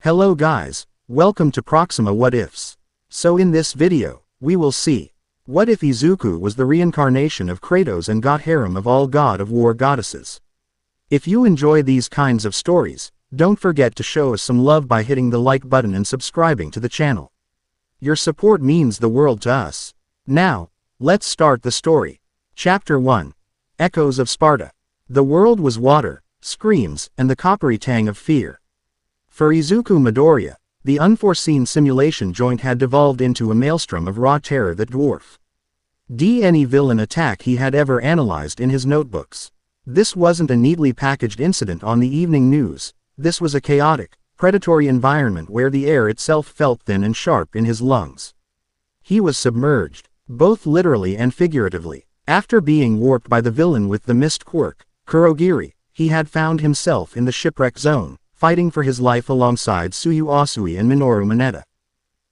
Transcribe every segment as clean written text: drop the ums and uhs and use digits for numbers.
Hello guys, welcome to Proxima What Ifs. So in this video, we will see, what if Izuku was the reincarnation of Kratos and got harem of all god of war goddesses? If you enjoy these kinds of stories, don't forget to show us some love by hitting the like button and subscribing to the channel. Your support means the world to us. Now, let's start the story. Chapter 1. Echoes of Sparta. The world was water, screams, and the coppery tang of fear. For Izuku Midoriya, the unforeseen simulation joint had devolved into a maelstrom of raw terror that dwarfed any villain attack he had ever analyzed in his notebooks. This wasn't a neatly packaged incident on the evening news, this was a chaotic, predatory environment where the air itself felt thin and sharp in his lungs. He was submerged, both literally and figuratively. After being warped by the villain with the mist quirk, Kurogiri, he had found himself in the shipwreck zone, fighting for his life alongside Tsuyu Asui and Minoru Mineta.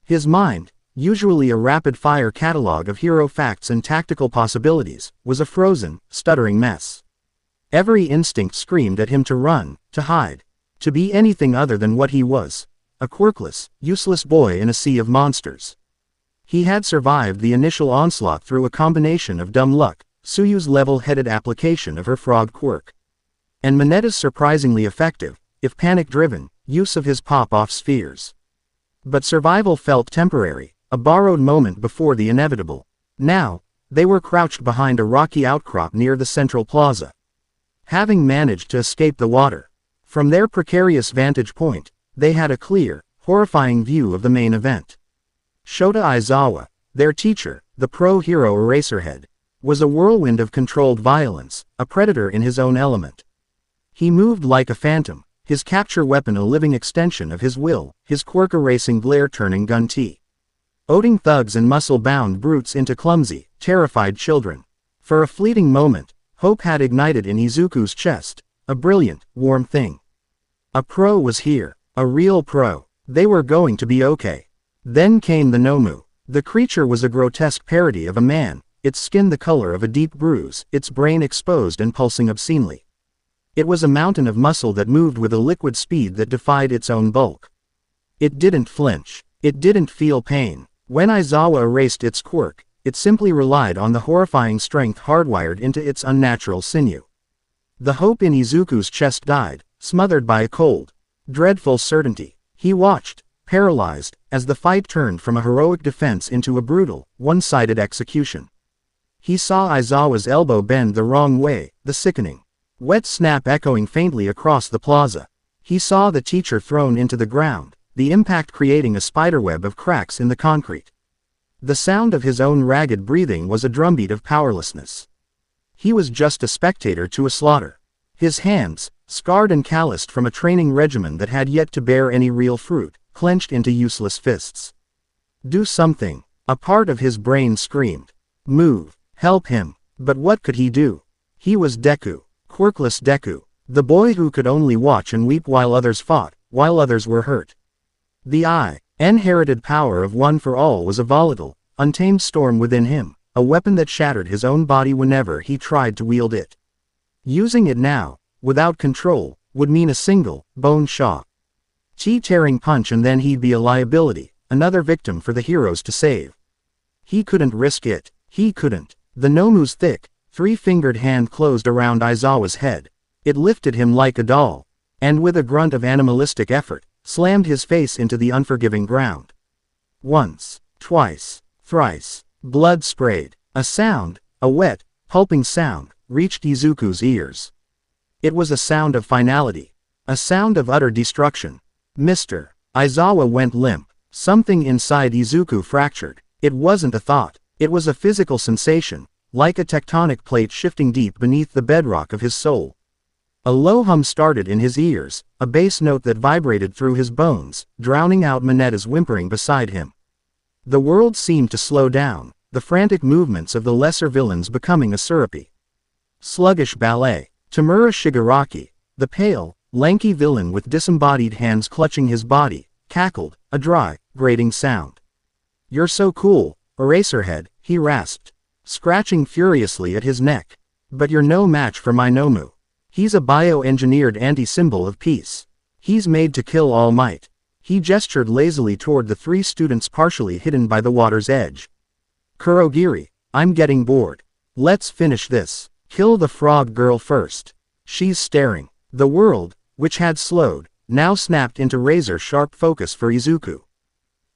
His mind, usually a rapid-fire catalog of hero facts and tactical possibilities, was a frozen, stuttering mess. Every instinct screamed at him to run, to hide, to be anything other than what he was, a quirkless, useless boy in a sea of monsters. He had survived the initial onslaught through a combination of dumb luck, Tsuyu's level-headed application of her frog quirk, and Mineta's surprisingly effective, if panic-driven, use of his pop-off spheres. But survival felt temporary, a borrowed moment before the inevitable. Now, they were crouched behind a rocky outcrop near the central plaza. Having managed to escape the water, from their precarious vantage point, they had a clear, horrifying view of the main event. Shota Aizawa, their teacher, the pro-hero Eraserhead, was a whirlwind of controlled violence, a predator in his own element. He moved like a phantom, his capture weapon a living extension of his will, his quirk-erasing glare-turning gun oating thugs and muscle-bound brutes into clumsy, terrified children. For a fleeting moment, hope had ignited in Izuku's chest, a brilliant, warm thing. A pro was here, a real pro. They were going to be okay. Then came the Nomu. The creature was a grotesque parody of a man, its skin the color of a deep bruise, its brain exposed and pulsing obscenely. It was a mountain of muscle that moved with a liquid speed that defied its own bulk. It didn't flinch. It didn't feel pain. When Aizawa erased its quirk, it simply relied on the horrifying strength hardwired into its unnatural sinew. The hope in Izuku's chest died, smothered by a cold, dreadful certainty. He watched, paralyzed, as the fight turned from a heroic defense into a brutal, one-sided execution. He saw Aizawa's elbow bend the wrong way, the sickening wet snap echoing faintly across the plaza. He saw the teacher thrown into the ground, the impact creating a spiderweb of cracks in the concrete. The sound of his own ragged breathing was a drumbeat of powerlessness. He was just a spectator to a slaughter. His hands, scarred and calloused from a training regimen that had yet to bear any real fruit, clenched into useless fists. Do something. A part of his brain screamed. Move. Help him. But what could he do? He was Deku. Quirkless Deku, the boy who could only watch and weep while others fought, while others were hurt. The inherited power of One for All was a volatile, untamed storm within him, a weapon that shattered his own body whenever he tried to wield it. Using it now, without control, would mean a single, bone-shaw, tearing punch and then he'd be a liability, another victim for the heroes to save. He couldn't risk it. He couldn't. The Nomu's thick, three-fingered hand closed around Aizawa's head. It lifted him like a doll, and with a grunt of animalistic effort, slammed his face into the unforgiving ground. Once, twice, thrice, blood sprayed. A sound, a wet, pulping sound, reached Izuku's ears. It was a sound of finality, a sound of utter destruction. Mr. Aizawa went limp. Something inside Izuku fractured. It wasn't a thought, it was a physical sensation, like a tectonic plate shifting deep beneath the bedrock of his soul. A low hum started in his ears, a bass note that vibrated through his bones, drowning out Mineta's whimpering beside him. The world seemed to slow down, the frantic movements of the lesser villains becoming a syrupy, sluggish ballet. Tamura Shigaraki, the pale, lanky villain with disembodied hands clutching his body, cackled, a dry, grating sound. "You're so cool, Eraserhead," he rasped, scratching furiously at his neck. "But you're no match for my Nomu. He's a bioengineered anti-symbol of peace. He's made to kill All Might. He gestured lazily toward the 3 students partially hidden by the water's edge. Kurogiri, I'm getting bored. Let's finish this. Kill the frog girl first. She's staring. The world, which had slowed, now snapped into razor-sharp focus for Izuku.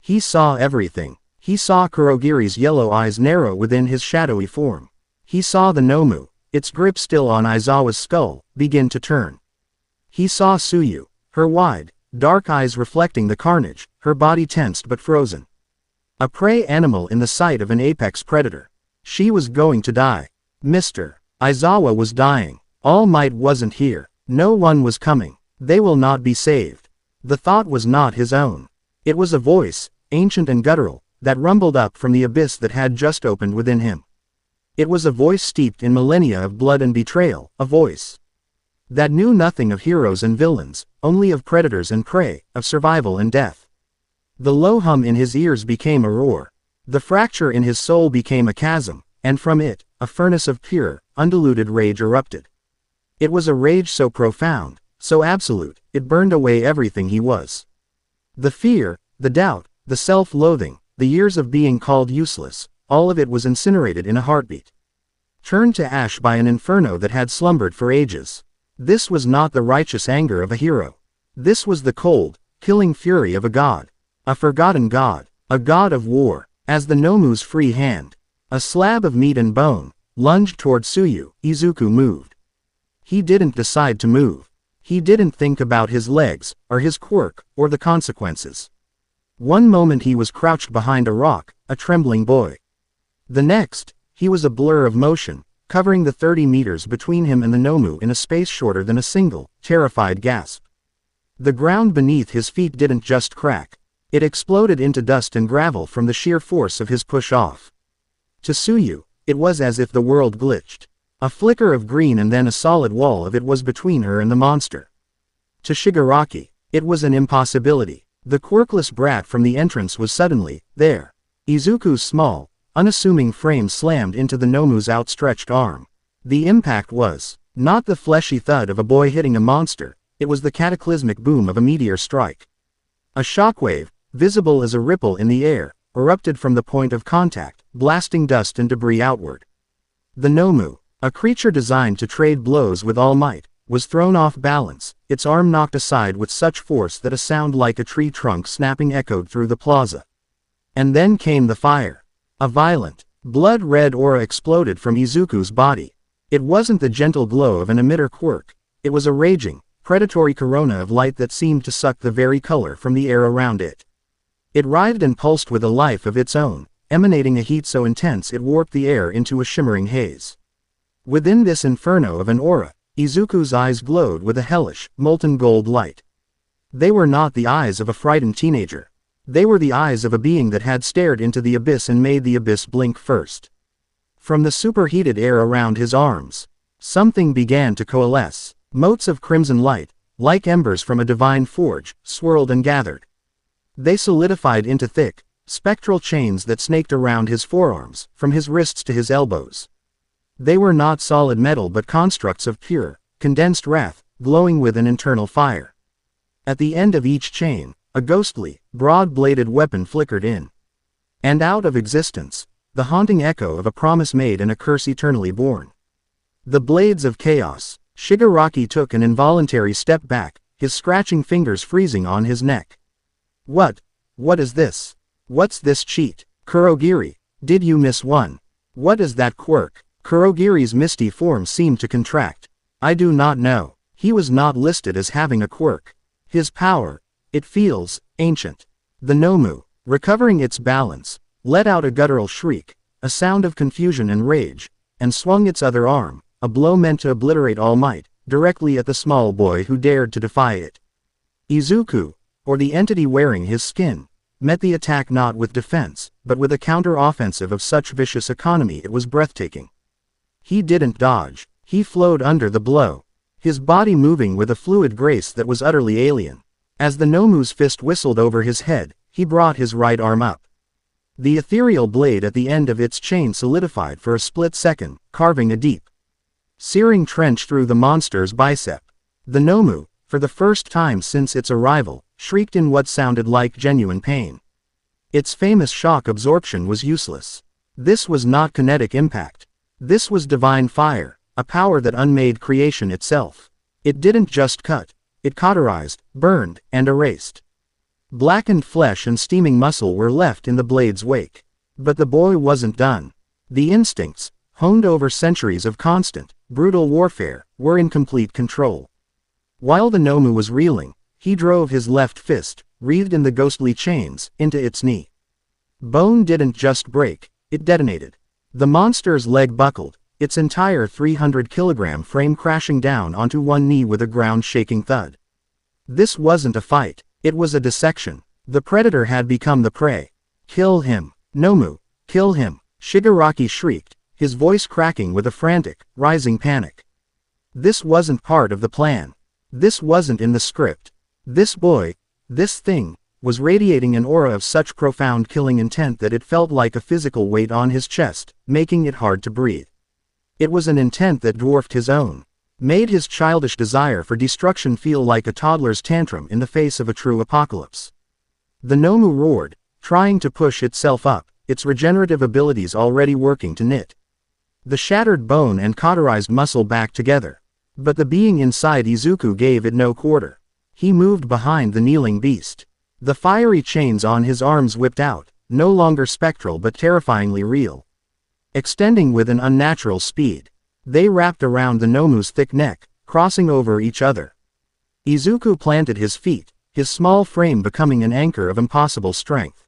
He saw everything. He saw Kurogiri's yellow eyes narrow within his shadowy form. He saw the Nomu, its grip still on Aizawa's skull, begin to turn. He saw Tsuyu, her wide, dark eyes reflecting the carnage, her body tensed but frozen. A prey animal in the sight of an apex predator. She was going to die. Mr. Aizawa was dying. All Might wasn't here. No one was coming. They will not be saved. The thought was not his own. It was a voice, ancient and guttural, that rumbled up from the abyss that had just opened within him. It was a voice steeped in millennia of blood and betrayal, a voice that knew nothing of heroes and villains, only of predators and prey, of survival and death. The low hum in his ears became a roar. The fracture in his soul became a chasm, and from it, a furnace of pure, undiluted rage erupted. It was a rage so profound, so absolute, it burned away everything he was. The fear, the doubt, the self-loathing, the years of being called useless, all of it was incinerated in a heartbeat. Turned to ash by an inferno that had slumbered for ages. This was not the righteous anger of a hero. This was the cold, killing fury of a god. A forgotten god. A god of war. As the Nomu's free hand, a slab of meat and bone, lunged toward Tsuyu, Izuku moved. He didn't decide to move. He didn't think about his legs, or his quirk, or the consequences. One moment he was crouched behind a rock, a trembling boy. The next, he was a blur of motion, covering the 30 meters between him and the Nomu in a space shorter than a single, terrified gasp. The ground beneath his feet didn't just crack. It exploded into dust and gravel from the sheer force of his push-off. To Tsuyu, it was as if the world glitched. A flicker of green and then a solid wall of it was between her and the monster. To Shigaraki, it was an impossibility. The quirkless brat from the entrance was suddenly there. Izuku's small, unassuming frame slammed into the Nomu's outstretched arm. The impact was not the fleshy thud of a boy hitting a monster, it was the cataclysmic boom of a meteor strike. A shockwave, visible as a ripple in the air, erupted from the point of contact, blasting dust and debris outward. The Nomu, a creature designed to trade blows with all might, was thrown off balance, its arm knocked aside with such force that a sound like a tree trunk snapping echoed through the plaza. And then came the fire. A violent, blood-red aura exploded from Izuku's body. It wasn't the gentle glow of an emitter quirk. It was a raging, predatory corona of light that seemed to suck the very color from the air around it. It writhed and pulsed with a life of its own, emanating a heat so intense it warped the air into a shimmering haze. Within this inferno of an aura, Izuku's eyes glowed with a hellish, molten gold light. They were not the eyes of a frightened teenager. They were the eyes of a being that had stared into the abyss and made the abyss blink first. From the superheated air around his arms, something began to coalesce. Motes of crimson light, like embers from a divine forge, swirled and gathered. They solidified into thick, spectral chains that snaked around his forearms, from his wrists to his elbows. They were not solid metal but constructs of pure, condensed wrath, glowing with an internal fire. At the end of each chain, a ghostly, broad-bladed weapon flickered in. And out of existence, the haunting echo of a promise made and a curse eternally born. The blades of chaos. Shigaraki took an involuntary step back, his scratching fingers freezing on his neck. What is this? What's this cheat? Kurogiri, did you miss one? What is that quirk? Kurogiri's misty form seemed to contract. I do not know. He was not listed as having a quirk. His power, it feels ancient. The Nomu, recovering its balance, let out a guttural shriek, a sound of confusion and rage, and swung its other arm, a blow meant to obliterate all might, directly at the small boy who dared to defy it. Izuku, or the entity wearing his skin, met the attack not with defense, but with a counter-offensive of such vicious economy it was breathtaking. He didn't dodge. He flowed under the blow, his body moving with a fluid grace that was utterly alien. As the Nomu's fist whistled over his head, he brought his right arm up. The ethereal blade at the end of its chain solidified for a split second, carving a deep, searing trench through the monster's bicep. The Nomu, for the first time since its arrival, shrieked in what sounded like genuine pain. Its famous shock absorption was useless. This was not kinetic impact. This was divine fire, a power that unmade creation itself. It didn't just cut. It cauterized, burned, and erased. Blackened flesh and steaming muscle were left in the blade's wake. But the boy wasn't done. The instincts, honed over centuries of constant, brutal warfare, were in complete control. While the Nomu was reeling, he drove his left fist, wreathed in the ghostly chains, into its knee. Bone didn't just break, it detonated. The monster's leg buckled, its entire 300-kilogram frame crashing down onto one knee with a ground-shaking thud. This wasn't a fight, it was a dissection. The predator had become the prey. Kill him, Nomu, kill him, Shigaraki shrieked, his voice cracking with a frantic, rising panic. This wasn't part of the plan. This wasn't in the script. This boy, this thing, was radiating an aura of such profound killing intent that it felt like a physical weight on his chest, making it hard to breathe. It was an intent that dwarfed his own, made his childish desire for destruction feel like a toddler's tantrum in the face of a true apocalypse. The Nomu roared, trying to push itself up, its regenerative abilities already working to knit the shattered bone and cauterized muscle back together. But the being inside Izuku gave it no quarter. He moved behind the kneeling beast. The fiery chains on his arms whipped out, no longer spectral but terrifyingly real. Extending with an unnatural speed, they wrapped around the Nomu's thick neck, crossing over each other. Izuku planted his feet, his small frame becoming an anchor of impossible strength.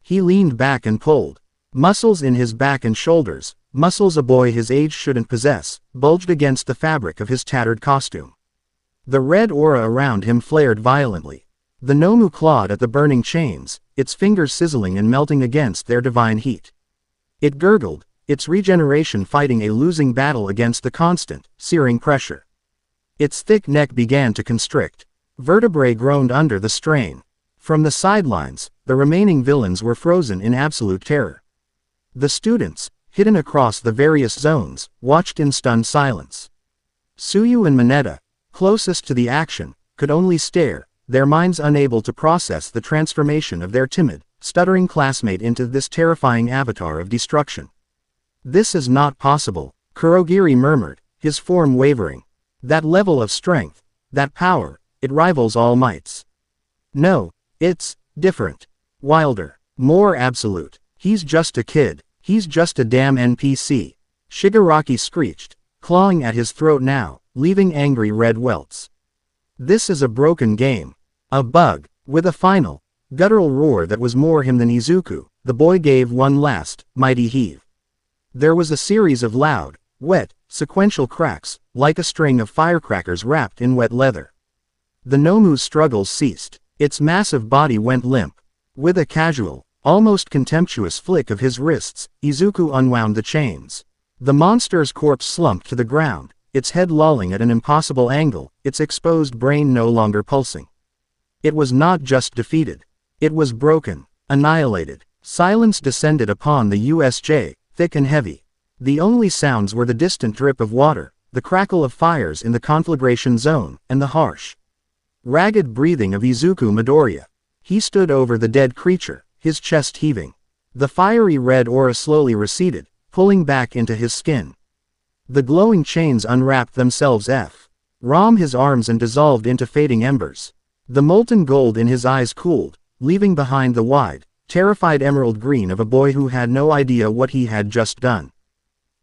He leaned back and pulled. Muscles in his back and shoulders, muscles a boy his age shouldn't possess, bulged against the fabric of his tattered costume. The red aura around him flared violently. The Nomu clawed at the burning chains, its fingers sizzling and melting against their divine heat. It gurgled, its regeneration fighting a losing battle against the constant, searing pressure. Its thick neck began to constrict. Vertebrae groaned under the strain. From the sidelines, the remaining villains were frozen in absolute terror. The students, hidden across the various zones, watched in stunned silence. Tsuyu and Mineta, closest to the action, could only stare, their minds unable to process the transformation of their timid, stuttering classmate into this terrifying avatar of destruction. This is not possible, Kurogiri murmured, his form wavering. That level of strength, that power, it rivals all mights. No, it's different. Wilder, more absolute. He's just a kid. He's just a damn NPC. Shigaraki screeched, clawing at his throat now, leaving angry red welts. This is a broken game. A bug. With a final, guttural roar that was more him than Izuku, the boy gave one last, mighty heave. There was a series of loud, wet, sequential cracks, like a string of firecrackers wrapped in wet leather. The Nomu's struggles ceased. Its massive body went limp. With a casual, almost contemptuous flick of his wrists, Izuku unwound the chains. The monster's corpse slumped to the ground, its head lolling at an impossible angle, its exposed brain no longer pulsing. It was not just defeated. It was broken, annihilated. Silence descended upon the USJ, thick and heavy. The only sounds were the distant drip of water, the crackle of fires in the conflagration zone, and the harsh, ragged breathing of Izuku Midoriya. He stood over the dead creature, his chest heaving. The fiery red aura slowly receded, pulling back into his skin. The glowing chains unwrapped themselves from his arms and dissolved into fading embers. The molten gold in his eyes cooled, leaving behind the wide, terrified emerald green of a boy who had no idea what he had just done.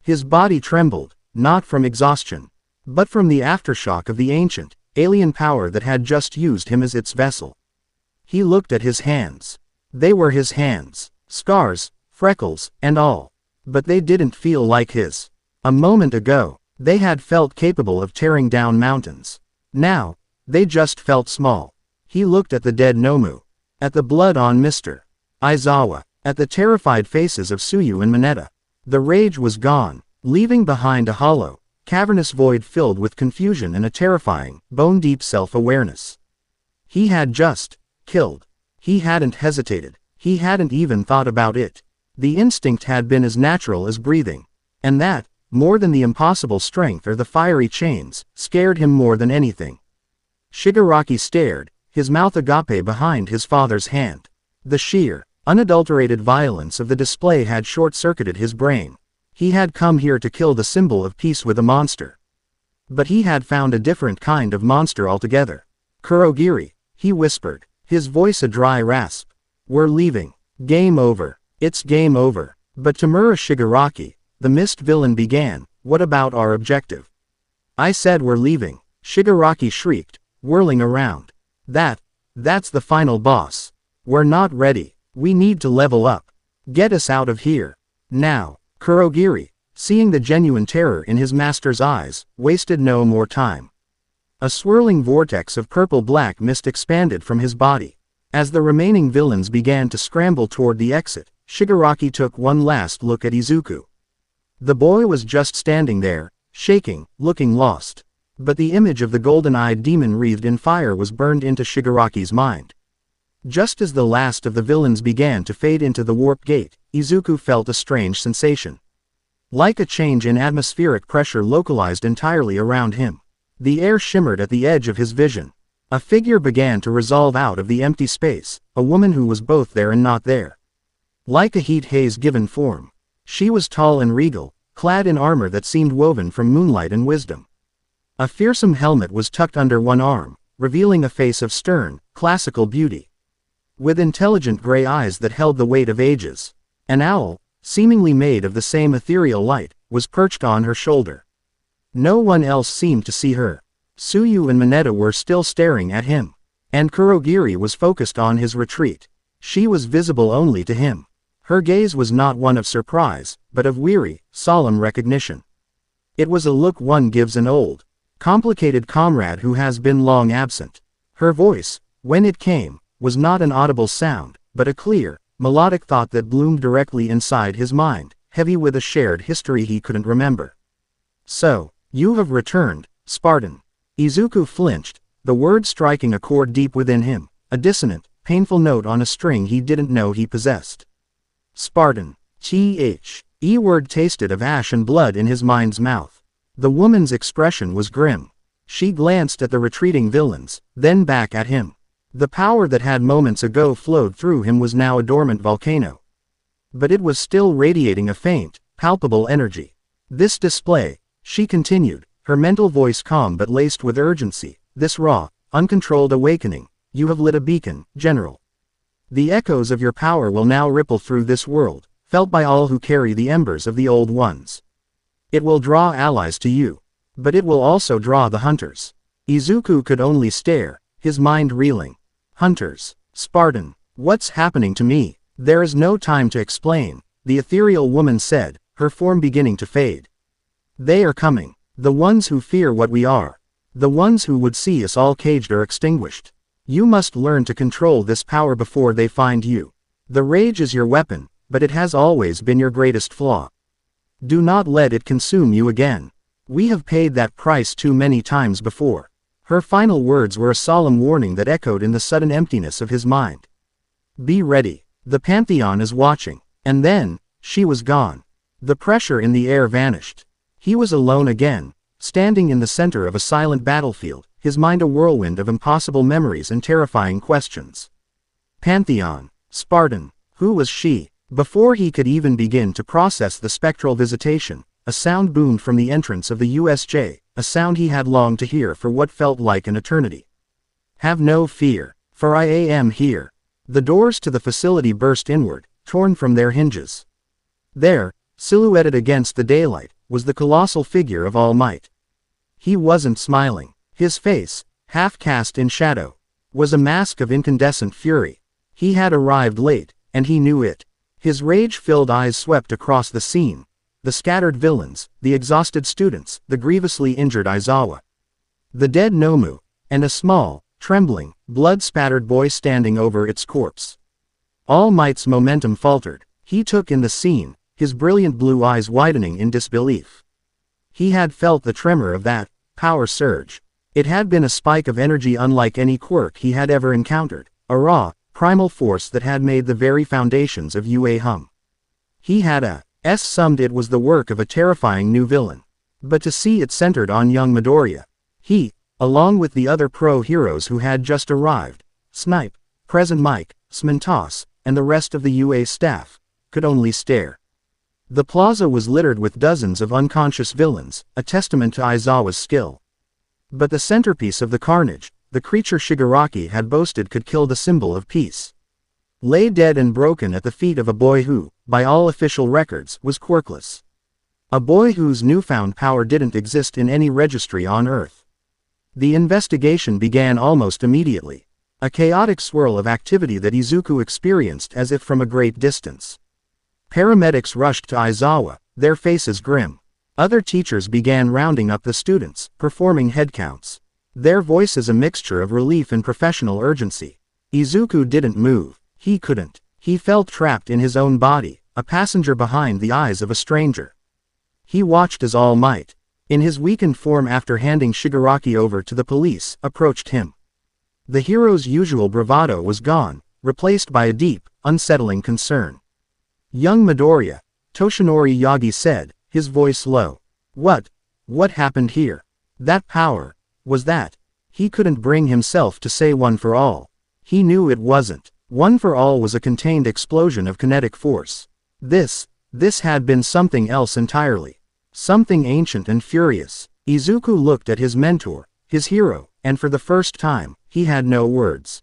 His body trembled, not from exhaustion, but from the aftershock of the ancient, alien power that had just used him as its vessel. He looked at his hands. They were his hands, scars, freckles, and all. But they didn't feel like his. A moment ago, they had felt capable of tearing down mountains. Now, they just felt small. He looked at the dead Nomu, at the blood on Mr. Aizawa, at the terrified faces of Tsuyu and Mineta. The rage was gone, leaving behind a hollow, cavernous void filled with confusion and a terrifying, bone-deep self-awareness. He had just killed. He hadn't hesitated. He hadn't even thought about it. The instinct had been as natural as breathing. And that, more than the impossible strength or the fiery chains, scared him more than anything. Shigaraki stared, his mouth agape behind his father's hand. The sheer, unadulterated violence of the display had short-circuited his brain. He had come here to kill the symbol of peace with a monster. But he had found a different kind of monster altogether. "Kurogiri," he whispered, his voice a dry rasp. "We're leaving. Game over. It's game over." "But Tamura Shigaraki," the mist villain began, "what about our objective?" "I said we're leaving," Shigaraki shrieked, whirling around. That's the final boss. We're not ready. We need to level up. Get us out of here. Now." Kurogiri, seeing the genuine terror in his master's eyes, wasted no more time. A swirling vortex of purple-black mist expanded from his body. As the remaining villains began to scramble toward the exit, Shigaraki took one last look at Izuku. The boy was just standing there, shaking, looking lost. But the image of the golden-eyed demon wreathed in fire was burned into Shigaraki's mind. Just as the last of the villains began to fade into the warp gate, Izuku felt a strange sensation. Like a change in atmospheric pressure localized entirely around him. The air shimmered at the edge of his vision. A figure began to resolve out of the empty space, a woman who was both there and not there. Like a heat haze given form. She was tall and regal, clad in armor that seemed woven from moonlight and wisdom. A fearsome helmet was tucked under one arm, revealing a face of stern, classical beauty. With intelligent gray eyes that held the weight of ages. An owl, seemingly made of the same ethereal light, was perched on her shoulder. No one else seemed to see her. Tsuyu and Mineta were still staring at him. And Kurogiri was focused on his retreat. She was visible only to him. Her gaze was not one of surprise, but of weary, solemn recognition. It was a look one gives an old, complicated comrade who has been long absent. Her voice, when it came, was not an audible sound, but a clear, melodic thought that bloomed directly inside his mind, heavy with a shared history he couldn't remember. "So, you have returned, Spartan." Izuku flinched, the word striking a chord deep within him, a dissonant, painful note on a string he didn't know he possessed. Spartan. E-word tasted of ash and blood in his mind's mouth. The woman's expression was grim. She glanced at the retreating villains, then back at him. The power that had moments ago flowed through him was now a dormant volcano. But it was still radiating a faint, palpable energy. "This display," she continued, her mental voice calm but laced with urgency, "this raw, uncontrolled awakening, you have lit a beacon, General. The echoes of your power will now ripple through this world, felt by all who carry the embers of the old ones. It will draw allies to you. But it will also draw the hunters." Izuku could only stare, his mind reeling. "Hunters. Spartan. What's happening to me?" "There is no time to explain," the ethereal woman said, her form beginning to fade. "They are coming. The ones who fear what we are. The ones who would see us all caged or extinguished. You must learn to control this power before they find you. The rage is your weapon, but it has always been your greatest flaw. Do not let it consume you again. We have paid that price too many times before." Her final words were a solemn warning that echoed in the sudden emptiness of his mind. "Be ready. The Pantheon is watching." And then, she was gone. The pressure in the air vanished. He was alone again, standing in the center of a silent battlefield, his mind a whirlwind of impossible memories and terrifying questions. Pantheon. Spartan. Who was she? Before he could even begin to process the spectral visitation, a sound boomed from the entrance of the USJ, a sound he had longed to hear for what felt like an eternity. "Have no fear, for I am here." The doors to the facility burst inward, torn from their hinges. There, silhouetted against the daylight, was the colossal figure of All Might. He wasn't smiling. His face, half cast in shadow, was a mask of incandescent fury. He had arrived late, and he knew it. His rage-filled eyes swept across the scene. The scattered villains, the exhausted students, the grievously injured Aizawa. The dead Nomu, and a small, trembling, blood-spattered boy standing over its corpse. All Might's momentum faltered. He took in the scene, his brilliant blue eyes widening in disbelief. He had felt the tremor of that power surge. It had been a spike of energy unlike any quirk he had ever encountered, a raw, primal force that had made the very foundations of UA hum. He had assumed it was the work of a terrifying new villain. But to see it centered on young Midoriya, he along with the other pro heroes who had just arrived. Snipe, Present Mike, Smintos, and the rest of the UA staff could only stare. The plaza was littered with dozens of unconscious villains, a testament to Aizawa's skill. But the centerpiece of the carnage, the creature Shigaraki had boasted could kill the symbol of peace, lay dead and broken at the feet of a boy who, by all official records, was quirkless. A boy whose newfound power didn't exist in any registry on Earth. The investigation began almost immediately, a chaotic swirl of activity that Izuku experienced as if from a great distance. Paramedics rushed to Aizawa, their faces grim. Other teachers began rounding up the students, performing headcounts. Their voices a mixture of relief and professional urgency. Izuku didn't move. He couldn't. He felt trapped in his own body, a passenger behind the eyes of a stranger. He watched as All Might, in his weakened form after handing Shigaraki over to the police, approached him. The hero's usual bravado was gone, replaced by a deep, unsettling concern. Young Midoriya, Toshinori Yagi said, his voice low. What happened here? That power, was that? He couldn't bring himself to say one for all. He knew it wasn't. One for all was a contained explosion of kinetic force. This had been something else entirely. Something ancient and furious. Izuku looked at his mentor, his hero, and for the first time, he had no words.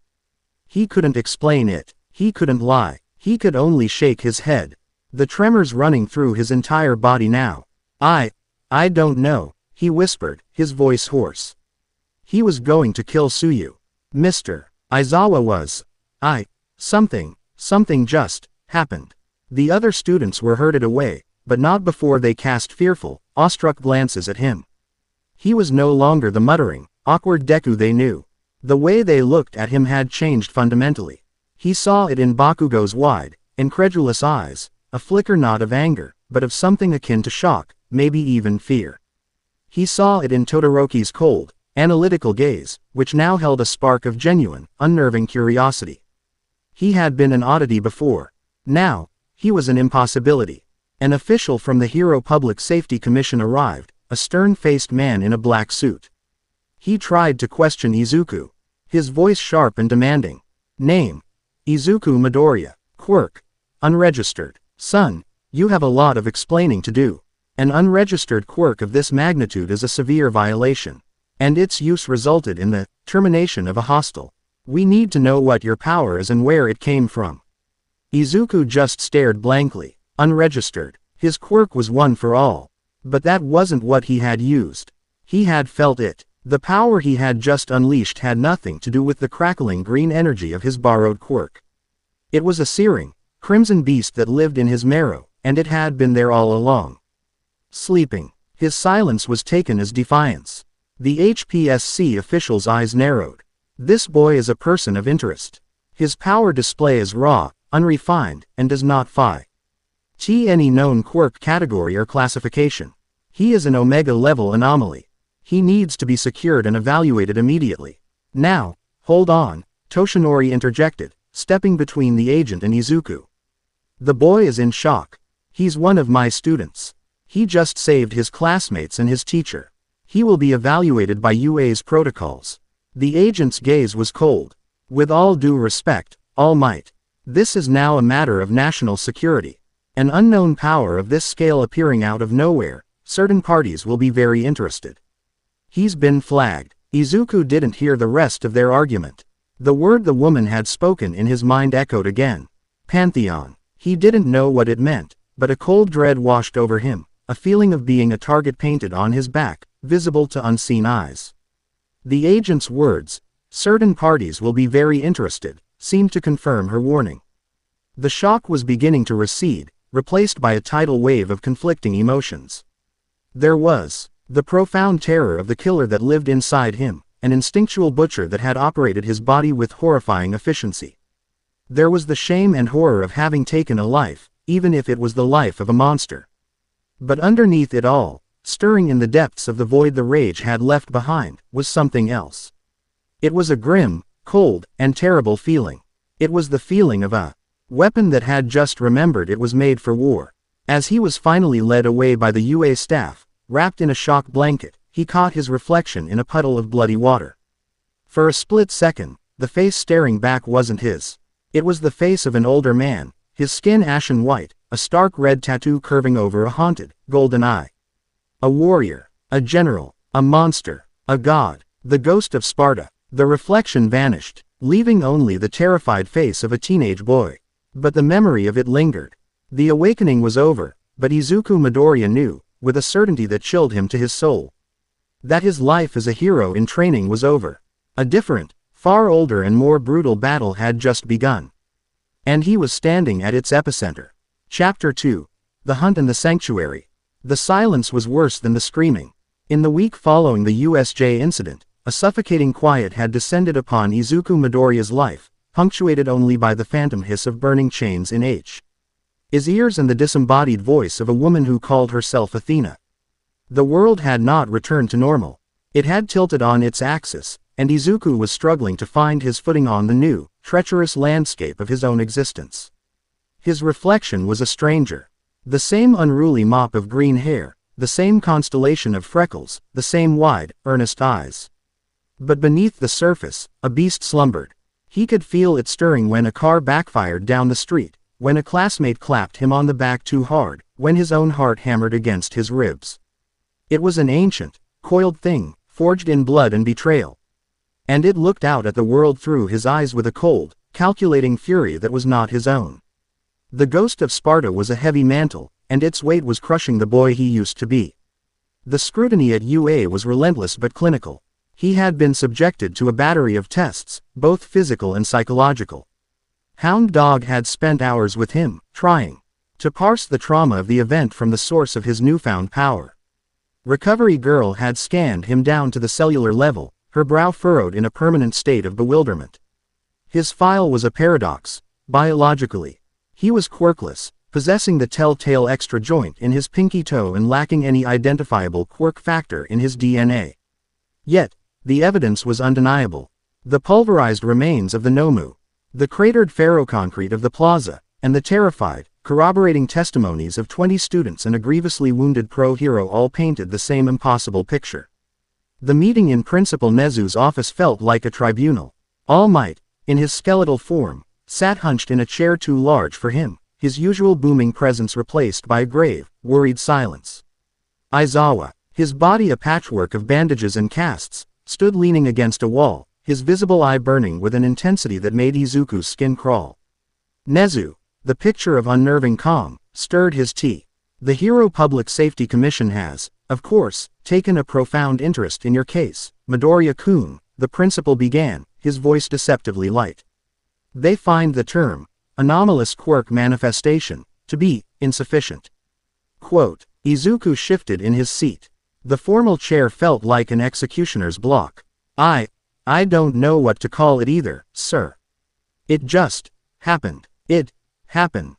He couldn't explain it. He couldn't lie. He could only shake his head. The tremors running through his entire body now. I don't know, he whispered, his voice hoarse. He was going to kill Tsuyu. Mr. Aizawa was. Something just happened. The other students were herded away, but not before they cast fearful, awestruck glances at him. He was no longer the muttering, awkward Deku they knew. The way they looked at him had changed fundamentally. He saw it in Bakugo's wide, incredulous eyes, a flicker not of anger, but of something akin to shock, maybe even fear. He saw it in Todoroki's cold, analytical gaze, which now held a spark of genuine, unnerving curiosity. He had been an oddity before. Now, he was an impossibility. An official from the Hero Public Safety Commission arrived, a stern-faced man in a black suit. He tried to question Izuku, his voice sharp and demanding. Name: Izuku Midoriya. Quirk: unregistered. Son, you have a lot of explaining to do. An unregistered quirk of this magnitude is a severe violation, and its use resulted in the termination of a hostel. We need to know what your power is and where it came from. Izuku just stared blankly. Unregistered. His quirk was one for all. But that wasn't what he had used. He had felt it. The power he had just unleashed had nothing to do with the crackling green energy of his borrowed quirk. It was a searing, crimson beast that lived in his marrow, and it had been there all along. Sleeping. His silence was taken as defiance. The HPSC official's eyes narrowed. This boy is a person of interest. His power display is raw, unrefined, and does not fit any known quirk category or classification. He is an Omega-level anomaly. He needs to be secured and evaluated immediately. Now, hold on, Toshinori interjected, stepping between the agent and Izuku. The boy is in shock. He's one of my students. He just saved his classmates and his teacher. He will be evaluated by UA's protocols. The agent's gaze was cold. With all due respect, All Might, this is now a matter of national security. An unknown power of this scale appearing out of nowhere, certain parties will be very interested. He's been flagged. Izuku didn't hear the rest of their argument. The word the woman had spoken in his mind echoed again. Pantheon. He didn't know what it meant, but a cold dread washed over him, a feeling of being a target painted on his back, visible to unseen eyes. The agent's words, certain parties will be very interested, seemed to confirm her warning. The shock was beginning to recede, replaced by a tidal wave of conflicting emotions. There was the profound terror of the killer that lived inside him, an instinctual butcher that had operated his body with horrifying efficiency. There was the shame and horror of having taken a life, even if it was the life of a monster. But underneath it all, stirring in the depths of the void the rage had left behind, was something else. It was a grim, cold, and terrible feeling. It was the feeling of a weapon that had just remembered it was made for war. As he was finally led away by the UA staff, wrapped in a shock blanket, he caught his reflection in a puddle of bloody water. For a split second, the face staring back wasn't his. It was the face of an older man, his skin ashen white, a stark red tattoo curving over a haunted, golden eye. A warrior, a general, a monster, a god, the ghost of Sparta. The reflection vanished, leaving only the terrified face of a teenage boy. But the memory of it lingered. The awakening was over, but Izuku Midoriya knew, with a certainty that chilled him to his soul, that his life as a hero in training was over. A different, far older and more brutal battle had just begun. And he was standing at its epicenter. Chapter 2. The Hunt and the Sanctuary. The silence was worse than the screaming. In the week following the USJ incident, a suffocating quiet had descended upon Izuku Midoriya's life, punctuated only by the phantom hiss of burning chains in his ears and the disembodied voice of a woman who called herself Athena. The world had not returned to normal. It had tilted on its axis, and Izuku was struggling to find his footing on the new, treacherous landscape of his own existence. His reflection was a stranger. The same unruly mop of green hair, the same constellation of freckles, the same wide, earnest eyes. But beneath the surface, a beast slumbered. He could feel it stirring when a car backfired down the street, when a classmate clapped him on the back too hard, when his own heart hammered against his ribs. It was an ancient, coiled thing, forged in blood and betrayal. And it looked out at the world through his eyes with a cold, calculating fury that was not his own. The ghost of Sparta was a heavy mantle, and its weight was crushing the boy he used to be. The scrutiny at UA was relentless but clinical. He had been subjected to a battery of tests, both physical and psychological. Hound Dog had spent hours with him, trying to parse the trauma of the event from the source of his newfound power. Recovery Girl had scanned him down to the cellular level, her brow furrowed in a permanent state of bewilderment. His file was a paradox. Biologically, he was quirkless, possessing the telltale extra joint in his pinky toe and lacking any identifiable quirk factor in his DNA. Yet, the evidence was undeniable. The pulverized remains of the Nomu, the cratered ferroconcrete of the plaza, and the terrified, corroborating testimonies of 20 students and a grievously wounded pro-hero all painted the same impossible picture. The meeting in Principal Nezu's office felt like a tribunal. All Might, in his skeletal form, sat hunched in a chair too large for him, his usual booming presence replaced by a grave, worried silence. Aizawa, his body a patchwork of bandages and casts, stood leaning against a wall, his visible eye burning with an intensity that made Izuku's skin crawl. Nezu, the picture of unnerving calm, stirred his tea. The Hero Public Safety Commission has, of course, taken a profound interest in your case, Midoriya-kun, the principal began, his voice deceptively light. They find the term, anomalous quirk manifestation, to be insufficient. Quote, Izuku shifted in his seat. The formal chair felt like an executioner's block. I don't know what to call it either, sir. It just happened. It happened.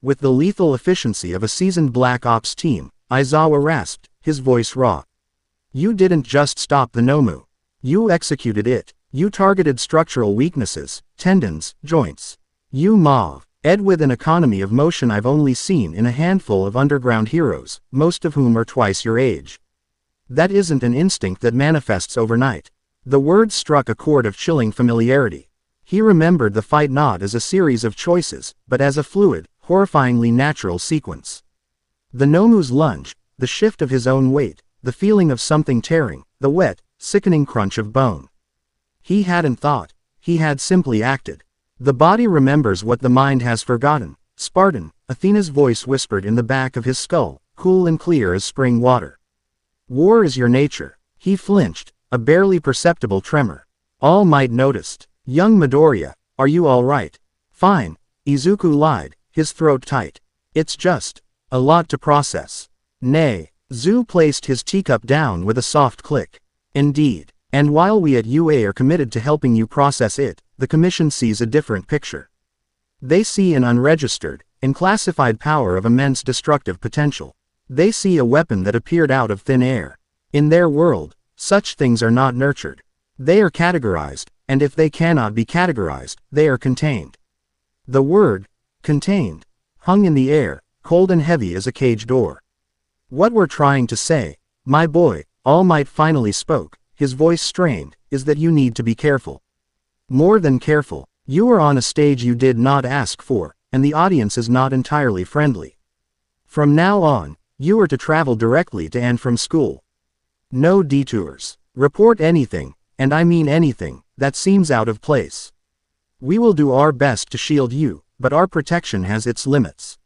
With the lethal efficiency of a seasoned Black Ops team, Aizawa rasped, his voice raw. You didn't just stop the Nomu. You executed it. You targeted structural weaknesses, tendons, joints. You Ed with an economy of motion I've only seen in a handful of underground heroes, most of whom are twice your age. That isn't an instinct that manifests overnight. The words struck a chord of chilling familiarity. He remembered the fight not as a series of choices, but as a fluid, horrifyingly natural sequence. The Nomu's lunge, the shift of his own weight, the feeling of something tearing, the wet, sickening crunch of bone. He hadn't thought, he had simply acted. The body remembers what the mind has forgotten. Spartan, Athena's voice whispered in the back of his skull, cool and clear as spring water. War is your nature. He flinched, a barely perceptible tremor. All Might noticed. Young Midoriya, are you all right? Fine, Izuku lied, his throat tight. It's just a lot to process. Nay, Zu placed his teacup down with a soft click. Indeed. And while we at UA are committed to helping you process it, the Commission sees a different picture. They see an unregistered, unclassified power of immense destructive potential. They see a weapon that appeared out of thin air. In their world, such things are not nurtured. They are categorized, and if they cannot be categorized, they are contained. The word, contained, hung in the air, cold and heavy as a cage door. What we're trying to say, my boy, All Might finally spoke, his voice strained, is that you need to be careful. More than careful. You are on a stage you did not ask for, and the audience is not entirely friendly. From now on, you are to travel directly to and from school. No detours. Report anything, and I mean anything, that seems out of place. We will do our best to shield you, but our protection has its limits.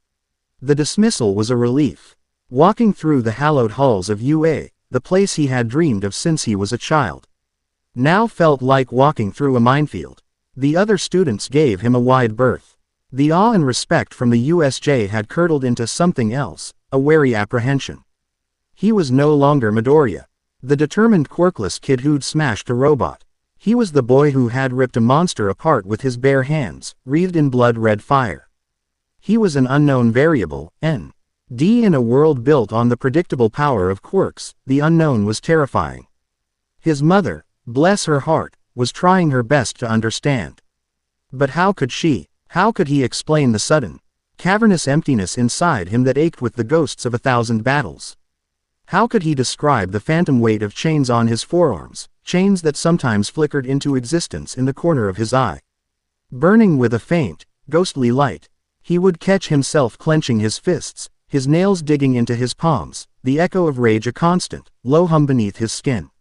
The dismissal was a relief. Walking through the hallowed halls of UA, the place he had dreamed of since he was a child, now felt like walking through a minefield. The other students gave him a wide berth. The awe and respect from the USJ had curdled into something else, a wary apprehension. He was no longer Midoriya, the determined quirkless kid who'd smashed a robot. He was the boy who had ripped a monster apart with his bare hands, wreathed in blood-red fire. He was an unknown variable, N.D. in a world built on the predictable power of quirks. The unknown was terrifying. His mother, bless her heart, was trying her best to understand. But how could she? How could he explain the sudden, cavernous emptiness inside him that ached with the ghosts of 1,000 battles? How could he describe the phantom weight of chains on his forearms, chains that sometimes flickered into existence in the corner of his eye? Burning with a faint, ghostly light, he would catch himself clenching his fists, his nails digging into his palms, the echo of rage a constant, low hum beneath his skin.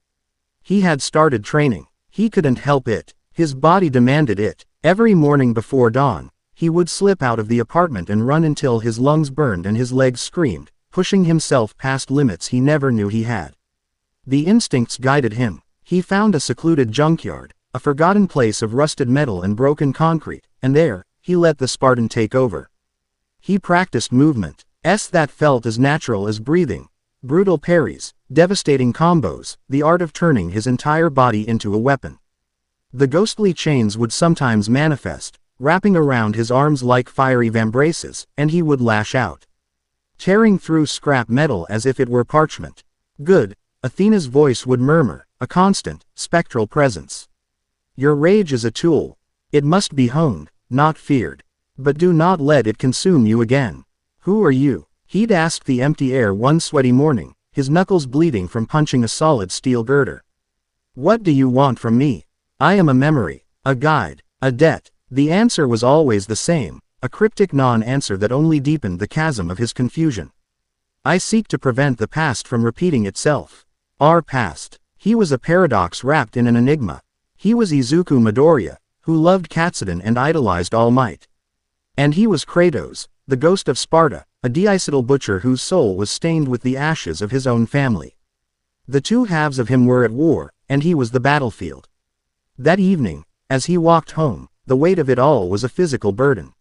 He had started training. He couldn't help it. His body demanded it. Every morning before dawn, he would slip out of the apartment and run until his lungs burned and his legs screamed, pushing himself past limits he never knew he had. The instincts guided him. He found a secluded junkyard, a forgotten place of rusted metal and broken concrete, and there, he let the Spartan take over. He practiced movements that felt as natural as breathing, brutal parries, devastating combos, the art of turning his entire body into a weapon. The ghostly chains would sometimes manifest, wrapping around his arms like fiery vambraces, and he would lash out, tearing through scrap metal as if it were parchment. Good, Athena's voice would murmur, a constant, spectral presence. Your rage is a tool. It must be honed, not feared. But do not let it consume you again. Who are you? He'd asked the empty air one sweaty morning, his knuckles bleeding from punching a solid steel girder. What do you want from me? I am a memory, a guide, a debt. The answer was always the same, a cryptic non-answer that only deepened the chasm of his confusion. I seek to prevent the past from repeating itself. Our past. He was a paradox wrapped in an enigma. He was Izuku Midoriya, who loved Katsudon and idolized All Might. And he was Kratos, the ghost of Sparta, a deicidal butcher whose soul was stained with the ashes of his own family. The two halves of him were at war, and he was the battlefield. That evening, as he walked home, the weight of it all was a physical burden.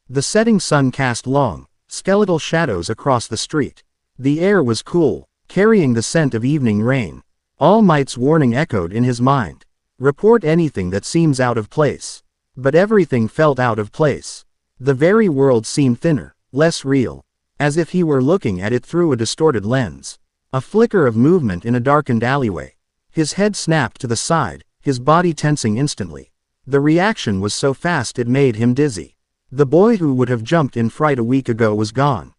The setting sun cast long, skeletal shadows across the street. The air was cool, carrying the scent of evening rain. All Might's warning echoed in his mind. Report anything that seems out of place. But everything felt out of place. The very world seemed thinner, less real, as if he were looking at it through a distorted lens. A flicker of movement in a darkened alleyway. His head snapped to the side, his body tensing instantly. The reaction was so fast it made him dizzy. The boy who would have jumped in fright a week ago was gone.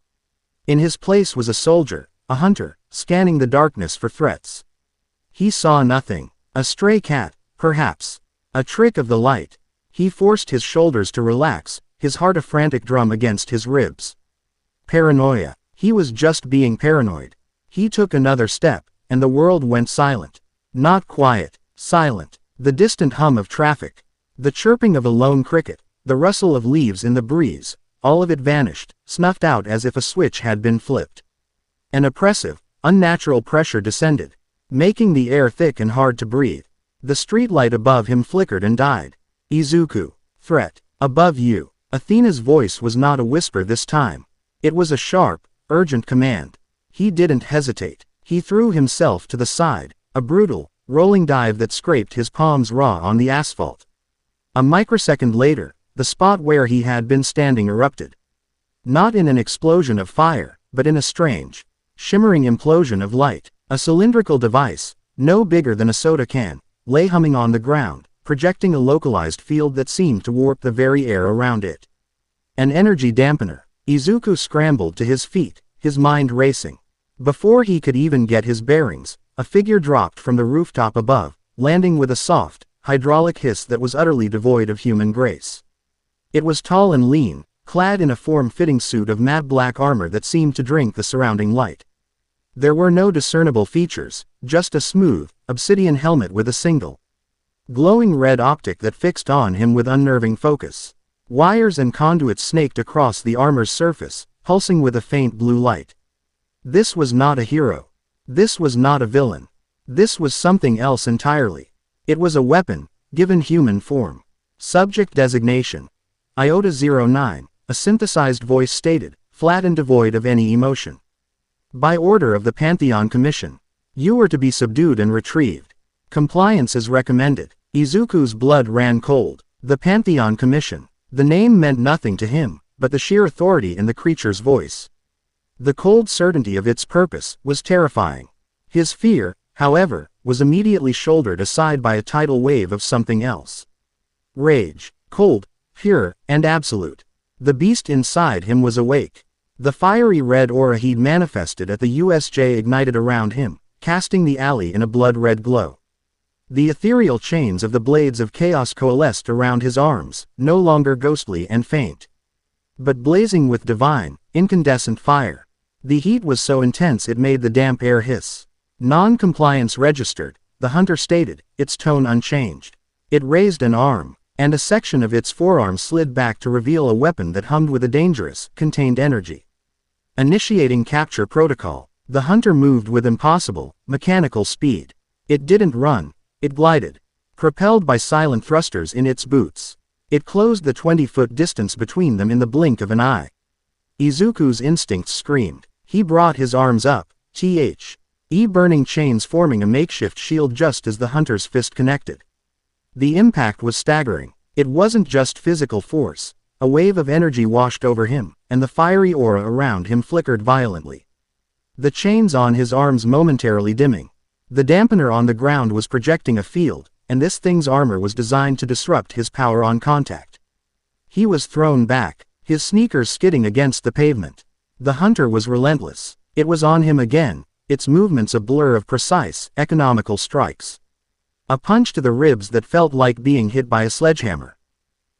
In his place was a soldier, a hunter, scanning the darkness for threats. He saw nothing. A stray cat, perhaps. A trick of the light. He forced his shoulders to relax, his heart a frantic drum against his ribs. Paranoia. He was just being paranoid. He took another step, and the world went silent. Not quiet, silent. The distant hum of traffic. The chirping of a lone cricket. The rustle of leaves in the breeze. All of it vanished, snuffed out as if a switch had been flipped. An oppressive, unnatural pressure descended, making the air thick and hard to breathe. The streetlight above him flickered and died. Izuku. Threat. Above you. Athena's voice was not a whisper this time. It was a sharp, urgent command. He didn't hesitate. He threw himself to the side, a brutal, rolling dive that scraped his palms raw on the asphalt. A microsecond later, the spot where he had been standing erupted. Not in an explosion of fire, but in a strange, shimmering implosion of light. A cylindrical device, no bigger than a soda can, lay humming on the ground, projecting a localized field that seemed to warp the very air around it. An energy dampener. Izuku scrambled to his feet, his mind racing. Before he could even get his bearings, A figure dropped from the rooftop above, landing with a soft, hydraulic hiss that was utterly devoid of human grace. It was tall and lean, clad in a form-fitting suit of matte black armor that seemed to drink the surrounding light. There were no discernible features, just a smooth, obsidian helmet with a single, glowing red optic that fixed on him with unnerving focus. Wires and conduits snaked across the armor's surface, pulsing with a faint blue light. This was not a hero. This was not a villain. This was something else entirely. It was a weapon, given human form. Subject designation: Iota-09, a synthesized voice stated, flat and devoid of any emotion. By order of the Pantheon Commission. You are to be subdued and retrieved. Compliance is recommended. Izuku's blood ran cold. The Pantheon Commission. The name meant nothing to him, but the sheer authority in the creature's voice, the cold certainty of its purpose, was terrifying. His fear, however, was immediately shouldered aside by a tidal wave of something else. Rage. Cold, pure, and absolute. The beast inside him was awake. The fiery red aura he'd manifested at the USJ ignited around him, casting the alley in a blood-red glow. The ethereal chains of the blades of chaos coalesced around his arms, no longer ghostly and faint, but blazing with divine, incandescent fire. The heat was so intense it made the damp air hiss. Non-compliance registered, the hunter stated, its tone unchanged. It raised an arm, and a section of its forearm slid back to reveal a weapon that hummed with a dangerous, contained energy. Initiating capture protocol. The hunter moved with impossible, mechanical speed. It didn't run. It glided, propelled by silent thrusters in its boots. It closed the 20-foot distance between them in the blink of an eye. Izuku's instincts screamed. He brought his arms up, burning chains forming a makeshift shield just as the hunter's fist connected. The impact was staggering. It wasn't just physical force. A wave of energy washed over him, and the fiery aura around him flickered violently, the chains on his arms momentarily dimming. The dampener on the ground was projecting a field, and this thing's armor was designed to disrupt his power on contact. He was thrown back, his sneakers skidding against the pavement. The hunter was relentless. It was on him again, its movements a blur of precise, economical strikes. A punch to the ribs that felt like being hit by a sledgehammer.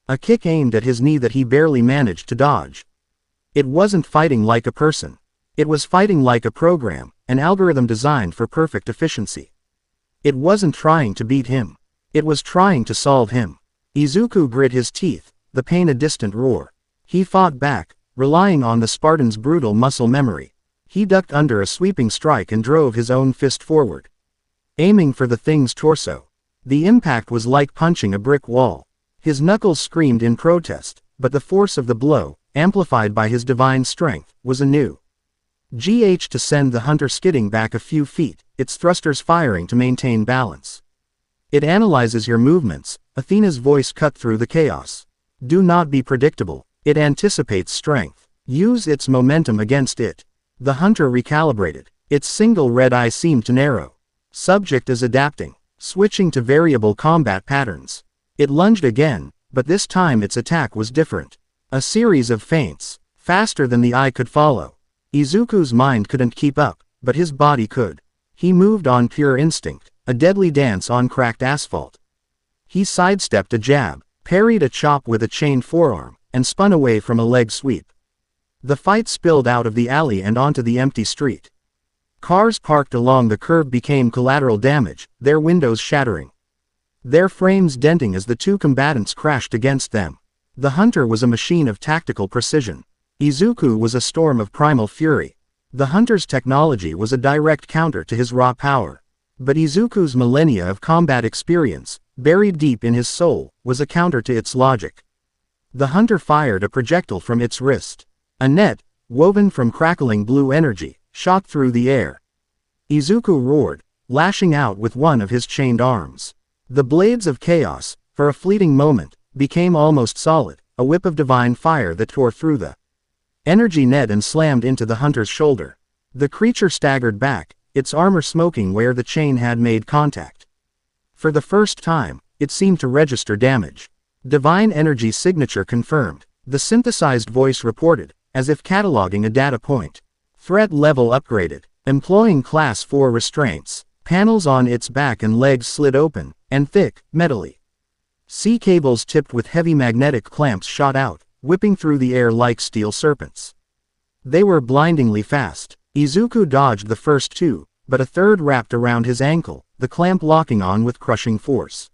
A kick aimed at his knee that he barely managed to dodge. It wasn't fighting like a person. It was fighting like a program, an algorithm designed for perfect efficiency. It wasn't trying to beat him. It was trying to solve him. Izuku grit his teeth, the pain a distant roar. He fought back, relying on the Spartan's brutal muscle memory. He ducked under a sweeping strike and drove his own fist forward, aiming for the thing's torso. The impact was like punching a brick wall. His knuckles screamed in protest, but the force of the blow, amplified by his divine strength, was anew. To send the hunter skidding back a few feet, its thrusters firing to maintain balance. It analyzes your movements, Athena's voice cut through the chaos. Do not be predictable. It anticipates strength. Use its momentum against it. The hunter recalibrated. Its single red eye seemed to narrow. Subject is adapting, switching to variable combat patterns. It lunged again, but this time its attack was different. A series of feints, faster than the eye could follow. Izuku's mind couldn't keep up, but his body could. He moved on pure instinct, a deadly dance on cracked asphalt. He sidestepped a jab, parried a chop with a chained forearm, and spun away from a leg sweep. The fight spilled out of the alley and onto the empty street. Cars parked along the curb became collateral damage, their windows shattering, their frames denting as the two combatants crashed against them. The hunter was a machine of tactical precision. Izuku was a storm of primal fury. The hunter's technology was a direct counter to his raw power. But Izuku's millennia of combat experience, buried deep in his soul, was a counter to its logic. The hunter fired a projectile from its wrist. A net, woven from crackling blue energy, shot through the air. Izuku roared, lashing out with one of his chained arms. The blades of chaos, for a fleeting moment, became almost solid, a whip of divine fire that tore through the energy net and slammed into the hunter's shoulder. The creature staggered back, its armor smoking where the chain had made contact. For the first time, it seemed to register damage. Divine energy signature confirmed, the synthesized voice reported, as if cataloging a data point. Threat level upgraded, employing class 4 restraints. Panels on its back and legs slid open, and thick, metally sea cables tipped with heavy magnetic clamps shot out, whipping through the air like steel serpents. They were blindingly fast. Izuku dodged the first two, but a third wrapped around his ankle, the clamp locking on with crushing force.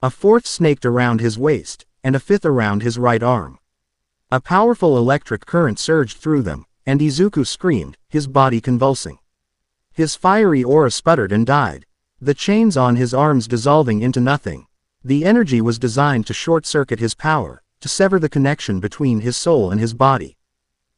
A fourth snaked around his waist, and a fifth around his right arm. A powerful electric current surged through them, and Izuku screamed, his body convulsing. His fiery aura sputtered and died, the chains on his arms dissolving into nothing. The energy was designed to short-circuit his power, to sever the connection between his soul and his body.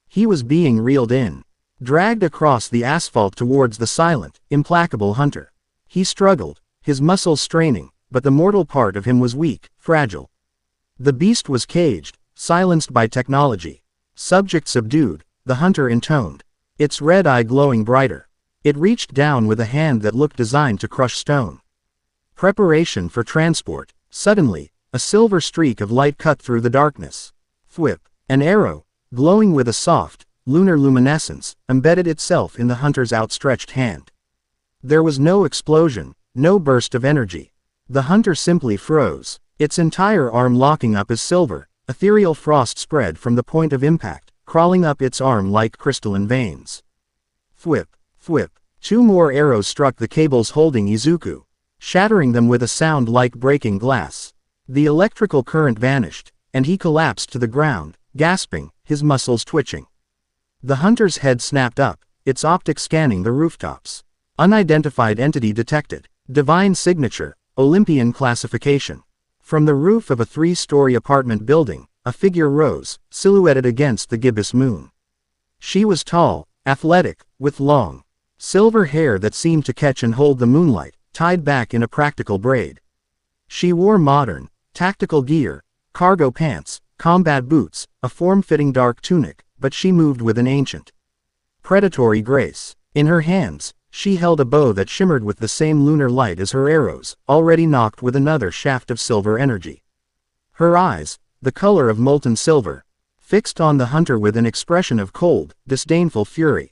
He was being reeled in, dragged across the asphalt towards the silent, implacable hunter. He struggled, his muscles straining, but the mortal part of him was weak, fragile. The beast was caged, silenced by technology. Subject subdued, the hunter intoned, its red eye glowing brighter. It reached down with a hand that looked designed to crush stone. Preparation for transport. Suddenly, a silver streak of light cut through the darkness. Thwip. An arrow, glowing with a soft, lunar luminescence, embedded itself in the hunter's outstretched hand. There was no explosion, no burst of energy. The hunter simply froze, its entire arm locking up as silver, ethereal frost spread from the point of impact, crawling up its arm like crystalline veins. Thwip, thwip. Two more arrows struck the cables holding Izuku, shattering them with a sound like breaking glass. The electrical current vanished, and he collapsed to the ground, gasping, his muscles twitching. The hunter's head snapped up, its optics scanning the rooftops. Unidentified entity detected. Divine signature, Olympian classification. From the roof of a 3-story apartment building, a figure rose, silhouetted against the gibbous moon. She was tall, athletic, with long, silver hair that seemed to catch and hold the moonlight, tied back in a practical braid. She wore modern, tactical gear, cargo pants, combat boots, a form-fitting dark tunic, but she moved with an ancient, predatory grace. In her hands, she held a bow that shimmered with the same lunar light as her arrows, already knocked with another shaft of silver energy. Her eyes, the color of molten silver, fixed on the hunter with an expression of cold, disdainful fury.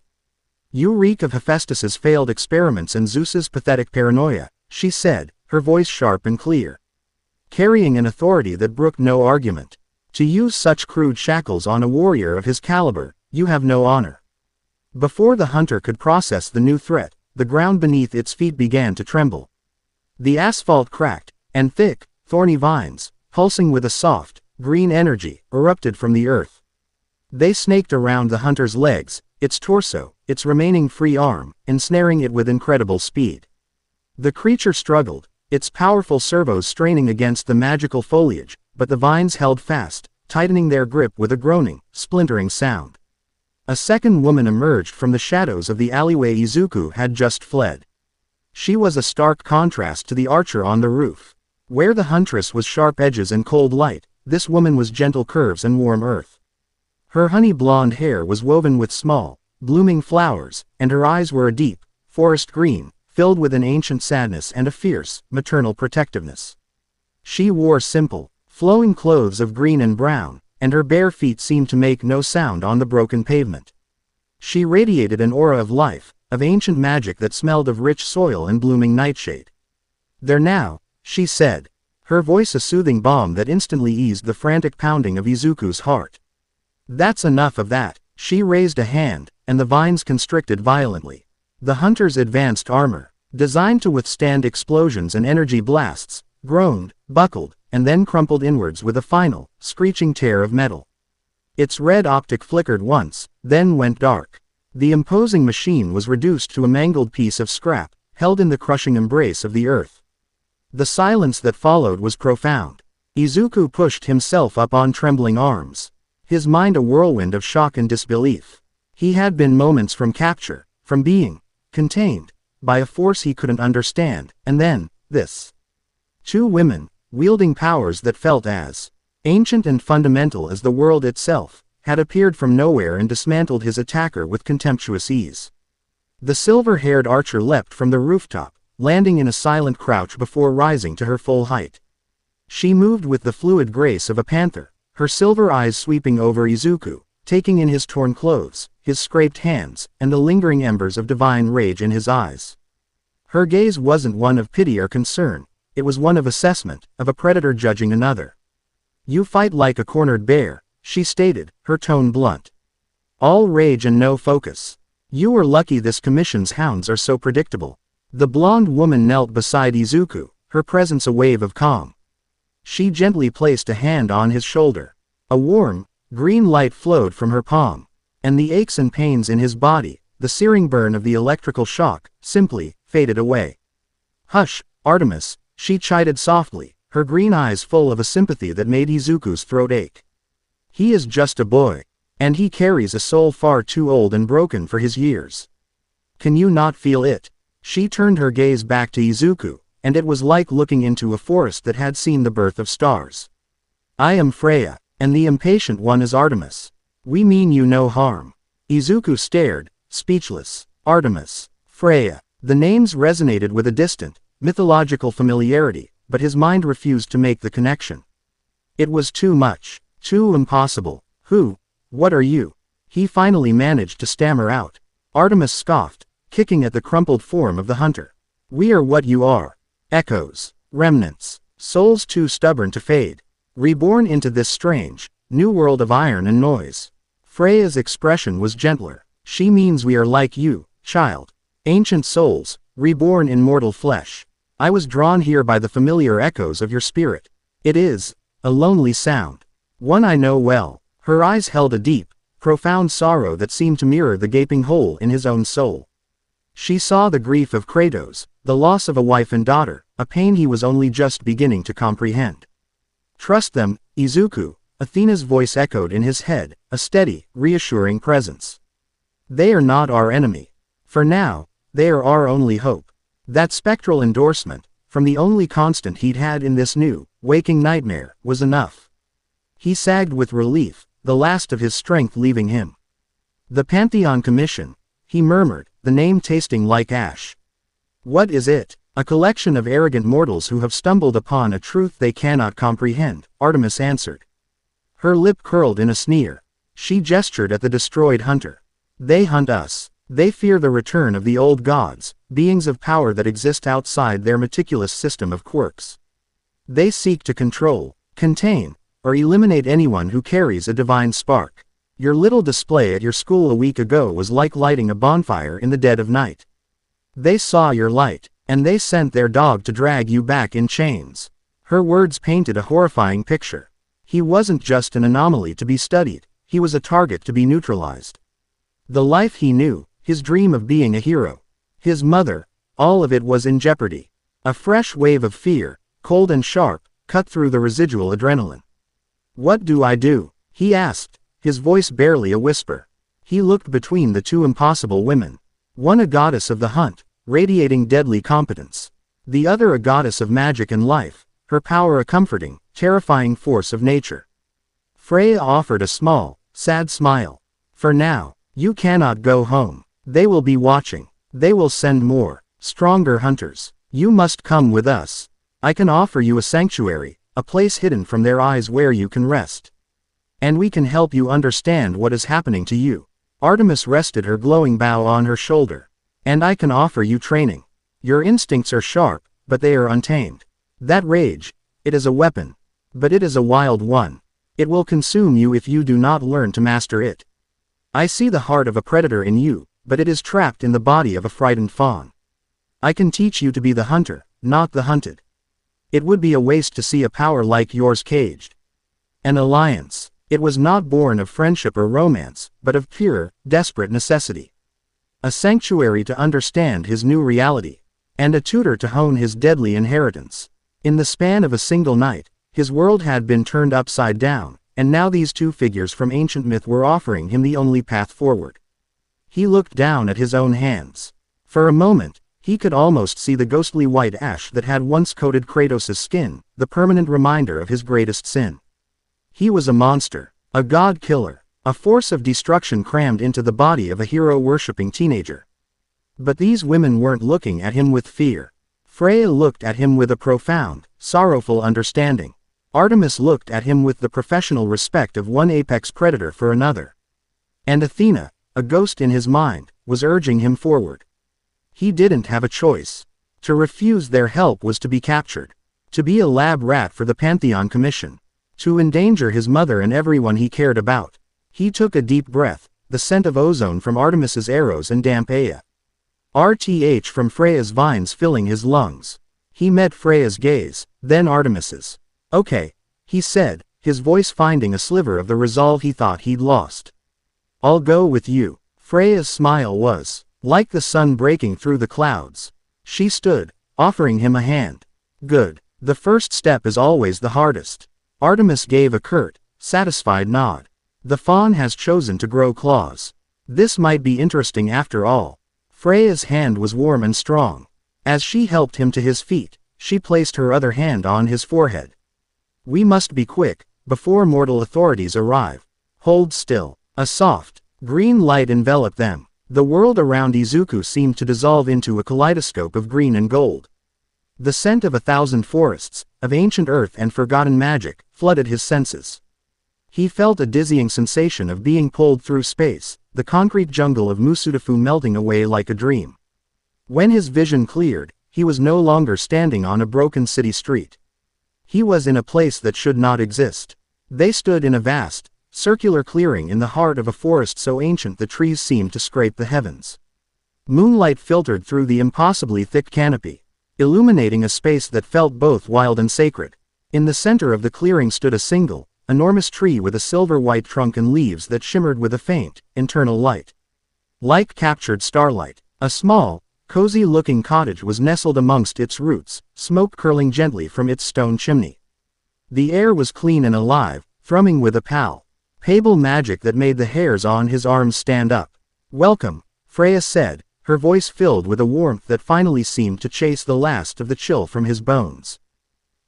"You reek of Hephaestus's failed experiments and Zeus's pathetic paranoia," she said, her voice sharp and clear, carrying an authority that brooked no argument. "To use such crude shackles on a warrior of his caliber, you have no honor." Before the hunter could process the new threat, the ground beneath its feet began to tremble. The asphalt cracked, and thick, thorny vines, pulsing with a soft, green energy, erupted from the earth. They snaked around the hunter's legs, its torso, its remaining free arm, ensnaring it with incredible speed. The creature struggled, its powerful servos straining against the magical foliage, but the vines held fast, tightening their grip with a groaning, splintering sound. A second woman emerged from the shadows of the alleyway Izuku had just fled. She was a stark contrast to the archer on the roof. Where the huntress was sharp edges and cold light, this woman was gentle curves and warm earth. Her honey blonde hair was woven with small, blooming flowers, and her eyes were a deep, forest green, filled with an ancient sadness and a fierce, maternal protectiveness. She wore simple, flowing clothes of green and brown, and her bare feet seemed to make no sound on the broken pavement. She radiated an aura of life, of ancient magic that smelled of rich soil and blooming nightshade. "There now," she said, her voice a soothing balm that instantly eased the frantic pounding of Izuku's heart. "That's enough of that." She raised a hand, and the vines constricted violently. The hunter's advanced armor, designed to withstand explosions and energy blasts, groaned, buckled, and then crumpled inwards with a final, screeching tear of metal. Its red optic flickered once, then went dark. The imposing machine was reduced to a mangled piece of scrap, held in the crushing embrace of the earth. The silence that followed was profound. Izuku pushed himself up on trembling arms, his mind a whirlwind of shock and disbelief. He had been moments from capture, from being contained by a force he couldn't understand, and then, this. Two women, wielding powers that felt as ancient and fundamental as the world itself, had appeared from nowhere and dismantled his attacker with contemptuous ease. The silver-haired archer leapt from the rooftop, landing in a silent crouch before rising to her full height. She moved with the fluid grace of a panther, her silver eyes sweeping over Izuku, taking in his torn clothes, his scraped hands, and the lingering embers of divine rage in his eyes. Her gaze wasn't one of pity or concern, it was one of assessment, of a predator judging another. "You fight like a cornered bear," she stated, her tone blunt. "All rage and no focus. You are lucky this commission's hounds are so predictable." The blonde woman knelt beside Izuku, her presence a wave of calm. She gently placed a hand on his shoulder. A warm, green light flowed from her palm, and the aches and pains in his body, the searing burn of the electrical shock, simply faded away. "Hush, Artemis," she chided softly, her green eyes full of a sympathy that made Izuku's throat ache. "He is just a boy, and he carries a soul far too old and broken for his years. Can you not feel it?" She turned her gaze back to Izuku, and it was like looking into a forest that had seen the birth of stars. "I am Freya, and the impatient one is Artemis. We mean you no harm." Izuku stared, speechless. Artemis, Freya. The names resonated with a distant, mythological familiarity, but his mind refused to make the connection. It was too much, too impossible. What are you?" he finally managed to stammer out. Artemis scoffed, kicking at the crumpled form of the hunter. "We are what you are. Echoes, remnants, souls too stubborn to fade, reborn into this strange, new world of iron and noise." Freya's expression was gentler. "She means we are like you, child. Ancient souls, reborn in mortal flesh. I was drawn here by the familiar echoes of your spirit. It is a lonely sound. One I know well." Her eyes held a deep, profound sorrow that seemed to mirror the gaping hole in his own soul. She saw the grief of Kratos, the loss of a wife and daughter, a pain he was only just beginning to comprehend. "Trust them, Izuku," Athena's voice echoed in his head, a steady, reassuring presence. "They are not our enemy. For now, they are our only hope." That spectral endorsement, from the only constant he'd had in this new, waking nightmare, was enough. He sagged with relief, the last of his strength leaving him. "The Pantheon Commission," he murmured, the name tasting like ash. "What is it?" "A collection of arrogant mortals who have stumbled upon a truth they cannot comprehend," Artemis answered. Her lip curled in a sneer. She gestured at the destroyed hunter. "They hunt us. They fear the return of the old gods, beings of power that exist outside their meticulous system of quirks. They seek to control, contain, or eliminate anyone who carries a divine spark. Your little display at your school a week ago was like lighting a bonfire in the dead of night. They saw your light, and they sent their dog to drag you back in chains." Her words painted a horrifying picture. He wasn't just an anomaly to be studied, he was a target to be neutralized. The life he knew, his dream of being a hero, his mother, all of it was in jeopardy. A fresh wave of fear, cold and sharp, cut through the residual adrenaline. "What do I do?" he asked, his voice barely a whisper. He looked between the two impossible women. One a goddess of the hunt, radiating deadly competence. The other a goddess of magic and life, her power a comforting, terrifying force of nature. Freya offered a small, sad smile. "For now, you cannot go home. They will be watching. They will send more, stronger hunters. You must come with us. I can offer you a sanctuary, a place hidden from their eyes where you can rest. And we can help you understand what is happening to you." Artemis rested her glowing bow on her shoulder. "And I can offer you training. Your instincts are sharp, but they are untamed. That rage, it is a weapon. But it is a wild one. It will consume you if you do not learn to master it. I see the heart of a predator in you, but it is trapped in the body of a frightened fawn. I can teach you to be the hunter, not the hunted. It would be a waste to see a power like yours caged." An alliance. It was not born of friendship or romance, but of pure, desperate necessity. A sanctuary to understand his new reality, and a tutor to hone his deadly inheritance. In the span of a single night, his world had been turned upside down, and now these two figures from ancient myth were offering him the only path forward. He looked down at his own hands. For a moment, he could almost see the ghostly white ash that had once coated Kratos' skin, the permanent reminder of his greatest sin. He was a monster, a god-killer, a force of destruction crammed into the body of a hero-worshipping teenager. But these women weren't looking at him with fear. Freya looked at him with a profound, sorrowful understanding. Artemis looked at him with the professional respect of one apex predator for another. And Athena, a ghost in his mind, was urging him forward. He didn't have a choice. To refuse their help was to be captured. To be a lab rat for the Pantheon Commission. To endanger his mother and everyone he cared about. He took a deep breath, the scent of ozone from Artemis's arrows and damp Aya. RTH from Freya's vines filling his lungs. He met Freya's gaze, then Artemis's. Okay, he said, his voice finding a sliver of the resolve he thought he'd lost. I'll go with you. Freya's smile was like the sun breaking through the clouds. She stood, offering him a hand. Good. The first step is always the hardest. Artemis gave a curt, satisfied nod. The fawn has chosen to grow claws. This might be interesting after all. Freya's hand was warm and strong. As she helped him to his feet, she placed her other hand on his forehead. We must be quick, before mortal authorities arrive. Hold still. A soft, green light enveloped them. The world around Izuku seemed to dissolve into a kaleidoscope of green and gold. The scent of 1,000 forests, of ancient earth and forgotten magic, flooded his senses. He felt a dizzying sensation of being pulled through space, the concrete jungle of Musudafu melting away like a dream. When his vision cleared, he was no longer standing on a broken city street. He was in a place that should not exist. They stood in a vast, circular clearing in the heart of a forest so ancient the trees seemed to scrape the heavens. Moonlight filtered through the impossibly thick canopy, illuminating a space that felt both wild and sacred. In the center of the clearing stood a single, enormous tree with a silver-white trunk and leaves that shimmered with a faint, internal light. Like captured starlight, a small, cozy-looking cottage was nestled amongst its roots, smoke curling gently from its stone chimney. The air was clean and alive, thrumming with a palpable magic that made the hairs on his arms stand up. Welcome, Freya said, her voice filled with a warmth that finally seemed to chase the last of the chill from his bones.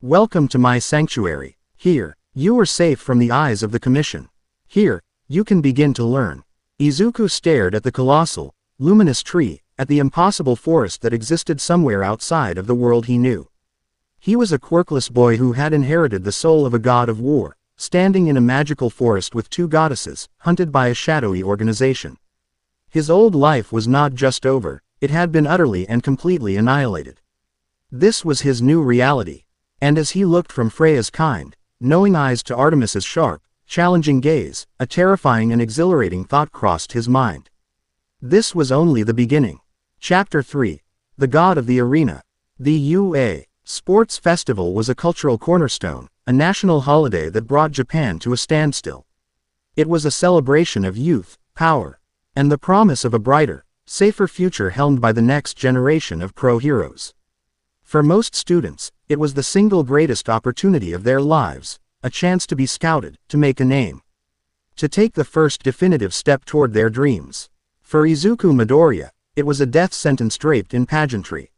Welcome to my sanctuary. Here, you are safe from the eyes of the Commission. Here, you can begin to learn. Izuku stared at the colossal, luminous tree, at the impossible forest that existed somewhere outside of the world he knew. He was a quirkless boy who had inherited the soul of a god of war, standing in a magical forest with two goddesses, hunted by a shadowy organization. His old life was not just over, it had been utterly and completely annihilated. This was his new reality. And as he looked from Freya's kind, knowing eyes to Artemis's sharp, challenging gaze, a terrifying and exhilarating thought crossed his mind. This was only the beginning. Chapter 3. The God of the Arena. The UA Sports Festival was a cultural cornerstone, a national holiday that brought Japan to a standstill. It was a celebration of youth, power, and the promise of a brighter, safer future helmed by the next generation of pro-heroes. For most students, it was the single greatest opportunity of their lives, a chance to be scouted, to make a name. To take the first definitive step toward their dreams. For Izuku Midoriya, it was a death sentence draped in pageantry.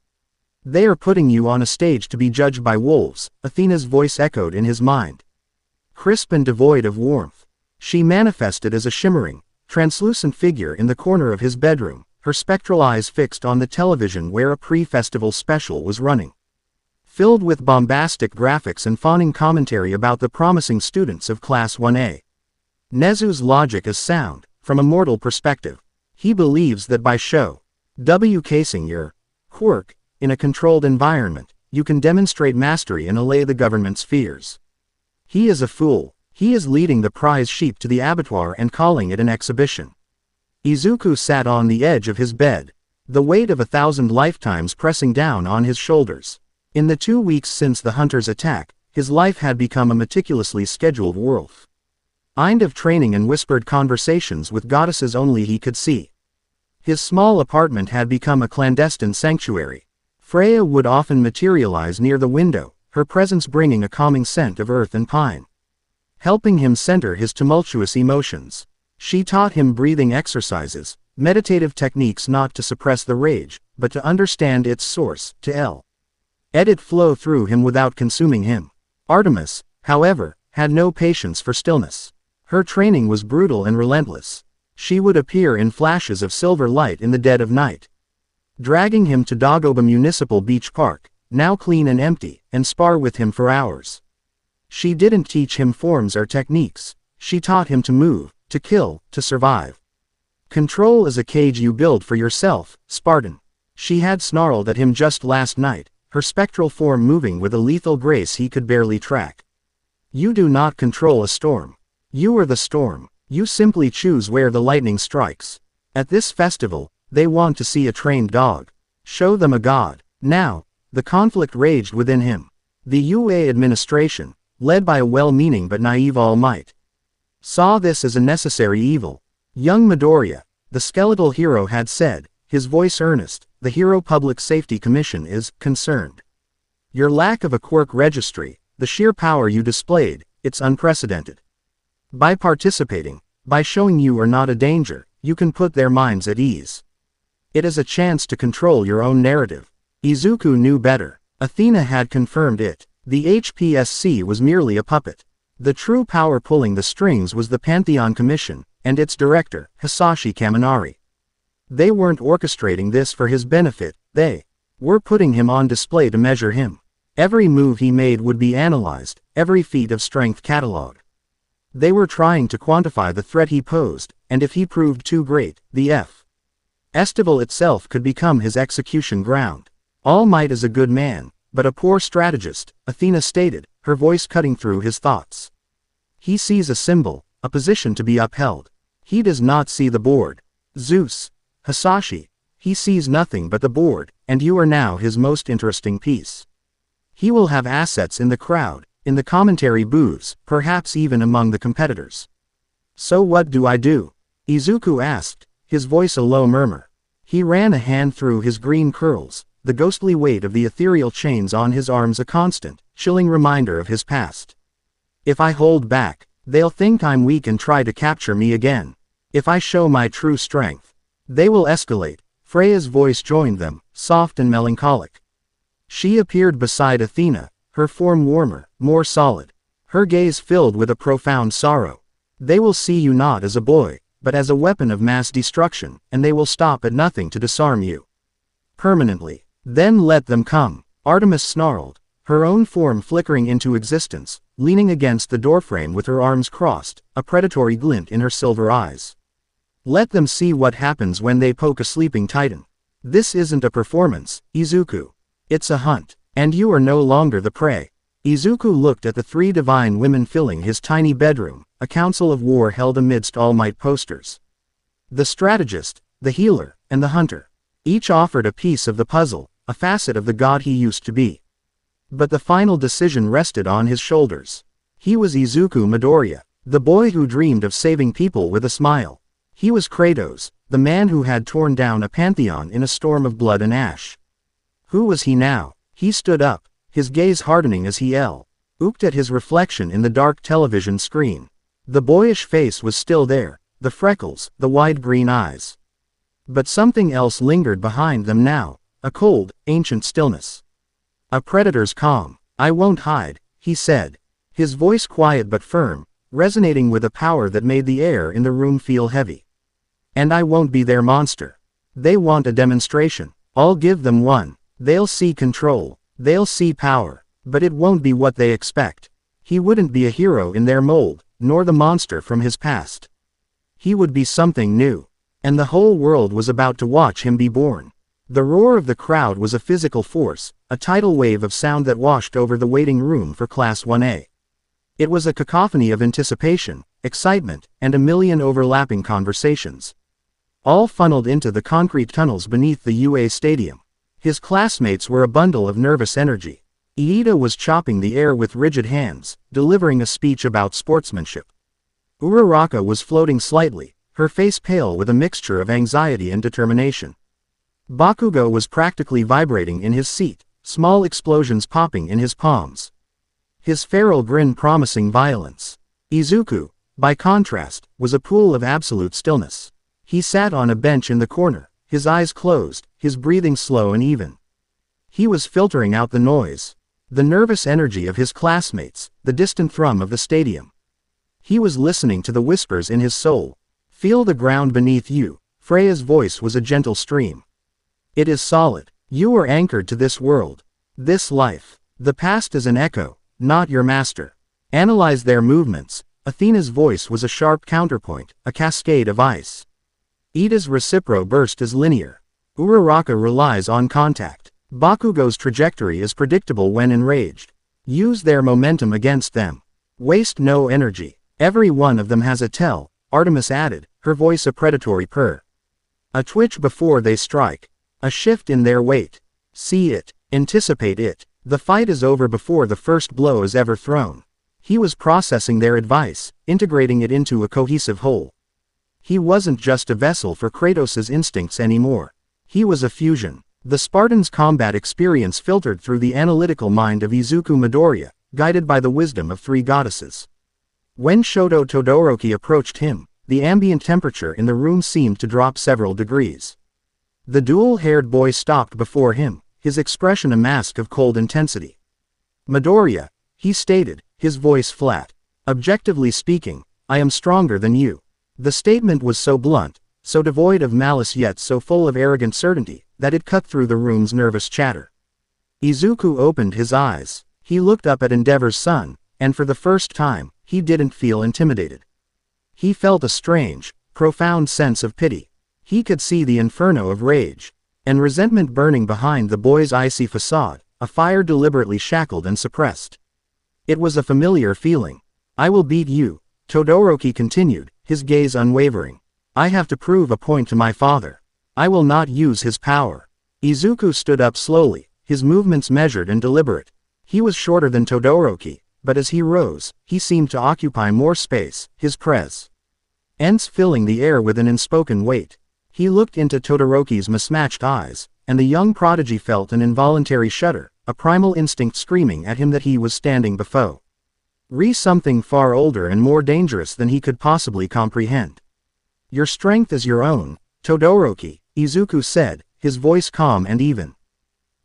They are putting you on a stage to be judged by wolves, Athena's voice echoed in his mind. Crisp and devoid of warmth. She manifested as a shimmering, translucent figure in the corner of his bedroom, her spectral eyes fixed on the television where a pre-festival special was running. Filled with bombastic graphics and fawning commentary about the promising students of Class 1A. Nezu's logic is sound, from a mortal perspective. He believes that by showcasing your quirk in a controlled environment, you can demonstrate mastery and allay the government's fears. He is a fool. He is leading the prize sheep to the abattoir and calling it an exhibition. Izuku sat on the edge of his bed, the weight of 1,000 lifetimes pressing down on his shoulders. In the 2 weeks since the hunter's attack, his life had become a meticulously scheduled whirlwind of training and whispered conversations with goddesses only he could see. His small apartment had become a clandestine sanctuary. Freya would often materialize near the window, her presence bringing a calming scent of earth and pine, helping him center his tumultuous emotions. She taught him breathing exercises, meditative techniques not to suppress the rage, but to understand its source, to let it flow through him without consuming him. Artemis, however, had no patience for stillness. Her training was brutal and relentless. She would appear in flashes of silver light in the dead of night, dragging him to Dagoba Municipal Beach Park, now clean and empty, and spar with him for hours. She didn't teach him forms or techniques. She taught him to move, to kill, to survive. Control is a cage you build for yourself, Spartan. She had snarled at him just last night, her spectral form moving with a lethal grace he could barely track. You do not control a storm. You are the storm. You simply choose where the lightning strikes. At this festival, they want to see a trained dog. Show them a god. Now, the conflict raged within him. The UA administration, led by a well-meaning but naive All Might, saw this as a necessary evil. Young Midoriya, the skeletal hero had said, his voice earnest, the Hero Public Safety Commission is concerned. Your lack of a quirk registry, the sheer power you displayed, it's unprecedented. By participating, by showing you are not a danger, you can put their minds at ease. It is a chance to control your own narrative. Izuku knew better. Athena had confirmed it. The HPSC was merely a puppet. The true power pulling the strings was the Pantheon Commission, and its director, Hisashi Kaminari. They weren't orchestrating this for his benefit, they were putting him on display to measure him. Every move he made would be analyzed, every feat of strength catalogued. They were trying to quantify the threat he posed, and if he proved too great, the festival itself could become his execution ground. All Might is a good man, but a poor strategist, Athena stated, her voice cutting through his thoughts. He sees a symbol, a position to be upheld. He does not see the board. Zeus, Hisashi, he sees nothing but the board, and you are now his most interesting piece. He will have assets in the crowd, in the commentary booths, perhaps even among the competitors. So what do I do? Izuku asked, his voice a low murmur. He ran a hand through his green curls, the ghostly weight of the ethereal chains on his arms a constant, chilling reminder of his past. If I hold back, they'll think I'm weak and try to capture me again. If I show my true strength, they will escalate. Freya's voice joined them, soft and melancholic. She appeared beside Athena, her form warmer, more solid. Her gaze filled with a profound sorrow. They will see you not as a boy, but as a weapon of mass destruction, and they will stop at nothing to disarm you permanently. Then let them come. Artemis snarled, her own form flickering into existence, leaning against the doorframe with her arms crossed, a predatory glint in her silver eyes. Let them see what happens when they poke a sleeping titan. This isn't a performance, Izuku. It's a hunt. And you are no longer the prey. Izuku looked at the three divine women filling his tiny bedroom, a council of war held amidst All Might posters. The strategist, the healer, and the hunter. Each offered a piece of the puzzle, a facet of the god he used to be. But the final decision rested on his shoulders. He was Izuku Midoriya, the boy who dreamed of saving people with a smile. He was Kratos, the man who had torn down a pantheon in a storm of blood and ash. Who was he now? He stood up, his gaze hardening as he looked at his reflection in the dark television screen. The boyish face was still there, the freckles, the wide green eyes. But something else lingered behind them now, a cold, ancient stillness. A predator's calm. I won't hide, he said. His voice quiet but firm, resonating with a power that made the air in the room feel heavy. And I won't be their monster. They want a demonstration. I'll give them one. They'll see control, they'll see power, but it won't be what they expect. He wouldn't be a hero in their mold, nor the monster from his past. He would be something new. And the whole world was about to watch him be born. The roar of the crowd was a physical force, a tidal wave of sound that washed over the waiting room for Class 1A. It was a cacophony of anticipation, excitement, and a million overlapping conversations. All funneled into the concrete tunnels beneath the UA stadium. His classmates were a bundle of nervous energy. Iida was chopping the air with rigid hands, delivering a speech about sportsmanship. Uraraka was floating slightly, her face pale with a mixture of anxiety and determination. Bakugo was practically vibrating in his seat, small explosions popping in his palms. His feral grin promising violence. Izuku, by contrast, was a pool of absolute stillness. He sat on a bench in the corner, his eyes closed, his breathing slow and even. He was filtering out the noise, the nervous energy of his classmates, the distant thrum of the stadium. He was listening to the whispers in his soul. Feel the ground beneath you. Freya's voice was a gentle stream. It is solid. You are anchored to this world, this life. The past is an echo, not your master. Analyze their movements. Athena's voice was a sharp counterpoint, a cascade of ice. Ida's recipro burst as linear. Uraraka relies on contact. Bakugo's trajectory is predictable when enraged. Use their momentum against them. Waste no energy. Every one of them has a tell, Artemis added, her voice a predatory purr. A twitch before they strike. A shift in their weight. See it. Anticipate it. The fight is over before the first blow is ever thrown. He was processing their advice, integrating it into a cohesive whole. He wasn't just a vessel for Kratos' instincts anymore. He was a fusion. The Spartan's combat experience filtered through the analytical mind of Izuku Midoriya, guided by the wisdom of three goddesses. When Shoto Todoroki approached him, the ambient temperature in the room seemed to drop several degrees. The dual-haired boy stopped before him, his expression a mask of cold intensity. Midoriya, he stated, his voice flat. Objectively speaking, I am stronger than you. The statement was so blunt, so devoid of malice yet so full of arrogant certainty, that it cut through the room's nervous chatter. Izuku opened his eyes. He looked up at Endeavor's son, and for the first time, he didn't feel intimidated. He felt a strange, profound sense of pity. He could see the inferno of rage and resentment burning behind the boy's icy facade, a fire deliberately shackled and suppressed. It was a familiar feeling. I will beat you, Todoroki continued, his gaze unwavering. I have to prove a point to my father. I will not use his power. Izuku stood up slowly, his movements measured and deliberate. He was shorter than Todoroki, but as he rose, he seemed to occupy more space, his presence filling the air with an unspoken weight. He looked into Todoroki's mismatched eyes, and the young prodigy felt an involuntary shudder, a primal instinct screaming at him that he was standing before something far older and more dangerous than he could possibly comprehend. Your strength is your own, Todoroki, Izuku said, his voice calm and even.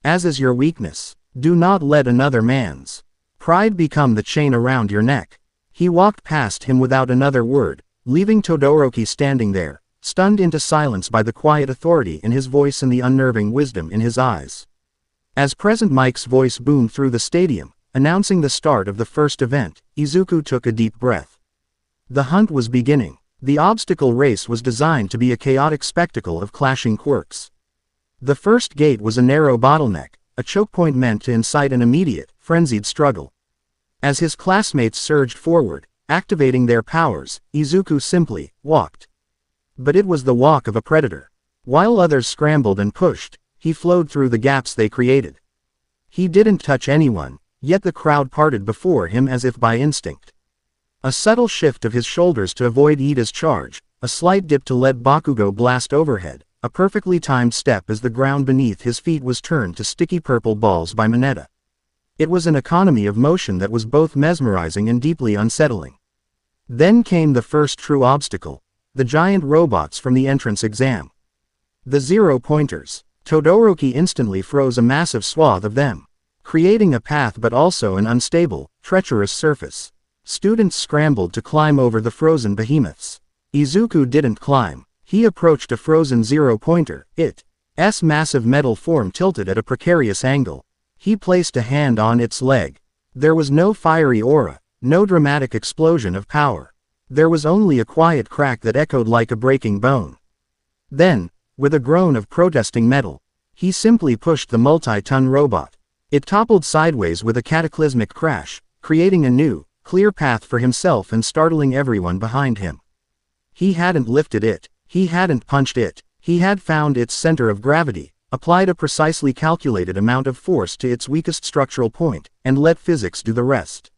As is your weakness. Do not let another man's pride become the chain around your neck. He walked past him without another word, leaving Todoroki standing there, stunned into silence by the quiet authority in his voice and the unnerving wisdom in his eyes. As Present Mike's voice boomed through the stadium, announcing the start of the first event, Izuku took a deep breath. The hunt was beginning. The obstacle race was designed to be a chaotic spectacle of clashing quirks. The first gate was a narrow bottleneck, a choke point meant to incite an immediate, frenzied struggle. As his classmates surged forward, activating their powers, Izuku simply walked. But it was the walk of a predator. While others scrambled and pushed, he flowed through the gaps they created. He didn't touch anyone, yet the crowd parted before him as if by instinct. A subtle shift of his shoulders to avoid Ida's charge, a slight dip to let Bakugo blast overhead, a perfectly timed step as the ground beneath his feet was turned to sticky purple balls by Mineta. It was an economy of motion that was both mesmerizing and deeply unsettling. Then came the first true obstacle, the giant robots from the entrance exam. The zero-pointers. Todoroki instantly froze a massive swath of them, creating a path but also an unstable, treacherous surface. Students scrambled to climb over the frozen behemoths. Izuku didn't climb. He approached a frozen zero-pointer, its massive metal form tilted at a precarious angle. He placed a hand on its leg. There was no fiery aura, no dramatic explosion of power. There was only a quiet crack that echoed like a breaking bone. Then, with a groan of protesting metal, he simply pushed the multi-ton robot. It toppled sideways with a cataclysmic crash, creating a new, clear path for himself and startling everyone behind him. He hadn't lifted it. He hadn't punched it. He had found its center of gravity, applied a precisely calculated amount of force to its weakest structural point, and let physics do the rest.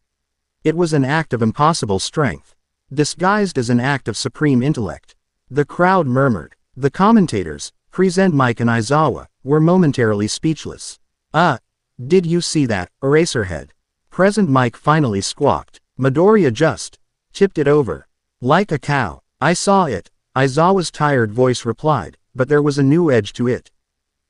It was an act of impossible strength, disguised as an act of supreme intellect. The crowd murmured. The commentators, Present Mike and Aizawa, were momentarily speechless. Did you see that, Eraserhead? Present Mike finally squawked. Midoriya just tipped it over. Like a cow. I saw it, Aizawa's tired voice replied, but there was a new edge to it.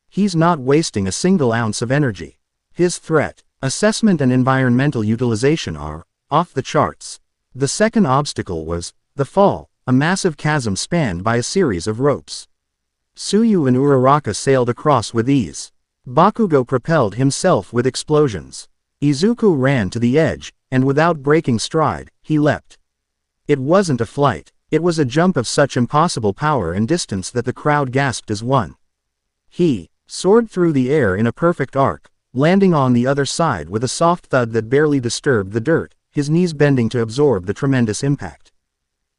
He's not wasting a single ounce of energy. His threat, assessment and environmental utilization are off the charts. The second obstacle was the fall, a massive chasm spanned by a series of ropes. Tsuyu and Uraraka sailed across with ease. Bakugo propelled himself with explosions. Izuku ran to the edge, and without breaking stride, he leapt. It wasn't a flight. It was a jump of such impossible power and distance that the crowd gasped as one. He soared through the air in a perfect arc, landing on the other side with a soft thud that barely disturbed the dirt, his knees bending to absorb the tremendous impact.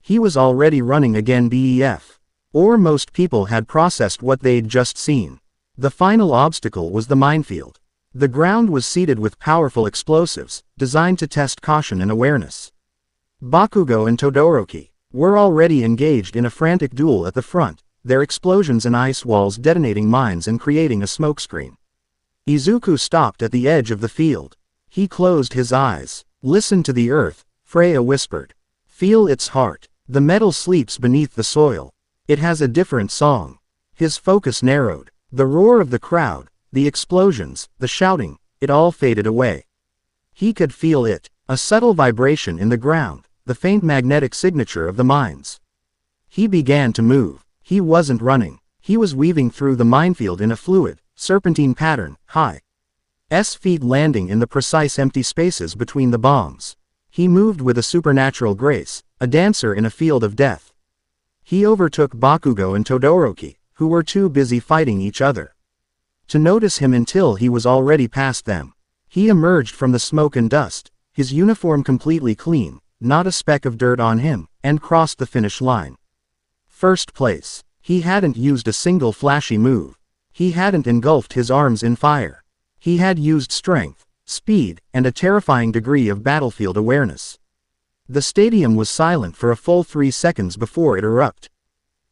He was already running again, or most people had processed what they'd just seen. The final obstacle was the minefield. The ground was seeded with powerful explosives, designed to test caution and awareness. Bakugo and Todoroki were already engaged in a frantic duel at the front, their explosions and ice walls detonating mines and creating a smokescreen. Izuku stopped at the edge of the field. He closed his eyes. "Listen to the earth," Freya whispered. "Feel its heart. The metal sleeps beneath the soil. It has a different song." His focus narrowed. The roar of the crowd, the explosions, the shouting, it all faded away. He could feel it, a subtle vibration in the ground, the faint magnetic signature of the mines. He began to move. He wasn't running. He was weaving through the minefield in a fluid, serpentine pattern, feet landing in the precise empty spaces between the bombs. He moved with a supernatural grace, a dancer in a field of death. He overtook Bakugo and Todoroki, who were too busy fighting each other to notice him until he was already past them. He emerged from the smoke and dust, his uniform completely clean, not a speck of dirt on him, and crossed the finish line. First place. He hadn't used a single flashy move. He hadn't engulfed his arms in fire. He had used strength, speed, and a terrifying degree of battlefield awareness. The stadium was silent for a full 3 seconds before it erupted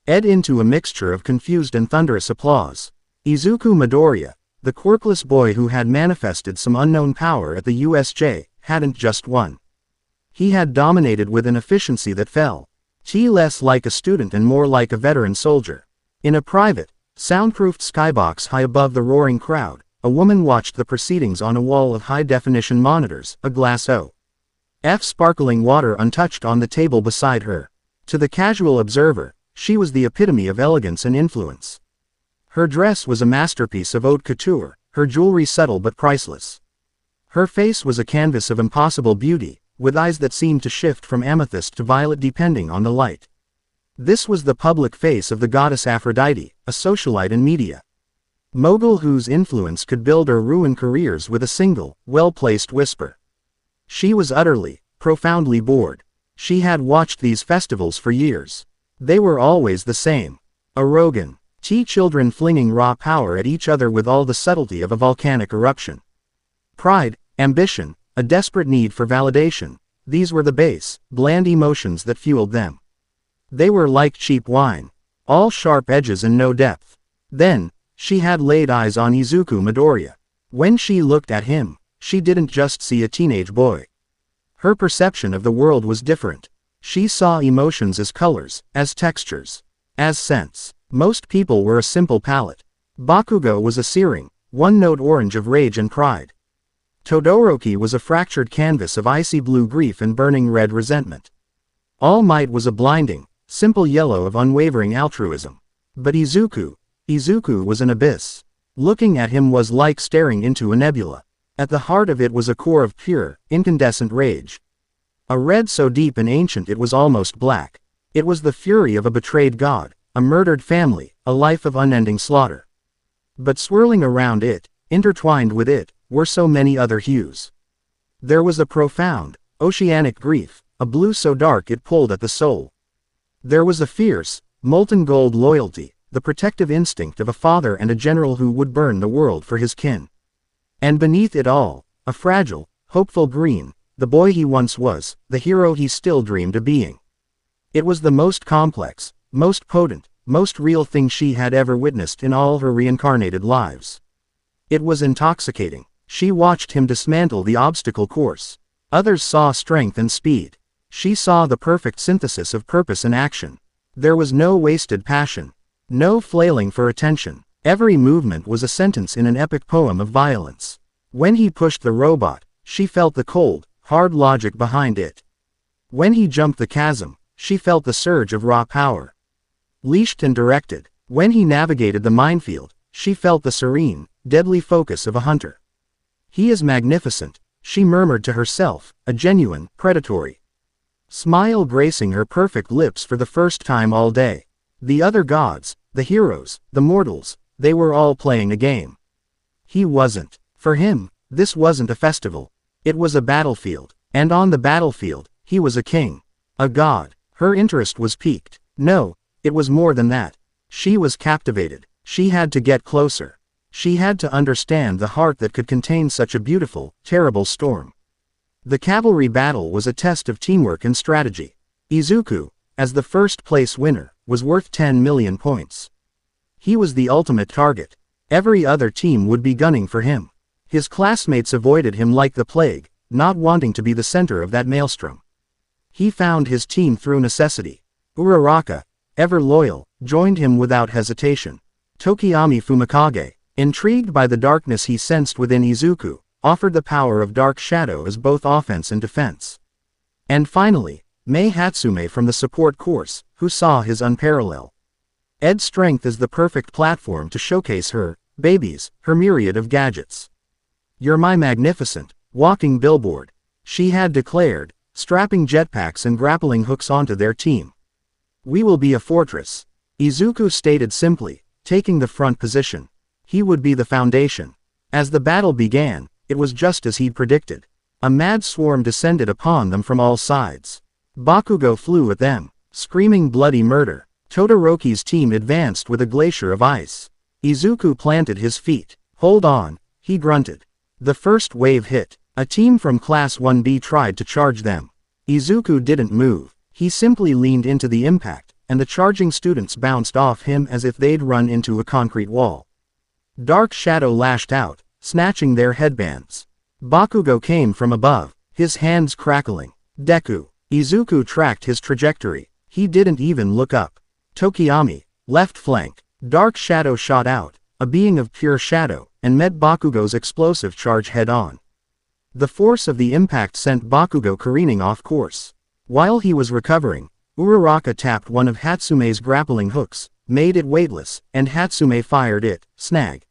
into a mixture of confused and thunderous applause. Izuku Midoriya, the quirkless boy who had manifested some unknown power at the USJ, hadn't just won. He had dominated with an efficiency that felt less like a student and more like a veteran soldier. In a private, soundproofed skybox high above the roaring crowd, a woman watched the proceedings on a wall of high-definition monitors, a glass of sparkling water untouched on the table beside her. To the casual observer, she was the epitome of elegance and influence. Her dress was a masterpiece of haute couture, her jewelry subtle but priceless. Her face was a canvas of impossible beauty, with eyes that seemed to shift from amethyst to violet depending on the light. This was the public face of the goddess Aphrodite, a socialite and media mogul whose influence could build or ruin careers with a single, well-placed whisper. She was utterly, profoundly bored. She had watched these festivals for years. They were always the same. Arrogant, children flinging raw power at each other with all the subtlety of a volcanic eruption. Pride, ambition, a desperate need for validation, these were the base, bland emotions that fueled them. They were like cheap wine. All sharp edges and no depth. Then, she had laid eyes on Izuku Midoriya. When she looked at him, she didn't just see a teenage boy. Her perception of the world was different. She saw emotions as colors, as textures, as scents. Most people were a simple palette. Bakugo was a searing, one-note orange of rage and pride. Todoroki was a fractured canvas of icy blue grief and burning red resentment. All Might was a blinding, simple yellow of unwavering altruism. But Izuku was an abyss. Looking at him was like staring into a nebula. At the heart of it was a core of pure, incandescent rage. A red so deep and ancient it was almost black. It was the fury of a betrayed god, a murdered family, a life of unending slaughter. But swirling around it, intertwined with it, were so many other hues. There was a profound, oceanic grief, a blue so dark it pulled at the soul. There was a fierce, molten gold loyalty, the protective instinct of a father and a general who would burn the world for his kin. And beneath it all, a fragile, hopeful green, the boy he once was, the hero he still dreamed of being. It was the most complex, most potent, most real thing she had ever witnessed in all her reincarnated lives. It was intoxicating. She watched him dismantle the obstacle course. Others saw strength and speed. She saw the perfect synthesis of purpose and action. There was no wasted passion. No flailing for attention. Every movement was a sentence in an epic poem of violence. When he pushed the robot, she felt the cold, hard logic behind it. When he jumped the chasm, she felt the surge of raw power. Leashed and directed. When he navigated the minefield, she felt the serene, deadly focus of a hunter. He is magnificent, she murmured to herself, a genuine, predatory smile gracing her perfect lips for the first time all day. The other gods, the heroes, the mortals, They were all playing a game. He wasn't. For him, this wasn't a festival. It was a battlefield. And on the battlefield, he was a king. A god. Her interest was piqued. No, it was more than that. She was captivated. She had to get closer. She had to understand the heart that could contain such a beautiful, terrible storm. The cavalry battle was a test of teamwork and strategy. Izuku, as the first place winner, was worth 10 million points. He was the ultimate target. Every other team would be gunning for him. His classmates avoided him like the plague, not wanting to be the center of that maelstrom. He found his team through necessity. Uraraka, ever loyal, joined him without hesitation. Tokiyami Fumikage, intrigued by the darkness he sensed within Izuku, offered the power of Dark Shadow as both offense and defense. And finally, Mei Hatsume from the support course, who saw his unparalleled Ed's strength as the perfect platform to showcase her myriad of gadgets. "You're my magnificent, walking billboard," she had declared, strapping jetpacks and grappling hooks onto their team. "We will be a fortress," Izuku stated simply, taking the front position. He would be the foundation. As the battle began, it was just as he'd predicted. A mad swarm descended upon them from all sides. Bakugo flew at them, screaming bloody murder. Todoroki's team advanced with a glacier of ice. Izuku planted his feet. "Hold on," he grunted. The first wave hit. A team from Class 1B tried to charge them. Izuku didn't move. He simply leaned into the impact, and the charging students bounced off him as if they'd run into a concrete wall. Dark Shadow lashed out, snatching their headbands. Bakugo came from above, his hands crackling. Deku. Izuku tracked his trajectory. He didn't even look up. Tokiyami, left flank. Dark Shadow shot out, a being of pure shadow, and met Bakugo's explosive charge head-on. The force of the impact sent Bakugo careening off course. While he was recovering, Uraraka tapped one of Hatsume's grappling hooks, made it weightless, and Hatsume fired it, snag.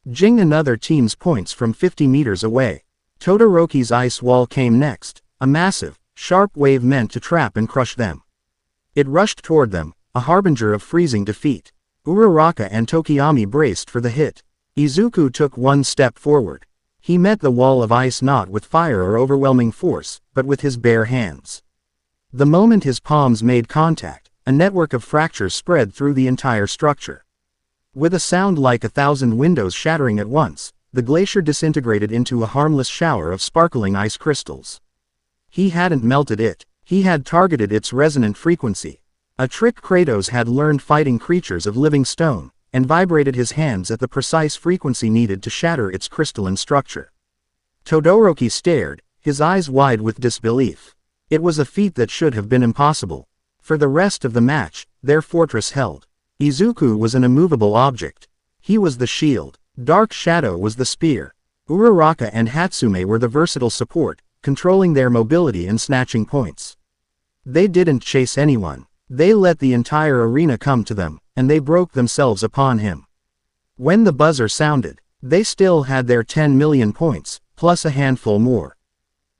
Jing another team's points from 50 meters away. Todoroki's ice wall came next, a massive, sharp wave meant to trap and crush them. It rushed toward them, a harbinger of freezing defeat. Uraraka and Tokiyami braced for the hit. Izuku took one step forward. He met the wall of ice not with fire or overwhelming force, but with his bare hands. The moment his palms made contact, a network of fractures spread through the entire structure. With a sound like 1,000 windows shattering at once, the glacier disintegrated into a harmless shower of sparkling ice crystals. He hadn't melted it, he had targeted its resonant frequency. A trick Kratos had learned fighting creatures of living stone, and vibrated his hands at the precise frequency needed to shatter its crystalline structure. Todoroki stared, his eyes wide with disbelief. It was a feat that should have been impossible. For the rest of the match, their fortress held. Izuku was an immovable object. He was the shield. Dark Shadow was the spear. Uraraka and Hatsume were the versatile support, controlling their mobility and snatching points. They didn't chase anyone. They let the entire arena come to them, and they broke themselves upon him. When the buzzer sounded, they still had their 10 million points, plus a handful more.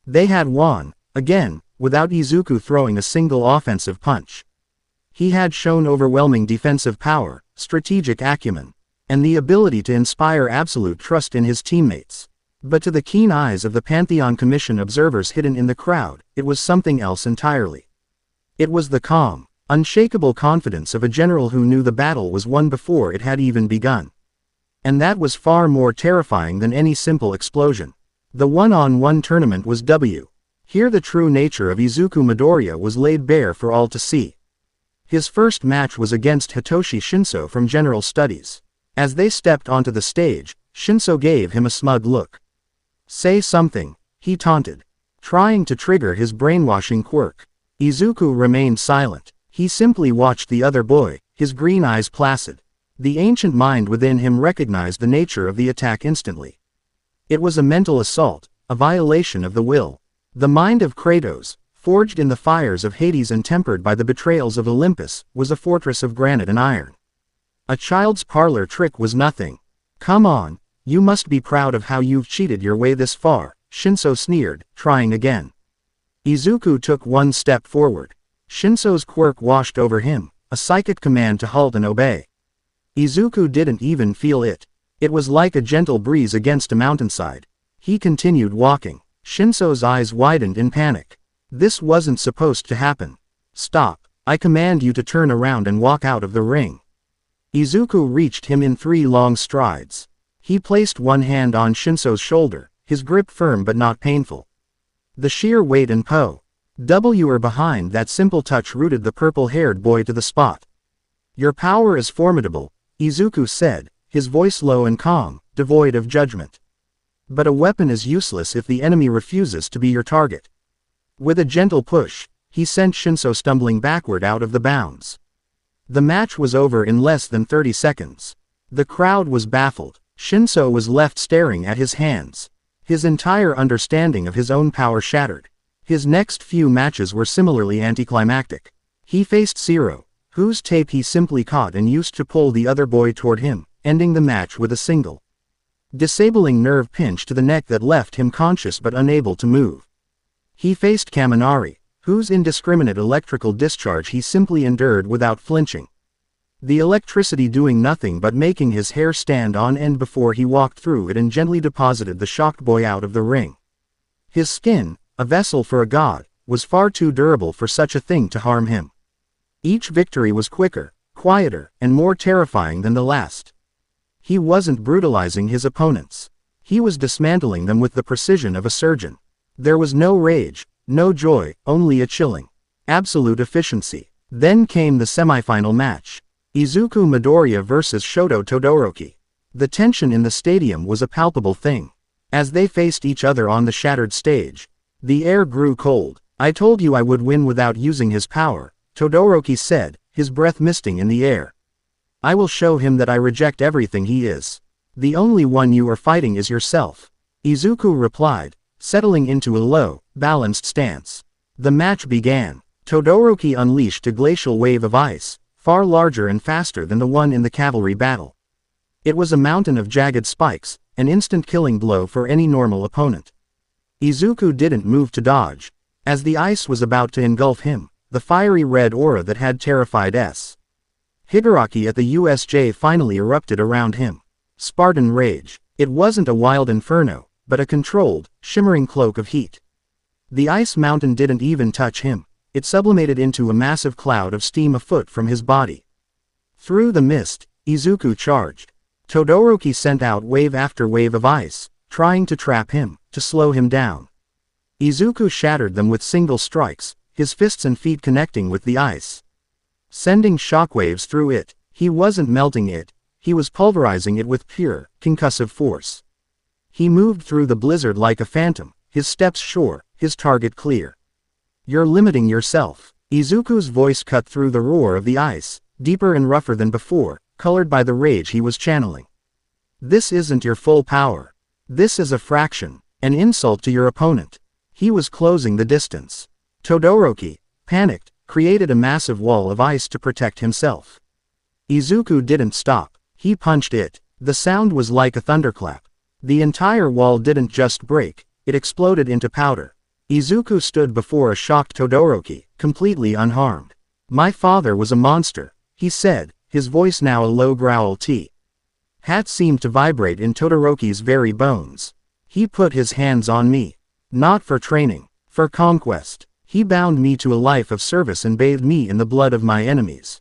They had won, again, without Izuku throwing a single offensive punch. He had shown overwhelming defensive power, strategic acumen, and the ability to inspire absolute trust in his teammates. But to the keen eyes of the Pantheon Commission observers hidden in the crowd, it was something else entirely. It was the calm, unshakable confidence of a general who knew the battle was won before it had even begun. And that was far more terrifying than any simple explosion. The one-on-one tournament was W. Here the true nature of Izuku Midoriya was laid bare for all to see. His first match was against Hitoshi Shinso from General Studies. As they stepped onto the stage, Shinso gave him a smug look. "Say something," he taunted, trying to trigger his brainwashing quirk. Izuku remained silent. He simply watched the other boy, his green eyes placid. The ancient mind within him recognized the nature of the attack instantly. It was a mental assault, a violation of the will. The mind of Kratos, forged in the fires of Hades and tempered by the betrayals of Olympus, was a fortress of granite and iron. A child's parlor trick was nothing. "Come on, you must be proud of how you've cheated your way this far," Shinso sneered, trying again. Izuku took one step forward. Shinso's quirk washed over him, a psychic command to halt and obey. Izuku didn't even feel it. It was like a gentle breeze against a mountainside. He continued walking. Shinso's eyes widened in panic. This wasn't supposed to happen. Stop. I command you to turn around and walk out of the ring. Izuku reached him in 3 long strides. He placed one hand on Shinso's shoulder, his grip firm but not painful. The sheer weight and power behind that simple touch rooted the purple-haired boy to the spot. Your power is formidable, Izuku said, his voice low and calm, devoid of judgment. But a weapon is useless if the enemy refuses to be your target. With a gentle push, he sent Shinso stumbling backward out of the bounds. The match was over in less than 30 seconds. The crowd was baffled. Shinso was left staring at his hands. His entire understanding of his own power shattered. His next few matches were similarly anticlimactic. He faced Zero, whose tape he simply caught and used to pull the other boy toward him, ending the match with a single disabling nerve pinch to the neck that left him conscious but unable to move. He faced Kaminari, whose indiscriminate electrical discharge he simply endured without flinching. The electricity doing nothing but making his hair stand on end before he walked through it and gently deposited the shocked boy out of the ring. His skin, a vessel for a god, was far too durable for such a thing to harm him. Each victory was quicker, quieter, and more terrifying than the last. He wasn't brutalizing his opponents. He was dismantling them with the precision of a surgeon. There was no rage, no joy, only a chilling, absolute efficiency. Then came the semifinal match. Izuku Midoriya vs Shoto Todoroki. The tension in the stadium was a palpable thing. As they faced each other on the shattered stage, the air grew cold. I told you I would win without using his power, Todoroki said, his breath misting in the air. I will show him that I reject everything he is. The only one you are fighting is yourself. Izuku replied, settling into a low, balanced stance. The match began. Todoroki unleashed a glacial wave of ice, far larger and faster than the one in the cavalry battle. It was a mountain of jagged spikes, an instant killing blow for any normal opponent. Izuku didn't move to dodge. As the ice was about to engulf him, the fiery red aura that had terrified Higaraki at the USJ finally erupted around him. Spartan rage. It wasn't a wild inferno, but a controlled, shimmering cloak of heat. The ice mountain didn't even touch him. It sublimated into a massive cloud of steam a foot from his body. Through the mist, Izuku charged. Todoroki sent out wave after wave of ice, trying to trap him, to slow him down. Izuku shattered them with single strikes, his fists and feet connecting with the ice, sending shockwaves through it. He wasn't melting it, he was pulverizing it with pure, concussive force. He moved through the blizzard like a phantom, his steps sure, his target clear. You're limiting yourself. Izuku's voice cut through the roar of the ice, deeper and rougher than before, colored by the rage he was channeling. This isn't your full power. This is a fraction, an insult to your opponent. He was closing the distance. Todoroki, panicked, created a massive wall of ice to protect himself. Izuku didn't stop. He punched it. The sound was like a thunderclap. The entire wall didn't just break, it exploded into powder. Izuku stood before a shocked Todoroki, completely unharmed. My father was a monster, he said, his voice now a low growl. Hat seemed to vibrate in Todoroki's very bones. He put his hands on me. Not for training, for conquest. He bound me to a life of service and bathed me in the blood of my enemies.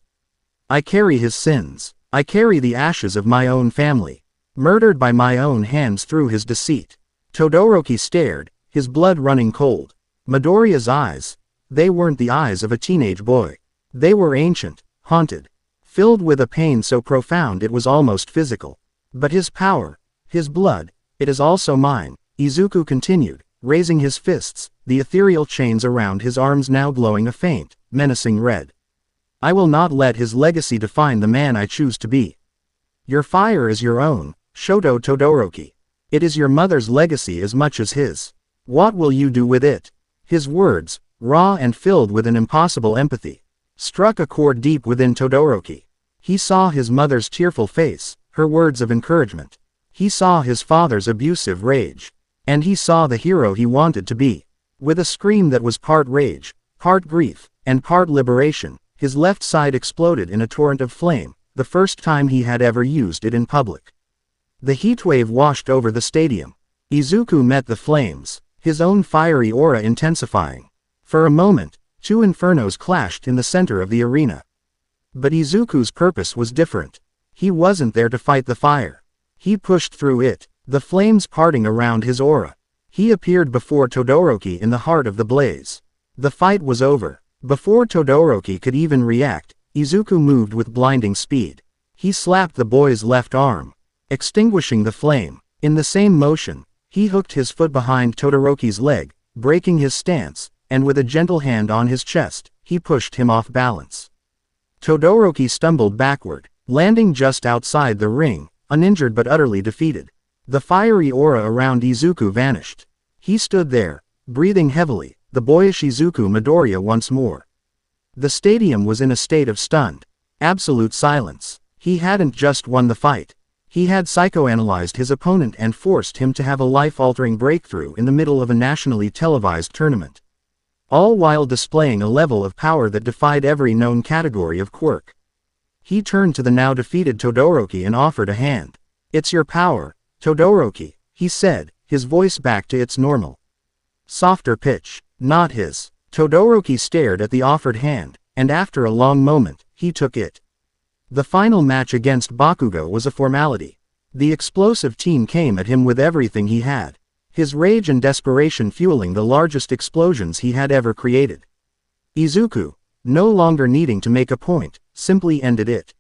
I carry his sins. I carry the ashes of my own family, murdered by my own hands through his deceit. Todoroki stared, his blood running cold. Midoriya's eyes, they weren't the eyes of a teenage boy. They were ancient, haunted, filled with a pain so profound it was almost physical. But his power, his blood, it is also mine, Izuku continued, raising his fists, the ethereal chains around his arms now glowing a faint, menacing red. I will not let his legacy define the man I choose to be. Your fire is your own, Shoto Todoroki. It is your mother's legacy as much as his. What will you do with it? His words, raw and filled with an impossible empathy, struck a chord deep within Todoroki. He saw his mother's tearful face, her words of encouragement. He saw his father's abusive rage. And he saw the hero he wanted to be. With a scream that was part rage, part grief, and part liberation, his left side exploded in a torrent of flame, the first time he had ever used it in public. The heatwave washed over the stadium. Izuku met the flames, his own fiery aura intensifying. For a moment, two infernos clashed in the center of the arena. But Izuku's purpose was different. He wasn't there to fight the fire. He pushed through it, the flames parting around his aura. He appeared before Todoroki in the heart of the blaze. The fight was over. Before Todoroki could even react, Izuku moved with blinding speed. He slapped the boy's left arm, extinguishing the flame. In the same motion, he hooked his foot behind Todoroki's leg, breaking his stance, and with a gentle hand on his chest, he pushed him off balance. Todoroki stumbled backward, landing just outside the ring, uninjured but utterly defeated. The fiery aura around Izuku vanished. He stood there, breathing heavily, the boyish Izuku Midoriya once more. The stadium was in a state of stunned, absolute silence. He hadn't just won the fight. He had psychoanalyzed his opponent and forced him to have a life-altering breakthrough in the middle of a nationally televised tournament. All while displaying a level of power that defied every known category of quirk. He turned to the now defeated Todoroki and offered a hand. "It's your power, Todoroki," he said, his voice back to its normal, softer pitch. Not his. Todoroki stared at the offered hand, and after a long moment, he took it. The final match against Bakugo was a formality. The explosive team came at him with everything he had. His rage and desperation fueling the largest explosions he had ever created. Izuku, no longer needing to make a point, simply ended it.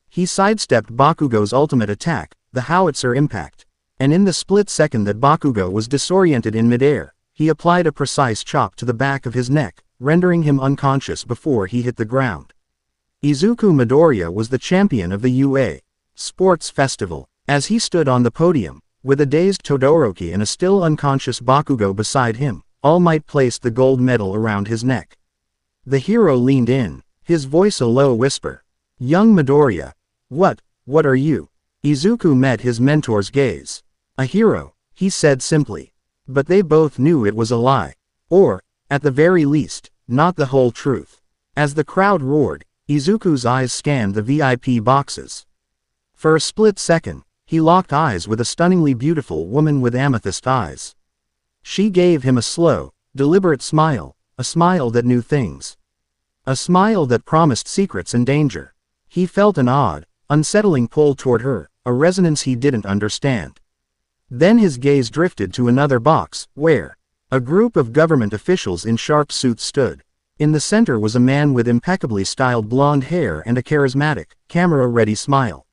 He sidestepped Bakugo's ultimate attack, the howitzer impact. And in the split second that Bakugo was disoriented in midair, he applied a precise chop to the back of his neck, rendering him unconscious before he hit the ground. Izuku Midoriya was the champion of the UA Sports Festival. As he stood on the podium, with a dazed Todoroki and a still unconscious Bakugo beside him, All Might placed the gold medal around his neck. The hero leaned in, his voice a low whisper. "Young Midoriya. What are you?" Izuku met his mentor's gaze. "A hero," he said simply. But they both knew it was a lie. Or, at the very least, not the whole truth. As the crowd roared, Izuku's eyes scanned the VIP boxes. For a split second, he locked eyes with a stunningly beautiful woman with amethyst eyes. She gave him a slow, deliberate smile, a smile that knew things. A smile that promised secrets and danger. He felt an odd, unsettling pull toward her, a resonance he didn't understand. Then his gaze drifted to another box, where a group of government officials in sharp suits stood. In the center was a man with impeccably styled blonde hair and a charismatic, camera-ready smile.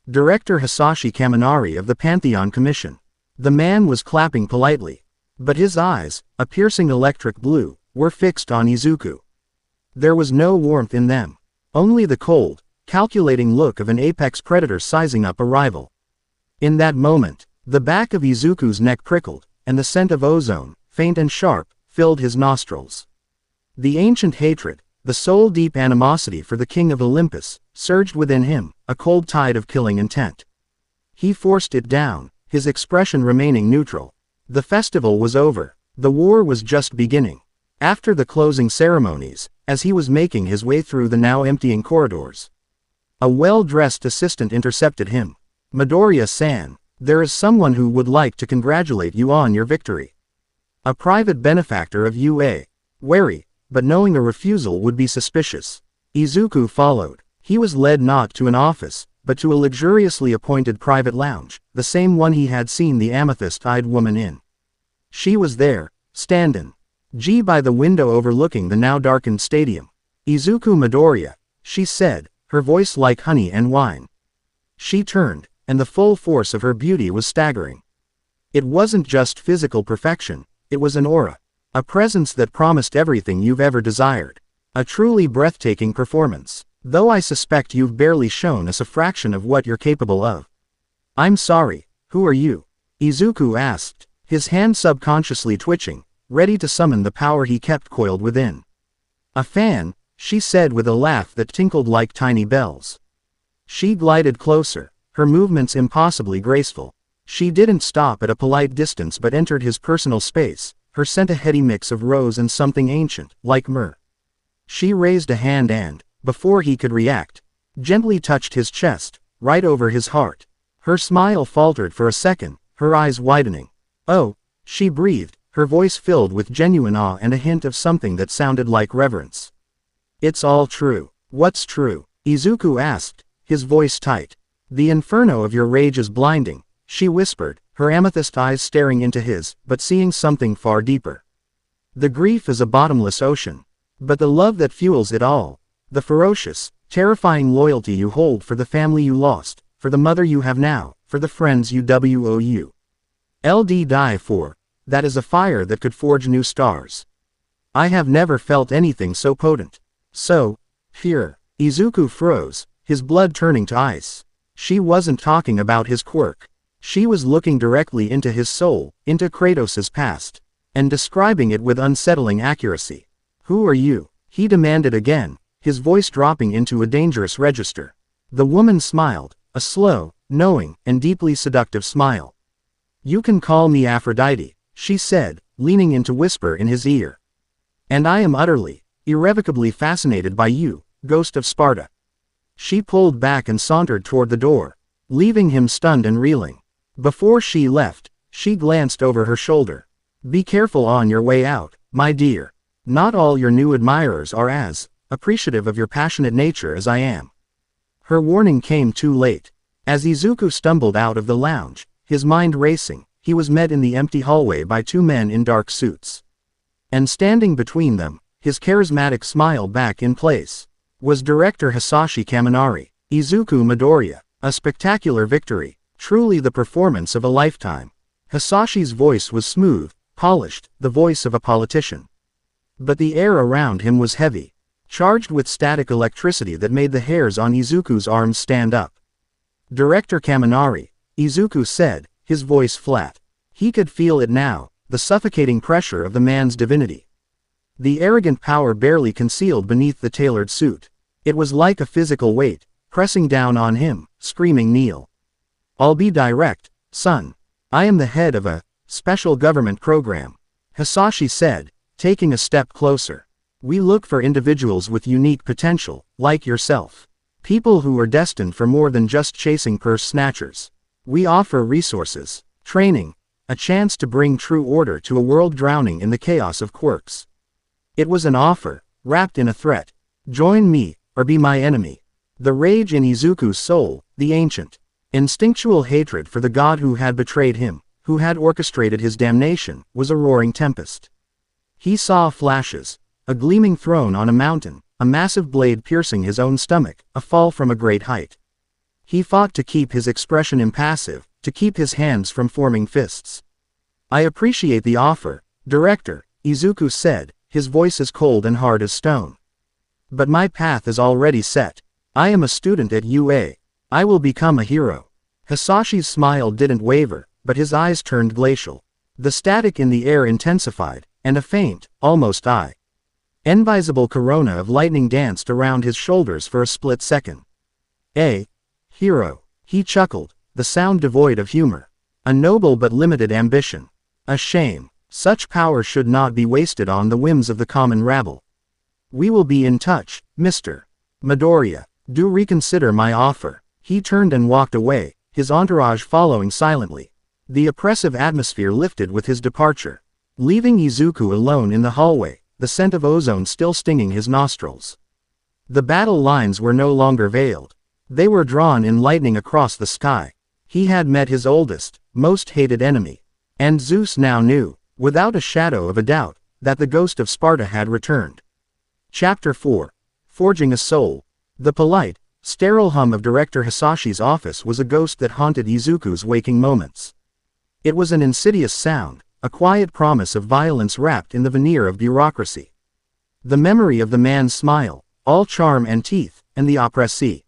Director Hisashi Kaminari of the Pantheon Commission. The man was clapping politely. But his eyes, a piercing electric blue, were fixed on Izuku. There was no warmth in them. Only the cold, calculating look of an apex predator sizing up a rival. In that moment, the back of Izuku's neck prickled, and the scent of ozone, faint and sharp, filled his nostrils. The ancient hatred, the soul-deep animosity for the king of Olympus, surged within him, a cold tide of killing intent. He forced it down, his expression remaining neutral. The festival was over. The war was just beginning. After the closing ceremonies, as he was making his way through the now emptying corridors, a well-dressed assistant intercepted him. "Midoriya-san, there is someone who would like to congratulate you on your victory. A private benefactor of UA. Wary, but knowing a refusal would be suspicious." Izuku followed. He was led not to an office, but to a luxuriously appointed private lounge, the same one he had seen the amethyst-eyed woman in. She was there, standing by the window overlooking the now darkened stadium. "Izuku Midoriya," she said, her voice like honey and wine. She turned, and the full force of her beauty was staggering. It wasn't just physical perfection, it was an aura. A presence that promised everything you've ever desired. A truly breathtaking performance. Though I suspect you've barely shown us a fraction of what you're capable of. "I'm sorry, who are you?" Izuku asked, his hand subconsciously twitching, ready to summon the power he kept coiled within. "A fan," she said with a laugh that tinkled like tiny bells. She glided closer, her movements impossibly graceful. She didn't stop at a polite distance but entered his personal space, her scent a heady mix of rose and something ancient, like myrrh. She raised a hand and, before he could react, gently touched his chest, right over his heart. Her smile faltered for a second, her eyes widening. "Oh," she breathed, her voice filled with genuine awe and a hint of something that sounded like reverence. "It's all true." "What's true?" Izuku asked, his voice tight. "The inferno of your rage is blinding," she whispered, her amethyst eyes staring into his, but seeing something far deeper. "The grief is a bottomless ocean. But the love that fuels it all, the ferocious, terrifying loyalty you hold for the family you lost, for the mother you have now, for the friends you die for, that is a fire that could forge new stars. I have never felt anything so potent. So pure." Izuku froze, his blood turning to ice. She wasn't talking about his quirk. She was looking directly into his soul, into Kratos' past, and describing it with unsettling accuracy. "Who are you?" he demanded again, his voice dropping into a dangerous register. The woman smiled, a slow, knowing, and deeply seductive smile. "You can call me Aphrodite," she said, leaning in to whisper in his ear. "And I am utterly, irrevocably fascinated by you, ghost of Sparta." She pulled back and sauntered toward the door, leaving him stunned and reeling. Before she left, she glanced over her shoulder. "Be careful on your way out, my dear. Not all your new admirers are as appreciative of your passionate nature as I am." Her warning came too late. As Izuku stumbled out of the lounge, his mind racing, he was met in the empty hallway by two men in dark suits. And standing between them, his charismatic smile back in place, was Director Hisashi Kaminari. "Izuku Midoriya, a spectacular victory, truly the performance of a lifetime." Hisashi's voice was smooth, polished, the voice of a politician. But the air around him was heavy, charged with static electricity that made the hairs on Izuku's arms stand up. "Director Kaminari," Izuku said, his voice flat. He could feel it now, the suffocating pressure of the man's divinity. The arrogant power barely concealed beneath the tailored suit. It was like a physical weight, pressing down on him, screaming kneel. "I'll be direct, son. I am the head of a special government program," Hisashi said, taking a step closer. "We look for individuals with unique potential, like yourself. People who are destined for more than just chasing purse snatchers. We offer resources, training, a chance to bring true order to a world drowning in the chaos of quirks." It was an offer, wrapped in a threat. Join me, or be my enemy. The rage in Izuku's soul, the ancient, instinctual hatred for the god who had betrayed him, who had orchestrated his damnation, was a roaring tempest. He saw flashes, a gleaming throne on a mountain, a massive blade piercing his own stomach, a fall from a great height. He fought to keep his expression impassive, to keep his hands from forming fists. "I appreciate the offer, Director," Izuku said, his voice as cold and hard as stone. "But my path is already set. I am a student at UA. I will become a hero." Hisashi's smile didn't waver, but his eyes turned glacial. The static in the air intensified, and a faint, almost invisible corona of lightning danced around his shoulders for a split second. "A hero," he chuckled, the sound devoid of humor. "A noble but limited ambition. A shame. Such power should not be wasted on the whims of the common rabble. We will be in touch, Mr. Midoriya. Do reconsider my offer." He turned and walked away, his entourage following silently. The oppressive atmosphere lifted with his departure, leaving Izuku alone in the hallway, the scent of ozone still stinging his nostrils. The battle lines were no longer veiled. They were drawn in lightning across the sky. He had met his oldest, most hated enemy. And Zeus now knew, without a shadow of a doubt, that the ghost of Sparta had returned. Chapter 4. Forging a Soul. The polite, sterile hum of Director Hisashi's office was a ghost that haunted Izuku's waking moments. It was an insidious sound, a quiet promise of violence wrapped in the veneer of bureaucracy. The memory of the man's smile, all charm and teeth, and the oppressee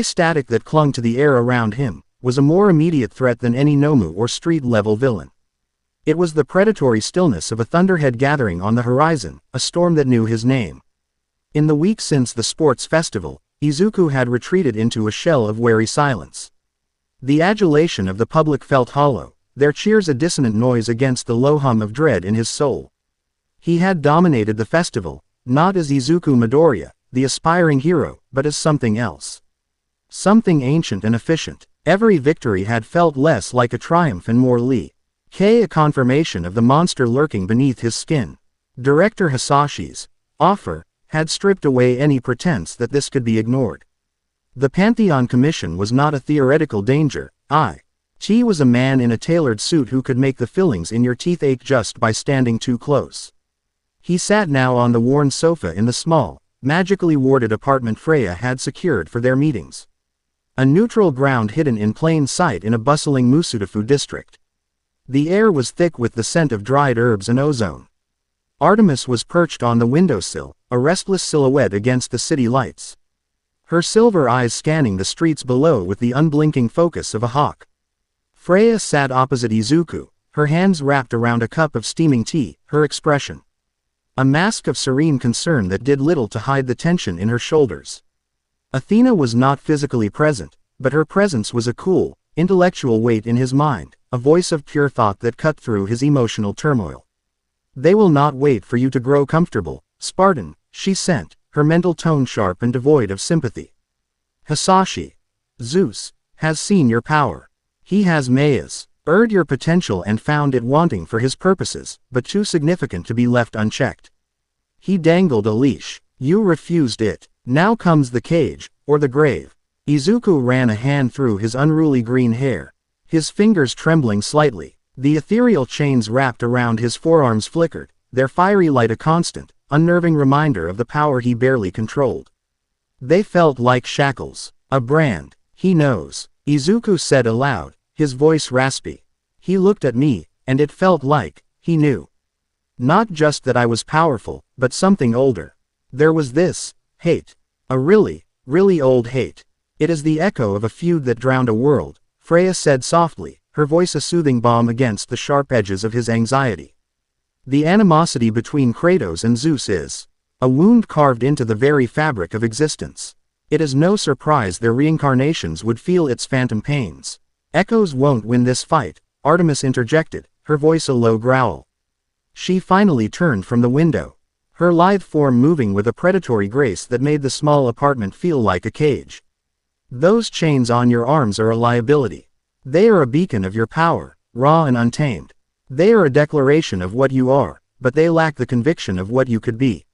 static that clung to the air around him, was a more immediate threat than any Nomu or street-level villain. It was the predatory stillness of a thunderhead gathering on the horizon, a storm that knew his name. In the week since the sports festival, Izuku had retreated into a shell of wary silence. The adulation of the public felt hollow, their cheers a dissonant noise against the low hum of dread in his soul. He had dominated the festival, not as Izuku Midoriya, the aspiring hero, but as something else. Something ancient and efficient. Every victory had felt less like a triumph and more like a confirmation of the monster lurking beneath his skin. Director Hisashi's offer had stripped away any pretense that this could be ignored. The Pantheon Commission was not a theoretical danger. He was a man in a tailored suit who could make the fillings in your teeth ache just by standing too close. He sat now on the worn sofa in the small, magically warded apartment Freya had secured for their meetings. A neutral ground hidden in plain sight in a bustling Musutafu district. The air was thick with the scent of dried herbs and ozone. Artemis was perched on the windowsill, a restless silhouette against the city lights. Her silver eyes scanning the streets below with the unblinking focus of a hawk. Freya sat opposite Izuku, her hands wrapped around a cup of steaming tea, her expression a mask of serene concern that did little to hide the tension in her shoulders. Athena was not physically present, but her presence was a cool, intellectual weight in his mind, a voice of pure thought that cut through his emotional turmoil. They will not wait for you to grow comfortable, Spartan, she sent, her mental tone sharp and devoid of sympathy. Hisashi. Zeus has seen your power. He has erred your potential and found it wanting for his purposes, but too significant to be left unchecked. He dangled a leash. You refused it. Now comes the cage, or the grave. Izuku ran a hand through his unruly green hair, his fingers trembling slightly. The ethereal chains wrapped around his forearms flickered, their fiery light a constant, unnerving reminder of the power he barely controlled. They felt like shackles. A brand. He knows. Izuku said aloud, his voice raspy. He looked at me, and it felt like he knew. Not just that I was powerful, but something older. There was this hate. A really old hate. It is the echo of a feud that drowned a world, Freya said softly, her voice a soothing balm against the sharp edges of his anxiety. The animosity between Kratos and Zeus is a wound carved into the very fabric of existence. It is no surprise their reincarnations would feel its phantom pains. Echoes won't win this fight, Artemis interjected, her voice a low growl. She finally turned from the window, her lithe form moving with a predatory grace that made the small apartment feel like a cage. Those chains on your arms are a liability. They are a beacon of your power, raw and untamed. They are a declaration of what you are, but they lack the conviction of what you could be.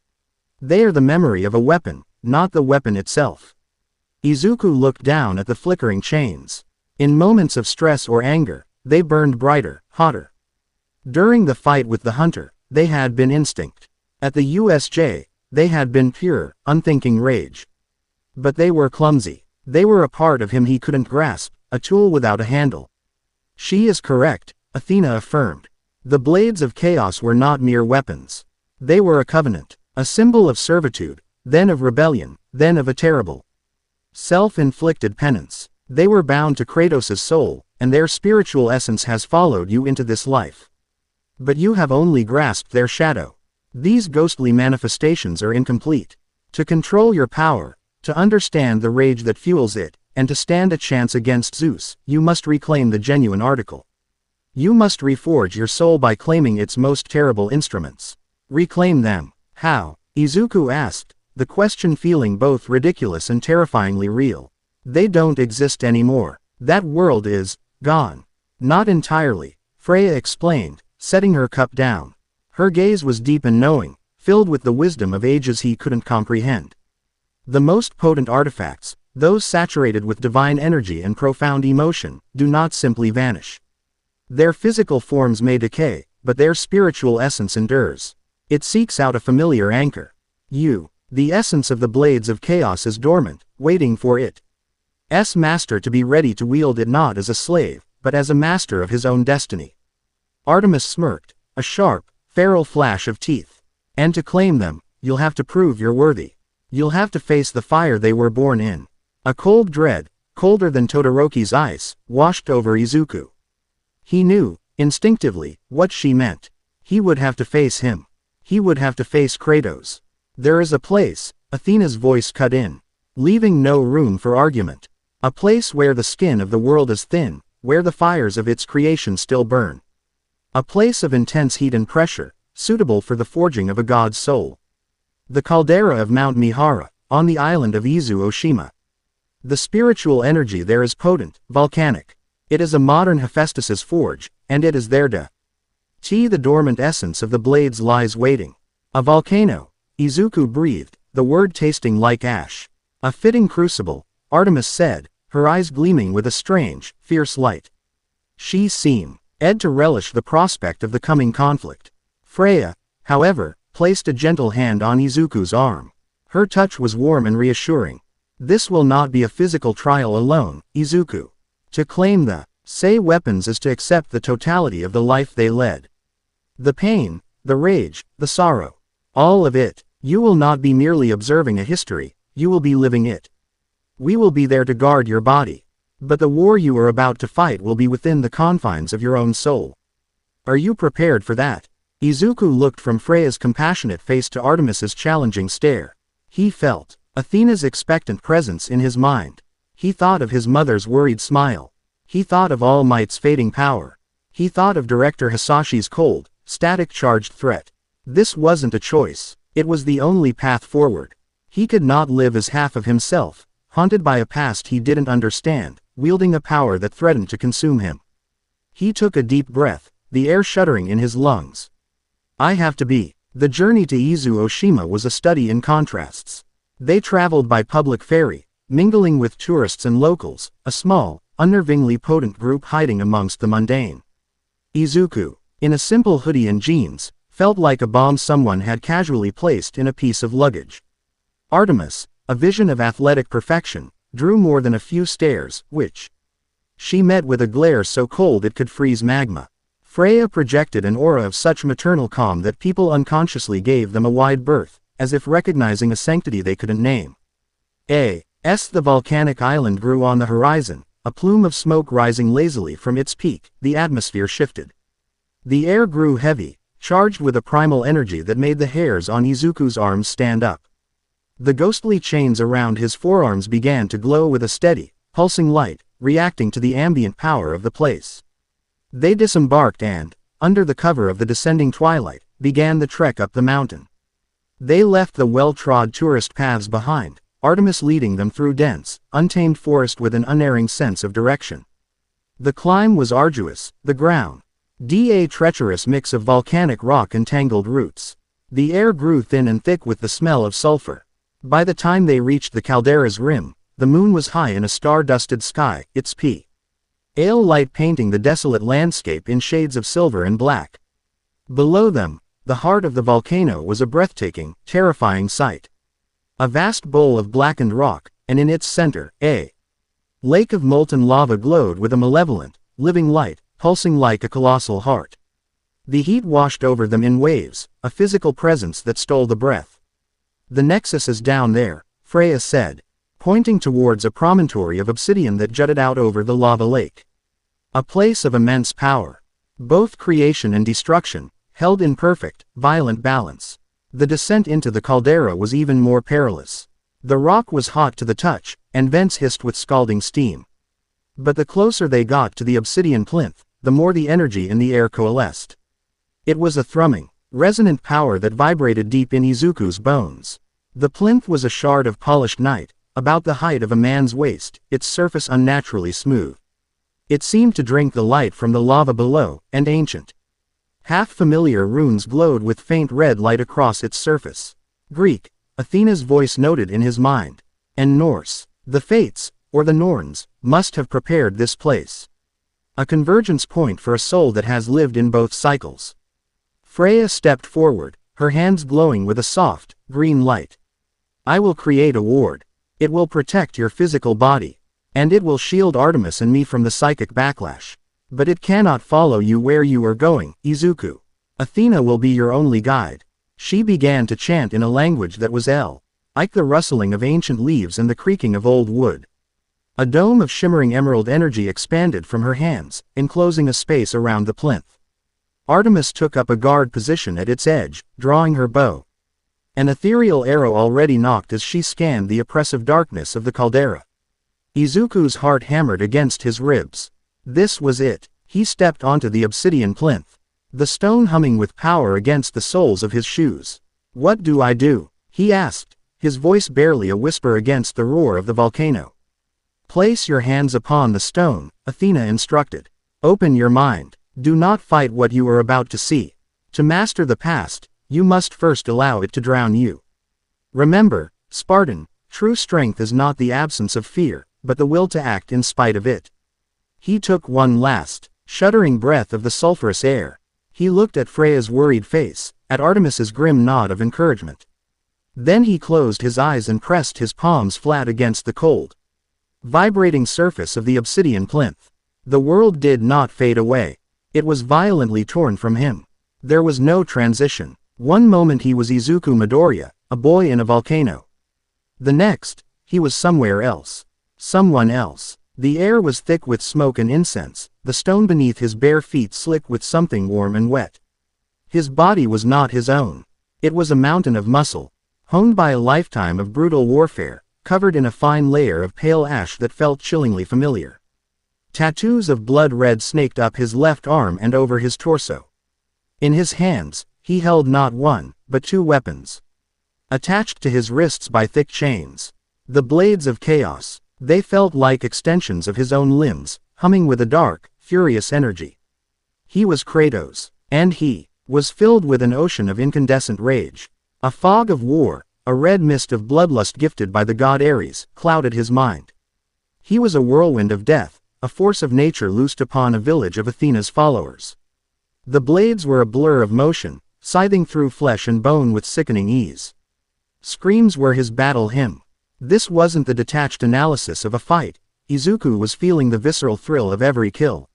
They are the memory of a weapon, not the weapon itself. Izuku looked down at the flickering chains. In moments of stress or anger, they burned brighter, hotter. During the fight with the hunter, they had been instinct. At the USJ, they had been pure, unthinking rage. But they were clumsy. They were a part of him he couldn't grasp, a tool without a handle. She is correct, Athena affirmed. The blades of chaos were not mere weapons. They were a covenant, a symbol of servitude, then of rebellion, then of a terrible, self-inflicted penance. They were bound to Kratos' soul, and their spiritual essence has followed you into this life. But you have only grasped their shadow. These ghostly manifestations are incomplete. To control your power, to understand the rage that fuels it, and to stand a chance against Zeus, you must reclaim the genuine article. You must reforge your soul by claiming its most terrible instruments. Reclaim them. How? Izuku asked, the question feeling both ridiculous and terrifyingly real. They don't exist anymore. That world is gone. Not entirely, Freya explained, setting her cup down. Her gaze was deep and knowing, filled with the wisdom of ages he couldn't comprehend. The most potent artifacts, those saturated with divine energy and profound emotion, do not simply vanish. Their physical forms may decay, but their spiritual essence endures. It seeks out a familiar anchor. You, the essence of the blades of chaos, is dormant, waiting for its master to be ready to wield it not as a slave, but as a master of his own destiny. Artemis smirked, a sharp, feral flash of teeth. And to claim them, you'll have to prove you're worthy. You'll have to face the fire they were born in. A cold dread, colder than Todoroki's ice, washed over Izuku. He knew, instinctively, what she meant. He would have to face him. He would have to face Kratos. There is a place, Athena's voice cut in, leaving no room for argument. A place where the skin of the world is thin, where the fires of its creation still burn. A place of intense heat and pressure, suitable for the forging of a god's soul. The caldera of Mount Mihara, on the island of Izu Oshima. The spiritual energy there is potent, volcanic. It is a modern Hephaestus's forge, and it is there to the dormant essence of the blades lies waiting. A volcano, Izuku breathed, the word tasting like ash. A fitting crucible, Artemis said, her eyes gleaming with a strange, fierce light. She seemed to relish the prospect of the coming conflict. Freya, however, placed a gentle hand on Izuku's arm. Her touch was warm and reassuring. This will not be a physical trial alone, Izuku. To claim the Sei weapons is to accept the totality of the life they led. The pain, the rage, the sorrow. All of it. You will not be merely observing a history, you will be living it. We will be there to guard your body. But the war you are about to fight will be within the confines of your own soul. Are you prepared for that? Izuku looked from Freya's compassionate face to Artemis's challenging stare. He felt Athena's expectant presence in his mind. He thought of his mother's worried smile. He thought of All Might's fading power. He thought of Director Hisashi's cold, static-charged threat. This wasn't a choice. It was the only path forward. He could not live as half of himself, haunted by a past he didn't understand, wielding a power that threatened to consume him. He took a deep breath, the air shuddering in his lungs. I have to be. The journey to Izu Oshima was a study in contrasts. They traveled by public ferry, mingling with tourists and locals, a small, unnervingly potent group hiding amongst the mundane. Izuku, in a simple hoodie and jeans, felt like a bomb someone had casually placed in a piece of luggage. Artemis, a vision of athletic perfection, drew more than a few stares, which she met with a glare so cold it could freeze magma. Freya projected an aura of such maternal calm that people unconsciously gave them a wide berth, as if recognizing a sanctity they couldn't name. The volcanic island grew on the horizon, a plume of smoke rising lazily from its peak. The atmosphere shifted. The air grew heavy, charged with a primal energy that made the hairs on Izuku's arms stand up. The ghostly chains around his forearms began to glow with a steady, pulsing light, reacting to the ambient power of the place. They disembarked and, under the cover of the descending twilight, began the trek up the mountain. They left the well-trod tourist paths behind, Artemis leading them through dense, untamed forest with an unerring sense of direction. The climb was arduous, the ground a treacherous mix of volcanic rock and tangled roots. The air grew thin and thick with the smell of sulfur. By the time they reached the caldera's rim, the moon was high in a star-dusted sky, its pale light painting the desolate landscape in shades of silver and black. Below them, the heart of the volcano was a breathtaking, terrifying sight. A vast bowl of blackened rock, and in its center, a lake of molten lava glowed with a malevolent, living light, pulsing like a colossal heart. The heat washed over them in waves, a physical presence that stole the breath. The nexus is down there, Freya said, pointing towards a promontory of obsidian that jutted out over the lava lake. A place of immense power. Both creation and destruction, held in perfect, violent balance. The descent into the caldera was even more perilous. The rock was hot to the touch, and vents hissed with scalding steam. But the closer they got to the obsidian plinth, the more the energy in the air coalesced. It was a thrumming, resonant power that vibrated deep in Izuku's bones. The plinth was a shard of polished night, about the height of a man's waist, its surface unnaturally smooth. It seemed to drink the light from the lava below, and ancient, half-familiar runes glowed with faint red light across its surface. Greek, Athena's voice noted in his mind. And Norse, the Fates, or the Norns, must have prepared this place. A convergence point for a soul that has lived in both cycles. Freya stepped forward, her hands glowing with a soft, green light. I will create a ward. It will protect your physical body. And it will shield Artemis and me from the psychic backlash. But it cannot follow you where you are going, Izuku. Athena will be your only guide. She began to chant in a language that was like the rustling of ancient leaves and the creaking of old wood. A dome of shimmering emerald energy expanded from her hands, enclosing a space around the plinth. Artemis took up a guard position at its edge, drawing her bow. An ethereal arrow already knocked as she scanned the oppressive darkness of the caldera. Izuku's heart hammered against his ribs. This was it. He stepped onto the obsidian plinth, the stone humming with power against the soles of his shoes. What do I do? He asked, his voice barely a whisper against the roar of the volcano. "Place your hands upon the stone," Athena instructed. "Open your mind. Do not fight what you are about to see. To master the past, you must first allow it to drown you. Remember, Spartan, true strength is not the absence of fear, but the will to act in spite of it." He took one last, shuddering breath of the sulphurous air. He looked at Freya's worried face, at Artemis's grim nod of encouragement. Then he closed his eyes and pressed his palms flat against the cold, vibrating surface of the obsidian plinth. The world did not fade away. It was violently torn from him. There was no transition. One moment he was Izuku Midoriya, a boy in a volcano. The next, he was somewhere else. Someone else. The air was thick with smoke and incense, the stone beneath his bare feet slick with something warm and wet. His body was not his own. It was a mountain of muscle, honed by a lifetime of brutal warfare, covered in a fine layer of pale ash that felt chillingly familiar. Tattoos of blood red snaked up his left arm and over his torso. In his hands, he held not one, but two weapons, attached to his wrists by thick chains. The blades of chaos. They felt like extensions of his own limbs, humming with a dark, furious energy. He was Kratos, and he was filled with an ocean of incandescent rage. A fog of war, a red mist of bloodlust gifted by the god Ares, clouded his mind. He was a whirlwind of death, a force of nature loosed upon a village of Athena's followers. The blades were a blur of motion, scything through flesh and bone with sickening ease. Screams were his battle hymn. This wasn't the detached analysis of a fight. Izuku was feeling the visceral thrill of every kill.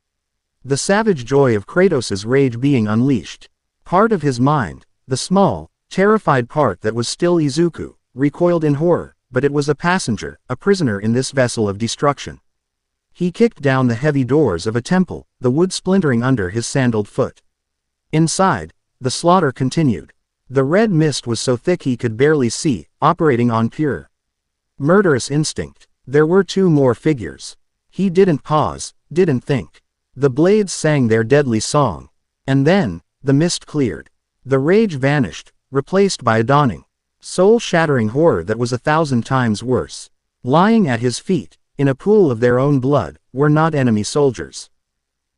The savage joy of Kratos' rage being unleashed. Part of his mind, the small, terrified part that was still Izuku, recoiled in horror, but it was a passenger, a prisoner in this vessel of destruction. He kicked down the heavy doors of a temple, the wood splintering under his sandaled foot. Inside, the slaughter continued. The red mist was so thick he could barely see, operating on pure murderous instinct. There were two more figures. He didn't pause, didn't think. The blades sang their deadly song. And then, the mist cleared. The rage vanished, replaced by a dawning, soul-shattering horror that was 1,000 times worse. Lying at his feet, in a pool of their own blood, were not enemy soldiers.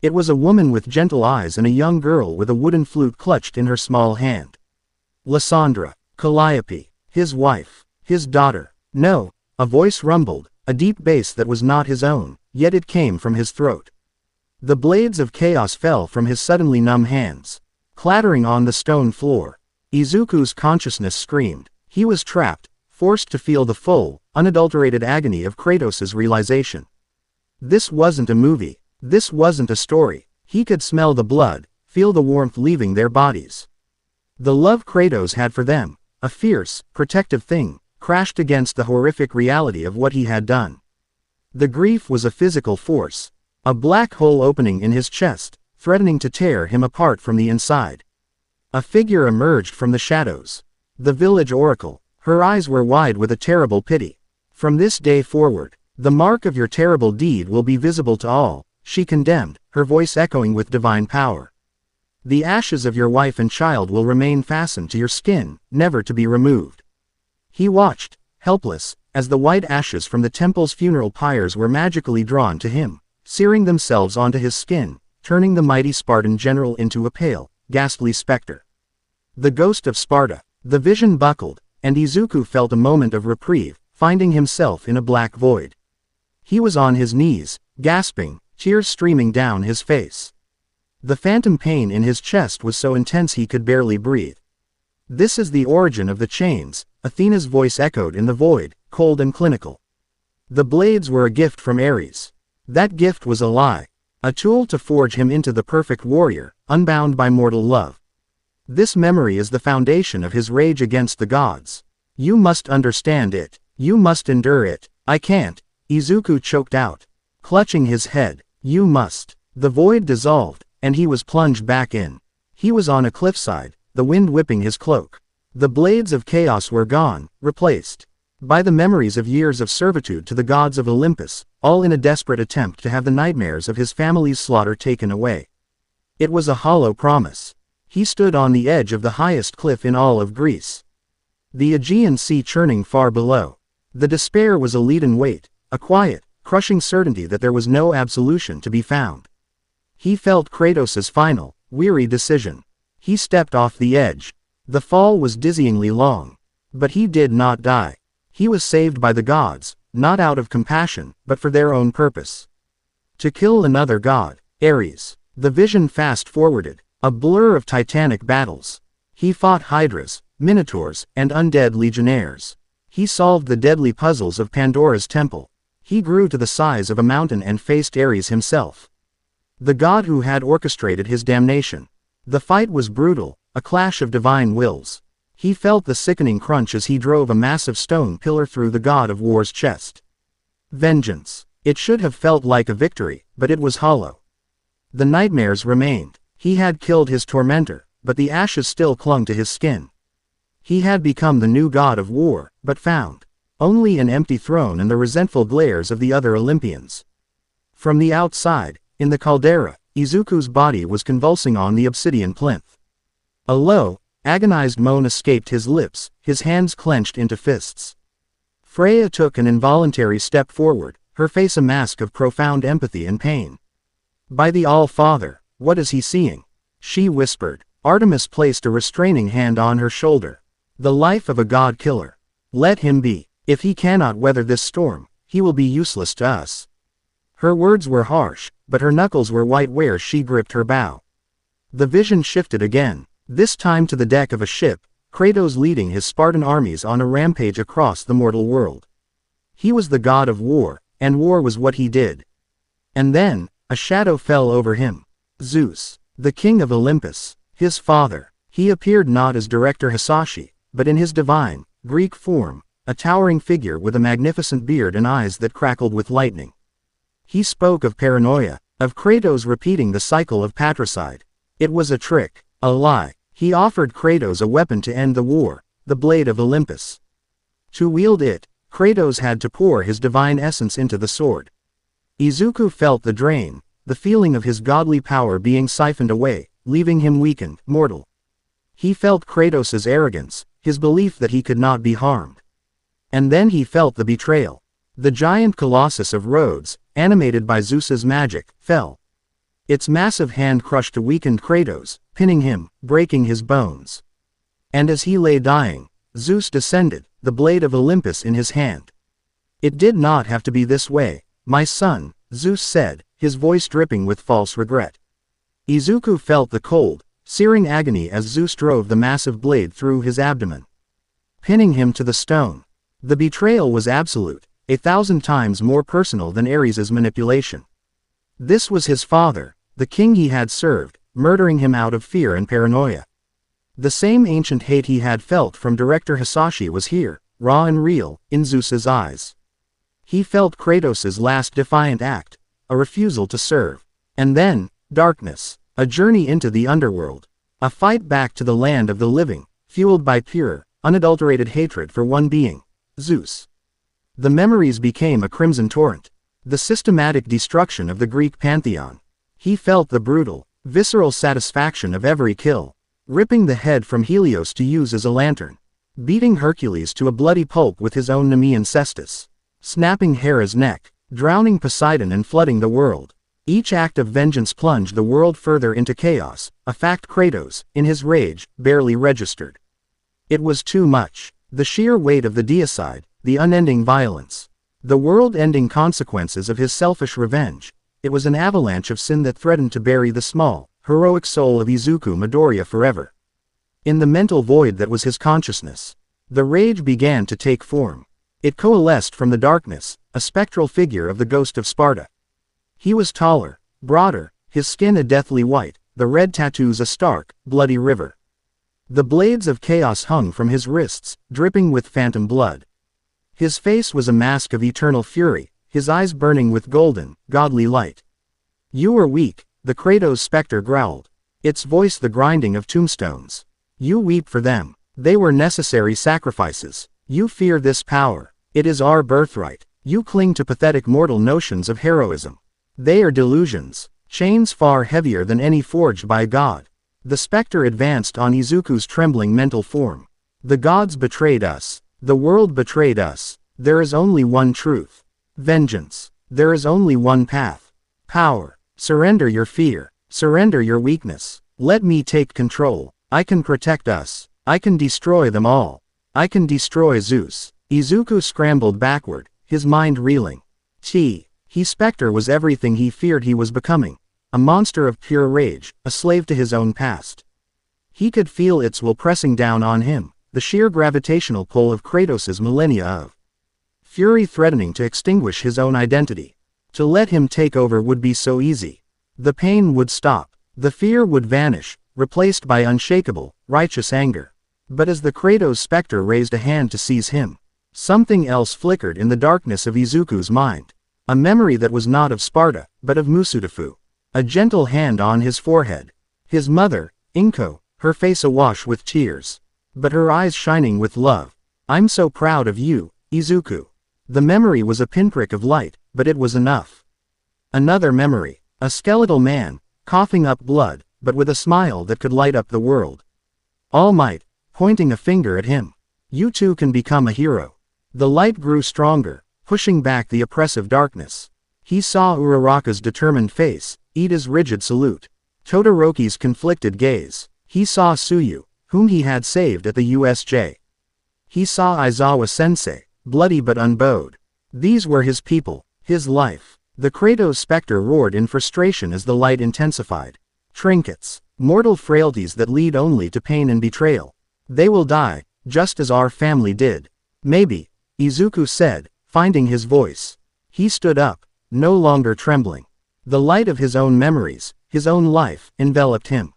It was a woman with gentle eyes and a young girl with a wooden flute clutched in her small hand. Lysandra, Calliope, his wife, his daughter. No, a voice rumbled, a deep bass that was not his own, yet it came from his throat. The blades of chaos fell from his suddenly numb hands, clattering on the stone floor. Izuku's consciousness screamed. He was trapped, forced to feel the full, unadulterated agony of Kratos' realization. This wasn't a movie. This wasn't a story. He could smell the blood, feel the warmth leaving their bodies. The love Kratos had for them, a fierce, protective thing, crashed against the horrific reality of what he had done. The grief was a physical force, a black hole opening in his chest, threatening to tear him apart from the inside. A figure emerged from the shadows. The village oracle. Her eyes were wide with a terrible pity. "From this day forward, the mark of your terrible deed will be visible to all," she condemned, her voice echoing with divine power. "The ashes of your wife and child will remain fastened to your skin, never to be removed." He watched, helpless, as the white ashes from the temple's funeral pyres were magically drawn to him, searing themselves onto his skin, turning the mighty Spartan general into a pale, ghastly specter. The ghost of Sparta. The vision buckled, and Izuku felt a moment of reprieve, finding himself in a black void. He was on his knees, gasping, tears streaming down his face. The phantom pain in his chest was so intense he could barely breathe. "This is the origin of the chains," Athena's voice echoed in the void, cold and clinical. "The blades were a gift from Ares. That gift was a lie. A tool to forge him into the perfect warrior, unbound by mortal love. This memory is the foundation of his rage against the gods. You must understand it. You must endure it." "I can't," Izuku choked out, clutching his head. "You must." The void dissolved, and he was plunged back in. He was on a cliffside, the wind whipping his cloak. The blades of chaos were gone, replaced by the memories of years of servitude to the gods of Olympus, all in a desperate attempt to have the nightmares of his family's slaughter taken away. It was a hollow promise. He stood on the edge of the highest cliff in all of Greece. The Aegean Sea churning far below. The despair was a leaden weight, a quiet, crushing certainty that there was no absolution to be found. He felt Kratos' final, weary decision. He stepped off the edge. The fall was dizzyingly long. But he did not die. He was saved by the gods, not out of compassion, but for their own purpose. To kill another god, Ares. The vision fast-forwarded, a blur of titanic battles. He fought hydras, minotaurs, and undead legionnaires. He solved the deadly puzzles of Pandora's temple. He grew to the size of a mountain and faced Ares himself, the god who had orchestrated his damnation. The fight was brutal, a clash of divine wills. He felt the sickening crunch as he drove a massive stone pillar through the god of war's chest. Vengeance. It should have felt like a victory, but it was hollow. The nightmares remained. He had killed his tormentor, but the ashes still clung to his skin. He had become the new god of war, but found only an empty throne and the resentful glares of the other Olympians. From the outside, in the caldera, Izuku's body was convulsing on the obsidian plinth. A low, agonized moan escaped his lips, his hands clenched into fists. Freya took an involuntary step forward, her face a mask of profound empathy and pain. "By the All-Father, what is he seeing?" she whispered. Artemis placed a restraining hand on her shoulder. "The life of a god-killer. Let him be. If he cannot weather this storm, he will be useless to us." Her words were harsh, but her knuckles were white where she gripped her bow. The vision shifted again, this time to the deck of a ship, Kratos leading his Spartan armies on a rampage across the mortal world. He was the god of war, and war was what he did. And then, a shadow fell over him. Zeus, the king of Olympus, his father. He appeared not as Director Hisashi, but in his divine, Greek form, a towering figure with a magnificent beard and eyes that crackled with lightning. He spoke of paranoia, of Kratos repeating the cycle of patricide. It was a trick, a lie. He offered Kratos a weapon to end the war, the blade of Olympus. To wield it, Kratos had to pour his divine essence into the sword. Izuku felt the drain, the feeling of his godly power being siphoned away, leaving him weakened, mortal. He felt Kratos' arrogance, his belief that he could not be harmed. And then he felt the betrayal. The giant colossus of Rhodes, animated by Zeus's magic, fell. Its massive hand crushed a weakened Kratos, pinning him, breaking his bones. And as he lay dying, Zeus descended, the blade of Olympus in his hand. "It did not have to be this way, my son," Zeus said, his voice dripping with false regret. Izuku felt the cold, searing agony as Zeus drove the massive blade through his abdomen, pinning him to the stone. The betrayal was absolute, 1,000 times more personal than Ares' manipulation. This was his father, the king he had served, murdering him out of fear and paranoia. The same ancient hate he had felt from Director Hisashi was here, raw and real, in Zeus's eyes. He felt Kratos' last defiant act, a refusal to serve. And then, darkness, a journey into the underworld, a fight back to the land of the living, fueled by pure, unadulterated hatred for one being, Zeus. The memories became a crimson torrent. The systematic destruction of the Greek pantheon. He felt the brutal, visceral satisfaction of every kill. Ripping the head from Helios to use as a lantern. Beating Hercules to a bloody pulp with his own Nemean cestus. Snapping Hera's neck. Drowning Poseidon and flooding the world. Each act of vengeance plunged the world further into chaos, a fact Kratos, in his rage, barely registered. It was too much. The sheer weight of the deicide, the unending violence. The world-ending consequences of his selfish revenge. It was an avalanche of sin that threatened to bury the small, heroic soul of Izuku Midoriya forever. In the mental void that was his consciousness, the rage began to take form. It coalesced from the darkness, a spectral figure of the ghost of Sparta. He was taller, broader, his skin a deathly white, the red tattoos a stark, bloody river. The blades of chaos hung from his wrists, dripping with phantom blood. His face was a mask of eternal fury, his eyes burning with golden, godly light. "You are weak," the Kratos specter growled, its voice the grinding of tombstones. "You weep for them. They were necessary sacrifices. You fear this power. It is our birthright. You cling to pathetic mortal notions of heroism. They are delusions, chains far heavier than any forged by God." The specter advanced on Izuku's trembling mental form. The gods betrayed us. The world betrayed us. There is only one truth. Vengeance. There is only one path. Power. Surrender your fear. Surrender your weakness. Let me take control. I can protect us. I can destroy them all. I can destroy Zeus. Izuku scrambled backward, his mind reeling. He specter was everything he feared he was becoming. A monster of pure rage, a slave to his own past. He could feel its will pressing down on him, the sheer gravitational pull of Kratos' millennia of fury threatening to extinguish his own identity. To let him take over would be so easy. The pain would stop. The fear would vanish, replaced by unshakable, righteous anger. But as the Kratos specter raised a hand to seize him, something else flickered in the darkness of Izuku's mind. A memory that was not of Sparta, but of Musudafu. A gentle hand on his forehead. His mother, Inko, her face awash with tears. But her eyes shining with love. I'm so proud of you, Izuku. The memory was a pinprick of light, but it was enough. Another memory. A skeletal man, coughing up blood, but with a smile that could light up the world. All Might, pointing a finger at him. You too can become a hero. The light grew stronger, pushing back the oppressive darkness. He saw Uraraka's determined face, Ida's rigid salute, Todoroki's conflicted gaze. He saw Tsuyu, whom he had saved at the USJ. He saw Aizawa-sensei, bloody but unbowed. These were his people, his life. The Kratos specter roared in frustration as the light intensified. Trinkets, mortal frailties that lead only to pain and betrayal. They will die, just as our family did. Maybe, Izuku said, finding his voice. He stood up, no longer trembling. The light of his own memories, his own life, enveloped him.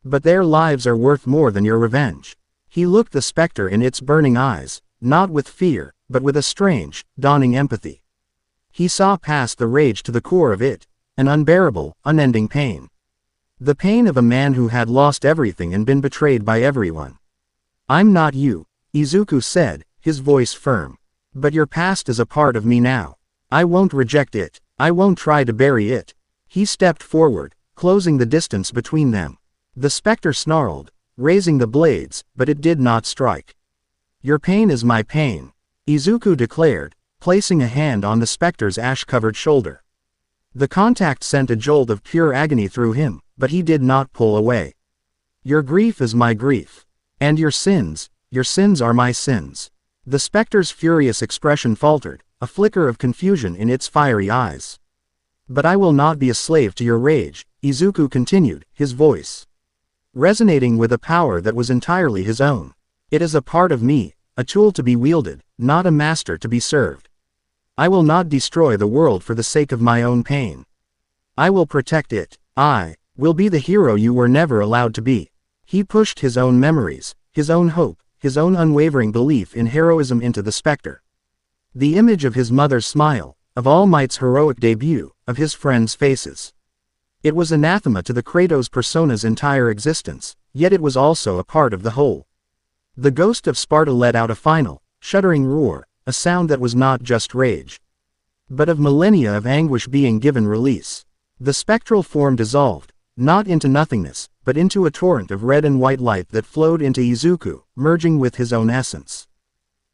But their lives are worth more than your revenge. He looked the specter in its burning eyes, not with fear, but with a strange, dawning empathy. He saw past the rage to the core of it, an unbearable, unending pain. The pain of a man who had lost everything and been betrayed by everyone. I'm not you, Izuku said, his voice firm. But your past is a part of me now. I won't reject it. I won't try to bury it. He stepped forward, closing the distance between them. The specter snarled, raising the blades, but it did not strike. Your pain is my pain, Izuku declared, placing a hand on the specter's ash-covered shoulder. The contact sent a jolt of pure agony through him, but he did not pull away. Your grief is my grief. And your sins are my sins. The specter's furious expression faltered, a flicker of confusion in its fiery eyes. But I will not be a slave to your rage, Izuku continued, his voice resonating with a power that was entirely his own. It is a part of me, a tool to be wielded, not a master to be served. I will not destroy the world for the sake of my own pain. I will protect it. I will be the hero you were never allowed to be. He pushed his own memories, his own hope, his own unwavering belief in heroism into the specter. The image of his mother's smile, of All Might's heroic debut, of his friends' faces. It was anathema to the Kratos persona's entire existence, yet it was also a part of the whole. The ghost of Sparta let out a final, shuddering roar, a sound that was not just rage, but of millennia of anguish being given release. The spectral form dissolved, not into nothingness, but into a torrent of red and white light that flowed into Izuku, merging with his own essence.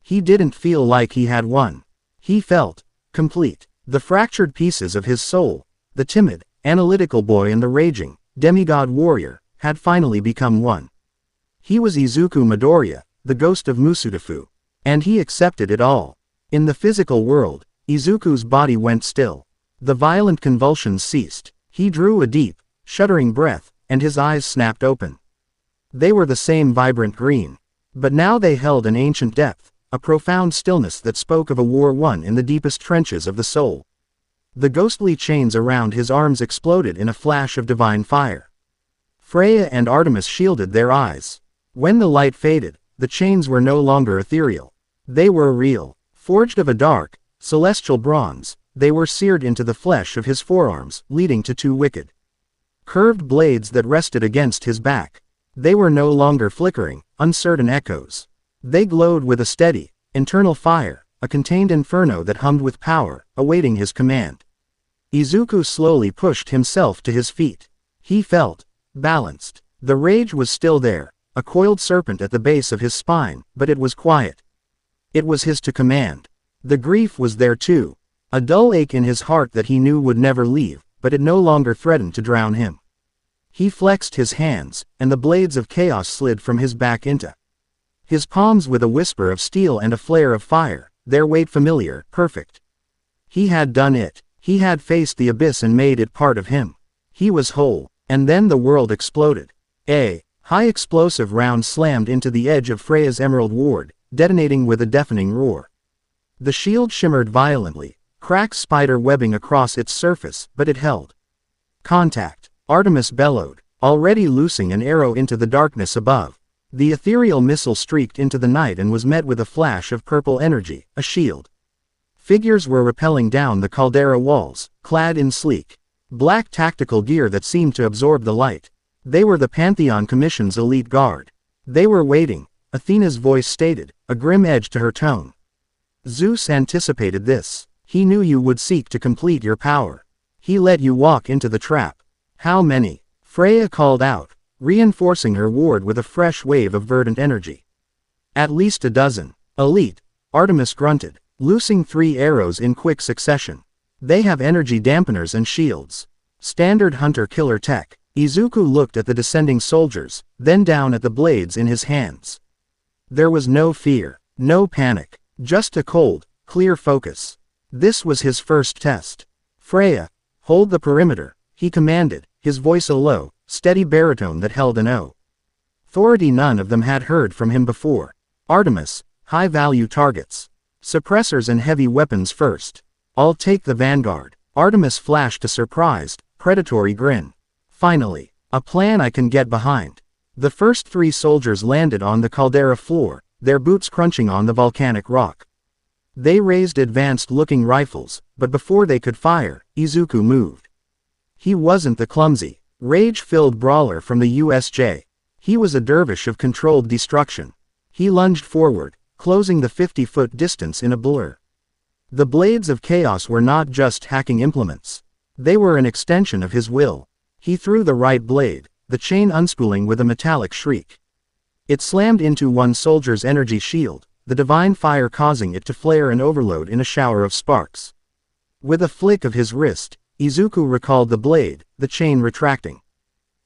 He didn't feel like he had won. He felt complete. The fractured pieces of his soul, the timid, analytical boy and the raging, demigod warrior, had finally become one. He was Izuku Midoriya, the ghost of Musudafu. And he accepted it all. In the physical world, Izuku's body went still. The violent convulsions ceased. He drew a deep, shuddering breath, and his eyes snapped open. They were the same vibrant green. But now they held an ancient depth, a profound stillness that spoke of a war won in the deepest trenches of the soul. The ghostly chains around his arms exploded in a flash of divine fire. Freya and Artemis shielded their eyes. When the light faded, the chains were no longer ethereal. They were real. Forged of a dark, celestial bronze, they were seared into the flesh of his forearms, leading to two wicked, curved blades that rested against his back. They were no longer flickering, uncertain echoes. They glowed with a steady, internal fire, a contained inferno that hummed with power, awaiting his command. Izuku slowly pushed himself to his feet. He felt balanced. The rage was still there, a coiled serpent at the base of his spine, but it was quiet. It was his to command. The grief was there too, a dull ache in his heart that he knew would never leave, but it no longer threatened to drown him. He flexed his hands, and the blades of chaos slid from his back into his palms with a whisper of steel and a flare of fire, their weight familiar, perfect. He had done it. He had faced the abyss and made it part of him. He was whole. And then the world exploded. A high explosive round slammed into the edge of Freya's emerald ward, detonating with a deafening roar. The shield shimmered violently, cracks spider webbing across its surface, but it held. Contact. Artemis bellowed, already loosing an arrow into the darkness above. The ethereal missile streaked into the night and was met with a flash of purple energy, a shield. Figures were rappelling down the caldera walls, clad in sleek, black tactical gear that seemed to absorb the light. They were the Pantheon Commission's elite guard. They were waiting, Athena's voice stated, a grim edge to her tone. Zeus anticipated this. He knew you would seek to complete your power. He let you walk into the trap. How many? Freya called out, reinforcing her ward with a fresh wave of verdant energy. At least a dozen. Elite, Artemis grunted, loosing 3 arrows in quick succession. They have energy dampeners and shields. Standard hunter-killer tech. Izuku looked at the descending soldiers, then down at the blades in his hands. There was no fear, no panic, just a cold, clear focus. This was his first test. Freya, hold the perimeter, he commanded, his voice a low, steady baritone that held an authority none of them had heard from him before. Artemis, high-value targets. Suppressors and heavy weapons first. I'll take the vanguard. Artemis flashed a surprised, predatory grin. Finally, a plan I can get behind. The first 3 soldiers landed on the caldera floor, their boots crunching on the volcanic rock. They raised advanced-looking rifles, but before they could fire, Izuku moved. He wasn't the clumsy, rage-filled brawler from the USJ. He was a dervish of controlled destruction. He lunged forward, closing the 50-foot distance in a blur. The blades of chaos were not just hacking implements. They were an extension of his will. He threw the right blade, the chain unspooling with a metallic shriek. It slammed into one soldier's energy shield, the divine fire causing it to flare and overload in a shower of sparks. With a flick of his wrist, Izuku recalled the blade, the chain retracting.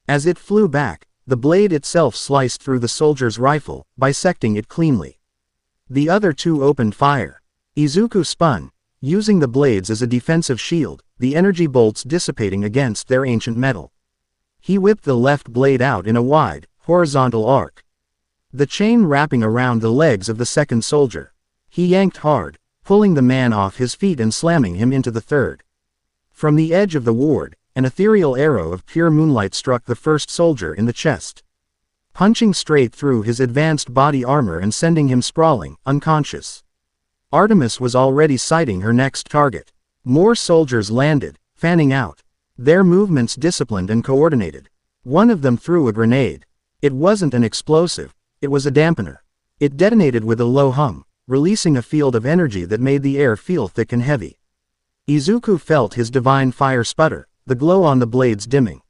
As it flew back, the blade itself sliced through the soldier's rifle, bisecting it cleanly. The other 2 opened fire. Izuku spun, using the blades as a defensive shield, the energy bolts dissipating against their ancient metal. He whipped the left blade out in a wide, horizontal arc. The chain wrapping around the legs of the second soldier. He yanked hard, pulling the man off his feet and slamming him into the third. From the edge of the ward, an ethereal arrow of pure moonlight struck the first soldier in the chest, punching straight through his advanced body armor and sending him sprawling, unconscious. Artemis was already sighting her next target. More soldiers landed, fanning out, their movements disciplined and coordinated. One of them threw a grenade. It wasn't an explosive, it was a dampener. It detonated with a low hum, releasing a field of energy that made the air feel thick and heavy. Izuku felt his divine fire sputter, the glow on the blades dimming.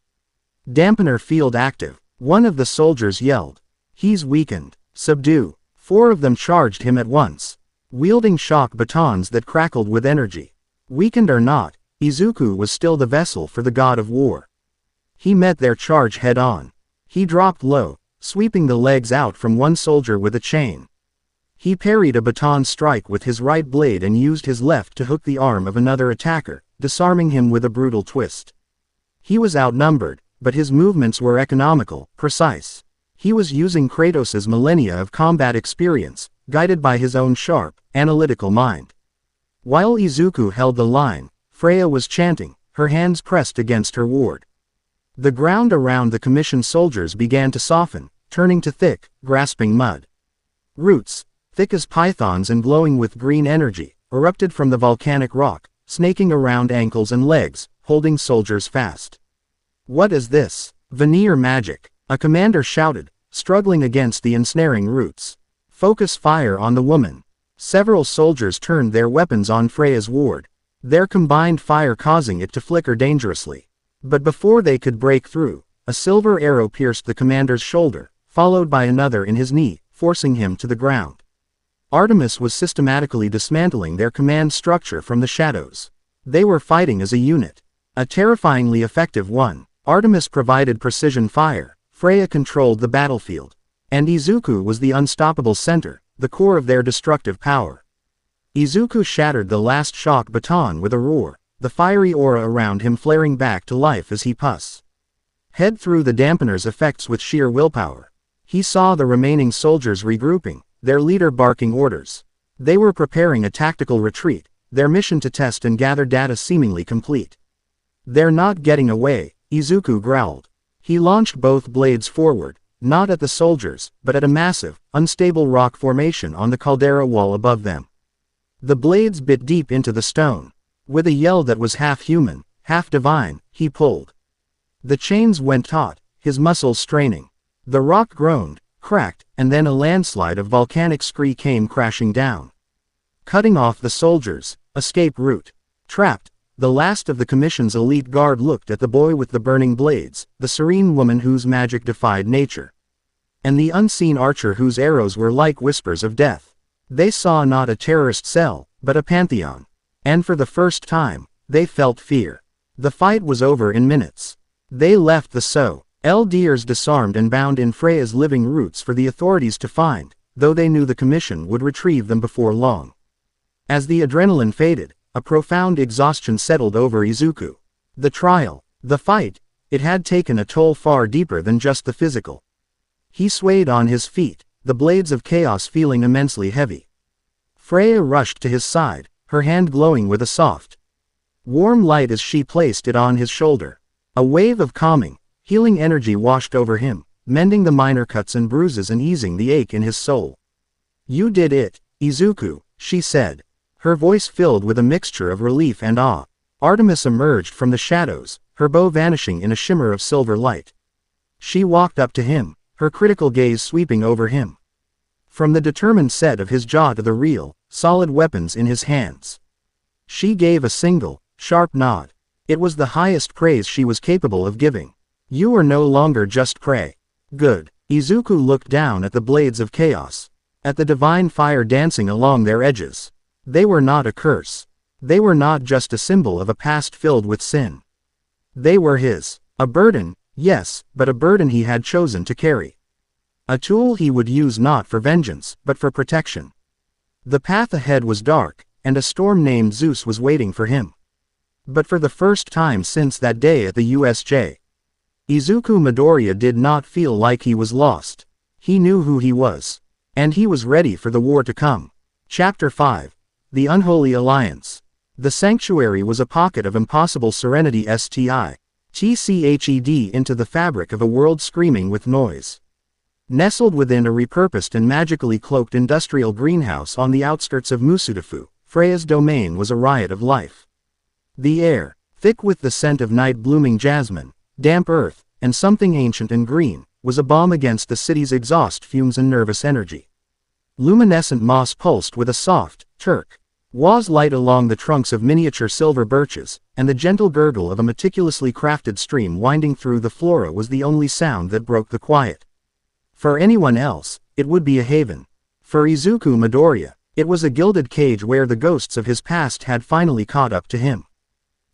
Dampener field active. One of the soldiers yelled. He's weakened. Subdue. 4 of them charged him at once, wielding shock batons that crackled with energy. Weakened or not, Izuku was still the vessel for the god of war. He met their charge head-on. He dropped low, sweeping the legs out from one soldier with a chain. He parried a baton strike with his right blade and used his left to hook the arm of another attacker, disarming him with a brutal twist. He was outnumbered, but his movements were economical, precise. He was using Kratos' millennia of combat experience, guided by his own sharp, analytical mind. While Izuku held the line, Freya was chanting, her hands pressed against her ward. The ground around the commissioned soldiers began to soften, turning to thick, grasping mud. Roots, thick as pythons and glowing with green energy, erupted from the volcanic rock, snaking around ankles and legs, holding soldiers fast. What is this? Veneer magic, a commander shouted, struggling against the ensnaring roots. Focus fire on the woman. Several soldiers turned their weapons on Freya's ward, their combined fire causing it to flicker dangerously. But before they could break through, a silver arrow pierced the commander's shoulder, followed by another in his knee, forcing him to the ground. Artemis was systematically dismantling their command structure from the shadows. They were fighting as a unit. A terrifyingly effective one. Artemis provided precision fire, Freya controlled the battlefield. And Izuku was the unstoppable center, the core of their destructive power. Izuku shattered the last shock baton with a roar, the fiery aura around him flaring back to life as he head through the dampener's effects with sheer willpower. He saw the remaining soldiers regrouping, their leader barking orders. They were preparing a tactical retreat, their mission to test and gather data seemingly complete. "They're not getting away," Izuku growled. He launched both blades forward, not at the soldiers, but at a massive, unstable rock formation on the caldera wall above them. The blades bit deep into the stone. With a yell that was half human, half divine, he pulled. The chains went taut, his muscles straining. The rock groaned, cracked, and then a landslide of volcanic scree came crashing down, cutting off the soldiers' escape route. Trapped, the last of the Commission's elite guard looked at the boy with the burning blades, the serene woman whose magic defied nature, and the unseen archer whose arrows were like whispers of death. They saw not a terrorist cell, but a pantheon. And for the first time, they felt fear. The fight was over in minutes. They left the Soldiers disarmed and bound in Freya's living roots for the authorities to find, though they knew the Commission would retrieve them before long. As the adrenaline faded, a profound exhaustion settled over Izuku. The trial, the fight, it had taken a toll far deeper than just the physical. He swayed on his feet, the blades of chaos feeling immensely heavy. Freya rushed to his side, her hand glowing with a soft, warm light as she placed it on his shoulder. A wave of calming, healing energy washed over him, mending the minor cuts and bruises and easing the ache in his soul. "You did it, Izuku," she said, her voice filled with a mixture of relief and awe. Artemis emerged from the shadows, her bow vanishing in a shimmer of silver light. She walked up to him, her critical gaze sweeping over him, from the determined set of his jaw to the real, solid weapons in his hands. She gave a single, sharp nod. It was the highest praise she was capable of giving. "You are no longer just prey." "Good." Izuku looked down at the blades of chaos, at the divine fire dancing along their edges. They were not a curse. They were not just a symbol of a past filled with sin. They were his. A burden, yes, but a burden he had chosen to carry. A tool he would use not for vengeance, but for protection. The path ahead was dark, and a storm named Zeus was waiting for him. But for the first time since that day at the USJ, Izuku Midoriya did not feel like he was lost. He knew who he was. And he was ready for the war to come. Chapter 5. The Unholy Alliance. The sanctuary was a pocket of impossible serenity TCHED into the fabric of a world screaming with noise. Nestled within a repurposed and magically cloaked industrial greenhouse on the outskirts of Musudafu, Freya's domain was a riot of life. The air, thick with the scent of night-blooming jasmine, damp earth, and something ancient and green, was a balm against the city's exhaust fumes and nervous energy. Luminescent moss pulsed with a soft, turquoise light along the trunks of miniature silver birches, and the gentle gurgle of a meticulously crafted stream winding through the flora was the only sound that broke the quiet. For anyone else, it would be a haven. For Izuku Midoriya, it was a gilded cage where the ghosts of his past had finally caught up to him.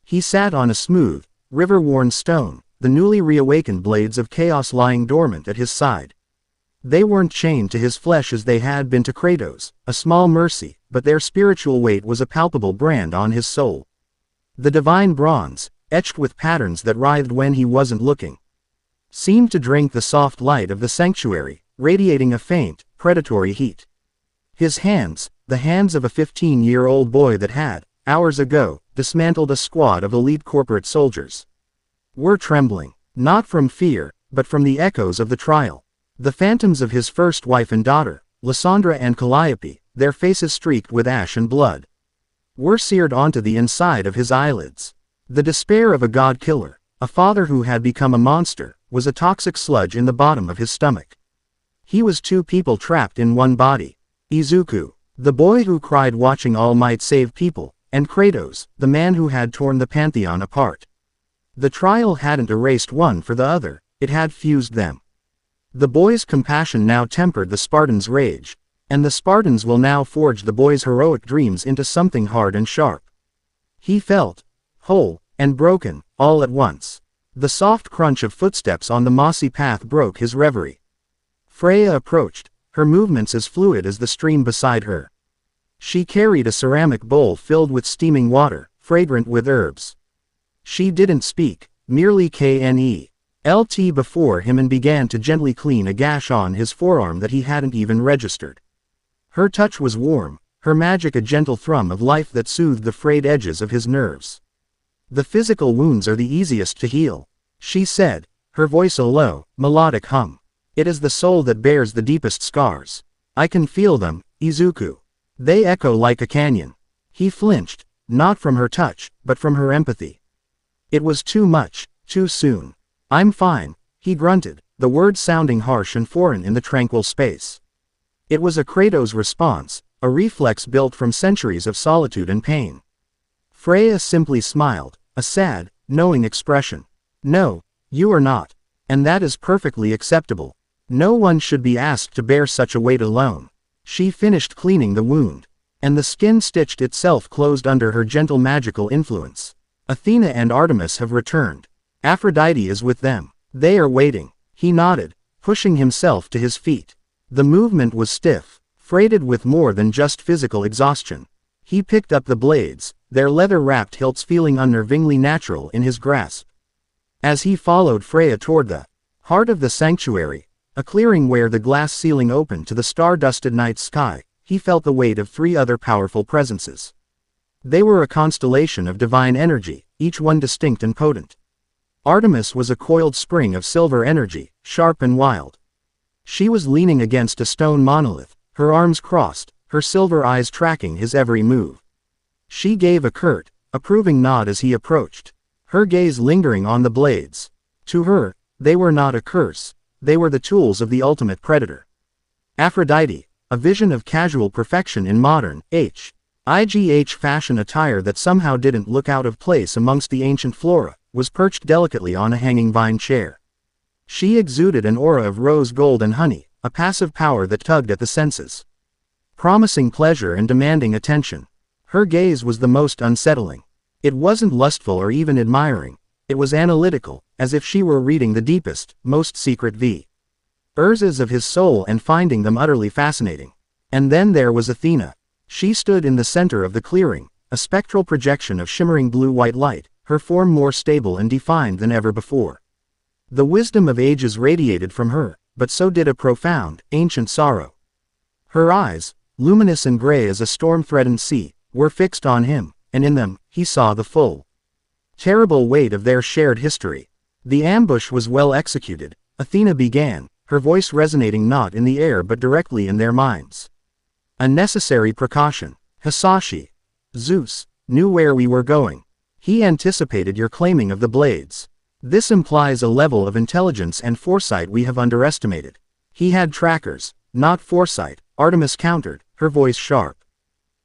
He sat on a smooth, river-worn stone, the newly reawakened blades of chaos lying dormant at his side. They weren't chained to his flesh as they had been to Kratos, a small mercy, but their spiritual weight was a palpable brand on his soul. The divine bronze, etched with patterns that writhed when he wasn't looking, seemed to drink the soft light of the sanctuary, radiating a faint, predatory heat. His hands, the hands of a 15-year-old boy that had, hours ago, dismantled a squad of elite corporate soldiers, were trembling, not from fear, but from the echoes of the trial. The phantoms of his first wife and daughter, Lysandra and Calliope, their faces streaked with ash and blood, were seared onto the inside of his eyelids. The despair of a god-killer, a father who had become a monster, was a toxic sludge in the bottom of his stomach. He was two people trapped in one body. Izuku, the boy who cried watching All Might save people, and Kratos, the man who had torn the pantheon apart. The trial hadn't erased one for the other, it had fused them. The boy's compassion now tempered the Spartan's rage, and the Spartans will now forge the boy's heroic dreams into something hard and sharp. He felt whole and broken, all at once. The soft crunch of footsteps on the mossy path broke his reverie. Freya approached, her movements as fluid as the stream beside her. She carried a ceramic bowl filled with steaming water, fragrant with herbs. She didn't speak, merely knelt before him and began to gently clean a gash on his forearm that he hadn't even registered. Her touch was warm, her magic a gentle thrum of life that soothed the frayed edges of his nerves. The physical wounds are the easiest to heal, she said, her voice a low, melodic hum. It is the soul that bears the deepest scars. I can feel them, Izuku. They echo like a canyon. He flinched, not from her touch, but from her empathy. It was too much, too soon. I'm fine, he grunted, the words sounding harsh and foreign in the tranquil space. It was a Kratos response, a reflex built from centuries of solitude and pain. Freya simply smiled, a sad, knowing expression. No, you are not. And that is perfectly acceptable. No one should be asked to bear such a weight alone. She finished cleaning the wound, and the skin stitched itself closed under her gentle magical influence. Athena and Artemis have returned. Aphrodite is with them. They are waiting. He nodded, pushing himself to his feet. The movement was stiff, freighted with more than just physical exhaustion. He picked up the blades, their leather-wrapped hilts feeling unnervingly natural in his grasp. As he followed Freya toward the heart of the sanctuary, a clearing where the glass ceiling opened to the star-dusted night sky, he felt the weight of 3 other powerful presences. They were a constellation of divine energy, each one distinct and potent. Artemis was a coiled spring of silver energy, sharp and wild. She was leaning against a stone monolith, her arms crossed, her silver eyes tracking his every move. She gave a curt, approving nod as he approached, her gaze lingering on the blades. To her, they were not a curse, they were the tools of the ultimate predator. Aphrodite, a vision of casual perfection in modern IGH fashion attire that somehow didn't look out of place amongst the ancient flora, was perched delicately on a hanging vine chair. She exuded an aura of rose gold and honey, a passive power that tugged at the senses, promising pleasure and demanding attention. Her gaze was the most unsettling. It wasn't lustful or even admiring, it was analytical, as if she were reading the deepest, most secret Urzas of his soul and finding them utterly fascinating. And then there was Athena. She stood in the center of the clearing, a spectral projection of shimmering blue-white light, her form more stable and defined than ever before. The wisdom of ages radiated from her, but so did a profound, ancient sorrow. Her eyes, luminous and gray as a storm-threatened sea, were fixed on him, and in them, he saw the full, terrible weight of their shared history. The ambush was well executed, Athena began, her voice resonating not in the air but directly in their minds. A necessary precaution. Hisashi, Zeus, knew where we were going. He anticipated your claiming of the blades. This implies a level of intelligence and foresight we have underestimated. He had trackers, not foresight, Artemis countered, her voice sharp.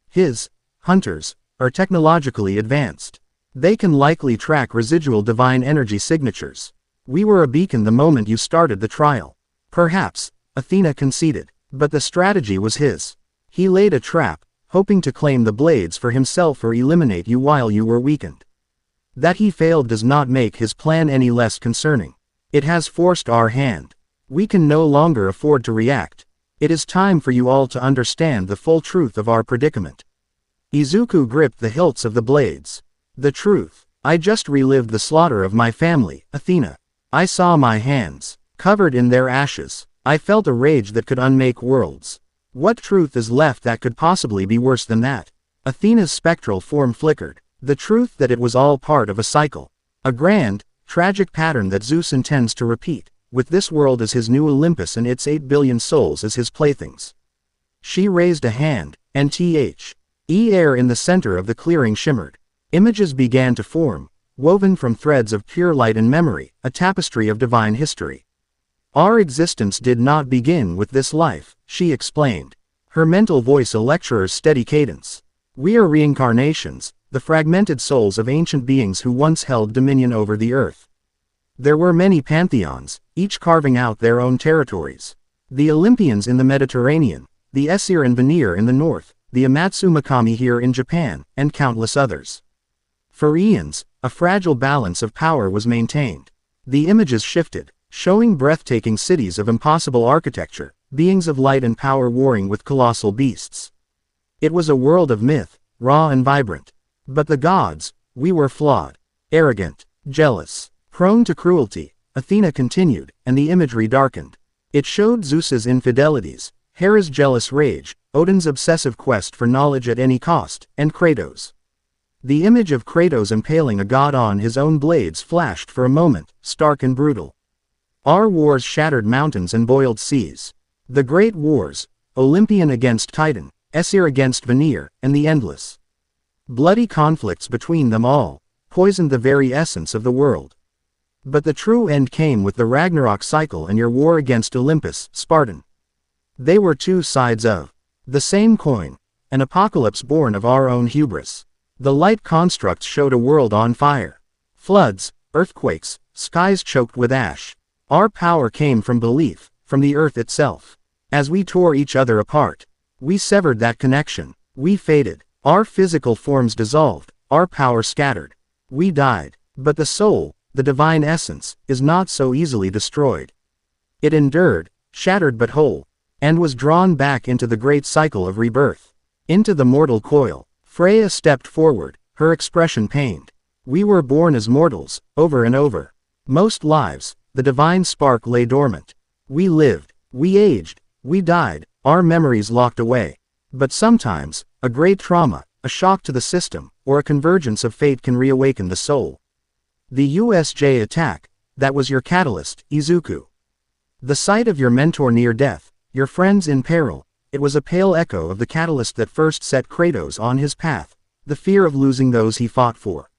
His hunters are technologically advanced. They can likely track residual divine energy signatures. We were a beacon the moment you started the trial. Perhaps, Athena conceded, but the strategy was his. He laid a trap, hoping to claim the blades for himself or eliminate you while you were weakened. That he failed does not make his plan any less concerning. It has forced our hand. We can no longer afford to react. It is time for you all to understand the full truth of our predicament. Izuku gripped the hilts of the blades. The truth. I just relived the slaughter of my family, Athena. I saw my hands, covered in their ashes. I felt a rage that could unmake worlds. What truth is left that could possibly be worse than that? Athena's spectral form flickered. The truth that it was all part of a cycle. A grand, tragic pattern that Zeus intends to repeat, with this world as his new Olympus and its 8 billion souls as his playthings. She raised a hand, and air in the center of the clearing shimmered. Images began to form, woven from threads of pure light and memory, a tapestry of divine history. Our existence did not begin with this life, she explained, her mental voice a lecturer's steady cadence. We are reincarnations, the fragmented souls of ancient beings who once held dominion over the earth. There were many pantheons, each carving out their own territories. The Olympians in the Mediterranean, the Aesir and Vanir in the north, the Amatsu Makami here in Japan, and countless others. For eons, a fragile balance of power was maintained. The images shifted, showing breathtaking cities of impossible architecture, beings of light and power warring with colossal beasts. It was a world of myth, raw and vibrant. But the gods, we were flawed, arrogant, jealous, prone to cruelty, Athena continued, and the imagery darkened. It showed Zeus's infidelities, Hera's jealous rage, Odin's obsessive quest for knowledge at any cost, and Kratos. The image of Kratos impaling a god on his own blades flashed for a moment, stark and brutal. Our wars shattered mountains and boiled seas. The great wars, Olympian against Titan, Aesir against Vanir, and the endless, bloody conflicts between them all, poisoned the very essence of the world. But the true end came with the Ragnarok cycle and your war against Olympus, Spartan. They were two sides of the same coin, an apocalypse born of our own hubris. The light constructs showed a world on fire. Floods, earthquakes, skies choked with ash. Our power came from belief, from the earth itself. As we tore each other apart, we severed that connection. We faded. Our physical forms dissolved, our power scattered. We died. But the soul, the divine essence, is not so easily destroyed. It endured, shattered but whole, and was drawn back into the great cycle of rebirth. Into the mortal coil. Freya stepped forward, her expression pained. We were born as mortals, over and over. Most lives, the divine spark lay dormant. We lived, we aged, we died, our memories locked away. But sometimes, a great trauma, a shock to the system, or a convergence of fate can reawaken the soul. The USJ attack, that was your catalyst, Izuku. The sight of your mentor near death, your friends in peril, it was a pale echo of the catalyst that first set Kratos on his path, the fear of losing those he fought for.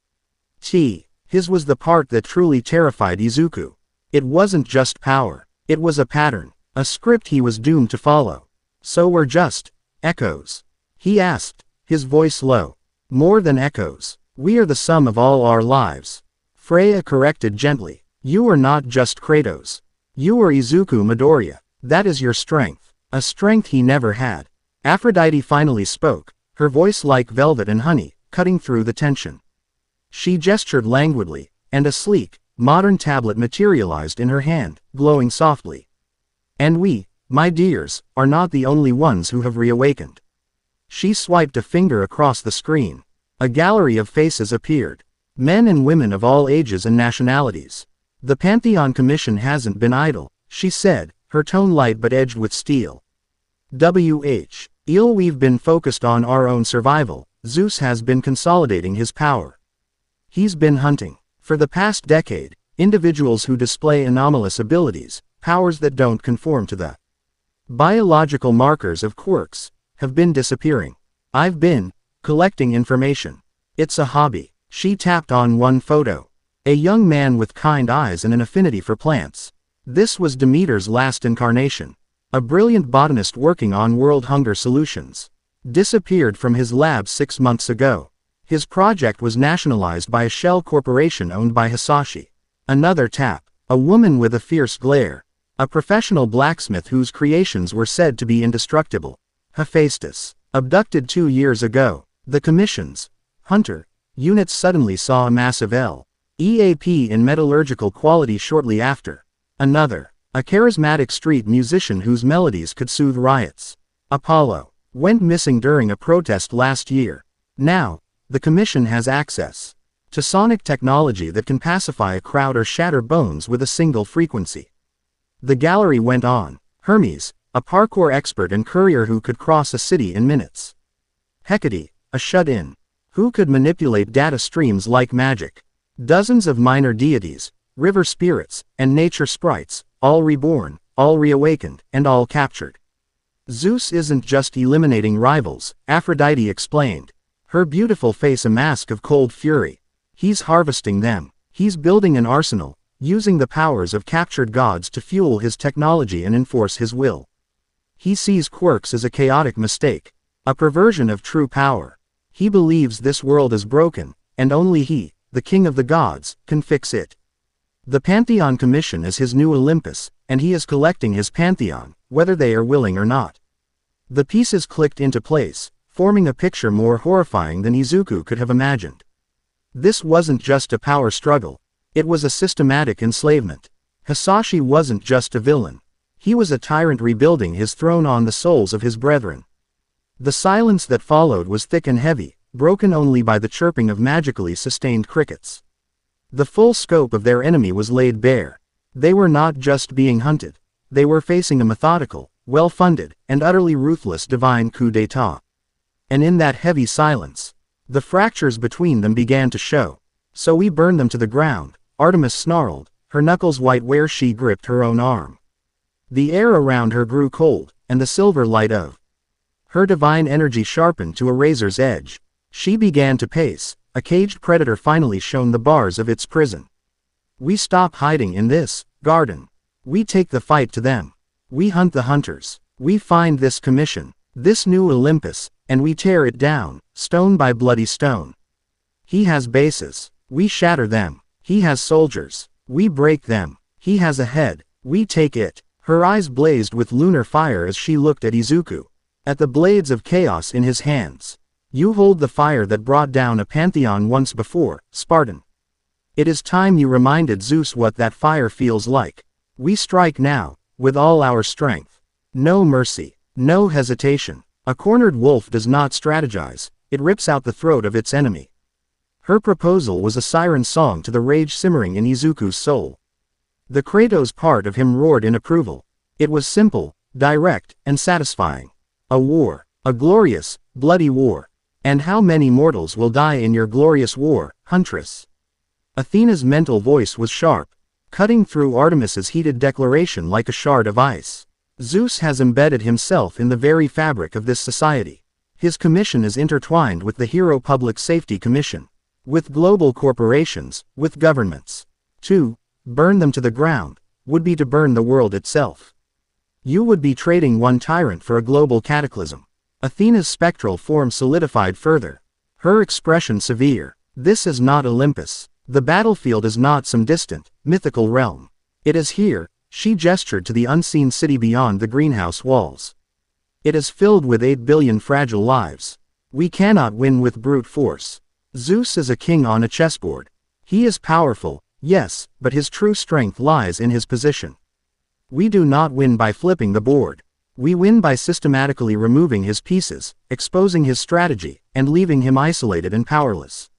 His was the part that truly terrified Izuku. It wasn't just power, it was a pattern, a script he was doomed to follow. So we're just echoes? He asked, his voice low. More than echoes. We are the sum of all our lives. Freya corrected gently. You are not just Kratos. You are Izuku Midoriya. That is your strength. A strength he never had. Aphrodite finally spoke, her voice like velvet and honey, cutting through the tension. She gestured languidly, and a sleek, modern tablet materialized in her hand, glowing softly. And we, my dears, are not the only ones who have reawakened. She swiped a finger across the screen. A gallery of faces appeared. Men and women of all ages and nationalities. The Pantheon Commission hasn't been idle, she said, her tone light but edged with steel. We've been focused on our own survival. Zeus has been consolidating his power. He's been hunting, for the past decade, individuals who display anomalous abilities, powers that don't conform to the biological markers of quirks, have been disappearing. I've been collecting information. It's a hobby. She tapped on one photo. A young man with kind eyes and an affinity for plants. This was Demeter's last incarnation. A brilliant botanist working on world hunger solutions. Disappeared from his lab 6 months ago. His project was nationalized by a shell corporation owned by Hisashi. Another tap. A woman with a fierce glare. A professional blacksmith whose creations were said to be indestructible. Hephaestus. Abducted 2 years ago. The commission's hunter units suddenly saw a massive LEAP in metallurgical quality shortly after. Another. A charismatic street musician whose melodies could soothe riots. Apollo. Went missing during a protest last year. Now, the commission has access to sonic technology that can pacify a crowd or shatter bones with a single frequency. The gallery went on. Hermes, a parkour expert and courier who could cross a city in minutes. Hecate, a shut-in who could manipulate data streams like magic. Dozens of minor deities, river spirits, and nature sprites, all reborn, all reawakened, and all captured. Zeus isn't just eliminating rivals, Aphrodite explained, her beautiful face a mask of cold fury. He's harvesting them. He's building an arsenal, using the powers of captured gods to fuel his technology and enforce his will. He sees quirks as a chaotic mistake, a perversion of true power. He believes this world is broken, and only he, the king of the gods, can fix it. The Pantheon Commission is his new Olympus, and he is collecting his pantheon, whether they are willing or not. The pieces clicked into place, forming a picture more horrifying than Izuku could have imagined. This wasn't just a power struggle. It was a systematic enslavement. Hisashi wasn't just a villain. He was a tyrant rebuilding his throne on the souls of his brethren. The silence that followed was thick and heavy, broken only by the chirping of magically sustained crickets. The full scope of their enemy was laid bare. They were not just being hunted. They were facing a methodical, well-funded, and utterly ruthless divine coup d'état. And in that heavy silence, the fractures between them began to show. So we burned them to the ground, Artemis snarled, her knuckles white where she gripped her own arm. The air around her grew cold, and the silver light of her divine energy sharpened to a razor's edge. She began to pace. A caged predator finally shone the bars of its prison. We stop hiding in this garden. We take the fight to them. We hunt the hunters. We find this commission, this new Olympus, and we tear it down, stone by bloody stone. He has bases. We shatter them. He has soldiers. We break them. He has a head. We take it. Her eyes blazed with lunar fire as she looked at Izuku, at the blades of chaos in his hands. You hold the fire that brought down a pantheon once before, Spartan. It is time you reminded Zeus what that fire feels like. We strike now, with all our strength. No mercy, no hesitation. A cornered wolf does not strategize, it rips out the throat of its enemy. Her proposal was a siren song to the rage simmering in Izuku's soul. The Kratos part of him roared in approval. It was simple, direct, and satisfying. A war, a glorious, bloody war. And how many mortals will die in your glorious war, Huntress? Athena's mental voice was sharp, cutting through Artemis's heated declaration like a shard of ice. Zeus has embedded himself in the very fabric of this society. His commission is intertwined with the Hero Public Safety Commission, with global corporations, with governments. To burn them to the ground would be to burn the world itself. You would be trading one tyrant for a global cataclysm. Athena's spectral form solidified further. Her expression severe. This is not Olympus. The battlefield is not some distant, mythical realm. It is here. She gestured to the unseen city beyond the greenhouse walls. It is filled with 8 billion fragile lives. We cannot win with brute force. Zeus is a king on a chessboard. He is powerful, yes, but his true strength lies in his position. We do not win by flipping the board. We win by systematically removing his pieces, exposing his strategy, and leaving him isolated and powerless.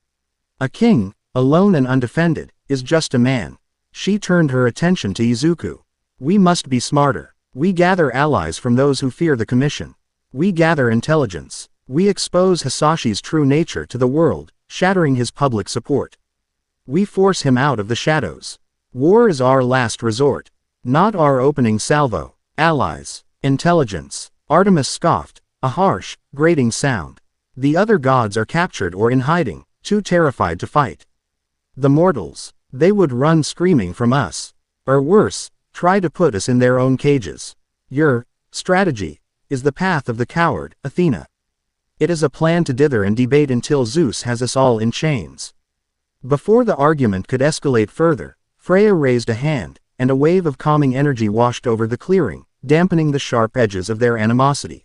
A king, alone and undefended, is just a man. She turned her attention to Izuku. We must be smarter. We gather allies from those who fear the commission. We gather intelligence. We expose Hisashi's true nature to the world, shattering his public support. We force him out of the shadows. War is our last resort, not our opening salvo. Allies. Intelligence. Artemis scoffed, a harsh, grating sound. The other gods are captured or in hiding, too terrified to fight. The mortals, they would run screaming from us. Or worse, try to put us in their own cages. Your strategy is the path of the coward, Athena. It is a plan to dither and debate until Zeus has us all in chains. Before the argument could escalate further, Freya raised a hand, and a wave of calming energy washed over the clearing, dampening the sharp edges of their animosity.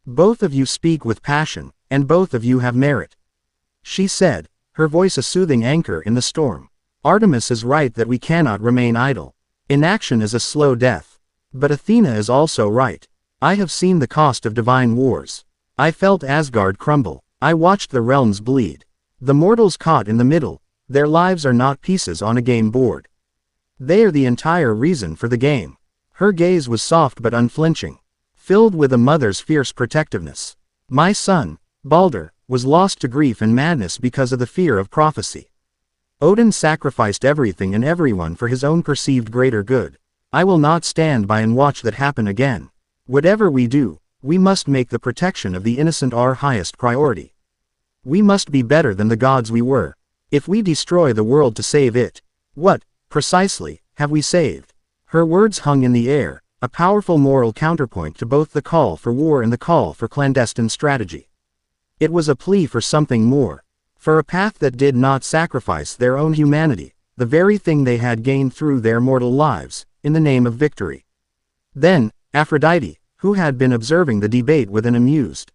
Both of you speak with passion, and both of you have merit. She said, her voice a soothing anchor in the storm. Artemis is right that we cannot remain idle. Inaction is a slow death. But Athena is also right. I have seen the cost of divine wars. I felt Asgard crumble. I watched the realms bleed. The mortals caught in the middle, their lives are not pieces on a game board. They are the entire reason for the game. Her gaze was soft but unflinching, filled with a mother's fierce protectiveness. My son, Balder, was lost to grief and madness because of the fear of prophecy. Odin sacrificed everything and everyone for his own perceived greater good. I will not stand by and watch that happen again. Whatever we do, we must make the protection of the innocent our highest priority. We must be better than the gods we were. If we destroy the world to save it, what, precisely, have we saved? Her words hung in the air, a powerful moral counterpoint to both the call for war and the call for clandestine strategy. It was a plea for something more, for a path that did not sacrifice their own humanity, the very thing they had gained through their mortal lives, in the name of victory. Then, Aphrodite, who had been observing the debate with an amused,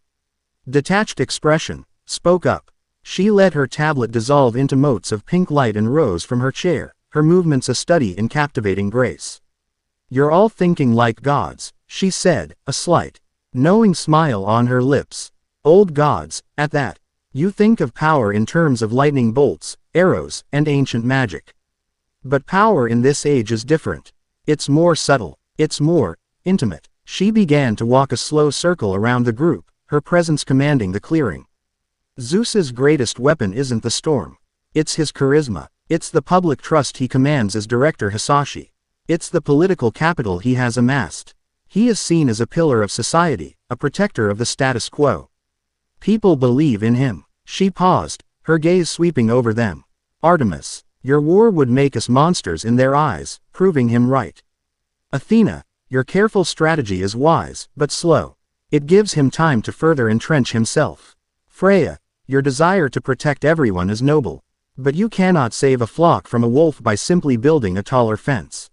detached expression, spoke up. She let her tablet dissolve into motes of pink light and rose from her chair, her movements a study in captivating grace. "You're all thinking like gods," she said, a slight, knowing smile on her lips. "Old gods, at that. You think of power in terms of lightning bolts, arrows, and ancient magic. But power in this age is different. It's more subtle. It's more intimate." She began to walk a slow circle around the group, her presence commanding the clearing. "Zeus's greatest weapon isn't the storm. It's his charisma. It's the public trust he commands as director Hisashi. It's the political capital he has amassed. He is seen as a pillar of society, a protector of the status quo. People believe in him." She paused, her gaze sweeping over them. "Artemis, your war would make us monsters in their eyes, proving him right. Athena, your careful strategy is wise, but slow. It gives him time to further entrench himself. Freya, your desire to protect everyone is noble. But you cannot save a flock from a wolf by simply building a taller fence.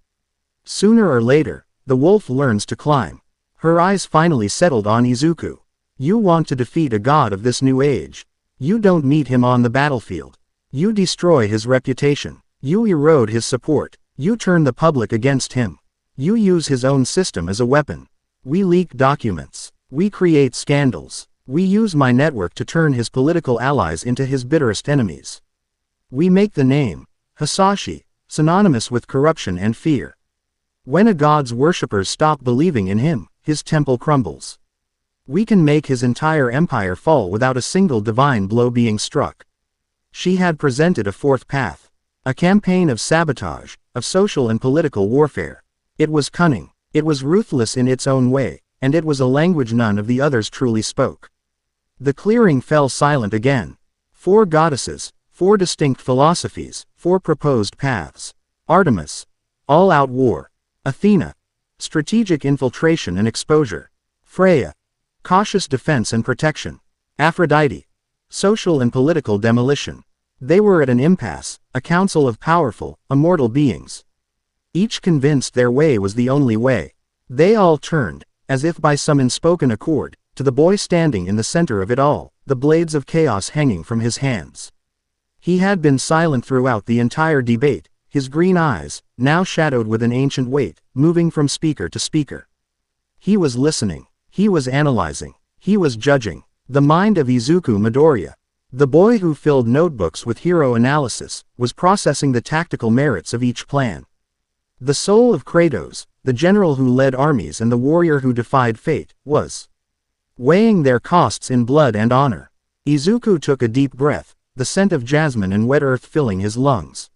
Sooner or later, the wolf learns to climb." Her eyes finally settled on Izuku. "You want to defeat a god of this new age. You don't meet him on the battlefield. You destroy his reputation. You erode his support. You turn the public against him. You use his own system as a weapon. We leak documents. We create scandals. We use my network to turn his political allies into his bitterest enemies. We make the name, Hisashi, synonymous with corruption and fear. When a god's worshippers stop believing in him, his temple crumbles. We can make his entire empire fall without a single divine blow being struck." She had presented a fourth path. A campaign of sabotage, of social and political warfare. It was cunning. It was ruthless in its own way, and it was a language none of the others truly spoke. The clearing fell silent again. 4 goddesses, 4 distinct philosophies, 4 proposed paths. Artemis, all-out war. Athena, strategic infiltration and exposure. Freya, cautious defense and protection. Aphrodite, social and political demolition. They were at an impasse, a council of powerful, immortal beings. Each convinced their way was the only way. They all turned, as if by some unspoken accord, to the boy standing in the center of it all, the blades of chaos hanging from his hands. He had been silent throughout the entire debate, his green eyes, now shadowed with an ancient weight, moving from speaker to speaker. He was listening. He was analyzing. He was judging. The mind of Izuku Midoriya, the boy who filled notebooks with hero analysis, was processing the tactical merits of each plan. The soul of Kratos, the general who led armies and the warrior who defied fate, was weighing their costs in blood and honor. Izuku took a deep breath, the scent of jasmine and wet earth filling his lungs.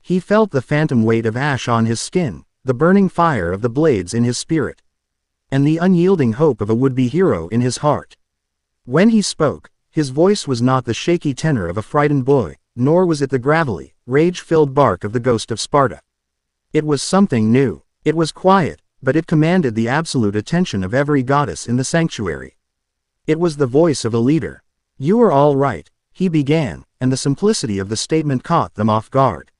He felt the phantom weight of ash on his skin, the burning fire of the blades in his spirit, and the unyielding hope of a would-be hero in his heart. When he spoke, his voice was not the shaky tenor of a frightened boy, nor was it the gravelly, rage-filled bark of the ghost of Sparta. It was something new. It was quiet, but it commanded the absolute attention of every goddess in the sanctuary. It was the voice of a leader. "You are all right," he began, and the simplicity of the statement caught them off guard.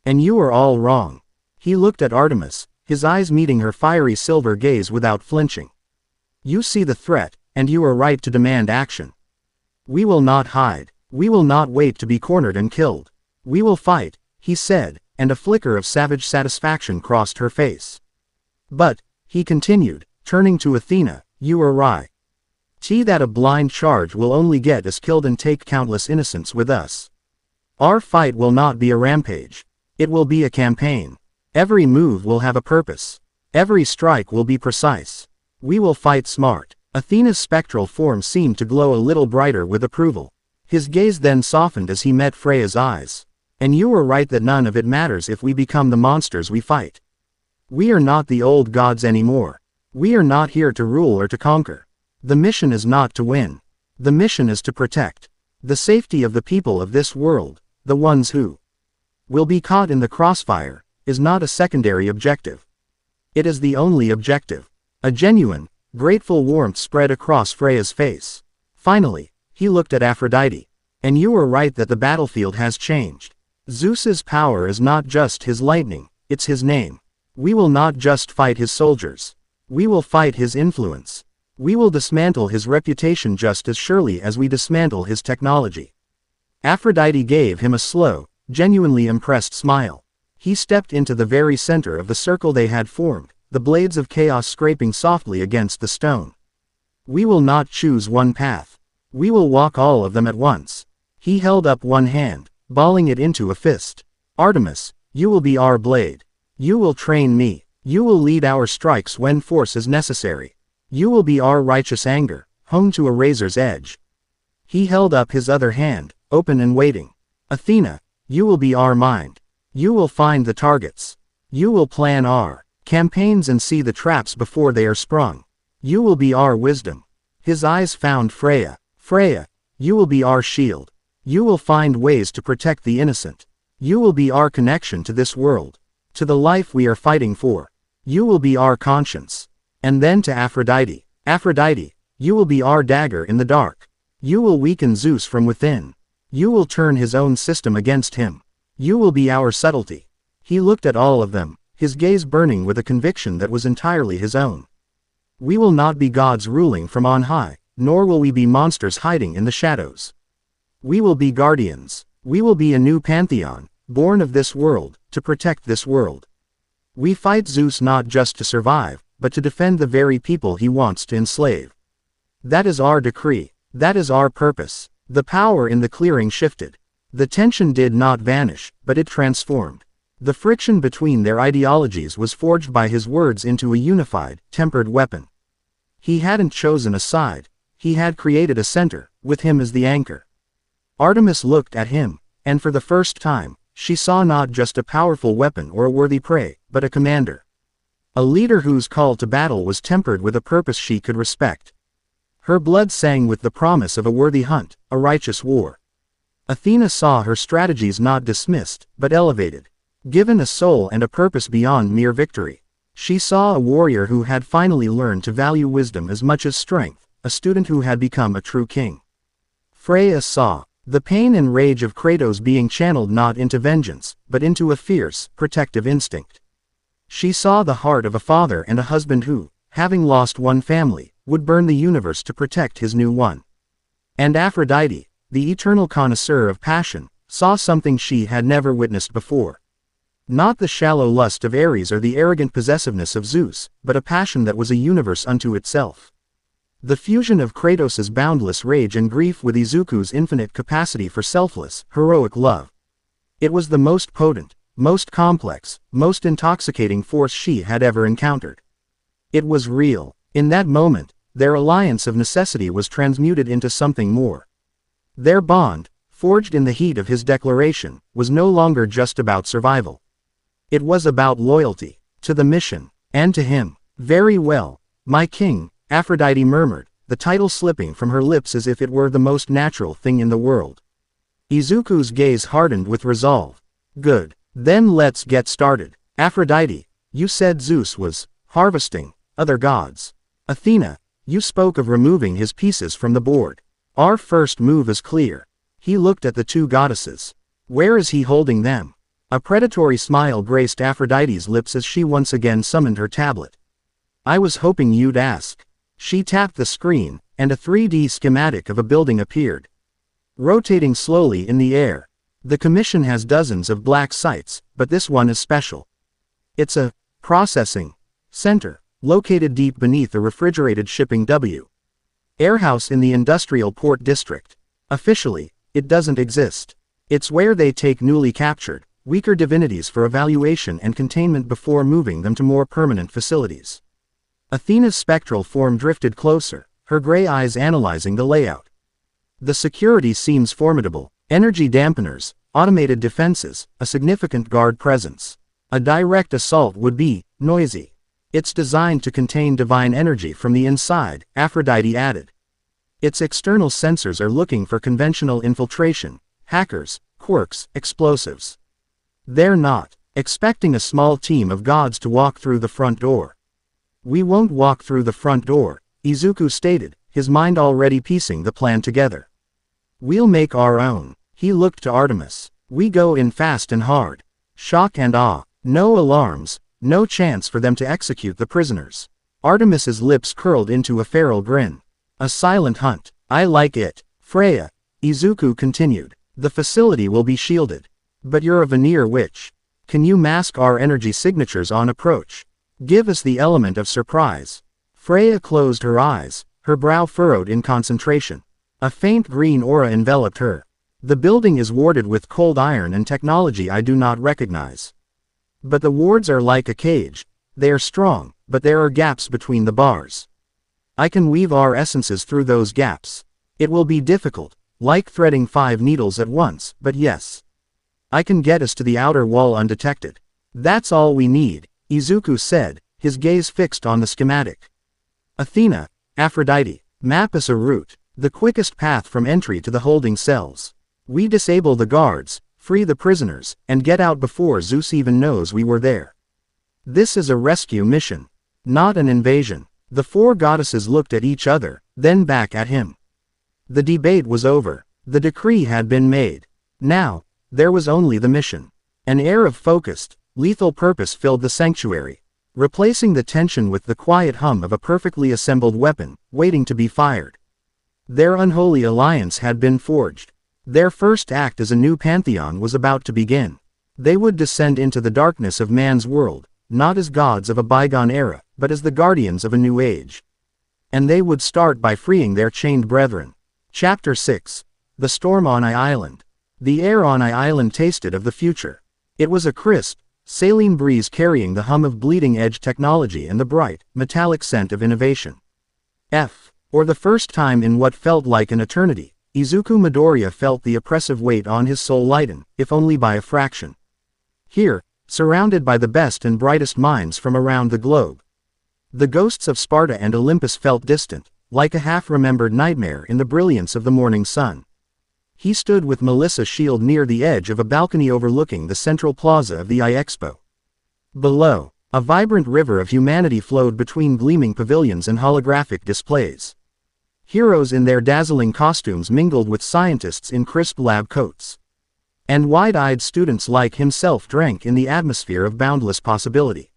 "And you are all wrong." He looked at Artemis, his eyes meeting her fiery silver gaze without flinching. "You see the threat, and you are right to demand action. We will not hide. We will not wait to be cornered and killed. We will fight," he said, and a flicker of savage satisfaction crossed her face. "But," he continued, turning to Athena, "you are right. That a blind charge will only get us killed and take countless innocents with us. Our fight will not be a rampage. It will be a campaign. Every move will have a purpose. Every strike will be precise. We will fight smart." Athena's spectral form seemed to glow a little brighter with approval. His gaze then softened as he met Freya's eyes. "And you are right that none of it matters if we become the monsters we fight. We are not the old gods anymore. We are not here to rule or to conquer. The mission is not to win. The mission is to protect the safety of the people of this world. The ones who will be caught in the crossfire is not a secondary objective. It is the only objective." A genuine, grateful warmth spread across Freya's face. Finally, he looked at Aphrodite. "And you are right that the battlefield has changed. Zeus's power is not just his lightning, it's his name. We will not just fight his soldiers. We will fight his influence. We will dismantle his reputation just as surely as we dismantle his technology. Aphrodite gave him a slow, genuinely impressed smile. He stepped into the very center of the circle they had formed, the blades of chaos scraping softly against the stone. We will not choose one path. We will walk all of them at once. He held up one hand, balling it into a fist. Artemis, you will be our blade. You will train me. You will lead our strikes when force is necessary. You will be our righteous anger, honed to a razor's edge. He held up his other hand, open and waiting. Athena, you will be our mind. You will find the targets. You will plan our campaigns and see the traps before they are sprung. You will be our wisdom. His eyes found Freya. Freya, you will be our shield. You will find ways to protect the innocent. You will be our connection to this world, to the life we are fighting for. You will be our conscience. And then to Aphrodite. Aphrodite, you will be our dagger in the dark. You will weaken Zeus from within. You will turn his own system against him. You will be our subtlety. He looked at all of them, his gaze burning with a conviction that was entirely his own. We will not be gods ruling from on high, nor will we be monsters hiding in the shadows. We will be guardians. We will be a new pantheon, born of this world, to protect this world. We fight Zeus not just to survive, but to defend the very people he wants to enslave. That is our decree. That is our purpose. The power in the clearing shifted. The tension did not vanish, but it transformed. The friction between their ideologies was forged by his words into a unified, tempered weapon. He hadn't chosen a side. He had created a center, with him as the anchor. Artemis looked at him, and for the first time, she saw not just a powerful weapon or a worthy prey, but a commander. A leader whose call to battle was tempered with a purpose she could respect. Her blood sang with the promise of a worthy hunt, a righteous war. Athena saw her strategies not dismissed, but elevated. Given a soul and a purpose beyond mere victory. She saw a warrior who had finally learned to value wisdom as much as strength, a student who had become a true king. Freya saw the pain and rage of Kratos being channeled not into vengeance, but into a fierce, protective instinct. She saw the heart of a father and a husband who, having lost one family, would burn the universe to protect his new one. And Aphrodite, the eternal connoisseur of passion, saw something she had never witnessed before. Not the shallow lust of Ares or the arrogant possessiveness of Zeus, but a passion that was a universe unto itself. The fusion of Kratos' boundless rage and grief with Izuku's infinite capacity for selfless, heroic love. It was the most potent, most complex, most intoxicating force she had ever encountered. It was real. In that moment, their alliance of necessity was transmuted into something more. Their bond, forged in the heat of his declaration, was no longer just about survival. It was about loyalty, to the mission, and to him. Very well, my king, Aphrodite murmured, the title slipping from her lips as if it were the most natural thing in the world. Izuku's gaze hardened with resolve. Good. Then let's get started. Aphrodite, you said Zeus was harvesting other gods. Athena, you spoke of removing his pieces from the board. Our first move is clear. He looked at the two goddesses. Where is he holding them? A predatory smile graced Aphrodite's lips as she once again summoned her tablet. I was hoping you'd ask. She tapped the screen, and a 3D schematic of a building appeared. Rotating slowly in the air. The commission has dozens of black sites, but this one is special. It's a processing center, located deep beneath a refrigerated shipping warehouse in the industrial port district. Officially, it doesn't exist. It's where they take newly captured, weaker divinities for evaluation and containment before moving them to more permanent facilities. Athena's spectral form drifted closer, her gray eyes analyzing the layout. The security seems formidable. Energy dampeners, automated defenses, a significant guard presence. A direct assault would be noisy. It's designed to contain divine energy from the inside, Aphrodite added. Its external sensors are looking for conventional infiltration, hackers, quirks, explosives. They're not expecting a small team of gods to walk through the front door. We won't walk through the front door, Izuku stated, his mind already piecing the plan together. We'll make our own. He looked to Artemis. We go in fast and hard. Shock and awe. No alarms, no chance for them to execute the prisoners. Artemis's lips curled into a feral grin. A silent hunt. I like it. Freya. Izuku continued. The facility will be shielded. But you're a veneer witch. Can you mask our energy signatures on approach? Give us the element of surprise. Freya closed her eyes, her brow furrowed in concentration. A faint green aura enveloped her. The building is warded with cold iron and technology I do not recognize. But the wards are like a cage. They are strong, but there are gaps between the bars. I can weave our essences through those gaps. It will be difficult, like threading 5 needles at once, but yes. I can get us to the outer wall undetected. That's all we need, Izuku said, his gaze fixed on the schematic. Athena, Aphrodite, map us a route, the quickest path from entry to the holding cells. We disable the guards, free the prisoners, and get out before Zeus even knows we were there. This is a rescue mission, not an invasion. The 4 goddesses looked at each other, then back at him. The debate was over. The decree had been made. Now, there was only the mission. An air of focused, lethal purpose filled the sanctuary, replacing the tension with the quiet hum of a perfectly assembled weapon, waiting to be fired. Their unholy alliance had been forged. Their first act as a new pantheon was about to begin. They would descend into the darkness of man's world, not as gods of a bygone era, but as the guardians of a new age. And they would start by freeing their chained brethren. Chapter 6. The Storm on Island. The air on Island tasted of the future. It was a crisp, saline breeze carrying the hum of bleeding-edge technology and the bright, metallic scent of innovation. For the first time in what felt like an eternity, Izuku Midoriya felt the oppressive weight on his soul lighten, if only by a fraction. Here, surrounded by the best and brightest minds from around the globe, the ghosts of Sparta and Olympus felt distant, like a half-remembered nightmare in the brilliance of the morning sun. He stood with Melissa's shield near the edge of a balcony overlooking the central plaza of the Expo. Below, a vibrant river of humanity flowed between gleaming pavilions and holographic displays. Heroes in their dazzling costumes mingled with scientists in crisp lab coats. And wide-eyed students like himself drank in the atmosphere of boundless possibility.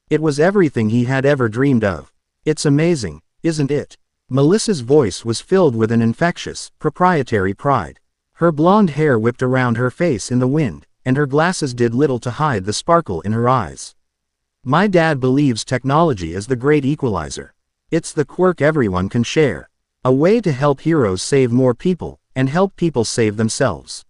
It was everything he had ever dreamed of. It's amazing, isn't it? Melissa's voice was filled with an infectious, proprietary pride. Her blonde hair whipped around her face in the wind, and her glasses did little to hide the sparkle in her eyes. My dad believes technology is the great equalizer. It's the quirk everyone can share. A way to help heroes save more people, and help people save themselves.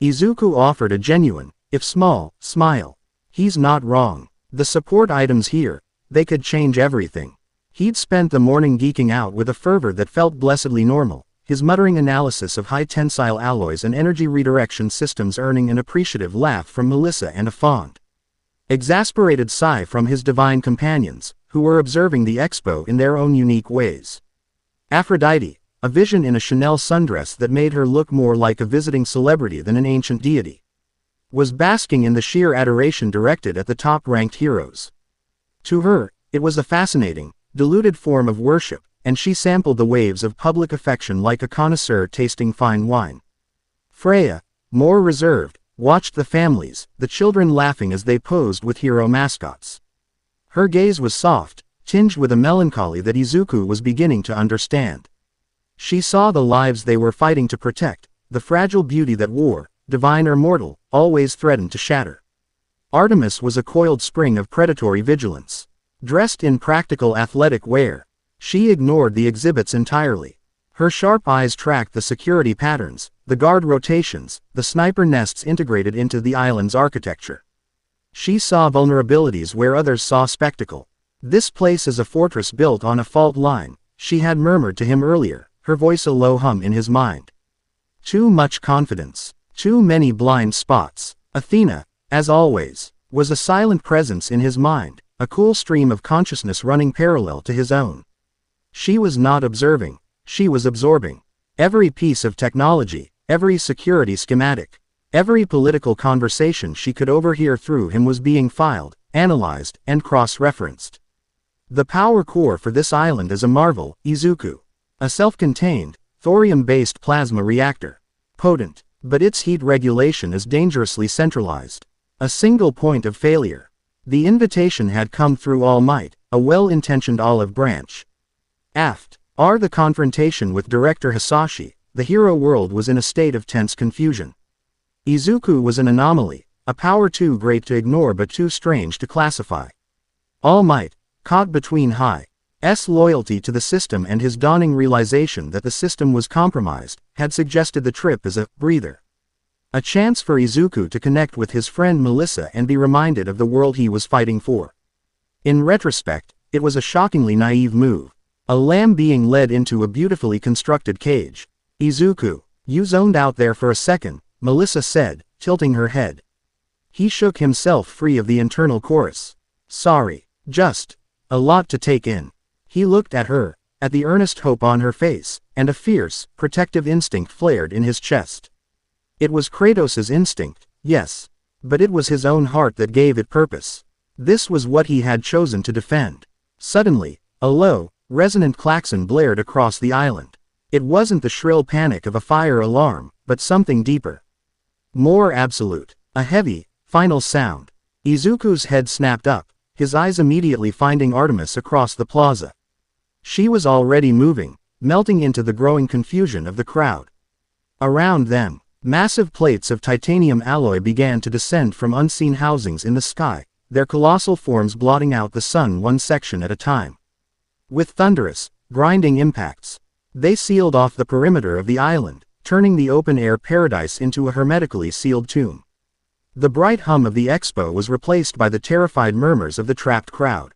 Izuku offered a genuine, if small, smile. He's not wrong. The support items here, they could change everything. He'd spent the morning geeking out with a fervor that felt blessedly normal, his muttering analysis of high-tensile alloys and energy redirection systems earning an appreciative laugh from Melissa and a fond, exasperated sigh from his divine companions, who were observing the expo in their own unique ways. Aphrodite, a vision in a Chanel sundress that made her look more like a visiting celebrity than an ancient deity, was basking in the sheer adoration directed at the top-ranked heroes. To her, it was a fascinating, diluted form of worship, and she sampled the waves of public affection like a connoisseur tasting fine wine. Freya, more reserved, watched the families, the children laughing as they posed with hero mascots. Her gaze was soft, tinged with a melancholy that Izuku was beginning to understand. She saw the lives they were fighting to protect, the fragile beauty that war, divine or mortal, always threatened to shatter. Artemis was a coiled spring of predatory vigilance. Dressed in practical athletic wear, she ignored the exhibits entirely. Her sharp eyes tracked the security patterns, the guard rotations, the sniper nests integrated into the island's architecture. She saw vulnerabilities where others saw spectacle. This place is a fortress built on a fault line, she had murmured to him earlier, her voice a low hum in his mind. Too much confidence. Too many blind spots. Athena, as always, was a silent presence in his mind, a cool stream of consciousness running parallel to his own. She was not observing, she was absorbing. Every piece of technology, every security schematic, every political conversation she could overhear through him was being filed, analyzed, and cross-referenced. The power core for this island is a marvel, Izuku. A self-contained, thorium-based plasma reactor. Potent, But its heat regulation is dangerously centralized. A single point of failure. The invitation had come through All Might, a well-intentioned olive branch. Aft, the confrontation with Director Hisashi, the hero world was in a state of tense confusion. Izuku was an anomaly, a power too great to ignore but too strange to classify. All Might, caught between High's loyalty to the system and his dawning realization that the system was compromised, had suggested the trip as a breather. A chance for Izuku to connect with his friend Melissa and be reminded of the world he was fighting for. In retrospect, it was a shockingly naive move. A lamb being led into a beautifully constructed cage. Izuku, you zoned out there for a second, Melissa said, tilting her head. He shook himself free of the internal chorus. Sorry, just a lot to take in. He looked at her, at the earnest hope on her face, and a fierce, protective instinct flared in his chest. It was Kratos' instinct, yes, but it was his own heart that gave it purpose. This was what he had chosen to defend. Suddenly, a low, resonant klaxon blared across the island. It wasn't the shrill panic of a fire alarm, but something deeper. More absolute. A heavy, final sound. Izuku's head snapped up, his eyes immediately finding Artemis across the plaza. She was already moving, melting into the growing confusion of the crowd. Around them, massive plates of titanium alloy began to descend from unseen housings in the sky, their colossal forms blotting out the sun one section at a time. With thunderous, grinding impacts, they sealed off the perimeter of the island, turning the open-air paradise into a hermetically sealed tomb. The bright hum of the expo was replaced by the terrified murmurs of the trapped crowd.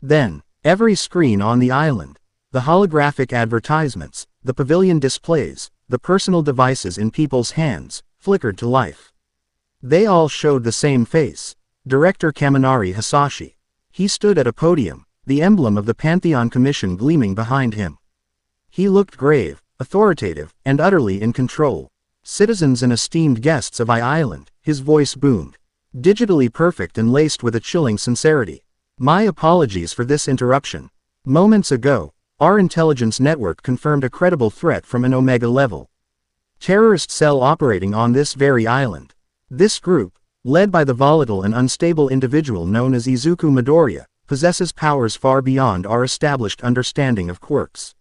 Then, every screen on the island, the holographic advertisements, the pavilion displays, the personal devices in people's hands, flickered to life. They all showed the same face, Director Kaminari Hisashi. He stood at a podium, the emblem of the Pantheon Commission gleaming behind him. He looked grave, authoritative, and utterly in control. Citizens and esteemed guests of Island, his voice boomed. Digitally perfect and laced with a chilling sincerity. My apologies for this interruption. Moments ago, our intelligence network confirmed a credible threat from an Omega level terrorist cell operating on this very island. This group, led by the volatile and unstable individual known as Izuku Midoriya, possesses powers far beyond our established understanding of quirks.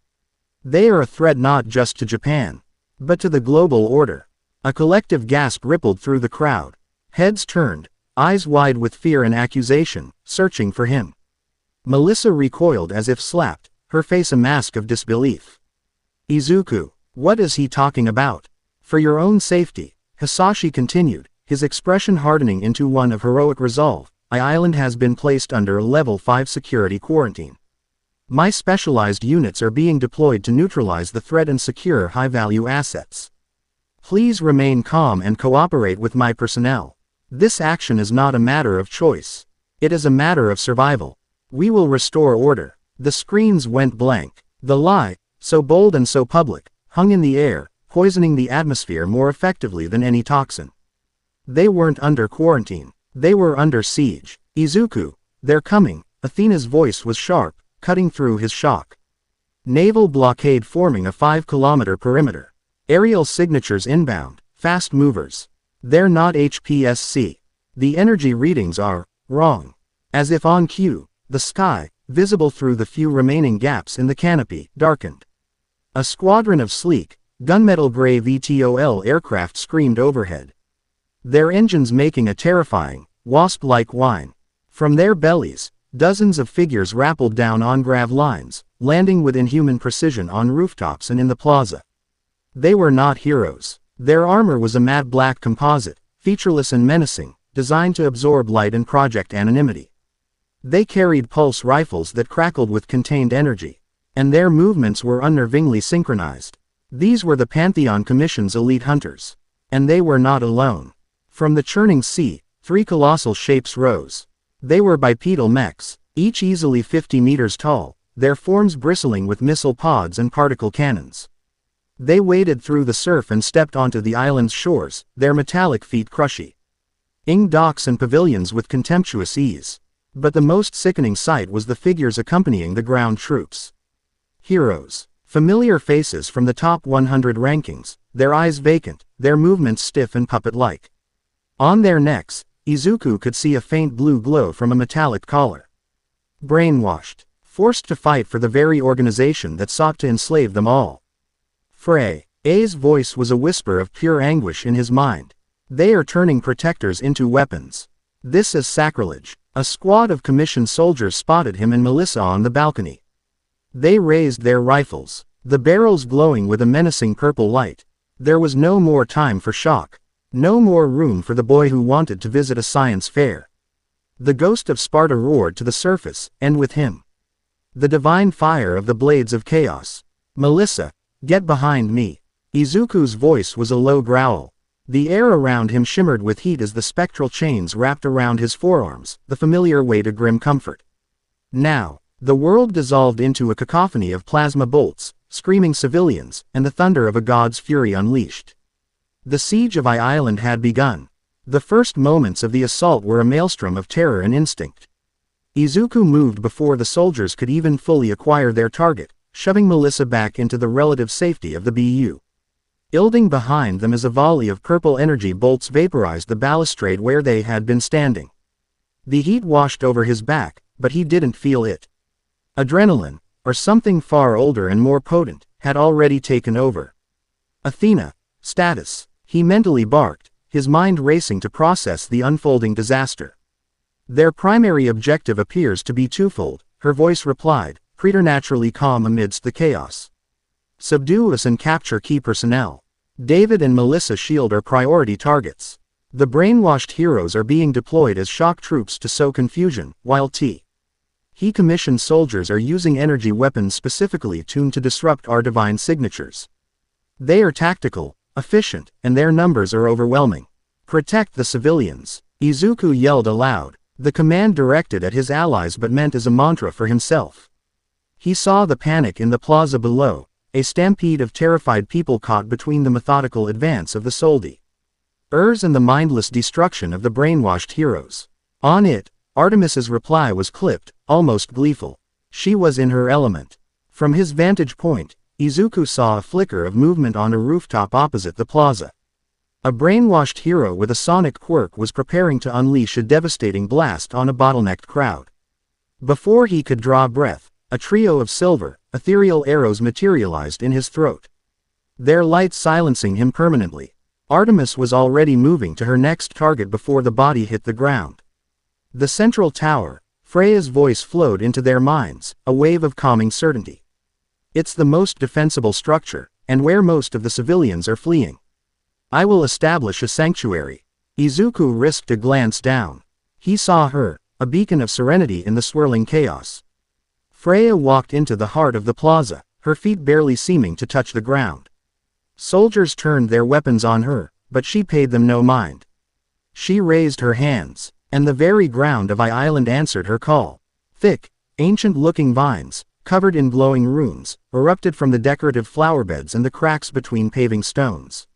They are a threat not just to Japan, but to the global order. A collective gasp rippled through the crowd. Heads turned, eyes wide with fear and accusation, searching for him. Melissa recoiled as if slapped, her face a mask of disbelief. Izuku, what is he talking about? For your own safety, Hisashi continued, his expression hardening into one of heroic resolve. Island has been placed under a level 5 security quarantine. My specialized units are being deployed to neutralize the threat and secure high-value assets. Please remain calm and cooperate with my personnel. This action is not a matter of choice. It is a matter of survival. We will restore order. The screens went blank. The lie, so bold and so public, hung in the air, poisoning the atmosphere more effectively than any toxin. They weren't under quarantine. They were under siege. Izuku, they're coming. Athena's voice was sharp, cutting through his shock. Naval blockade forming a 5-kilometer perimeter. Aerial signatures inbound, fast movers. They're not HPSC. The energy readings are wrong. As if on cue, the sky, visible through the few remaining gaps in the canopy, darkened. A squadron of sleek, gunmetal gray VTOL aircraft screamed overhead. Their engines making a terrifying, wasp-like whine. From their bellies, dozens of figures rappelled down on grav lines, landing with inhuman precision on rooftops and in the plaza. They were not heroes. Their armor was a matte black composite, featureless and menacing, designed to absorb light and project anonymity. They carried pulse rifles that crackled with contained energy, and their movements were unnervingly synchronized. These were the Pantheon Commission's elite hunters. And they were not alone. From the churning sea, 3 colossal shapes rose. They were bipedal mechs, each easily 50 meters tall, their forms bristling with missile pods and particle cannons. They waded through the surf and stepped onto the island's shores, their metallic feet crushing docks and pavilions with contemptuous ease. But the most sickening sight was the figures accompanying the ground troops. Heroes. Familiar faces from the top 100 rankings, their eyes vacant, their movements stiff and puppet-like. On their necks, Izuku could see a faint blue glow from a metallic collar. Brainwashed. Forced to fight for the very organization that sought to enslave them all. Frey's voice was a whisper of pure anguish in his mind. They are turning protectors into weapons. This is sacrilege. A squad of commissioned soldiers spotted him and Melissa on the balcony. They raised their rifles, the barrels glowing with a menacing purple light. There was no more time for shock. No more room for the boy who wanted to visit a science fair. The ghost of Sparta roared to the surface, and with him, the divine fire of the blades of chaos. Melissa, get behind me. Izuku's voice was a low growl. The air around him shimmered with heat as the spectral chains wrapped around his forearms, the familiar way to grim comfort. Now, the world dissolved into a cacophony of plasma bolts, screaming civilians, and the thunder of a god's fury unleashed. The siege of Island had begun. The first moments of the assault were a maelstrom of terror and instinct. Izuku moved before the soldiers could even fully acquire their target, shoving Melissa back into the relative safety of the BU. Building behind them as a volley of purple energy bolts vaporized the balustrade where they had been standing. The heat washed over his back, but he didn't feel it. Adrenaline, or something far older and more potent, had already taken over. Athena, status, he mentally barked, his mind racing to process the unfolding disaster. Their primary objective appears to be twofold, her voice replied, preternaturally calm amidst the chaos. Subdue us and capture key personnel. David and Melissa Shield are priority targets. The brainwashed heroes are being deployed as shock troops to sow confusion, while He commissioned soldiers are using energy weapons specifically tuned to disrupt our divine signatures. They are tactical, efficient, and their numbers are overwhelming. Protect the civilians. Izuku yelled aloud, the command directed at his allies but meant as a mantra for himself. He saw the panic in the plaza below, a stampede of terrified people caught between the methodical advance of the soldiers and the mindless destruction of the brainwashed heroes. On it, Artemis's reply was clipped, almost gleeful. She was in her element. From his vantage point, Izuku saw a flicker of movement on a rooftop opposite the plaza. A brainwashed hero with a sonic quirk was preparing to unleash a devastating blast on a bottlenecked crowd. Before he could draw breath, a trio of silver, ethereal arrows materialized in his throat. Their light silencing him permanently. Artemis was already moving to her next target before the body hit the ground. The central tower. Freya's voice flowed into their minds, a wave of calming certainty. It's the most defensible structure, and where most of the civilians are fleeing. I will establish a sanctuary. Izuku risked a glance down. He saw her, a beacon of serenity in the swirling chaos. Freya walked into the heart of the plaza, her feet barely seeming to touch the ground. Soldiers turned their weapons on her, but she paid them no mind. She raised her hands, and the very ground of Island answered her call. Thick, ancient-looking vines, covered in glowing runes, erupted from the decorative flowerbeds and the cracks between paving stones.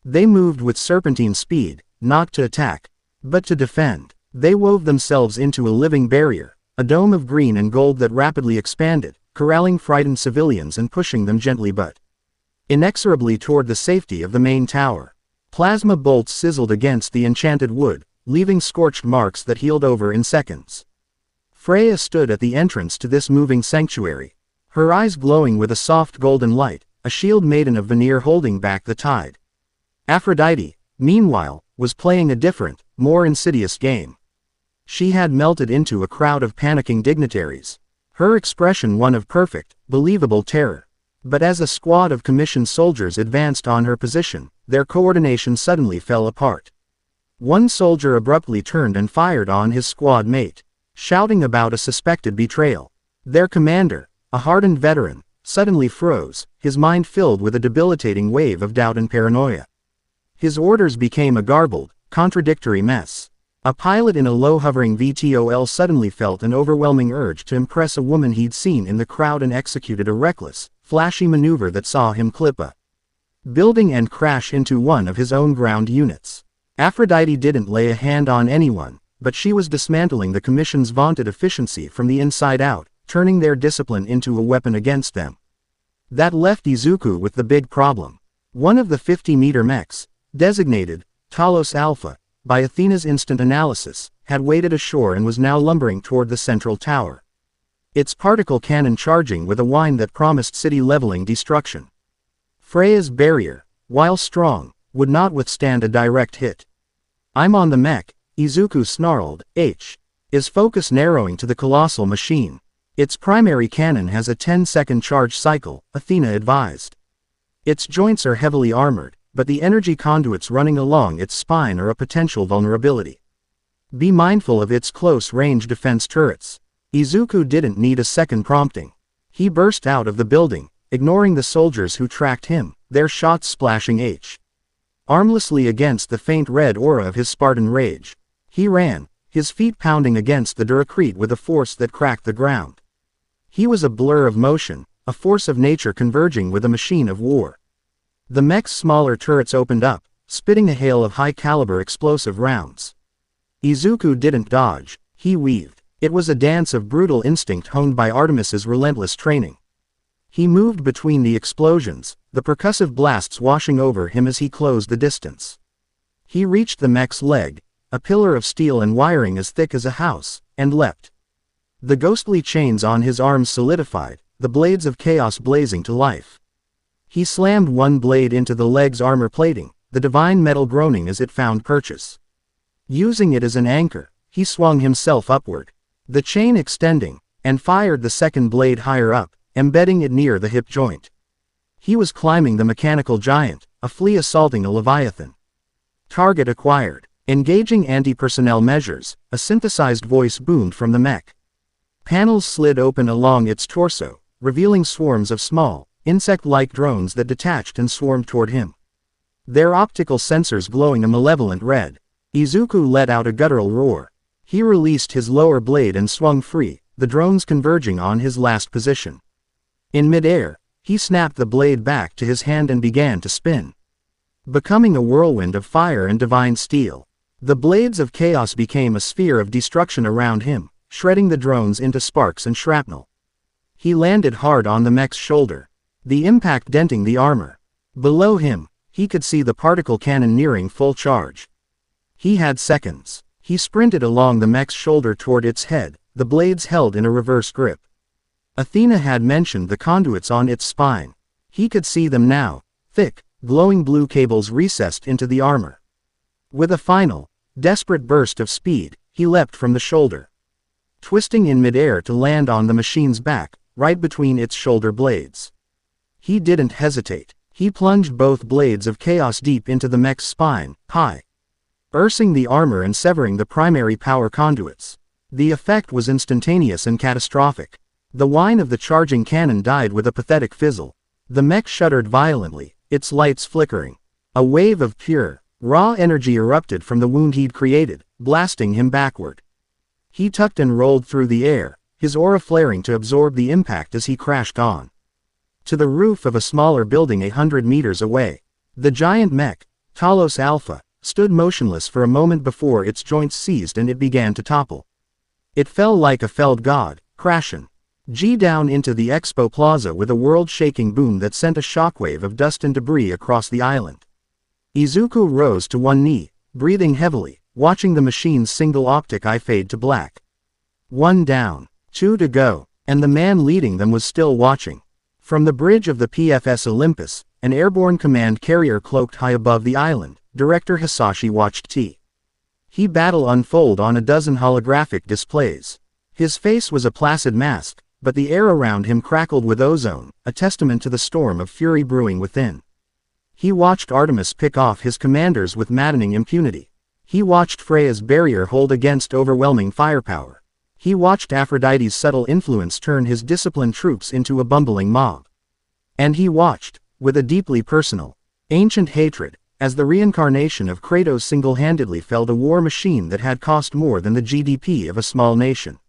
They moved with serpentine speed, not to attack, but to defend. They wove themselves into a living barrier, a dome of green and gold that rapidly expanded, corralling frightened civilians and pushing them gently but inexorably toward the safety of the main tower. Plasma bolts sizzled against the enchanted wood, leaving scorched marks that healed over in seconds. Freya stood at the entrance to this moving sanctuary, her eyes glowing with a soft golden light, a shield maiden of veneer holding back the tide. Aphrodite, meanwhile, was playing a different, more insidious game. She had melted into a crowd of panicking dignitaries, her expression one of perfect, believable terror. But as a squad of commissioned soldiers advanced on her position, their coordination suddenly fell apart. One soldier abruptly turned and fired on his squad mate, shouting about a suspected betrayal. Their commander, a hardened veteran, suddenly froze, his mind filled with a debilitating wave of doubt and paranoia. His orders became a garbled, contradictory mess. A pilot in a low-hovering VTOL suddenly felt an overwhelming urge to impress a woman he'd seen in the crowd and executed a reckless, flashy maneuver that saw him clip a building and crash into one of his own ground units. Aphrodite didn't lay a hand on anyone, but she was dismantling the Commission's vaunted efficiency from the inside out, turning their discipline into a weapon against them. That left Izuku with the big problem. One of the 50-meter mechs, Designated Talos Alpha by Athena's instant analysis, had waded ashore and was now lumbering toward the central tower. Its particle cannon charging with a whine that promised city-leveling destruction. Freya's barrier, while strong, would not withstand a direct hit. "I'm on the mech," Izuku snarled. His focus narrowing to the colossal machine. "Its primary cannon has a 10-second charge cycle," Athena advised. "Its joints are heavily armored, but the energy conduits running along its spine are a potential vulnerability. Be mindful of its close-range defense turrets." Izuku didn't need a second prompting. He burst out of the building, ignoring the soldiers who tracked him, their shots splashing armlessly against the faint red aura of his Spartan rage. He ran, his feet pounding against the duracrete with a force that cracked the ground. He was a blur of motion, a force of nature converging with a machine of war. The mech's smaller turrets opened up, spitting a hail of high-caliber explosive rounds. Izuku didn't dodge, he weaved. It was a dance of brutal instinct honed by Artemis's relentless training. He moved between the explosions, the percussive blasts washing over him as he closed the distance. He reached the mech's leg, a pillar of steel and wiring as thick as a house, and leapt. The ghostly chains on his arms solidified, the blades of chaos blazing to life. He slammed one blade into the leg's armor plating, the divine metal groaning as it found purchase. Using it as an anchor, he swung himself upward, the chain extending, and fired the second blade higher up, embedding it near the hip joint. He was climbing the mechanical giant, a flea assaulting a leviathan. Target acquired. Engaging anti-personnel measures, a synthesized voice boomed from the mech. Panels slid open along its torso, revealing swarms of small, insect-like drones that detached and swarmed toward him. Their optical sensors glowing a malevolent red. Izuku let out a guttural roar. He released his lower blade and swung free, the drones converging on his last position. In midair, he snapped the blade back to his hand and began to spin. Becoming a whirlwind of fire and divine steel. The blades of chaos became a sphere of destruction around him, shredding the drones into sparks and shrapnel. He landed hard on the mech's shoulder, the impact denting the armor. Below him, he could see the particle cannon nearing full charge. He had seconds. He sprinted along the mech's shoulder toward its head, the blades held in a reverse grip. Athena had mentioned the conduits on its spine. He could see them now, thick, glowing blue cables recessed into the armor. With a final, desperate burst of speed, he leapt from the shoulder, twisting in midair to land on the machine's back, right between its shoulder blades. He didn't hesitate. He plunged both blades of chaos deep into the mech's spine, bursting the armor and severing the primary power conduits. The effect was instantaneous and catastrophic. The whine of the charging cannon died with a pathetic fizzle. The mech shuddered violently, its lights flickering. A wave of pure, raw energy erupted from the wound he'd created, blasting him backward. He tucked and rolled through the air, his aura flaring to absorb the impact as he crashed on to the roof of a smaller building 100 meters away. The giant mech, Talos Alpha, stood motionless for a moment before its joints seized and it began to topple. It fell like a felled god, crashing down into the expo plaza with a world-shaking boom that sent a shockwave of dust and debris across the island. Izuku rose to one knee, breathing heavily, watching the machine's single optic eye fade to black. 1 down, 2 to go, and the man leading them was still watching. From the bridge of the PFS Olympus, an airborne command carrier cloaked high above the island, Director Hisashi watched He battle unfold on a dozen holographic displays. His face was a placid mask, but the air around him crackled with ozone, a testament to the storm of fury brewing within. He watched Artemis pick off his commanders with maddening impunity. He watched Freya's barrier hold against overwhelming firepower. He watched Aphrodite's subtle influence turn his disciplined troops into a bumbling mob. And he watched, with a deeply personal, ancient hatred, as the reincarnation of Kratos single-handedly felled a war machine that had cost more than the GDP of a small nation.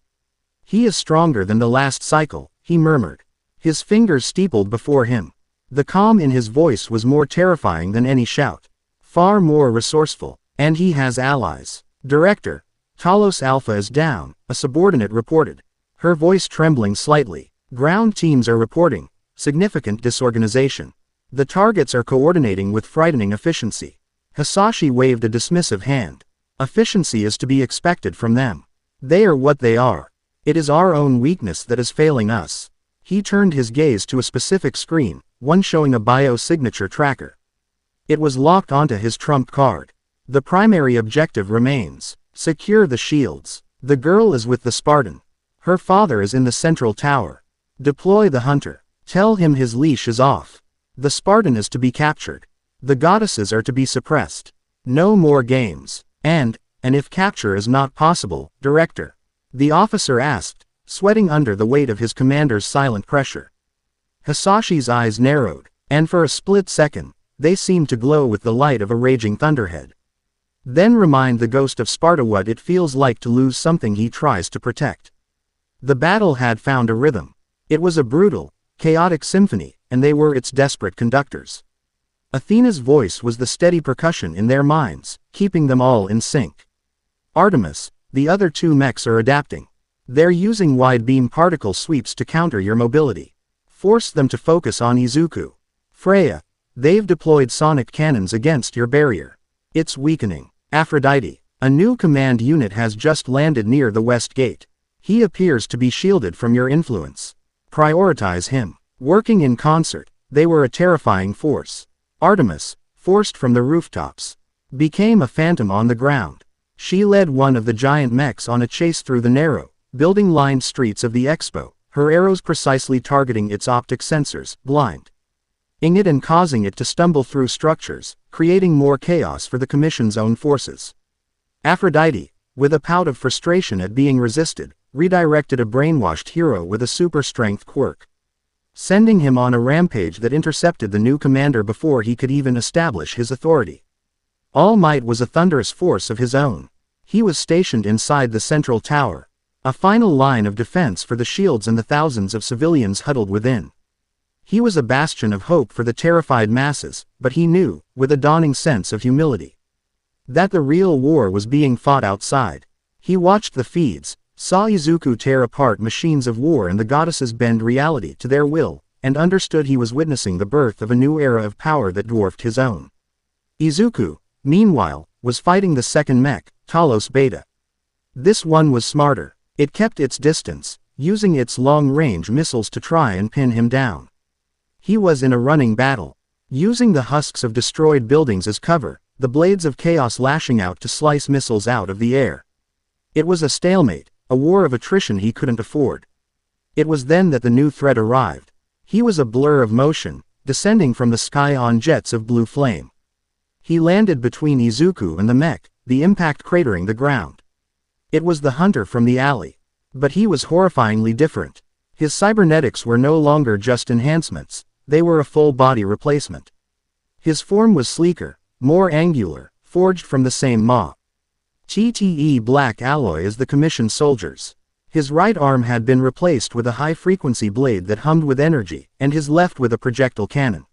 "He is stronger than the last cycle," he murmured. His fingers steepled before him. The calm in his voice was more terrifying than any shout. Far more resourceful. And he has allies. "Director, Talos Alpha is down," a subordinate reported, her voice trembling slightly. "Ground teams are reporting significant disorganization. The targets are coordinating with frightening efficiency. Hisashi waved a dismissive hand. Efficiency is to be expected from them. They are what they are. It is our own weakness that is failing us. He turned his gaze to a specific screen, one showing a biosignature tracker. It was locked onto his trump card. The primary objective remains. Secure the shields. The girl is with the Spartan. Her father is in the central tower. Deploy the hunter. Tell him his leash is off. The Spartan is to be captured. The goddesses are to be suppressed. No more games. And if capture is not possible, Director? The officer asked, sweating under the weight of his commander's silent pressure. Hisashi's eyes narrowed, and for a split second, they seemed to glow with the light of a raging thunderhead. Then remind the ghost of Sparta what it feels like to lose something he tries to protect. The battle had found a rhythm. It was a brutal, chaotic symphony, and they were its desperate conductors. Athena's voice was the steady percussion in their minds, keeping them all in sync. Artemis, the other two mechs are adapting. They're using wide-beam particle sweeps to counter your mobility. Force them to focus on Izuku. Freya, they've deployed sonic cannons against your barrier. It's weakening. Aphrodite, a new command unit has just landed near the west gate. He appears to be shielded from your influence. Prioritize him. Working in concert, they were a terrifying force. Artemis, forced from the rooftops, became a phantom on the ground. She led one of the giant mechs on a chase through the narrow, building-lined streets of the expo, her arrows precisely targeting its optic sensors, blinding it and causing it to stumble through structures, creating more chaos for the Commission's own forces. Aphrodite, with a pout of frustration at being resisted, redirected a brainwashed hero with a super-strength quirk, sending him on a rampage that intercepted the new commander before he could even establish his authority. All Might was a thunderous force of his own. He was stationed inside the central tower, a final line of defense for the shields and the thousands of civilians huddled within. He was a bastion of hope for the terrified masses, but he knew, with a dawning sense of humility, that the real war was being fought outside. He watched the feeds, saw Izuku tear apart machines of war and the goddesses bend reality to their will, and understood he was witnessing the birth of a new era of power that dwarfed his own. Izuku, meanwhile, was fighting the second mech, Talos Beta. This one was smarter. It kept its distance, using its long-range missiles to try and pin him down. He was in a running battle, using the husks of destroyed buildings as cover, the blades of chaos lashing out to slice missiles out of the air. It was a stalemate, a war of attrition he couldn't afford. It was then that the new threat arrived. He was a blur of motion, descending from the sky on jets of blue flame. He landed between Izuku and the mech, the impact cratering the ground. It was the hunter from the alley. But he was horrifyingly different. His cybernetics were no longer just enhancements, they were a full-body replacement. His form was sleeker, more angular, forged from the same TTE black alloy as the Commission soldiers. His right arm had been replaced with a high-frequency blade that hummed with energy, and his left with a projectile cannon.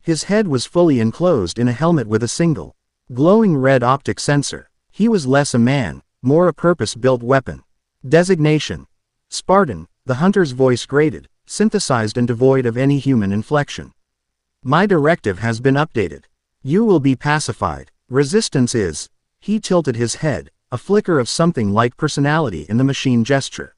His head was fully enclosed in a helmet with a single, glowing red optic sensor. He was less a man, more a purpose-built weapon. Designation: Spartan. The hunter's voice grated, synthesized and devoid of any human inflection. My directive has been updated. You will be pacified. Resistance is. He tilted his head, a flicker of something like personality in the machine gesture.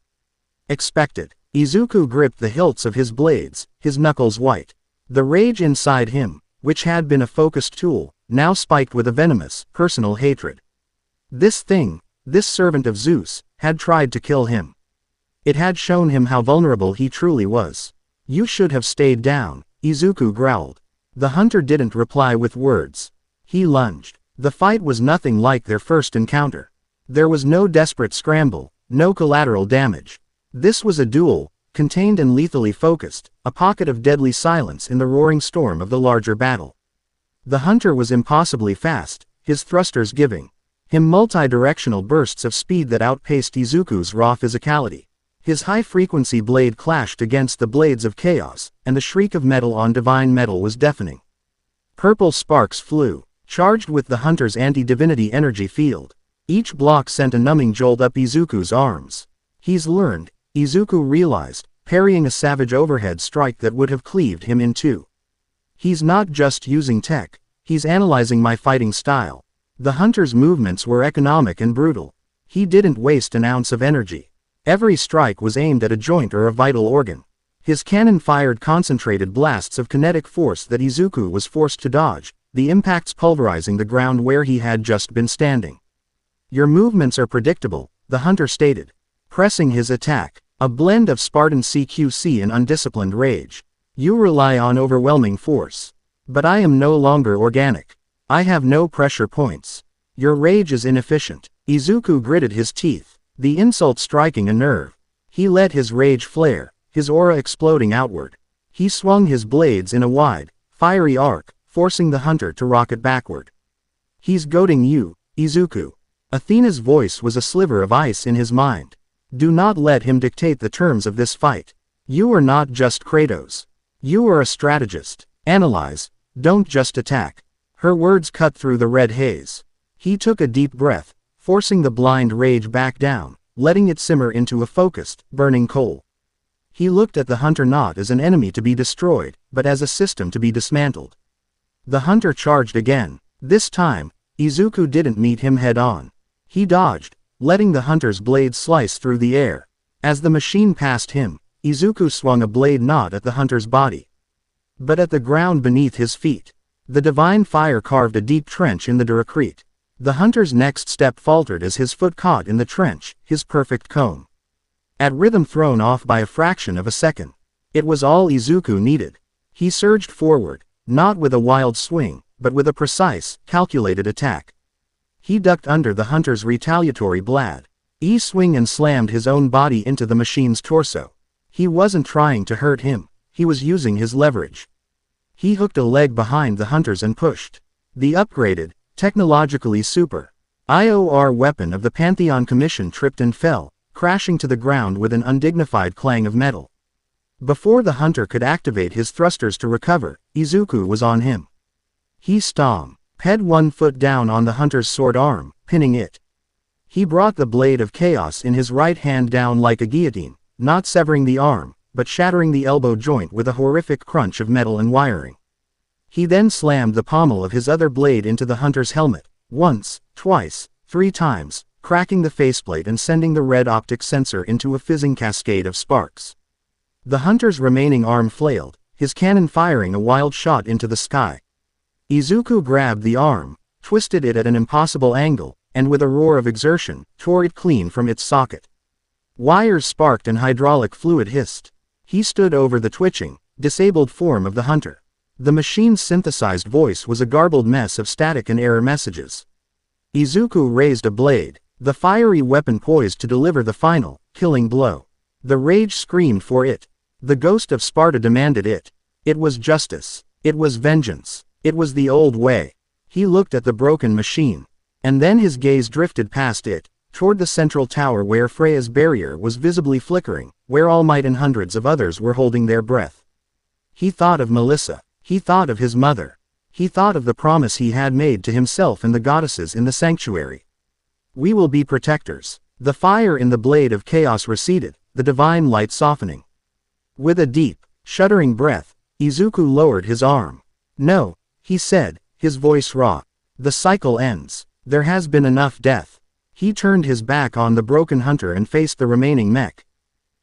Expected. Izuku gripped the hilts of his blades, his knuckles white. The rage inside him, which had been a focused tool, now spiked with a venomous, personal hatred. This thing, this servant of Zeus, had tried to kill him. It had shown him how vulnerable he truly was. You should have stayed down, Izuku growled. The hunter didn't reply with words. He lunged. The fight was nothing like their first encounter. There was no desperate scramble, no collateral damage. This was a duel, contained and lethally focused, a pocket of deadly silence in the roaring storm of the larger battle. The hunter was impossibly fast, his thrusters giving him multi-directional bursts of speed that outpaced Izuku's raw physicality. His high-frequency blade clashed against the blades of chaos, and the shriek of metal on divine metal was deafening. Purple sparks flew, charged with the hunter's anti-divinity energy field. Each block sent a numbing jolt up Izuku's arms. He's learned, Izuku realized, parrying a savage overhead strike that would have cleaved him in two. He's not just using tech, He's analyzing my fighting style. The hunter's movements were economic and brutal. He didn't waste an ounce of energy. Every strike was aimed at a joint or a vital organ. His cannon fired concentrated blasts of kinetic force that Izuku was forced to dodge, the impacts pulverizing the ground where he had just been standing. Your movements are predictable, the hunter stated, pressing his attack, a blend of Spartan CQC and undisciplined rage. You rely on overwhelming force. But I am no longer organic. I have no pressure points. Your rage is inefficient. Izuku gritted his teeth, the insult striking a nerve. He let his rage flare, his aura exploding outward. He swung his blades in a wide, fiery arc, forcing the hunter to rocket backward. He's goading you, Izuku. Athena's voice was a sliver of ice in his mind. Do not let him dictate the terms of this fight. You are not just Kratos. You are a strategist. Analyze, don't just attack. Her words cut through the red haze. He took a deep breath, forcing the blind rage back down, letting it simmer into a focused, burning coal. He looked at the hunter not as an enemy to be destroyed, but as a system to be dismantled. The hunter charged again. This time, Izuku didn't meet him head-on. He dodged, letting the hunter's blade slice through the air. As the machine passed him, Izuku swung a blade not at the hunter's body, but at the ground beneath his feet. The divine fire carved a deep trench in the direcrete. The hunter's next step faltered as his foot caught in the trench, his perfect cone. At rhythm thrown off by a fraction of a second. It was all Izuku needed. He surged forward, not with a wild swing, but with a precise, calculated attack. He ducked under the hunter's retaliatory blade. He swung and slammed his own body into the machine's torso. He wasn't trying to hurt him, he was using his leverage. He hooked a leg behind the hunter's and pushed. The upgraded, technologically super IOR weapon of the Pantheon Commission tripped and fell, crashing to the ground with an undignified clang of metal. Before the hunter could activate his thrusters to recover, Izuku was on him. He stomped one foot down on the hunter's sword arm, pinning it. He brought the blade of chaos in his right hand down like a guillotine, not severing the arm, but shattering the elbow joint with a horrific crunch of metal and wiring. He then slammed the pommel of his other blade into the hunter's helmet, once, twice, 3 times, cracking the faceplate and sending the red optic sensor into a fizzing cascade of sparks. The hunter's remaining arm flailed, his cannon firing a wild shot into the sky. Izuku grabbed the arm, twisted it at an impossible angle, and with a roar of exertion, tore it clean from its socket. Wires sparked and hydraulic fluid hissed. He stood over the twitching, disabled form of the hunter. The machine's synthesized voice was a garbled mess of static and error messages. Izuku raised a blade, the fiery weapon poised to deliver the final, killing blow. The rage screamed for it. The ghost of Sparta demanded it. It was justice. It was vengeance. It was the old way. He looked at the broken machine. And then his gaze drifted past it, toward the central tower where Freya's barrier was visibly flickering, where All Might and hundreds of others were holding their breath. He thought of Melissa. He thought of his mother. He thought of the promise he had made to himself and the goddesses in the sanctuary. We will be protectors. The fire in the blade of chaos receded, the divine light softening. With a deep, shuddering breath, Izuku lowered his arm. No, he said, his voice raw. The cycle ends. There has been enough death. He turned his back on the broken hunter and faced the remaining mech,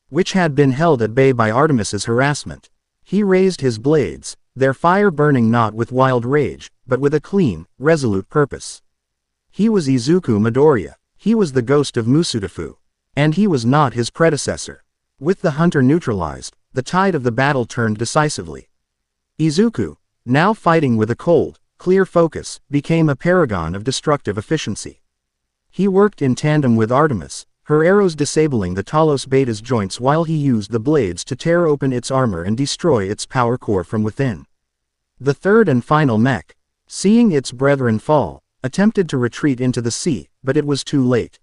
which had been held at bay by Artemis's harassment. He raised his blades, their fire burning not with wild rage, but with a clean, resolute purpose. He was Izuku Midoriya. He was the ghost of Musudafu. And he was not his predecessor. With the hunter neutralized, the tide of the battle turned decisively. Izuku, now fighting with a cold, clear focus, became a paragon of destructive efficiency. He worked in tandem with Artemis, her arrows disabling the Talos Beta's joints while he used the blades to tear open its armor and destroy its power core from within. The third and final mech, seeing its brethren fall, attempted to retreat into the sea, but it was too late.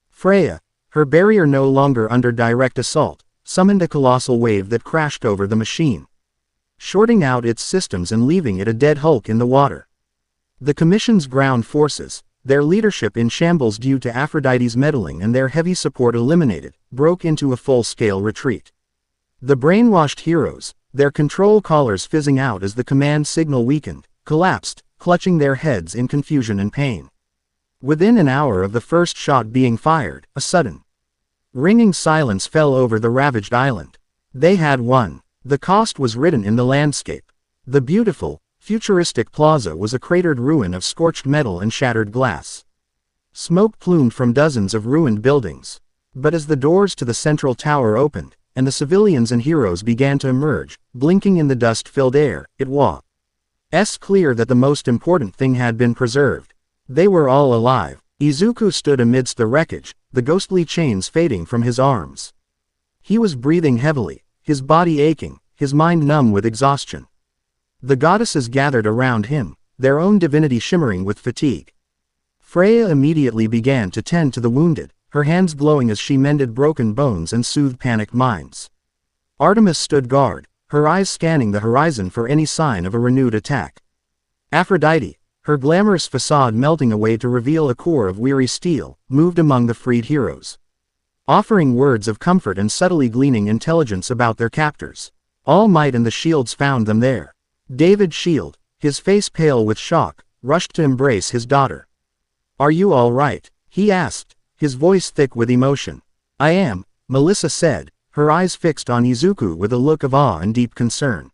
Freya, her barrier no longer under direct assault, summoned a colossal wave that crashed over the machine, shorting out its systems and leaving it a dead hulk in the water. The Commission's ground forces, their leadership in shambles due to Aphrodite's meddling and their heavy support eliminated, broke into a full-scale retreat. The brainwashed heroes, their control collars fizzing out as the command signal weakened, collapsed, clutching their heads in confusion and pain. Within an hour of the first shot being fired, a sudden, ringing silence fell over the ravaged island. They had won. The cost was written in the landscape. The beautiful, futuristic plaza was a cratered ruin of scorched metal and shattered glass. Smoke plumed from dozens of ruined buildings. But as the doors to the central tower opened, and the civilians and heroes began to emerge, blinking in the dust-filled air, it was clear that the most important thing had been preserved. They were all alive. Izuku stood amidst the wreckage, the ghostly chains fading from his arms. He was breathing heavily, his body aching, his mind numb with exhaustion. The goddesses gathered around him, their own divinity shimmering with fatigue. Freya immediately began to tend to the wounded, her hands glowing as she mended broken bones and soothed panicked minds. Artemis stood guard, her eyes scanning the horizon for any sign of a renewed attack. Aphrodite, her glamorous facade melting away to reveal a core of weary steel, moved among the freed heroes, offering words of comfort and subtly gleaning intelligence about their captors. All Might and the Shields found them there. David Shield, his face pale with shock, rushed to embrace his daughter. "Are you all right?" he asked, his voice thick with emotion. "I am," Melissa said, her eyes fixed on Izuku with a look of awe and deep concern.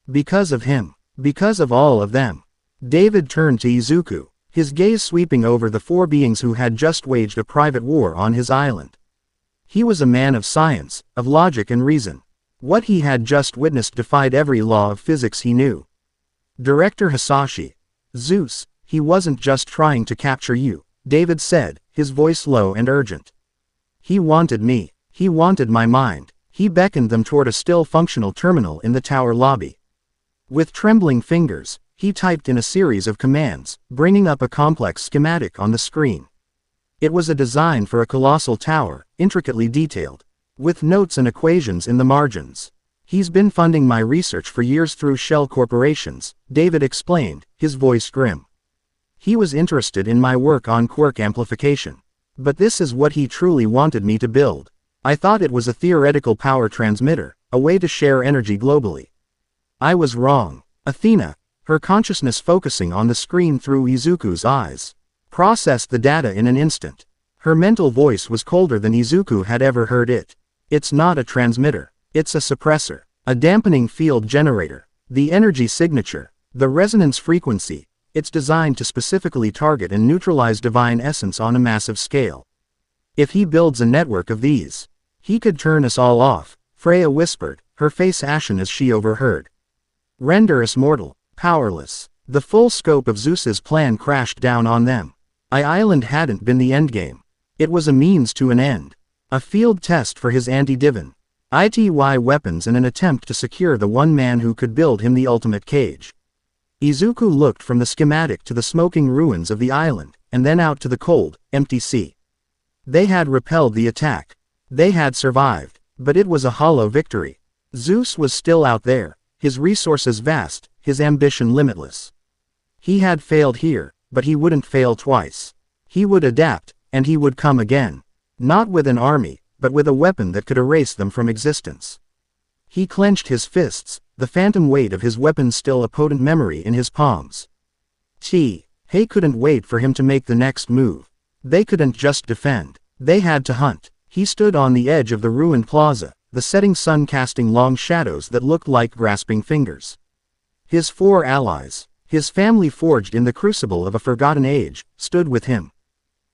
"Because of him. Because of all of them." David turned to Izuku, his gaze sweeping over the four beings who had just waged a private war on his island. He was a man of science, of logic and reason. What he had just witnessed defied every law of physics he knew. "Director Hisashi. Zeus, he wasn't just trying to capture you," David said, his voice low and urgent. "He wanted me. He wanted my mind." He beckoned them toward a still functional terminal in the tower lobby. With trembling fingers, he typed in a series of commands, bringing up a complex schematic on the screen. It was a design for a colossal tower, intricately detailed, with notes and equations in the margins. "He's been funding my research for years through shell corporations," David explained, his voice grim. "He was interested in my work on quirk amplification. But this is what he truly wanted me to build. I thought it was a theoretical power transmitter, a way to share energy globally. I was wrong." Athena, her consciousness focusing on the screen through Izuku's eyes, processed the data in an instant. Her mental voice was colder than Izuku had ever heard it. "It's not a transmitter. It's a suppressor. A dampening field generator. The energy signature. The resonance frequency. It's designed to specifically target and neutralize divine essence on a massive scale. If he builds a network of these, he could turn us all off," Freya whispered, her face ashen as she overheard. "Render us mortal, powerless." The full scope of Zeus's plan crashed down on them. Island hadn't been the endgame. It was a means to an end. A field test for his anti-divine ITY weapons and an attempt to secure the one man who could build him the ultimate cage. Izuku looked from the schematic to the smoking ruins of the island, and then out to the cold, empty sea. They had repelled the attack. They had survived, but it was a hollow victory. Zeus was still out there, his resources vast, his ambition limitless. He had failed here, but he wouldn't fail twice. He would adapt, and he would come again. Not with an army, but with a weapon that could erase them from existence. He clenched his fists, the phantom weight of his weapon still a potent memory in his palms. He couldn't wait for him to make the next move. They couldn't just defend. They had to hunt. He stood on the edge of the ruined plaza, the setting sun casting long shadows that looked like grasping fingers. His four allies, his family forged in the crucible of a forgotten age, stood with him.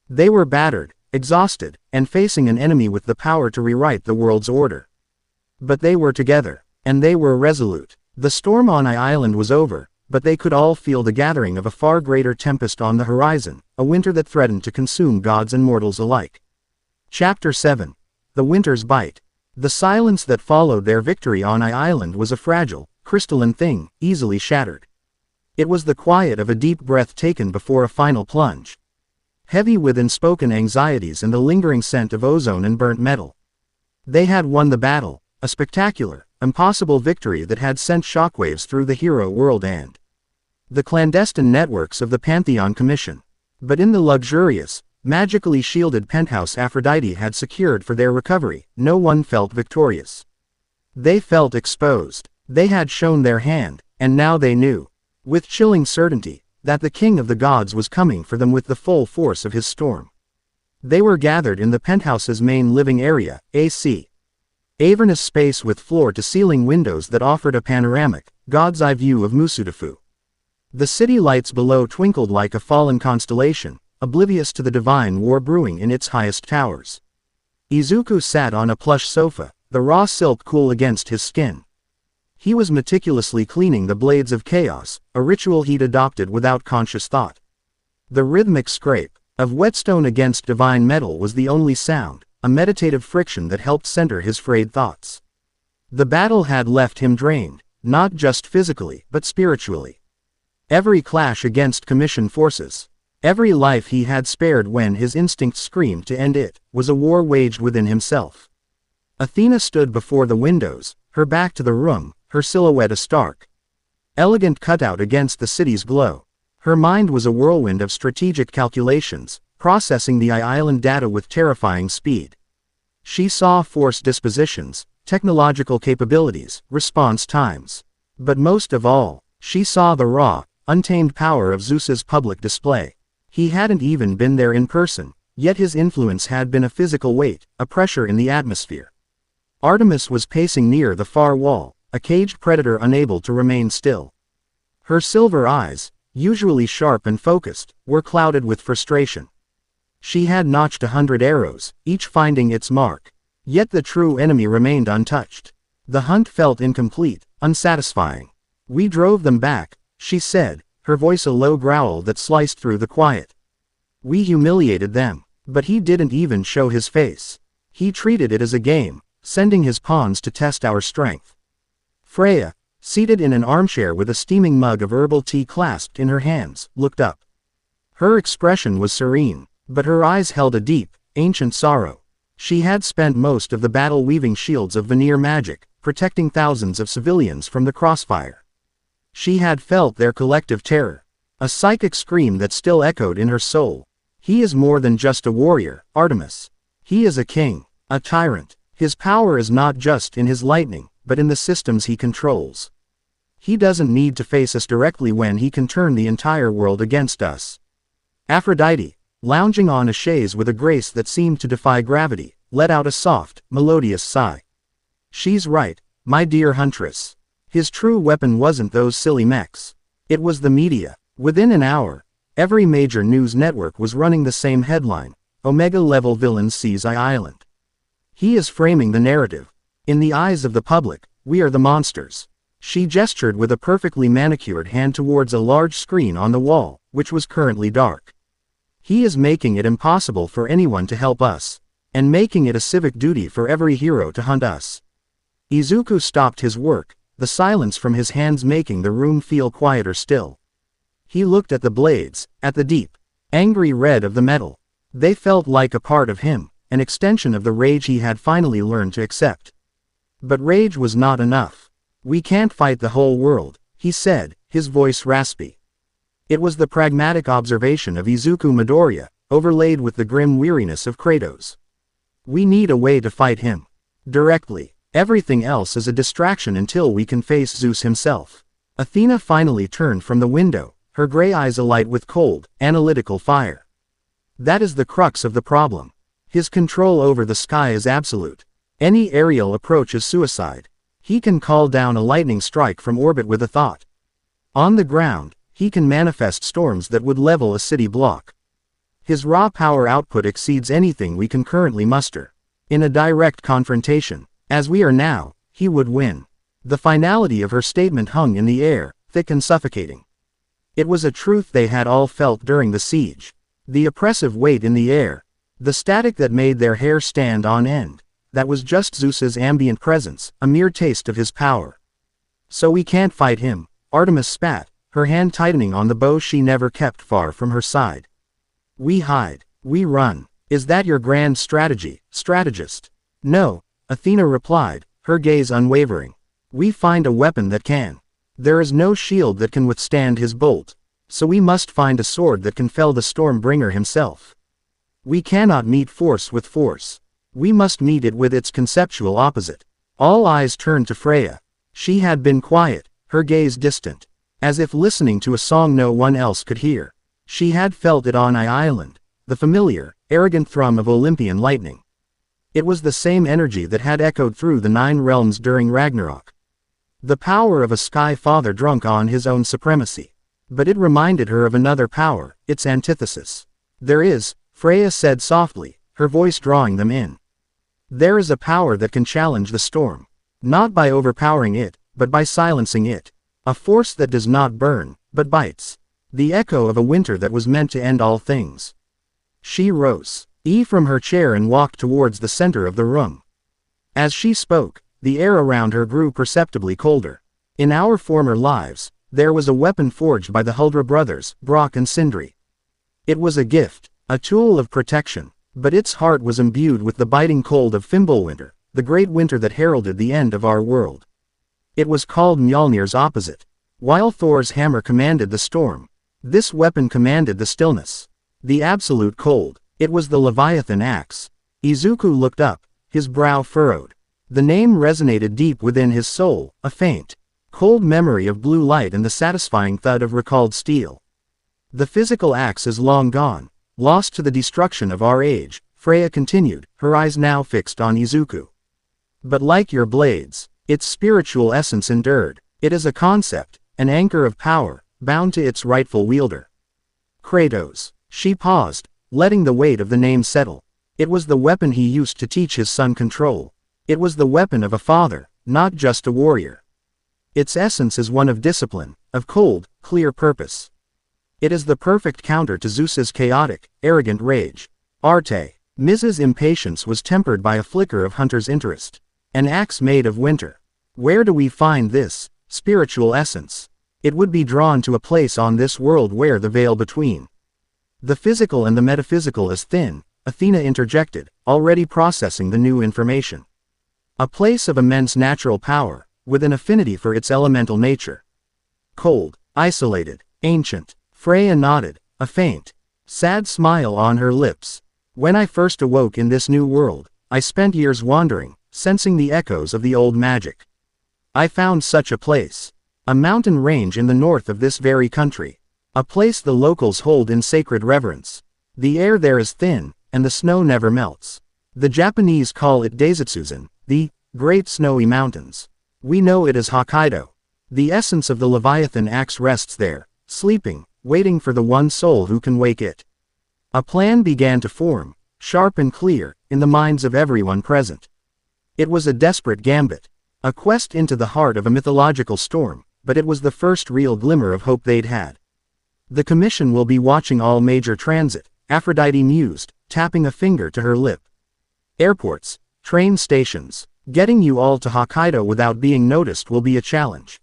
They were battered, exhausted, and facing an enemy with the power to rewrite the world's order. But they were together, and they were resolute. The storm on Island was over, but they could all feel the gathering of a far greater tempest on the horizon, a winter that threatened to consume gods and mortals alike. Chapter 7. The Winter's Bite. The silence that followed their victory on Island was a fragile, crystalline thing, easily shattered. It was the quiet of a deep breath taken before a final plunge. Heavy with unspoken anxieties and the lingering scent of ozone and burnt metal. They had won the battle, a spectacular, impossible victory that had sent shockwaves through the hero world and the clandestine networks of the Pantheon Commission. But in the luxurious, magically shielded penthouse Aphrodite had secured for their recovery, no one felt victorious. They felt exposed. They had shown their hand, and now they knew. With chilling certainty, that the king of the gods was coming for them with the full force of his storm. They were gathered in the penthouse's main living area, AC. Avernous space with floor-to-ceiling windows that offered a panoramic, god's-eye view of Musudafu. The city lights below twinkled like a fallen constellation, oblivious to the divine war brewing in its highest towers. Izuku sat on a plush sofa, the raw silk cool against his skin. He was meticulously cleaning the blades of chaos, a ritual he'd adopted without conscious thought. The rhythmic scrape of whetstone against divine metal was the only sound, a meditative friction that helped center his frayed thoughts. The battle had left him drained, not just physically but spiritually. Every clash against commission forces, every life he had spared when his instincts screamed to end it, was a war waged within himself. Athena stood before the windows, her back to the room, her silhouette a stark, elegant cutout against the city's glow. Her mind was a whirlwind of strategic calculations, processing the island data with terrifying speed. She saw force dispositions, technological capabilities, response times. But most of all, she saw the raw, untamed power of Zeus's public display. He hadn't even been there in person, yet his influence had been a physical weight, a pressure in the atmosphere. Artemis was pacing near the far wall, a caged predator unable to remain still. Her silver eyes, usually sharp and focused, were clouded with frustration. She had notched 100 arrows, each finding its mark. Yet the true enemy remained untouched. The hunt felt incomplete, unsatisfying. "We drove them back," she said, her voice a low growl that sliced through the quiet. "We humiliated them." But he didn't even show his face. He treated it as a game, sending his pawns to test our strength. Freya, seated in an armchair with a steaming mug of herbal tea clasped in her hands, looked up. Her expression was serene, but her eyes held a deep, ancient sorrow. She had spent most of the battle weaving shields of veneer magic, protecting thousands of civilians from the crossfire. She had felt their collective terror, a psychic scream that still echoed in her soul. He is more than just a warrior, Artemis. He is a king, a tyrant. His power is not just in his lightning, but in the systems he controls. He doesn't need to face us directly when he can turn the entire world against us. Aphrodite, lounging on a chaise with a grace that seemed to defy gravity, let out a soft, melodious sigh. "She's right, my dear huntress." His true weapon wasn't those silly mechs. It was the media. Within an hour, every major news network was running the same headline: Omega-level villains seize Island. He is framing the narrative. In the eyes of the public, we are the monsters. She gestured with a perfectly manicured hand towards a large screen on the wall, which was currently dark. He is making it impossible for anyone to help us, and making it a civic duty for every hero to hunt us. Izuku stopped his work, the silence from his hands making the room feel quieter still. He looked at the blades, at the deep, angry red of the metal. They felt like a part of him, an extension of the rage he had finally learned to accept. But rage was not enough. "We can't fight the whole world," he said, his voice raspy. It was the pragmatic observation of Izuku Midoriya, overlaid with the grim weariness of Kratos. "We need a way to fight him. Directly. Everything else is a distraction until we can face Zeus himself." Athena finally turned from the window, her gray eyes alight with cold, analytical fire. "That is the crux of the problem. His control over the sky is absolute. Any aerial approach is suicide. He can call down a lightning strike from orbit with a thought. On the ground, he can manifest storms that would level a city block. His raw power output exceeds anything we can currently muster. In a direct confrontation, as we are now, he would win." The finality of her statement hung in the air, thick and suffocating. It was a truth they had all felt during the siege. The oppressive weight in the air, the static that made their hair stand on end, that was just Zeus's ambient presence, a mere taste of his power. "So we can't fight him," Artemis spat, her hand tightening on the bow she never kept far from her side. "We hide. We run. Is that your grand strategy, strategist?" "No," Athena replied, her gaze unwavering. "We find a weapon that can. There is no shield that can withstand his bolt, so we must find a sword that can fell the Stormbringer himself. We cannot meet force with force. We must meet it with its conceptual opposite." All eyes turned to Freya. She had been quiet, her gaze distant. as if listening to a song no one else could hear. She had felt it on Island, the familiar, arrogant thrum of Olympian lightning. It was the same energy that had echoed through the 9 realms during Ragnarok. The power of a sky father drunk on his own supremacy. But it reminded her of another power, its antithesis. There is, Freya said softly, her voice drawing them in. There is a power that can challenge the storm. Not by overpowering it, but by silencing it. A force that does not burn, but bites. The echo of a winter that was meant to end all things. She rose from her chair and walked towards the center of the room. As she spoke, the air around her grew perceptibly colder. In our former lives, there was a weapon forged by the Huldra brothers, Brock and Sindri. It was a gift, a tool of protection, but its heart was imbued with the biting cold of Fimbulwinter, the great winter that heralded the end of our world. It was called Mjolnir's opposite. While Thor's hammer commanded the storm, this weapon commanded the stillness. The absolute cold. It was the Leviathan axe. Izuku looked up, his brow furrowed. The name resonated deep within his soul, a faint, cold memory of blue light and the satisfying thud of recalled steel. The physical axe is long gone, lost to the destruction of our age, Freya continued, her eyes now fixed on Izuku. But like your blades, its spiritual essence endured. It is a concept, an anchor of power, bound to its rightful wielder. Kratos. She paused, letting the weight of the name settle. It was the weapon he used to teach his son control. It was the weapon of a father, not just a warrior. Its essence is one of discipline, of cold, clear purpose. It is the perfect counter to Zeus's chaotic, arrogant rage. Arte. Mrs. Impatience was tempered by a flicker of Hunter's interest. An axe made of winter. Where do we find this spiritual essence? It would be drawn to a place on this world where the veil between the physical and the metaphysical is thin, Athena interjected, already processing the new information. A place of immense natural power, with an affinity for its elemental nature. Cold, isolated, ancient. Freya nodded, a faint, sad smile on her lips. When I first awoke in this new world, I spent years wandering, sensing the echoes of the old magic. I found such a place. A mountain range in the north of this very country. A place the locals hold in sacred reverence. The air there is thin, and the snow never melts. The Japanese call it Daizatsuzen, the Great Snowy Mountains. We know it as Hokkaido. The essence of the Leviathan axe rests there, sleeping, waiting for the one soul who can wake it. A plan began to form, sharp and clear, in the minds of everyone present. It was a desperate gambit. A quest into the heart of a mythological storm, but it was the first real glimmer of hope they'd had. The Commission will be watching all major transit, Aphrodite mused, tapping a finger to her lip. Airports, train stations, getting you all to Hokkaido without being noticed will be a challenge.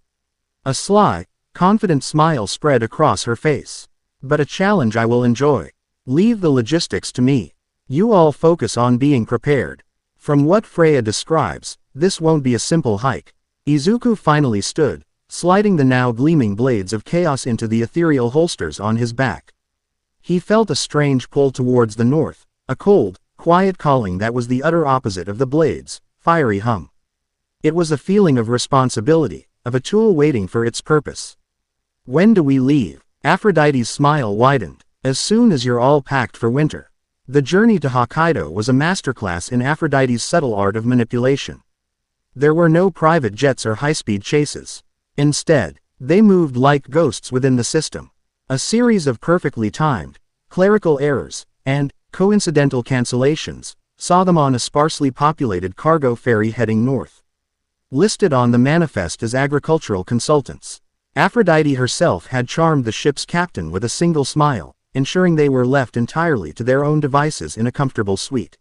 A sly, confident smile spread across her face. But a challenge I will enjoy. Leave the logistics to me. You all focus on being prepared. From what Freya describes, this won't be a simple hike. Izuku finally stood, sliding the now gleaming blades of chaos into the ethereal holsters on his back. He felt a strange pull towards the north, a cold, quiet calling that was the utter opposite of the blades' fiery hum. It was a feeling of responsibility, of a tool waiting for its purpose. When do we leave? Aphrodite's smile widened. As soon as you're all packed for winter. The journey to Hokkaido was a masterclass in Aphrodite's subtle art of manipulation. There were no private jets or high-speed chases. Instead, they moved like ghosts within the system. A series of perfectly timed, clerical errors, and coincidental cancellations, saw them on a sparsely populated cargo ferry heading north. Listed on the manifest as agricultural consultants, Aphrodite herself had charmed the ship's captain with a single smile, ensuring they were left entirely to their own devices in a comfortable suite.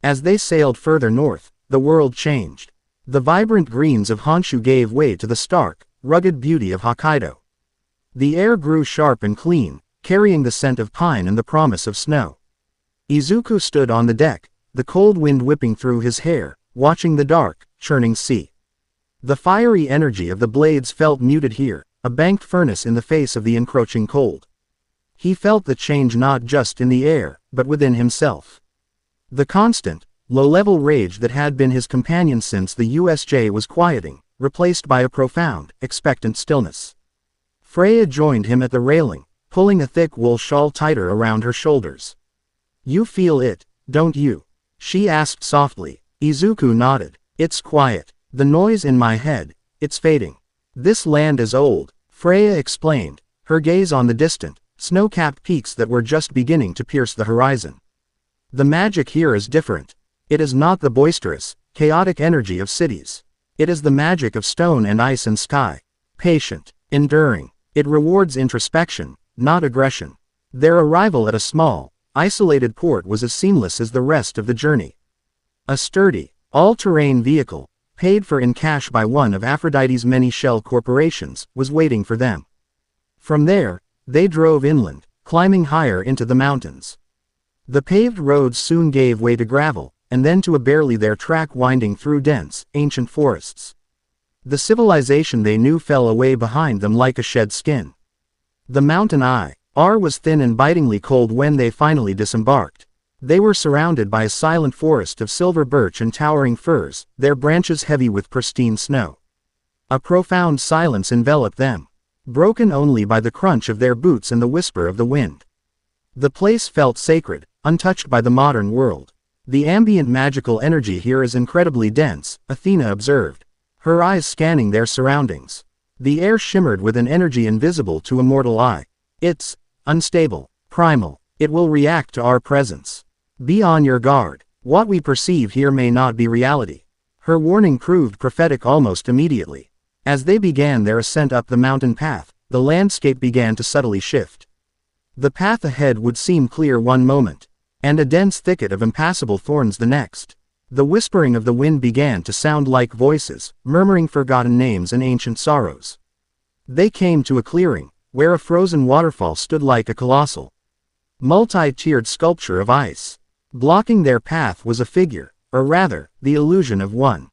As they sailed further north, the world changed. The vibrant greens of Honshu gave way to the stark, rugged beauty of Hokkaido. The air grew sharp and clean, carrying the scent of pine and the promise of snow. Izuku stood on the deck, the cold wind whipping through his hair, watching the dark, churning sea. The fiery energy of the blades felt muted here, a banked furnace in the face of the encroaching cold. He felt the change not just in the air, but within himself. The constant, low-level rage that had been his companion since the USJ was quieting, replaced by a profound, expectant stillness. Freya joined him at the railing, pulling a thick wool shawl tighter around her shoulders. You feel it, don't you? She asked softly. Izuku nodded. It's quiet. The noise in my head, it's fading. This land is old, Freya explained, her gaze on the distant, snow-capped peaks that were just beginning to pierce the horizon. The magic here is different. It is not the boisterous, chaotic energy of cities. It is the magic of stone and ice and sky. Patient, enduring. It rewards introspection, not aggression. Their arrival at a small, isolated port was as seamless as the rest of the journey. A sturdy, all-terrain vehicle, paid for in cash by one of Aphrodite's many shell corporations, was waiting for them. From there, they drove inland, climbing higher into the mountains. The paved roads soon gave way to gravel, and then to a barely there track winding through dense, ancient forests. The civilization they knew fell away behind them like a shed skin. The mountain air was thin and bitingly cold when they finally disembarked. They were surrounded by a silent forest of silver birch and towering firs, their branches heavy with pristine snow. A profound silence enveloped them, broken only by the crunch of their boots and the whisper of the wind. The place felt sacred, untouched by the modern world. The ambient magical energy here is incredibly dense, Athena observed, her eyes scanning their surroundings. The air shimmered with an energy invisible to a mortal eye. It's unstable, primal. It will react to our presence. Be on your guard. What we perceive here may not be reality. Her warning proved prophetic almost immediately. As they began their ascent up the mountain path, the landscape began to subtly shift. The path ahead would seem clear one moment, and a dense thicket of impassable thorns the next. The whispering of the wind began to sound like voices, murmuring forgotten names and ancient sorrows. They came to a clearing, where a frozen waterfall stood like a colossal, multi-tiered sculpture of ice. Blocking their path was a figure, or rather, the illusion of one.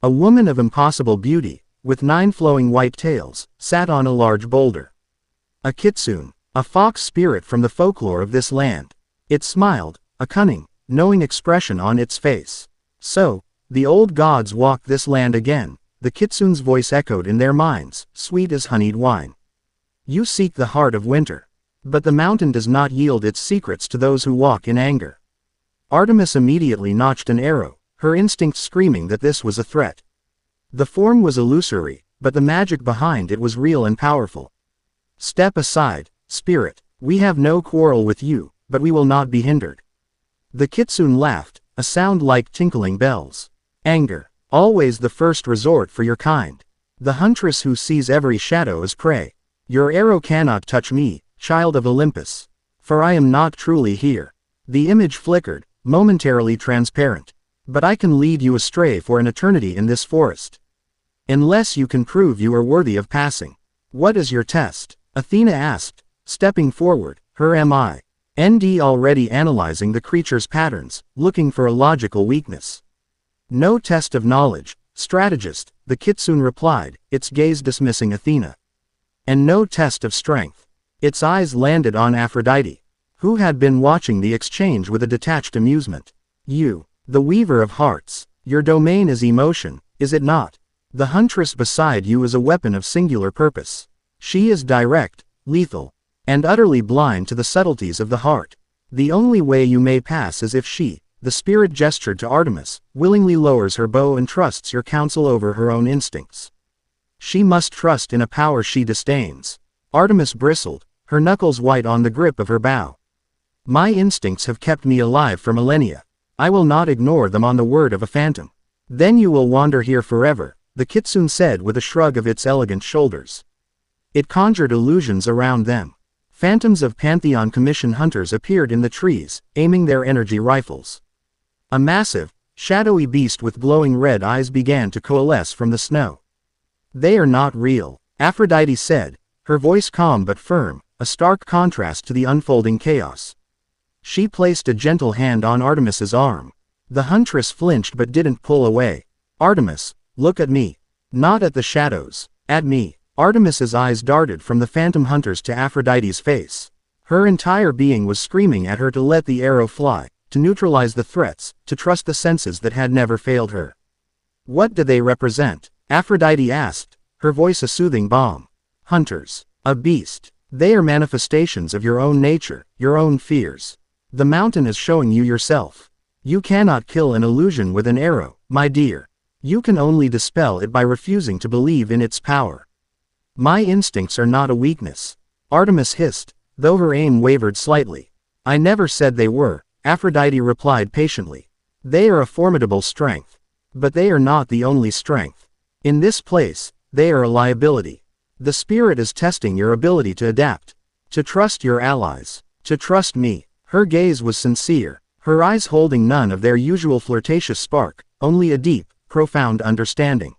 A woman of impossible beauty, with 9 flowing white tails, sat on a large boulder. A kitsune, a fox spirit from the folklore of this land. It smiled, a cunning, knowing expression on its face. So, the old gods walked this land again, the kitsune's voice echoed in their minds, sweet as honeyed wine. You seek the heart of winter. But the mountain does not yield its secrets to those who walk in anger. Artemis immediately notched an arrow, her instinct screaming that this was a threat. The form was illusory, but the magic behind it was real and powerful. Step aside, spirit. We have no quarrel with you, but we will not be hindered. The kitsune laughed, a sound like tinkling bells. Anger, always the first resort for your kind. The huntress who sees every shadow as prey. Your arrow cannot touch me, child of Olympus. For I am not truly here. The image flickered, momentarily transparent. But I can lead you astray for an eternity in this forest. Unless you can prove you are worthy of passing. What is your test? Athena asked, stepping forward, her mind already analyzing the creature's patterns, looking for a logical weakness. No test of knowledge, strategist, the kitsune replied, its gaze dismissing Athena. And no test of strength. Its eyes landed on Aphrodite, who had been watching the exchange with a detached amusement. You, the weaver of hearts, your domain is emotion, is it not? The huntress beside you is a weapon of singular purpose. She is direct, lethal, and utterly blind to the subtleties of the heart. The only way you may pass is if she, the spirit gestured to Artemis, willingly lowers her bow and trusts your counsel over her own instincts. She must trust in a power she disdains. Artemis bristled, her knuckles white on the grip of her bow. My instincts have kept me alive for millennia. I will not ignore them on the word of a phantom. Then you will wander here forever, the kitsune said with a shrug of its elegant shoulders. It conjured illusions around them. Phantoms of Pantheon Commission hunters appeared in the trees, aiming their energy rifles. A massive, shadowy beast with glowing red eyes began to coalesce from the snow. They are not real, Aphrodite said, her voice calm but firm, a stark contrast to the unfolding chaos. She placed a gentle hand on Artemis's arm. The huntress flinched but didn't pull away. Artemis, look at me. Not at the shadows. At me. Artemis's eyes darted from the phantom hunters to Aphrodite's face. Her entire being was screaming at her to let the arrow fly, to neutralize the threats, to trust the senses that had never failed her. What do they represent? Aphrodite asked, her voice a soothing balm. Hunters. A beast. They are manifestations of your own nature, your own fears. The mountain is showing you yourself. You cannot kill an illusion with an arrow, my dear. You can only dispel it by refusing to believe in its power. My instincts are not a weakness, Artemis hissed, though her aim wavered slightly. I never said they were, Aphrodite replied patiently. They are a formidable strength. But they are not the only strength. In this place, they are a liability. The spirit is testing your ability to adapt, to trust your allies, to trust me. Her gaze was sincere, her eyes holding none of their usual flirtatious spark, only a deep, profound understanding.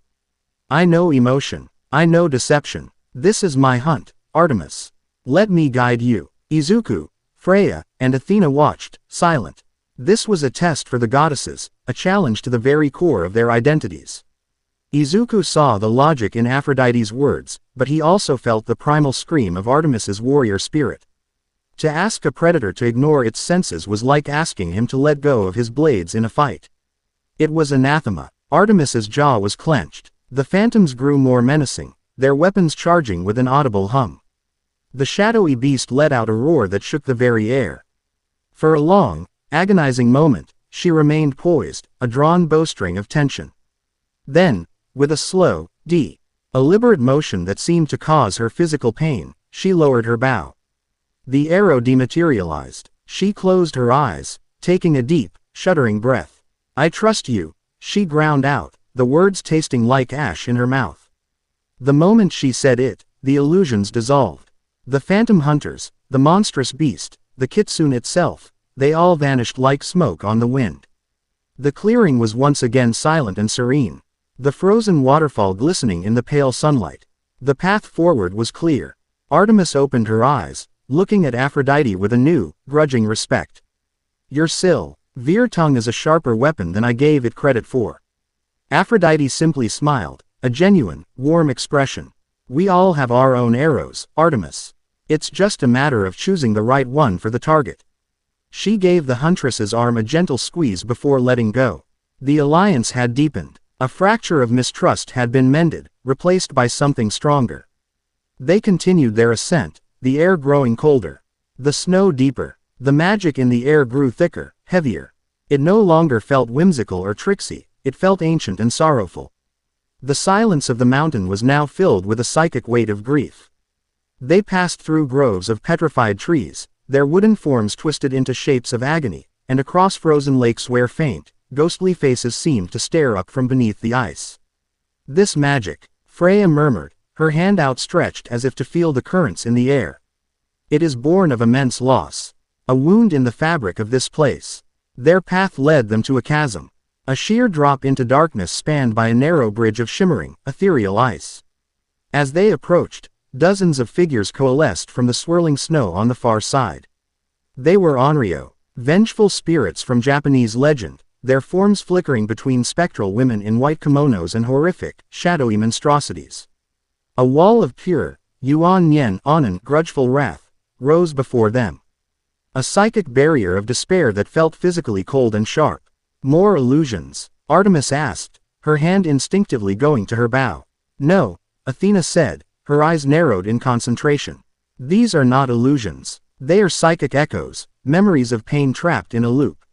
I know emotion. I know deception. This is my hunt, Artemis. Let me guide you. Izuku, Freya, and Athena watched, silent. This was a test for the goddesses, a challenge to the very core of their identities. Izuku saw the logic in Aphrodite's words, but he also felt the primal scream of Artemis's warrior spirit. To ask a predator to ignore its senses was like asking him to let go of his blades in a fight. It was anathema. Artemis's jaw was clenched. The phantoms grew more menacing, their weapons charging with an audible hum. The shadowy beast let out a roar that shook the very air. For a long, agonizing moment, she remained poised, a drawn bowstring of tension. Then, with a slow, deliberate motion that seemed to cause her physical pain, she lowered her bow. The arrow dematerialized. She closed her eyes, taking a deep, shuddering breath. I trust you, she ground out, the words tasting like ash in her mouth. The moment she said it, the illusions dissolved. The phantom hunters, the monstrous beast, the kitsune itself, they all vanished like smoke on the wind. The clearing was once again silent and serene, the frozen waterfall glistening in the pale sunlight. The path forward was clear. Artemis opened her eyes, looking at Aphrodite with a new, grudging respect. Your Veer tongue is a sharper weapon than I gave it credit for. Aphrodite simply smiled, a genuine, warm expression. We all have our own arrows, Artemis. It's just a matter of choosing the right one for the target. She gave the huntress's arm a gentle squeeze before letting go. The alliance had deepened. A fracture of mistrust had been mended, replaced by something stronger. They continued their ascent, the air growing colder, the snow deeper. The magic in the air grew thicker, heavier. It no longer felt whimsical or tricksy, it felt ancient and sorrowful. The silence of the mountain was now filled with a psychic weight of grief. They passed through groves of petrified trees, their wooden forms twisted into shapes of agony, and across frozen lakes where faint, ghostly faces seemed to stare up from beneath the ice. This magic, Freya murmured, her hand outstretched as if to feel the currents in the air. It is born of immense loss. A wound in the fabric of this place. Their path led them to a chasm. A sheer drop into darkness spanned by a narrow bridge of shimmering, ethereal ice. As they approached, dozens of figures coalesced from the swirling snow on the far side. They were Onryo, vengeful spirits from Japanese legend, their forms flickering between spectral women in white kimonos and horrific, shadowy monstrosities. A wall of pure, Yuan Nyen Onin grudgeful wrath, rose before them. A psychic barrier of despair that felt physically cold and sharp. More illusions? Artemis asked, her hand instinctively going to her bow. No, Athena said, her eyes narrowed in concentration. These are not illusions. They are psychic echoes, memories of pain trapped in a loop.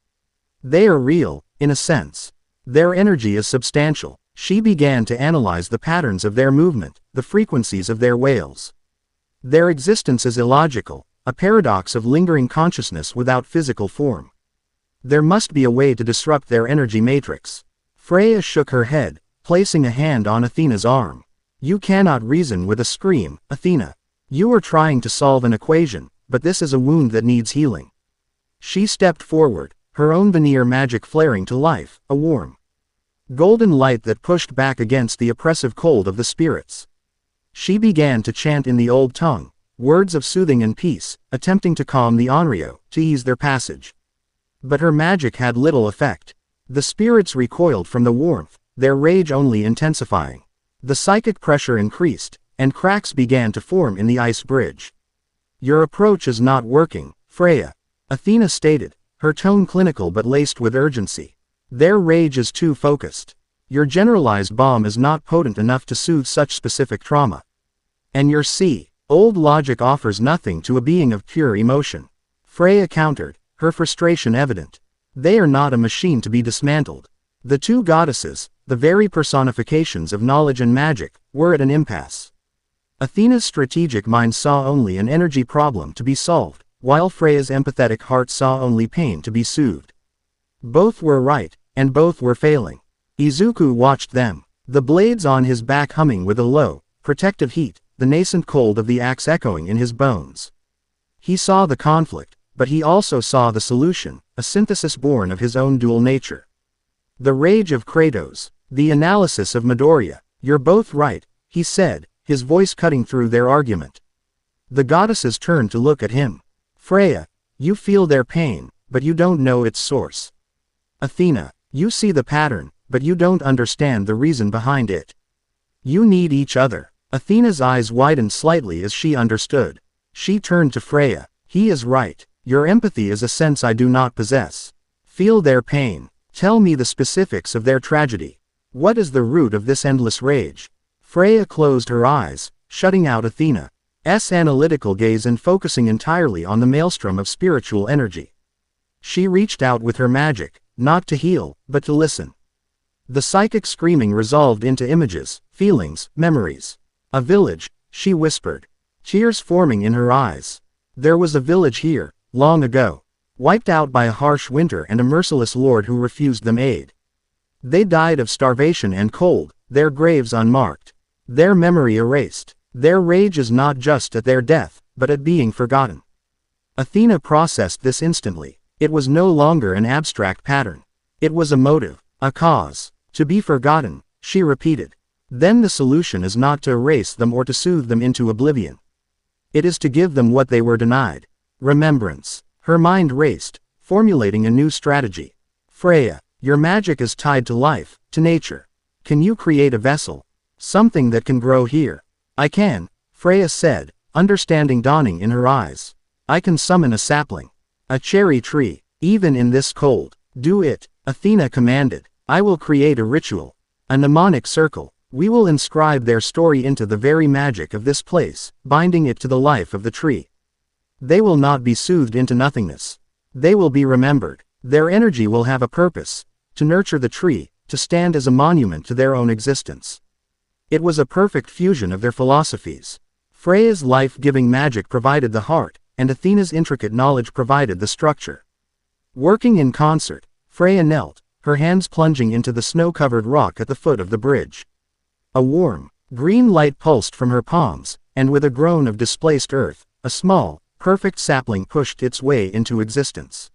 They are real, in a sense. Their energy is substantial. She began to analyze the patterns of their movement, the frequencies of their wails. Their existence is illogical, a paradox of lingering consciousness without physical form. There must be a way to disrupt their energy matrix. Freya shook her head, placing a hand on Athena's arm. You cannot reason with a scream, Athena. You are trying to solve an equation, but this is a wound that needs healing. She stepped forward, her own veneer magic flaring to life, a warm, golden light that pushed back against the oppressive cold of the spirits. She began to chant in the old tongue, words of soothing and peace, attempting to calm the Onryo, to ease their passage. But her magic had little effect. The spirits recoiled from the warmth, their rage only intensifying. The psychic pressure increased, and cracks began to form in the ice bridge. Your approach is not working, Freya, Athena stated, her tone clinical but laced with urgency. Their rage is too focused. Your generalized balm is not potent enough to soothe such specific trauma. And your Old logic offers nothing to a being of pure emotion. Freya countered, her frustration evident. They are not a machine to be dismantled. The two goddesses, the very personifications of knowledge and magic, were at an impasse. Athena's strategic mind saw only an energy problem to be solved, while Freya's empathetic heart saw only pain to be soothed. Both were right, and both were failing. Izuku watched them, the blades on his back humming with a low, protective heat, the nascent cold of the axe echoing in his bones. He saw the conflict, but he also saw the solution, a synthesis born of his own dual nature. The rage of Kratos, the analysis of Midoriya. You're both right, he said, his voice cutting through their argument. The goddesses turned to look at him. Freya, you feel their pain, but you don't know its source. Athena, you see the pattern, but you don't understand the reason behind it. You need each other. Athena's eyes widened slightly as she understood. She turned to Freya. He is right. Your empathy is a sense I do not possess. Feel their pain. Tell me the specifics of their tragedy. What is the root of this endless rage? Freya closed her eyes, shutting out Athena's analytical gaze and focusing entirely on the maelstrom of spiritual energy. She reached out with her magic, not to heal, but to listen. The psychic screaming resolved into images, feelings, memories. A village, she whispered. Tears forming in her eyes. There was a village here, long ago. Wiped out by a harsh winter and a merciless lord who refused them aid. They died of starvation and cold, their graves unmarked. Their memory erased. Their rage is not just at their death, but at being forgotten. Athena processed this instantly. It was no longer an abstract pattern. It was a motive, a cause. To be forgotten, she repeated. Then the solution is not to erase them or to soothe them into oblivion. It is to give them what they were denied. Remembrance. Her mind raced, formulating a new strategy. Freya, your magic is tied to life, to nature. Can you create a vessel? Something that can grow here. I can, Freya said, understanding dawning in her eyes. I can summon a sapling. A cherry tree, even in this cold. Do it, Athena commanded. I will create a ritual. A mnemonic circle. We will inscribe their story into the very magic of this place, binding it to the life of the tree. They will not be soothed into nothingness. They will be remembered. Their energy will have a purpose, to nurture the tree, to stand as a monument to their own existence. It was a perfect fusion of their philosophies. Freya's life-giving magic provided the heart, and Athena's intricate knowledge provided the structure. Working in concert, Freya knelt, her hands plunging into the snow-covered rock at the foot of the bridge. A warm, green light pulsed from her palms, and with a groan of displaced earth, a small, perfect sapling pushed its way into existence.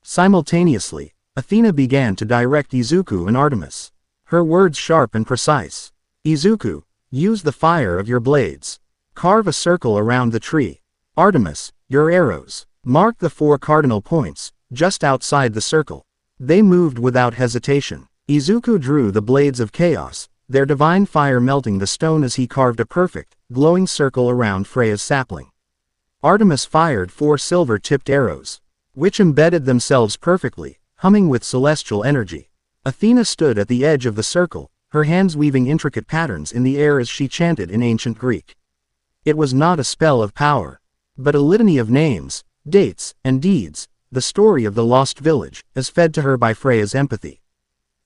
Simultaneously, Athena began to direct Izuku and Artemis. Her words sharp and precise. Izuku, use the fire of your blades. Carve a circle around the tree. Artemis, your arrows. Mark the 4 cardinal points, just outside the circle. They moved without hesitation. Izuku drew the blades of chaos, their divine fire melting the stone as he carved a perfect, glowing circle around Freya's sapling. Artemis fired 4 silver-tipped arrows, which embedded themselves perfectly, humming with celestial energy. Athena stood at the edge of the circle, her hands weaving intricate patterns in the air as she chanted in ancient Greek. It was not a spell of power, but a litany of names, dates, and deeds, the story of the lost village, as fed to her by Freya's empathy.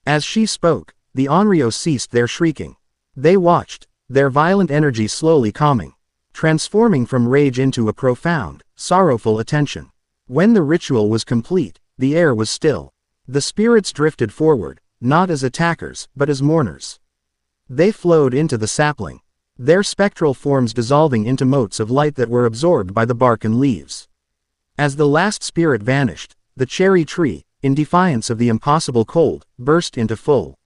As she spoke, the Onryo ceased their shrieking. They watched, their violent energy slowly calming, transforming from rage into a profound, sorrowful attention. When the ritual was complete, the air was still. The spirits drifted forward, not as attackers, but as mourners. They flowed into the sapling, their spectral forms dissolving into motes of light that were absorbed by the bark and leaves. As the last spirit vanished, the cherry tree, in defiance of the impossible cold, burst into full,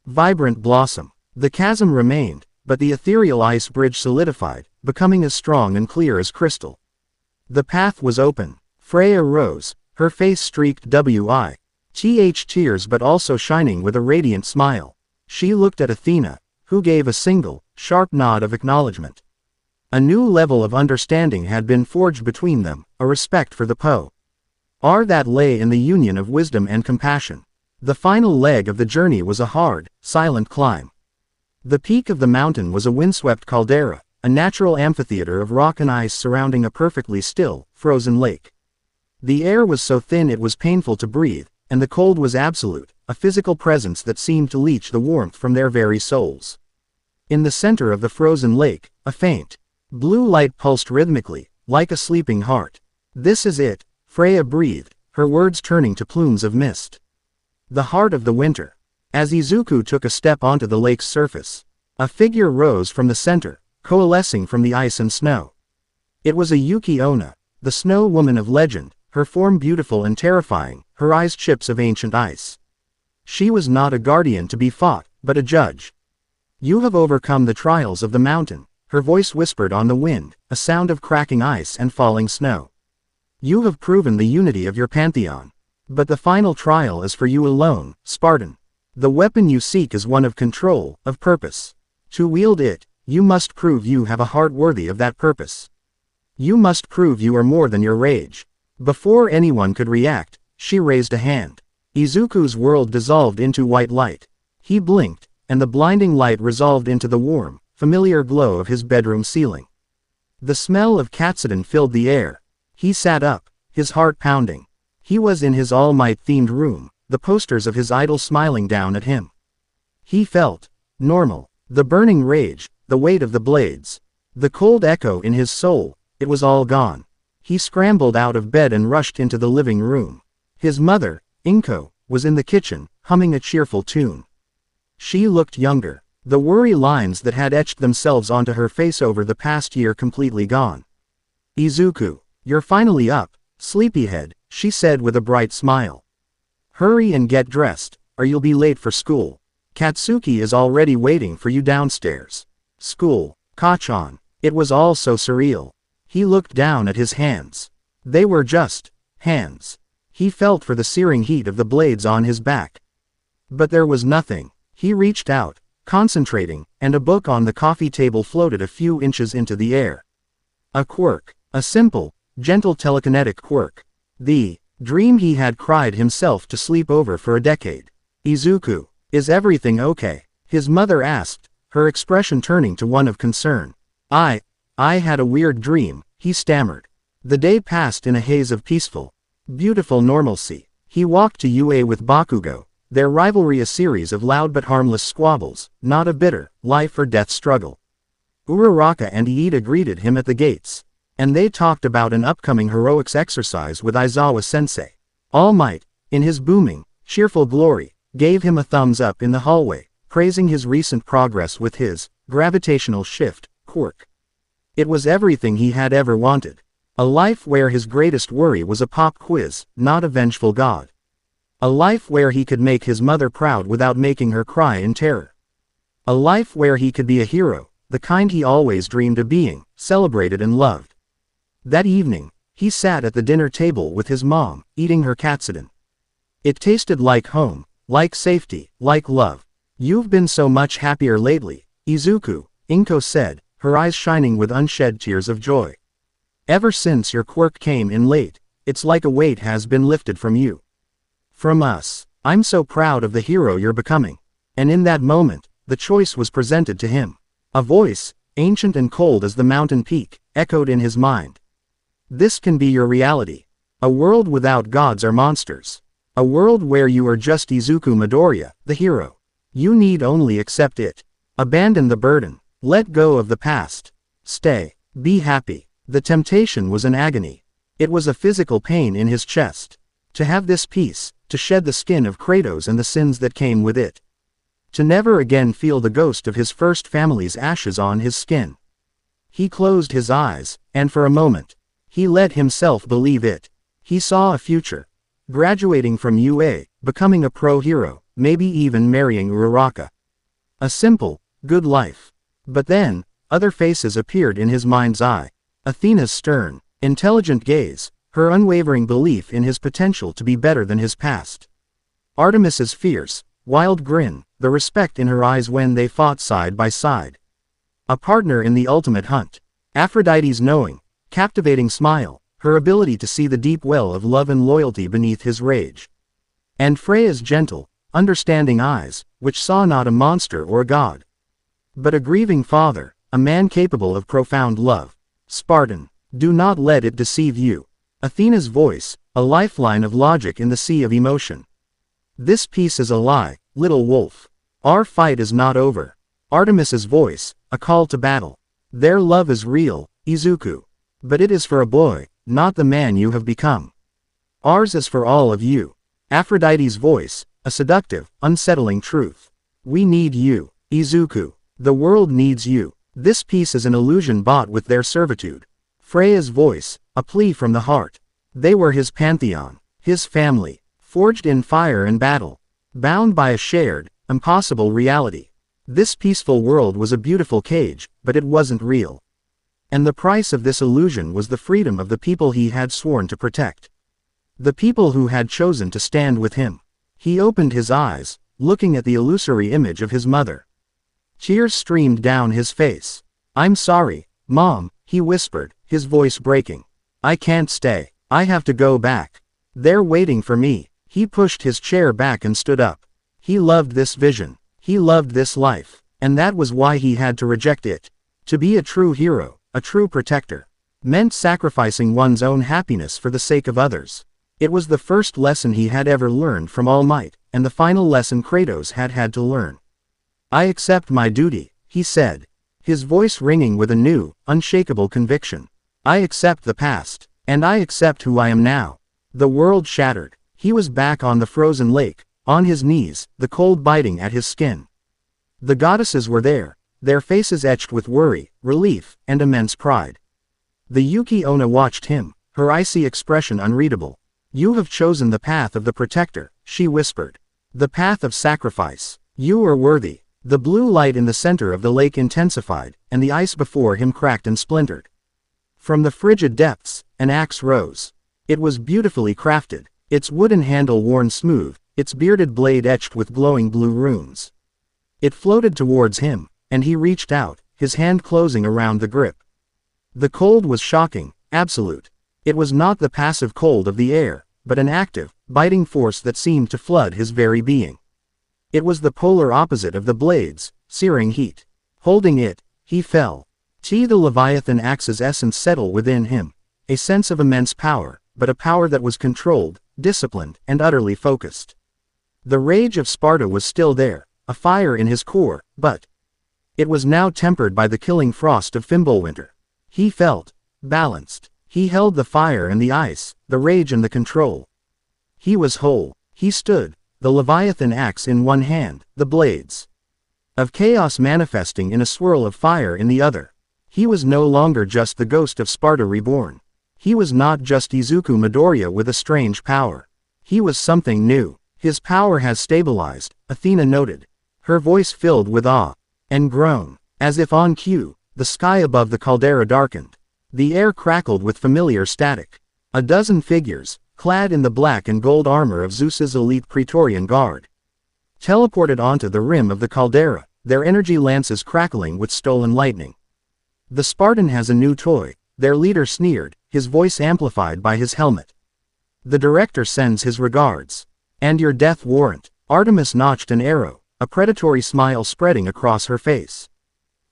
vibrant blossom. The chasm remained, but the ethereal ice bridge solidified, becoming as strong and clear as crystal. The path was open. Freya rose, her face streaked with tears but also shining with a radiant smile. She looked at Athena, who gave a single, sharp nod of acknowledgement. A new level of understanding had been forged between them, a respect for the power that lay in the union of wisdom and compassion. The final leg of the journey was a hard, silent climb. The peak of the mountain was a windswept caldera, a natural amphitheater of rock and ice surrounding a perfectly still, frozen lake. The air was so thin it was painful to breathe, and the cold was absolute, a physical presence that seemed to leach the warmth from their very souls. In the center of the frozen lake, a faint blue light pulsed rhythmically, like a sleeping heart. "This is it," Freya breathed, her words turning to plumes of mist. The heart of the winter. As Izuku took a step onto the lake's surface, a figure rose from the center, coalescing from the ice and snow. It was a Yuki Onna, the snow woman of legend, her form beautiful and terrifying, her eyes chips of ancient ice. She was not a guardian to be fought, but a judge. "You have overcome the trials of the mountain," her voice whispered on the wind, a sound of cracking ice and falling snow. "You have proven the unity of your pantheon. But the final trial is for you alone, Spartan. The weapon you seek is one of control, of purpose. To wield it, you must prove you have a heart worthy of that purpose. You must prove you are more than your rage." Before anyone could react, she raised a hand. Izuku's world dissolved into white light. He blinked, and the blinding light resolved into the warm, familiar glow of his bedroom ceiling. The smell of Katsudon filled the air. He sat up, his heart pounding. He was in his All Might-themed room, the posters of his idol smiling down at him. He felt normal. The burning rage, the weight of the blades, the cold echo in his soul, it was all gone. He scrambled out of bed and rushed into the living room. His mother, Inko, was in the kitchen, humming a cheerful tune. She looked younger, the worry lines that had etched themselves onto her face over the past year completely gone. "Izuku, you're finally up, sleepyhead," she said with a bright smile. "Hurry and get dressed, or you'll be late for school. Katsuki is already waiting for you downstairs." School, Kachan. It was all so surreal. He looked down at his hands. They were just hands. He felt for the searing heat of the blades on his back. But there was nothing. He reached out, concentrating, and a book on the coffee table floated a few inches into the air. A quirk. A simple, gentle telekinetic quirk. The dream he had cried himself to sleep over for a decade. "Izuku, is everything okay?" his mother asked, her expression turning to one of concern. I had a weird dream," he stammered. The day passed in a haze of peaceful, beautiful normalcy. He walked to UA with Bakugo, their rivalry a series of loud but harmless squabbles, not a bitter, life or death struggle. Uraraka and Iida greeted him at the gates, and they talked about an upcoming heroics exercise with Aizawa-sensei. All Might, in his booming, cheerful glory, gave him a thumbs up in the hallway, praising his recent progress with his gravitational shift quirk. It was everything he had ever wanted. A life where his greatest worry was a pop quiz, not a vengeful god. A life where he could make his mother proud without making her cry in terror. A life where he could be a hero, the kind he always dreamed of being, celebrated and loved. That evening, he sat at the dinner table with his mom, eating her katsudon. It tasted like home, like safety, like love. "You've been so much happier lately, Izuku," Inko said, her eyes shining with unshed tears of joy. "Ever since your quirk came in late, it's like a weight has been lifted from you. From us. I'm so proud of the hero you're becoming." And in that moment, the choice was presented to him. A voice, ancient and cold as the mountain peak, echoed in his mind. "This can be your reality. A world without gods or monsters. A world where you are just Izuku Midoriya, the hero. You need only accept it. Abandon the burden. Let go of the past. Stay. Be happy." The temptation was an agony. It was a physical pain in his chest. To have this peace, to shed the skin of Kratos and the sins that came with it. To never again feel the ghost of his first family's ashes on his skin. He closed his eyes, and for a moment, he let himself believe it. He saw a future. Graduating from UA, becoming a pro hero, maybe even marrying Uraraka. A simple, good life. But then, other faces appeared in his mind's eye. Athena's stern, intelligent gaze, her unwavering belief in his potential to be better than his past. Artemis's fierce, wild grin, the respect in her eyes when they fought side by side. A partner in the ultimate hunt. Aphrodite's knowing, captivating smile, her ability to see the deep well of love and loyalty beneath his rage. And Freya's gentle, understanding eyes, which saw not a monster or a god, but a grieving father, a man capable of profound love. Spartan, do not let it deceive you. Athena's voice, a lifeline of logic in the sea of emotion. This peace is a lie, little wolf. Our fight is not over. Artemis's voice, a call to battle. Their love is real, Izuku. But it is for a boy, not the man you have become. Ours is for all of you. Aphrodite's voice, a seductive, unsettling truth. We need you, Izuku. The world needs you. This peace is an illusion bought with their servitude. Freya's voice, a plea from the heart. They were his pantheon, his family, forged in fire and battle, bound by a shared, impossible reality. This peaceful world was a beautiful cage, but it wasn't real. And the price of this illusion was the freedom of the people he had sworn to protect. The people who had chosen to stand with him. He opened his eyes, looking at the illusory image of his mother. Tears streamed down his face. I'm sorry, Mom, he whispered, his voice breaking. I can't stay. I have to go back. They're waiting for me. He pushed his chair back and stood up. He loved this vision. He loved this life. And that was why he had to reject it. To be a true hero, a true protector, meant sacrificing one's own happiness for the sake of others. It was the first lesson he had ever learned from All Might, and the final lesson Kratos had had to learn. I accept my duty, he said, his voice ringing with a new, unshakable conviction. I accept the past, and I accept who I am now. The world shattered. He was back on the frozen lake, on his knees, the cold biting at his skin. The goddesses were there, their faces etched with worry, relief, and immense pride. The Yuki Onna watched him, her icy expression unreadable. You have chosen the path of the protector, she whispered. The path of sacrifice. You are worthy. The blue light in the center of the lake intensified, and the ice before him cracked and splintered. From the frigid depths, an axe rose. It was beautifully crafted, its wooden handle worn smooth, its bearded blade etched with glowing blue runes. It floated towards him, and he reached out, his hand closing around the grip. The cold was shocking, absolute. It was not the passive cold of the air, but an active, biting force that seemed to flood his very being. It was the polar opposite of the blade's searing heat. Holding it, he fell. The Leviathan axe's essence settled within him, a sense of immense power, but a power that was controlled, disciplined, and utterly focused. The rage of Sparta was still there, a fire in his core, but it was now tempered by the killing frost of Fimbulwinter. He felt balanced. He held the fire and the ice, the rage and the control. He was whole. He stood, the Leviathan axe in one hand, the blades of chaos manifesting in a swirl of fire in the other. He was no longer just the ghost of Sparta reborn. He was not just Izuku Midoriya with a strange power. He was something new. His power has stabilized, Athena noted. Her voice filled with awe and groan. As if on cue, the sky above the caldera darkened. The air crackled with familiar static. A dozen figures, clad in the black and gold armor of Zeus's elite Praetorian Guard, teleported onto the rim of the caldera, their energy lances crackling with stolen lightning. The Spartan has a new toy, their leader sneered, his voice amplified by his helmet. The director sends his regards. And your death warrant. Artemis notched an arrow, a predatory smile spreading across her face.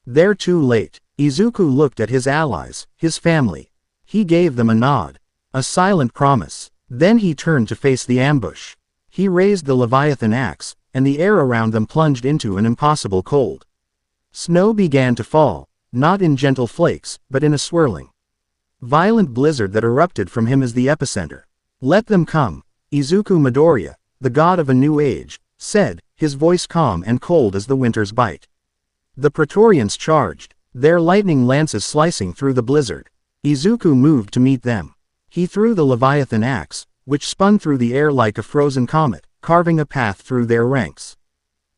They're too late. Izuku looked at his allies, his family. He gave them a nod. A silent promise. Then he turned to face the ambush. He raised the Leviathan axe, and the air around them plunged into an impossible cold. Snow began to fall, not in gentle flakes, but in a swirling, violent blizzard that erupted from him as the epicenter. Let them come. Izuku Midoriya, the god of a new age, said, his voice calm and cold as the winter's bite. The Praetorians charged, their lightning lances slicing through the blizzard. Izuku moved to meet them. He threw the Leviathan axe, which spun through the air like a frozen comet, carving a path through their ranks,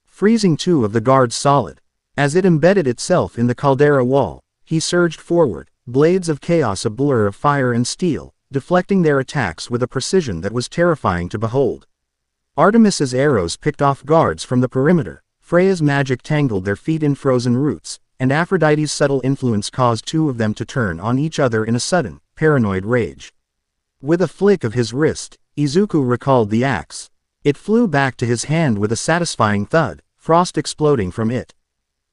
freezing two of the guards solid. As it embedded itself in the caldera wall, he surged forward, blades of chaos a blur of fire and steel, deflecting their attacks with a precision that was terrifying to behold. Artemis's arrows picked off guards from the perimeter, Freya's magic tangled their feet in frozen roots, and Aphrodite's subtle influence caused two of them to turn on each other in a sudden, paranoid rage. With a flick of his wrist, Izuku recalled the axe. It flew back to his hand with a satisfying thud, frost exploding from it.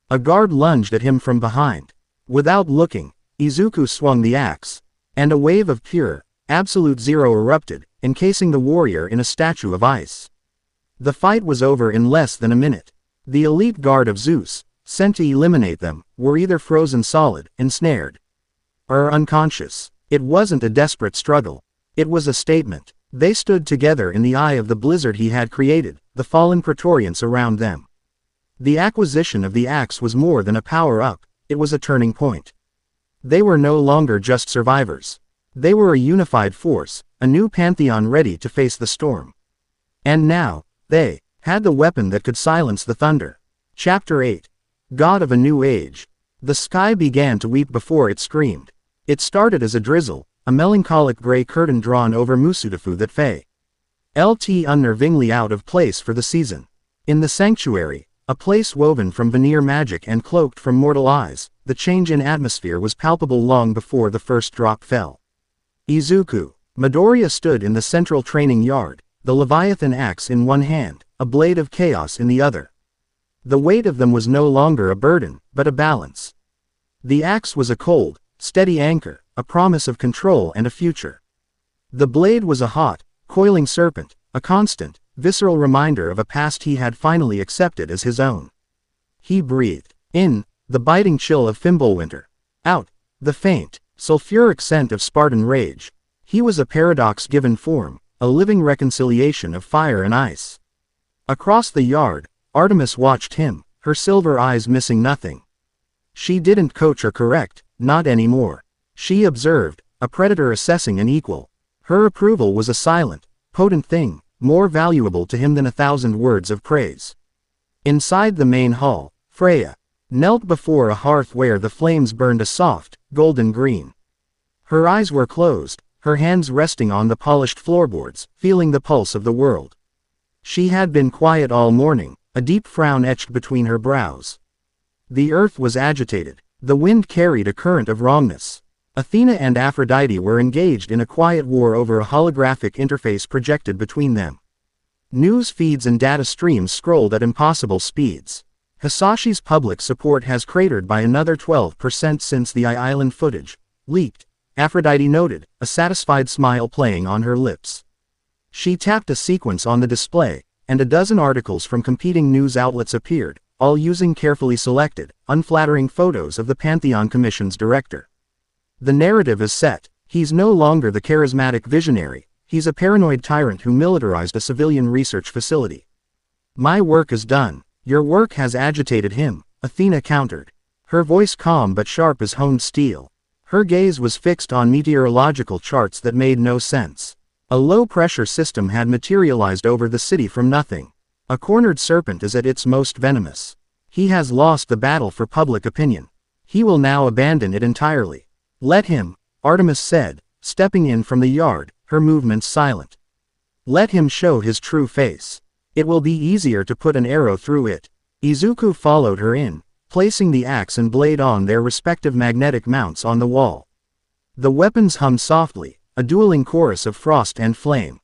A guard lunged at him from behind. Without looking, Izuku swung the axe, and a wave of pure, absolute zero erupted, encasing the warrior in a statue of ice. The fight was over in less than a minute. The elite guard of Zeus, sent to eliminate them, were either frozen solid, ensnared, or unconscious. It wasn't a desperate struggle. It was a statement. They stood together in the eye of the blizzard he had created, the fallen Praetorians around them. The acquisition of the axe was more than a power-up, it was a turning point. They were no longer just survivors. They were a unified force, a new pantheon ready to face the storm. And now, they had the weapon that could silence the thunder. Chapter 8. God of a New Age. The sky began to weep before it screamed. It started as a drizzle, a melancholic gray curtain drawn over Musudafu that felt unnervingly out of place for the season. In the sanctuary, a place woven from veneer magic and cloaked from mortal eyes, the change in atmosphere was palpable long before the first drop fell. Izuku, Midoriya stood in the central training yard, the Leviathan axe in one hand, a blade of chaos in the other. The weight of them was no longer a burden, but a balance. The axe was a cold, steady anchor, a promise of control and a future. The blade was a hot, coiling serpent, a constant, visceral reminder of a past he had finally accepted as his own. He breathed in the biting chill of Fimbulwinter, out the faint, sulfuric scent of Spartan rage. He was a paradox given form, a living reconciliation of fire and ice. Across the yard, Artemis watched him, her silver eyes missing nothing. She didn't coach or correct, not anymore. She observed, a predator assessing an equal. Her approval was a silent, potent thing, more valuable to him than 1,000 words of praise. Inside the main hall, Freya knelt before a hearth where the flames burned a soft, golden green. Her eyes were closed, her hands resting on the polished floorboards, feeling the pulse of the world. She had been quiet all morning, a deep frown etched between her brows. The earth was agitated. The wind carried a current of wrongness. Athena and Aphrodite were engaged in a quiet war over a holographic interface projected between them. News feeds and data streams scrolled at impossible speeds. Hisashi's public support has cratered by another 12% since the Island footage leaked, Aphrodite noted, a satisfied smile playing on her lips. She tapped a sequence on the display, and a dozen articles from competing news outlets appeared, all using carefully selected, unflattering photos of the Pantheon Commission's director. The narrative is set. He's no longer the charismatic visionary, he's a paranoid tyrant who militarized a civilian research facility. My work is done. Your work has agitated him, Athena countered. Her voice calm but sharp as honed steel. Her gaze was fixed on meteorological charts that made no sense. A low-pressure system had materialized over the city from nothing. A cornered serpent is at its most venomous. He has lost the battle for public opinion. He will now abandon it entirely. Let him, Artemis said, stepping in from the yard, her movements silent. Let him show his true face. It will be easier to put an arrow through it. Izuku followed her in, placing the axe and blade on their respective magnetic mounts on the wall. The weapons hummed softly, a dueling chorus of frost and flame.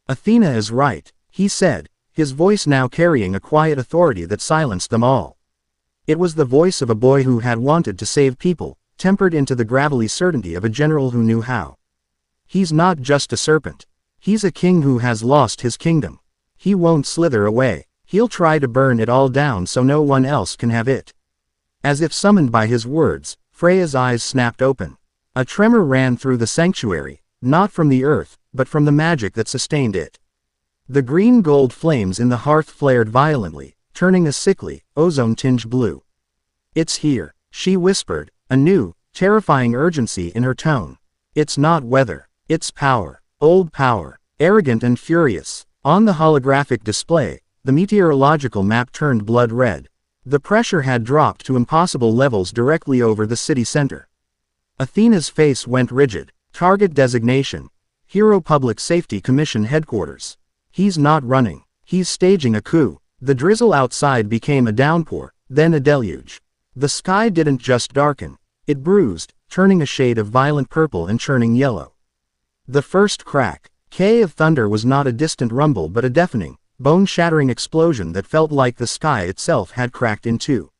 Athena is right, he said, his voice now carrying a quiet authority that silenced them all. It was the voice of a boy who had wanted to save people, tempered into the gravelly certainty of a general who knew how. He's not just a serpent. He's a king who has lost his kingdom. He won't slither away. He'll try to burn it all down so no one else can have it. As if summoned by his words, Freya's eyes snapped open. A tremor ran through the sanctuary, not from the earth, but from the magic that sustained it. The green-gold flames in the hearth flared violently, turning a sickly, ozone-tinged blue. It's here, she whispered, a new, terrifying urgency in her tone. It's not weather, it's power, old power, arrogant and furious. On the holographic display, the meteorological map turned blood red. The pressure had dropped to impossible levels directly over the city center. Athena's face went rigid. Target designation. Hero Public Safety Commission headquarters. He's not running. He's staging a coup. The drizzle outside became a downpour, then a deluge. The sky didn't just darken. It bruised, turning a shade of violent purple and churning yellow. The first crack of thunder was not a distant rumble but a deafening, bone-shattering explosion that felt like the sky itself had cracked in two.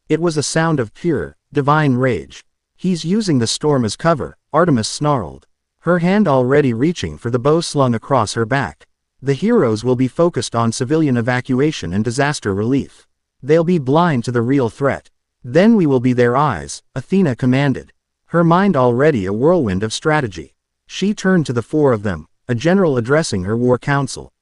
It was a sound of pure, divine rage. He's using the storm as cover, Artemis snarled, her hand already reaching for the bow slung across her back. The heroes will be focused on civilian evacuation and disaster relief. They'll be blind to the real threat. Then we will be their eyes, Athena commanded, her mind already a whirlwind of strategy. She turned to the four of them, a general addressing her war council.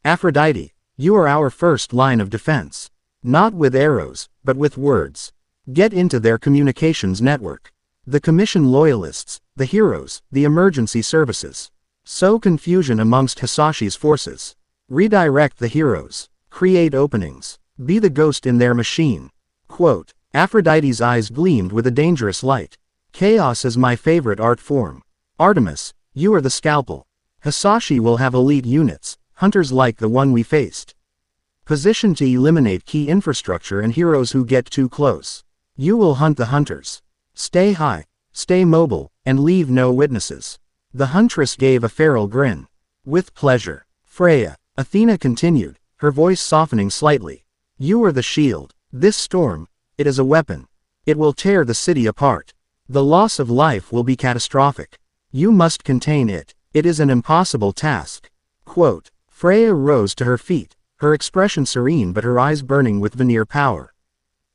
Aphrodite, you are our first line of defense. Not with arrows, but with words. Get into their communications network. The commission loyalists, the heroes, the emergency services. Sow confusion amongst Hisashi's forces. Redirect the heroes. Create openings. Be the ghost in their machine. Quote, Aphrodite's eyes gleamed with a dangerous light. Chaos is my favorite art form. Artemis, you are the scalpel. Hisashi will have elite units, hunters like the one we faced. Positioned to eliminate key infrastructure and heroes who get too close. You will hunt the hunters. Stay high, stay mobile, and leave no witnesses. The huntress gave a feral grin. With pleasure. Freya, Athena continued, her voice softening slightly. You are the shield. This storm, it is a weapon. It will tear the city apart. The loss of life will be catastrophic. You must contain it. It is an impossible task. Quote, Freya rose to her feet, her expression serene but her eyes burning with Vanir power.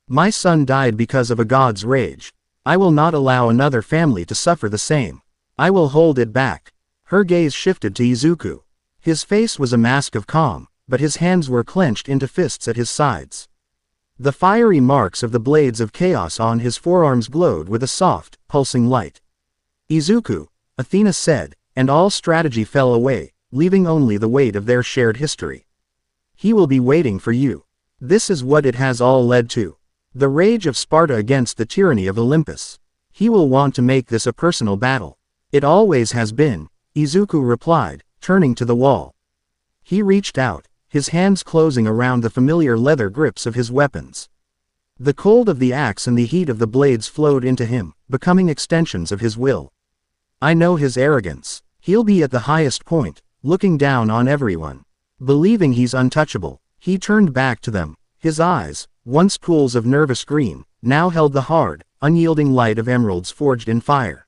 My son died because of a god's rage. I will not allow another family to suffer the same. I will hold it back. Her gaze shifted to Izuku. His face was a mask of calm, but his hands were clenched into fists at his sides. The fiery marks of the blades of chaos on his forearms glowed with a soft, pulsing light. Izuku, Athena said, and all strategy fell away, leaving only the weight of their shared history. He will be waiting for you. This is what it has all led to. The rage of Sparta against the tyranny of Olympus. He will want to make this a personal battle. It always has been, Izuku replied, turning to the wall. He reached out, his hands closing around the familiar leather grips of his weapons. The cold of the axe and the heat of the blades flowed into him, becoming extensions of his will. I know his arrogance. He'll be at the highest point, looking down on everyone. Believing he's untouchable, he turned back to them. His eyes, once pools of nervous green, now held the hard, unyielding light of emeralds forged in fire.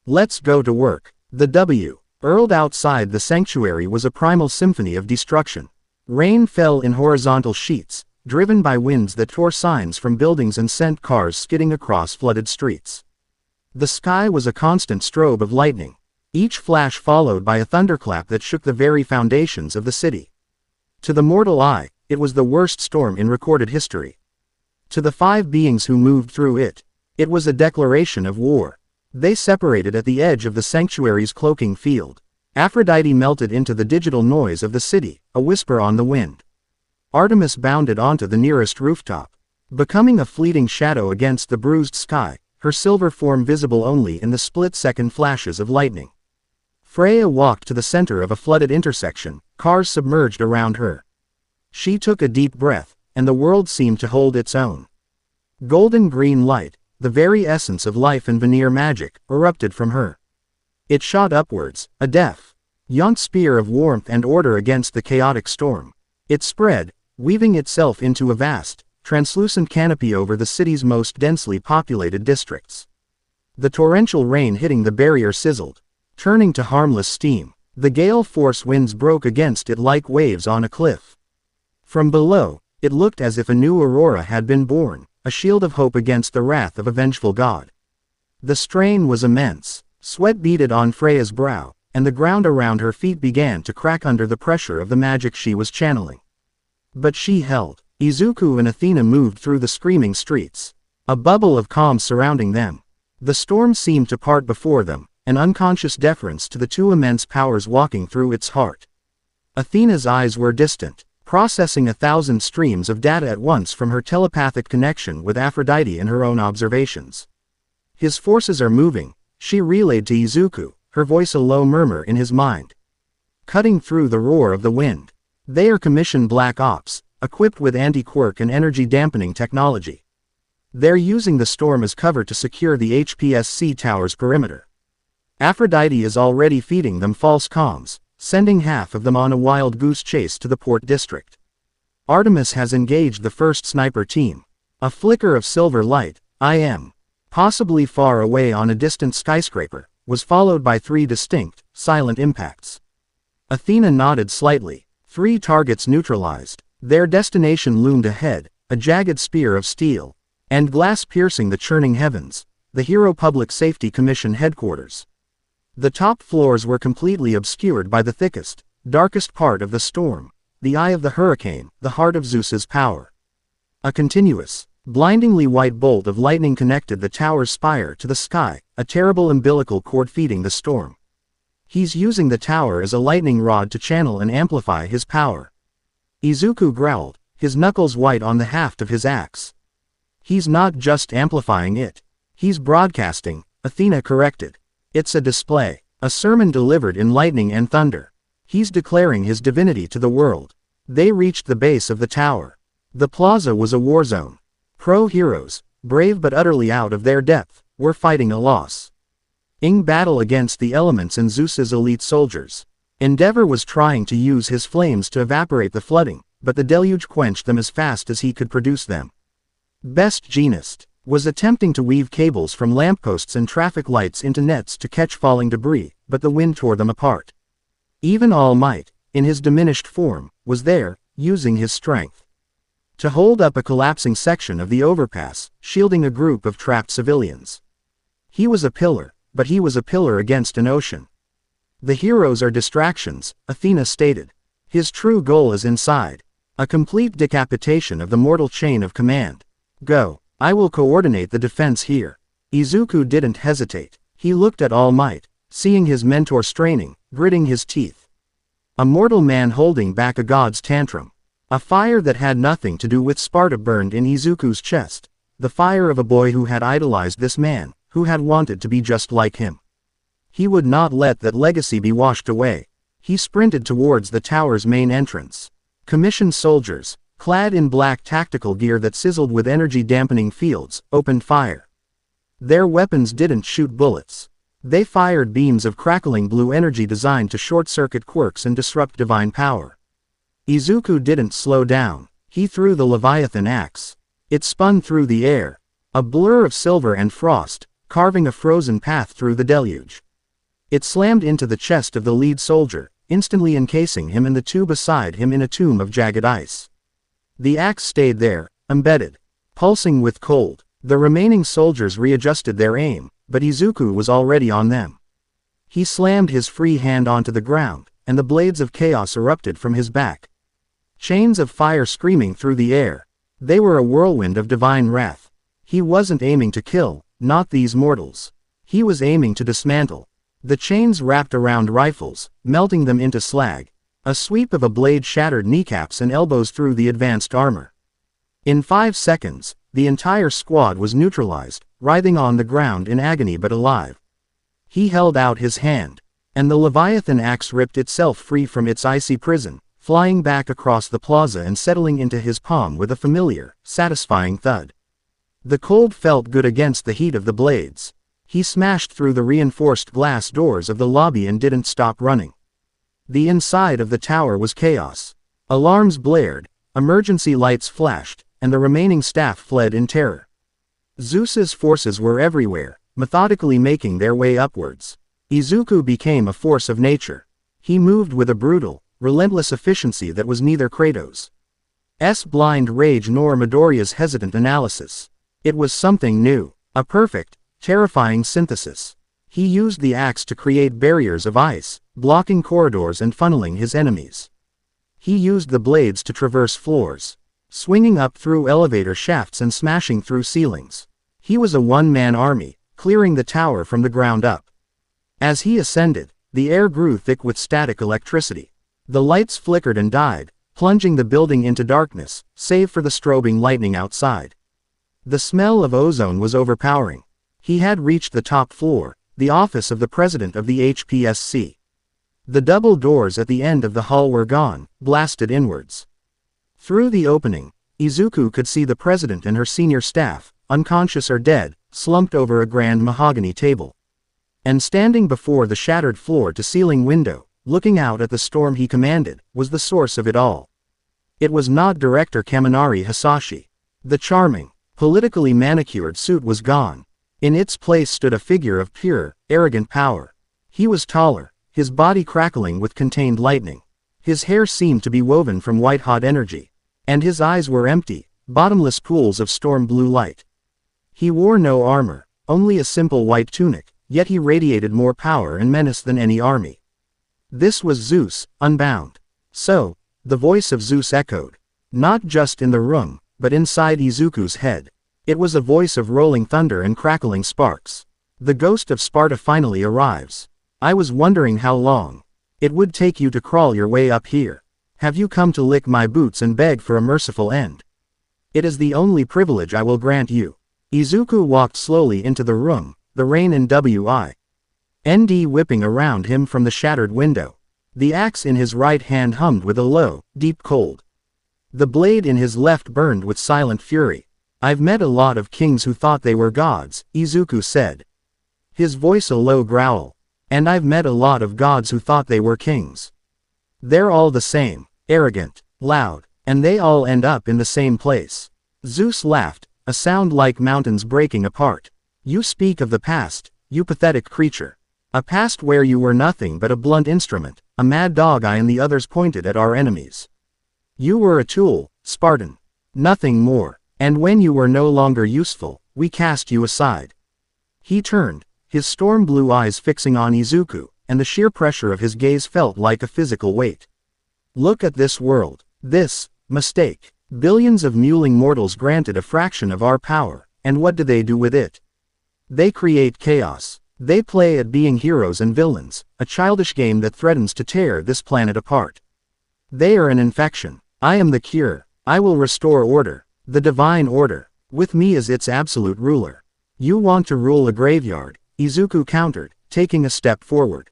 Let's go to work. The W, hurled outside the sanctuary was a primal symphony of destruction. Rain fell in horizontal sheets, driven by winds that tore signs from buildings and sent cars skidding across flooded streets. The sky was a constant strobe of lightning, each flash followed by a thunderclap that shook the very foundations of the city. To the mortal eye, it was the worst storm in recorded history. To the five beings who moved through it, it was a declaration of war. They separated at the edge of the sanctuary's cloaking field. Aphrodite melted into the digital noise of the city, a whisper on the wind. Artemis bounded onto the nearest rooftop, becoming a fleeting shadow against the bruised sky, her silver form visible only in the split-second flashes of lightning. Freya walked to the center of a flooded intersection, cars submerged around her. She took a deep breath, and the world seemed to hold its own. Golden green light, the very essence of life and Vanir magic, erupted from her. It shot upwards, a deaf-yaunt spear of warmth and order against the chaotic storm. It spread, weaving itself into a vast, translucent canopy over the city's most densely populated districts. The torrential rain hitting the barrier sizzled, turning to harmless steam. The gale force winds broke against it like waves on a cliff. From below, it looked as if a new aurora had been born, a shield of hope against the wrath of a vengeful god. The strain was immense. Sweat beaded on Freya's brow, and the ground around her feet began to crack under the pressure of the magic she was channeling. But she held. Izuku and Athena moved through the screaming streets, a bubble of calm surrounding them. The storm seemed to part before them, an unconscious deference to the two immense powers walking through its heart. Athena's eyes were distant, processing 1,000 streams of data at once from her telepathic connection with Aphrodite and her own observations. His forces are moving, she relayed to Izuku, her voice a low murmur in his mind. Cutting through the roar of the wind. They are commissioned black ops, equipped with anti-quirk and energy-dampening technology. They're using the storm as cover to secure the HPSC tower's perimeter. Aphrodite is already feeding them false comms, sending half of them on a wild goose chase to the port district. Artemis has engaged the first sniper team. A flicker of silver light, I am. possibly far away on a distant skyscraper, was followed by 3 distinct, silent impacts. Athena nodded slightly. 3 targets neutralized. Their destination loomed ahead, a jagged spear of steel and glass piercing the churning heavens, the Hero Public Safety Commission headquarters. The top floors were completely obscured by the thickest, darkest part of the storm, the eye of the hurricane, the heart of Zeus's power. A continuous, blindingly white bolt of lightning connected the tower's spire to the sky, a terrible umbilical cord feeding the storm. He's using the tower as a lightning rod to channel and amplify his power. Izuku growled, his knuckles white on the haft of his axe. He's not just amplifying it. He's broadcasting, Athena corrected. It's a display, a sermon delivered in lightning and thunder. He's declaring his divinity to the world. They reached the base of the tower. The plaza was a war zone. Pro-heroes, brave but utterly out of their depth, were fighting a loss. In battle against the elements and Zeus's elite soldiers. Endeavor was trying to use his flames to evaporate the flooding, but the deluge quenched them as fast as he could produce them. Best Jeanist was attempting to weave cables from lampposts and traffic lights into nets to catch falling debris, but the wind tore them apart. Even All Might, in his diminished form, was there, using his strength to hold up a collapsing section of the overpass, shielding a group of trapped civilians. He was a pillar, but he was a pillar against an ocean. The heroes are distractions, Athena stated. His true goal is inside. A complete decapitation of the mortal chain of command. Go. I will coordinate the defense here. Izuku didn't hesitate. He looked at All Might, seeing his mentor straining, gritting his teeth. A mortal man holding back a god's tantrum. A fire that had nothing to do with Sparta burned in Izuku's chest. The fire of a boy who had idolized this man, who had wanted to be just like him. He would not let that legacy be washed away. He sprinted towards the tower's main entrance. Commissioned soldiers, clad in black tactical gear that sizzled with energy-dampening fields, opened fire. Their weapons didn't shoot bullets. They fired beams of crackling blue energy designed to short-circuit quirks and disrupt divine power. Izuku didn't slow down. He threw the Leviathan axe. It spun through the air, a blur of silver and frost, carving a frozen path through the deluge. It slammed into the chest of the lead soldier, instantly encasing him and the 2 beside him in a tomb of jagged ice. The axe stayed there, embedded, pulsing with cold. The remaining soldiers readjusted their aim, but Izuku was already on them. He slammed his free hand onto the ground, and the blades of chaos erupted from his back. Chains of fire screaming through the air. They were a whirlwind of divine wrath. He wasn't aiming to kill, not these mortals. He was aiming to dismantle. The chains wrapped around rifles, melting them into slag. A sweep of a blade shattered kneecaps and elbows through the advanced armor. In 5 seconds, the entire squad was neutralized, writhing on the ground in agony but alive. He held out his hand, and the Leviathan axe ripped itself free from its icy prison, flying back across the plaza and settling into his palm with a familiar, satisfying thud. The cold felt good against the heat of the blades. He smashed through the reinforced glass doors of the lobby and didn't stop running. The inside of the tower was chaos. Alarms blared, emergency lights flashed, and the remaining staff fled in terror. Zeus's forces were everywhere, methodically making their way upwards. Izuku became a force of nature. He moved with a brutal, relentless efficiency that was neither Kratos' blind rage nor Midoriya's hesitant analysis. It was something new, a perfect, terrifying synthesis. He used the axe to create barriers of ice, blocking corridors and funneling his enemies. He used the blades to traverse floors, swinging up through elevator shafts and smashing through ceilings. He was a one-man army, clearing the tower from the ground up. As he ascended, the air grew thick with static electricity. The lights flickered and died, plunging the building into darkness, save for the strobing lightning outside. The smell of ozone was overpowering. He had reached the top floor, the office of the president of the HPSC. The double doors at the end of the hall were gone, blasted inwards. Through the opening, Izuku could see the president and her senior staff, unconscious or dead, slumped over a grand mahogany table. And standing before the shattered floor-to-ceiling window, looking out at the storm he commanded, was the source of it all. It was not Director Kaminari Hisashi. The charming, politically manicured suit was gone. In its place stood a figure of pure, arrogant power. He was taller, his body crackling with contained lightning. His hair seemed to be woven from white-hot energy. And his eyes were empty, bottomless pools of storm blue light. He wore no armor, only a simple white tunic, yet he radiated more power and menace than any army. This was Zeus, unbound. So, the voice of Zeus echoed. Not just in the room, but inside Izuku's head. It was a voice of rolling thunder and crackling sparks. The ghost of Sparta finally arrives. I was wondering how long it would take you to crawl your way up here. Have you come to lick my boots and beg for a merciful end? It is the only privilege I will grant you. Izuku walked slowly into the room, the rain and wind whipping around him from the shattered window. The axe in his right hand hummed with a low, deep cold. The blade in his left burned with silent fury. I've met a lot of kings who thought they were gods, Izuku said. His voice a low growl. And I've met a lot of gods who thought they were kings. They're all the same, arrogant, loud, and they all end up in the same place. Zeus laughed, a sound like mountains breaking apart. You speak of the past, you pathetic creature. A past where you were nothing but a blunt instrument, a mad dog eye, and the others pointed at our enemies. You were a tool, Spartan. Nothing more. And when you were no longer useful, we cast you aside. He turned, his storm blue eyes fixing on Izuku, and the sheer pressure of his gaze felt like a physical weight. Look at this world. This mistake. Billions of mewling mortals granted a fraction of our power, and what do they do with it? They create chaos. They play at being heroes and villains, a childish game that threatens to tear this planet apart. They are an infection. I am the cure. I will restore order. The divine order. With me as its absolute ruler. You want to rule a graveyard, Izuku countered, taking a step forward.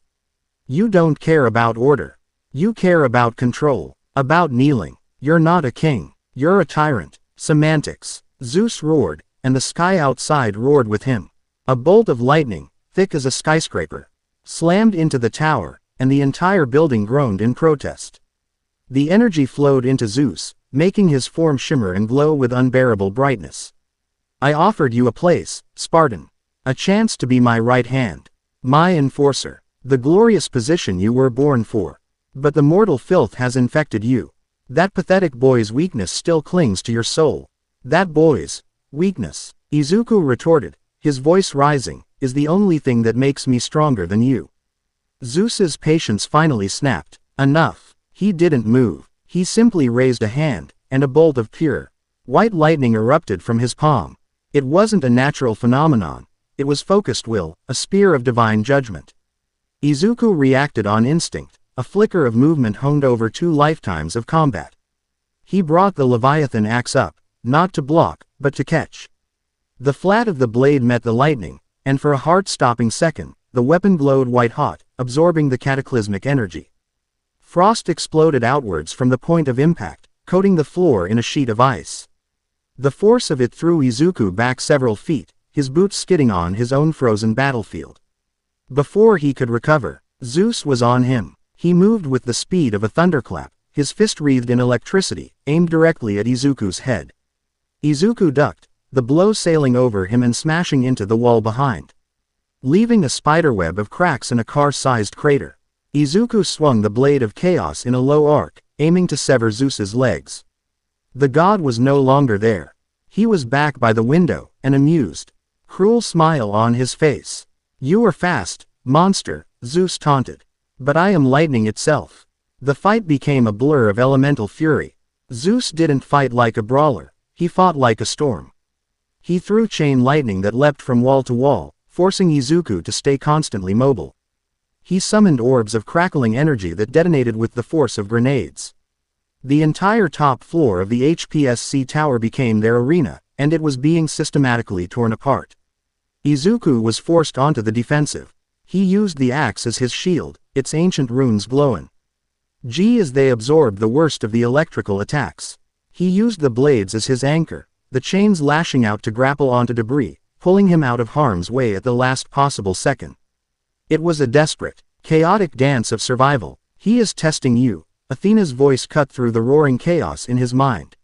You don't care about order. You care about control. About kneeling. You're not a king. You're a tyrant. Semantics. Zeus roared, and the sky outside roared with him. A bolt of lightning, thick as a skyscraper, slammed into the tower, and the entire building groaned in protest. The energy flowed into Zeus, making his form shimmer and glow with unbearable brightness. I offered you a place, Spartan. A chance to be my right hand. My enforcer. The glorious position you were born for. But the mortal filth has infected you. That pathetic boy's weakness still clings to your soul. That boy's weakness, Izuku retorted, his voice rising, is the only thing that makes me stronger than you. Zeus's patience finally snapped. Enough. He didn't move. He simply raised a hand, and a bolt of pure white lightning erupted from his palm. It wasn't a natural phenomenon. It was focused will, a spear of divine judgment. Izuku reacted on instinct, a flicker of movement honed over 2 lifetimes of combat. He brought the Leviathan axe up, not to block, but to catch. The flat of the blade met the lightning, and for a heart-stopping second, the weapon glowed white-hot, absorbing the cataclysmic energy. Frost exploded outwards from the point of impact, coating the floor in a sheet of ice. The force of it threw Izuku back several feet, his boots skidding on his own frozen battlefield. Before he could recover, Zeus was on him. He moved with the speed of a thunderclap, his fist wreathed in electricity, aimed directly at Izuku's head. Izuku ducked, the blow sailing over him and smashing into the wall behind, leaving a spiderweb of cracks and a car-sized crater. Izuku swung the blade of chaos in a low arc, aiming to sever Zeus's legs. The god was no longer there. He was back by the window, an amused, cruel smile on his face. You are fast, monster, Zeus taunted. But I am lightning itself. The fight became a blur of elemental fury. Zeus didn't fight like a brawler, he fought like a storm. He threw chain lightning that leapt from wall to wall, forcing Izuku to stay constantly mobile. He summoned orbs of crackling energy that detonated with the force of grenades. The entire top floor of the HPSC tower became their arena, and it was being systematically torn apart. Izuku was forced onto the defensive. He used the axe as his shield, its ancient runes glowing as they absorbed the worst of the electrical attacks. He used the blades as his anchor, the chains lashing out to grapple onto debris, pulling him out of harm's way at the last possible second. It was a desperate, chaotic dance of survival. He is testing you, Athena's voice cut through the roaring chaos in his mind.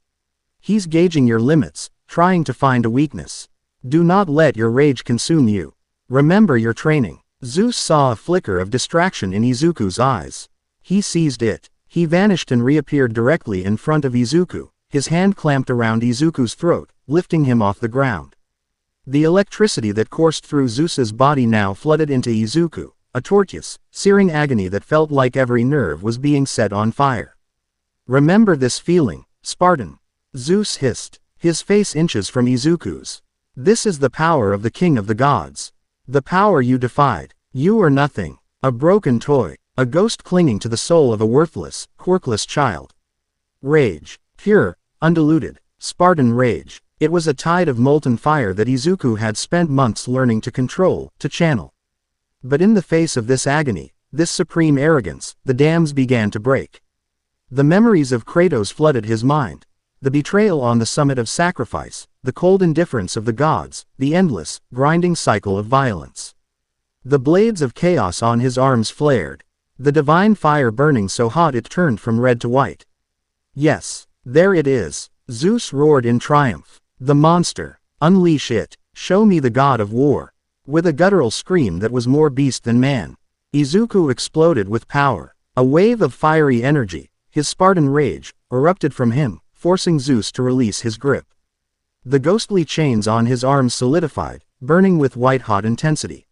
He's gauging your limits, trying to find a weakness. Do not let your rage consume you. Remember your training. Zeus saw a flicker of distraction in Izuku's eyes. He seized it. He vanished and reappeared directly in front of Izuku, his hand clamped around Izuku's throat, lifting him off the ground. The electricity that coursed through Zeus's body now flooded into Izuku, a tortuous, searing agony that felt like every nerve was being set on fire. Remember this feeling, Spartan. Zeus hissed, his face inches from Izuku's. This is the power of the king of the gods. The power you defied. You are nothing. A broken toy. A ghost clinging to the soul of a worthless, quirkless child. Rage. Pure, undiluted, Spartan rage. It was a tide of molten fire that Izuku had spent months learning to control, to channel. But in the face of this agony, this supreme arrogance, the dams began to break. The memories of Kratos flooded his mind. The betrayal on the summit of sacrifice, the cold indifference of the gods, the endless, grinding cycle of violence. The blades of chaos on his arms flared. The divine fire burning so hot it turned from red to white. Yes, there it is. Zeus roared in triumph. The monster. Unleash it. Show me the god of war. With a guttural scream that was more beast than man, Izuku exploded with power. A wave of fiery energy, his Spartan rage, erupted from him, forcing Zeus to release his grip. The ghostly chains on his arms solidified, burning with white-hot intensity.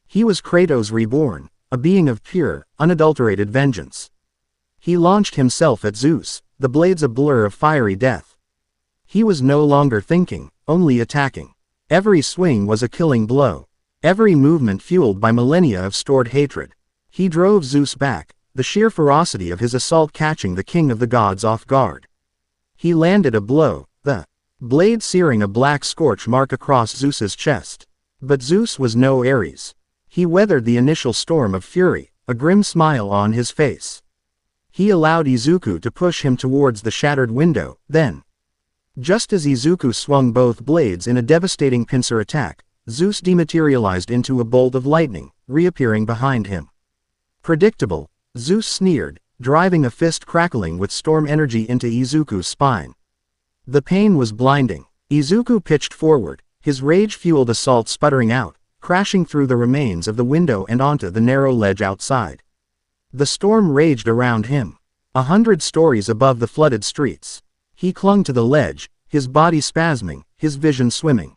He was Kratos reborn, a being of pure, unadulterated vengeance. He launched himself at Zeus, the blades a blur of fiery death. He was no longer thinking, only attacking. Every swing was a killing blow. Every movement fueled by millennia of stored hatred. He drove Zeus back, the sheer ferocity of his assault catching the king of the gods off guard. He landed a blow, the blade searing a black scorch mark across Zeus's chest. But Zeus was no Ares. He weathered the initial storm of fury, a grim smile on his face. He allowed Izuku to push him towards the shattered window, then. Just as Izuku swung both blades in a devastating pincer attack, Zeus dematerialized into a bolt of lightning, reappearing behind him. Predictable, Zeus sneered, driving a fist crackling with storm energy into Izuku's spine. The pain was blinding. Izuku pitched forward, his rage-fueled assault sputtering out, crashing through the remains of the window and onto the narrow ledge outside. The storm raged around him, 100 stories above the flooded streets. He clung to the ledge, his body spasming, his vision swimming.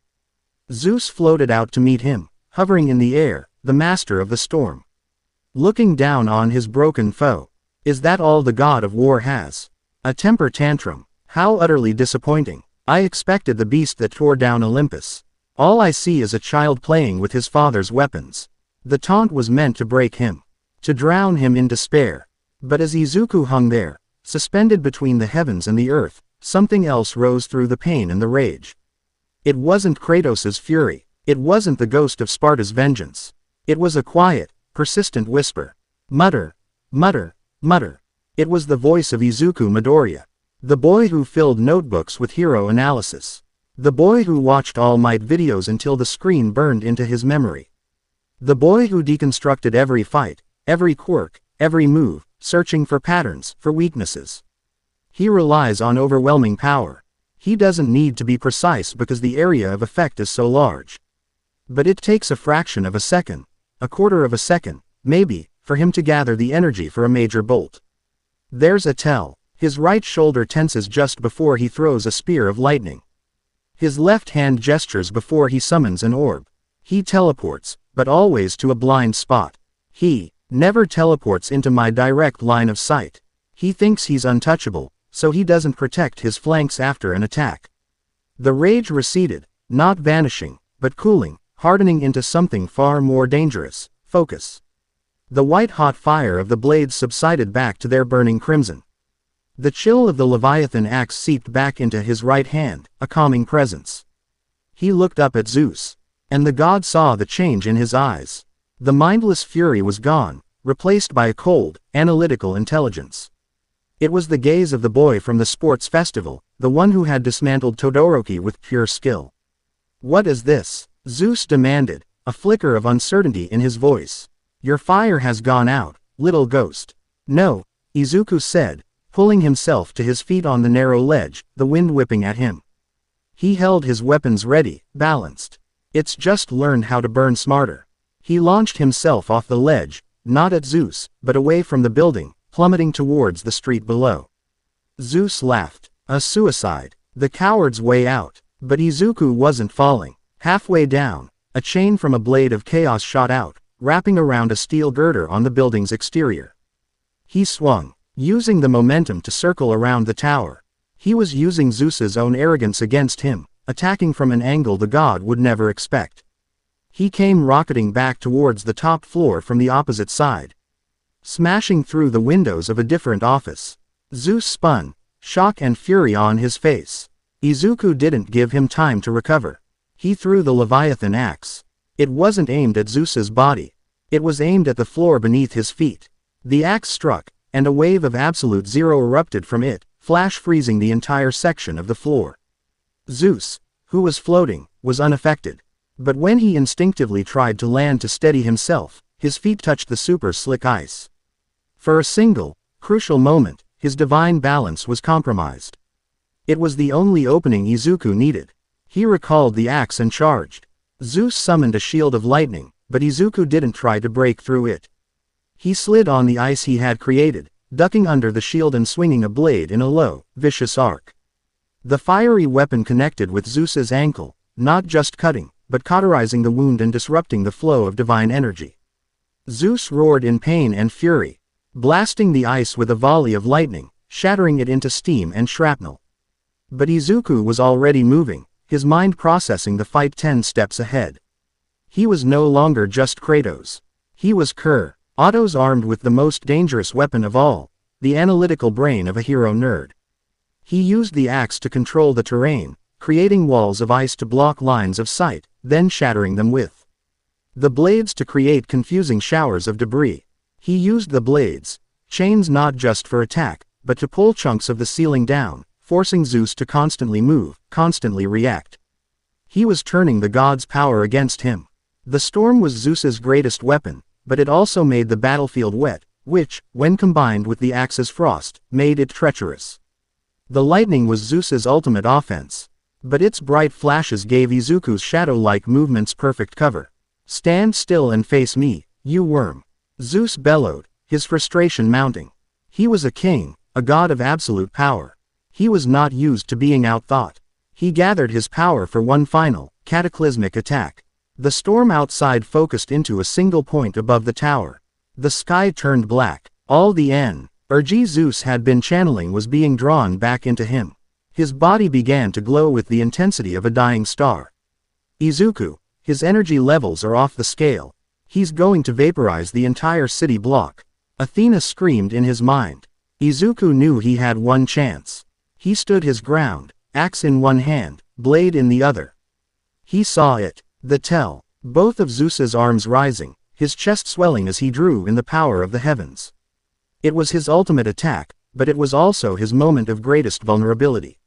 Zeus floated out to meet him, hovering in the air, the master of the storm. Looking down on his broken foe. Is that all the god of war has? A temper tantrum. How utterly disappointing. I expected the beast that tore down Olympus. All I see is a child playing with his father's weapons. The taunt was meant to break him. To drown him in despair. But as Izuku hung there, suspended between the heavens and the earth, something else rose through the pain and the rage. It wasn't Kratos's fury. It wasn't the ghost of Sparta's vengeance. It was a quiet, persistent whisper. Mutter. Mutter. Mutter. It was the voice of Izuku Midoriya. The boy who filled notebooks with hero analysis. The boy who watched All Might videos until the screen burned into his memory. The boy who deconstructed every fight, every quirk, every move, searching for patterns, for weaknesses. He relies on overwhelming power. He doesn't need to be precise because the area of effect is so large. But it takes a fraction of a second, a quarter of a second, maybe, for him to gather the energy for a major bolt. There's a tell. His right shoulder tenses just before he throws a spear of lightning. His left hand gestures before he summons an orb. He teleports, but always to a blind spot. He never teleports into my direct line of sight. He thinks he's untouchable, so he doesn't protect his flanks after an attack. The rage receded, not vanishing, but cooling, hardening into something far more dangerous: focus. The white-hot fire of the blades subsided back to their burning crimson. The chill of the Leviathan axe seeped back into his right hand, a calming presence. He looked up at Zeus, and the god saw the change in his eyes. The mindless fury was gone, replaced by a cold, analytical intelligence. It was the gaze of the boy from the sports festival, the one who had dismantled Todoroki with pure skill. What is this? Zeus demanded, a flicker of uncertainty in his voice. Your fire has gone out, little ghost. No, Izuku said, pulling himself to his feet on the narrow ledge, the wind whipping at him. He held his weapons ready, balanced. It's just learned how to burn smarter. He launched himself off the ledge, not at Zeus, but away from the building, plummeting towards the street below. Zeus laughed. A suicide. The coward's way out. But Izuku wasn't falling. Halfway down, a chain from a blade of chaos shot out, wrapping around a steel girder on the building's exterior. He swung, using the momentum to circle around the tower. He was using Zeus's own arrogance against him, attacking from an angle the god would never expect. He came rocketing back towards the top floor from the opposite side, smashing through the windows of a different office. Zeus spun, shock and fury on his face. Izuku didn't give him time to recover. He threw the Leviathan axe. It wasn't aimed at Zeus's body. It was aimed at the floor beneath his feet. The axe struck, and a wave of absolute zero erupted from it, flash freezing the entire section of the floor. Zeus, who was floating, was unaffected. But when he instinctively tried to land to steady himself, his feet touched the super slick ice. For a single, crucial moment, his divine balance was compromised. It was the only opening Izuku needed. He recalled the axe and charged. Zeus summoned a shield of lightning, but Izuku didn't try to break through it. He slid on the ice he had created, ducking under the shield and swinging a blade in a low, vicious arc. The fiery weapon connected with Zeus's ankle, not just cutting, but cauterizing the wound and disrupting the flow of divine energy. Zeus roared in pain and fury, blasting the ice with a volley of lightning, shattering it into steam and shrapnel. But Izuku was already moving, his mind processing the fight 10 steps ahead. He was no longer just Kratos. He was Kratos armed with the most dangerous weapon of all, the analytical brain of a hero nerd. He used the axe to control the terrain, creating walls of ice to block lines of sight, then shattering them with the blades to create confusing showers of debris. He used the blades, chains not just for attack, but to pull chunks of the ceiling down, forcing Zeus to constantly move, constantly react. He was turning the god's power against him. The storm was Zeus's greatest weapon, but it also made the battlefield wet, which, when combined with the axe's frost, made it treacherous. The lightning was Zeus's ultimate offense, but its bright flashes gave Izuku's shadow-like movements perfect cover. "Stand still and face me, you worm," Zeus bellowed, his frustration mounting. He was a king, a god of absolute power. He was not used to being outthought. He gathered his power for one final, cataclysmic attack. The storm outside focused into a single point above the tower. The sky turned black. All the energy Zeus had been channeling was being drawn back into him. His body began to glow with the intensity of a dying star. Izuku, his energy levels are off the scale. He's going to vaporize the entire city block. Athena screamed in his mind. Izuku knew he had one chance. He stood his ground, axe in one hand, blade in the other. He saw it. Both of Zeus's arms rising, his chest swelling as he drew in the power of the heavens. It was his ultimate attack, but it was also his moment of greatest vulnerability.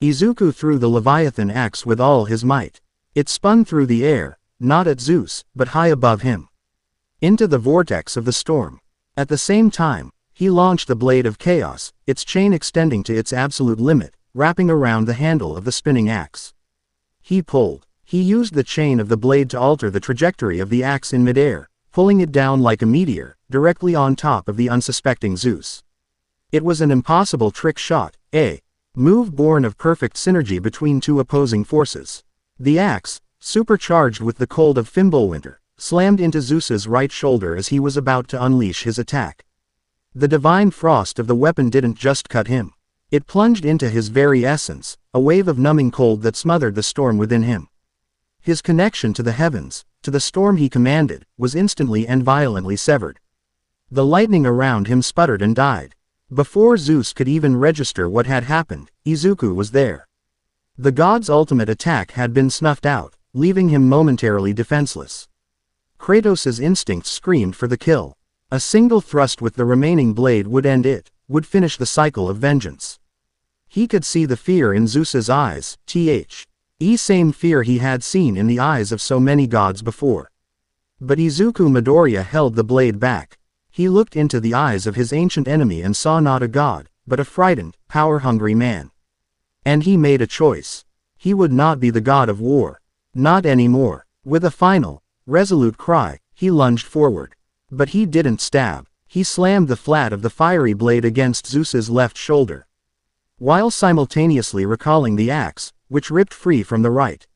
Izuku threw the Leviathan axe with all his might. It spun through the air, not at Zeus, but high above him, into the vortex of the storm. At the same time, he launched the blade of chaos, its chain extending to its absolute limit, wrapping around the handle of the spinning axe. He pulled. He used the chain of the blade to alter the trajectory of the axe in midair, pulling it down like a meteor, directly on top of the unsuspecting Zeus. It was an impossible trick shot, a move born of perfect synergy between two opposing forces. The axe, supercharged with the cold of Fimbulwinter, slammed into Zeus's right shoulder as he was about to unleash his attack. The divine frost of the weapon didn't just cut him. It plunged into his very essence, a wave of numbing cold that smothered the storm within him. His connection to the heavens, to the storm he commanded, was instantly and violently severed. The lightning around him sputtered and died. Before Zeus could even register what had happened, Izuku was there. The god's ultimate attack had been snuffed out, leaving him momentarily defenseless. Kratos' instincts screamed for the kill. A single thrust with the remaining blade would end it, would finish the cycle of vengeance. He could see the fear in Zeus's eyes, same fear he had seen in the eyes of so many gods before. But Izuku Midoriya held the blade back. He looked into the eyes of his ancient enemy and saw not a god, but a frightened, power-hungry man. And he made a choice. He would not be the god of war. Not anymore. With a final, resolute cry, he lunged forward. But he didn't stab. He slammed the flat of the fiery blade against Zeus's left shoulder, while simultaneously recalling the axe, which ripped free from the right.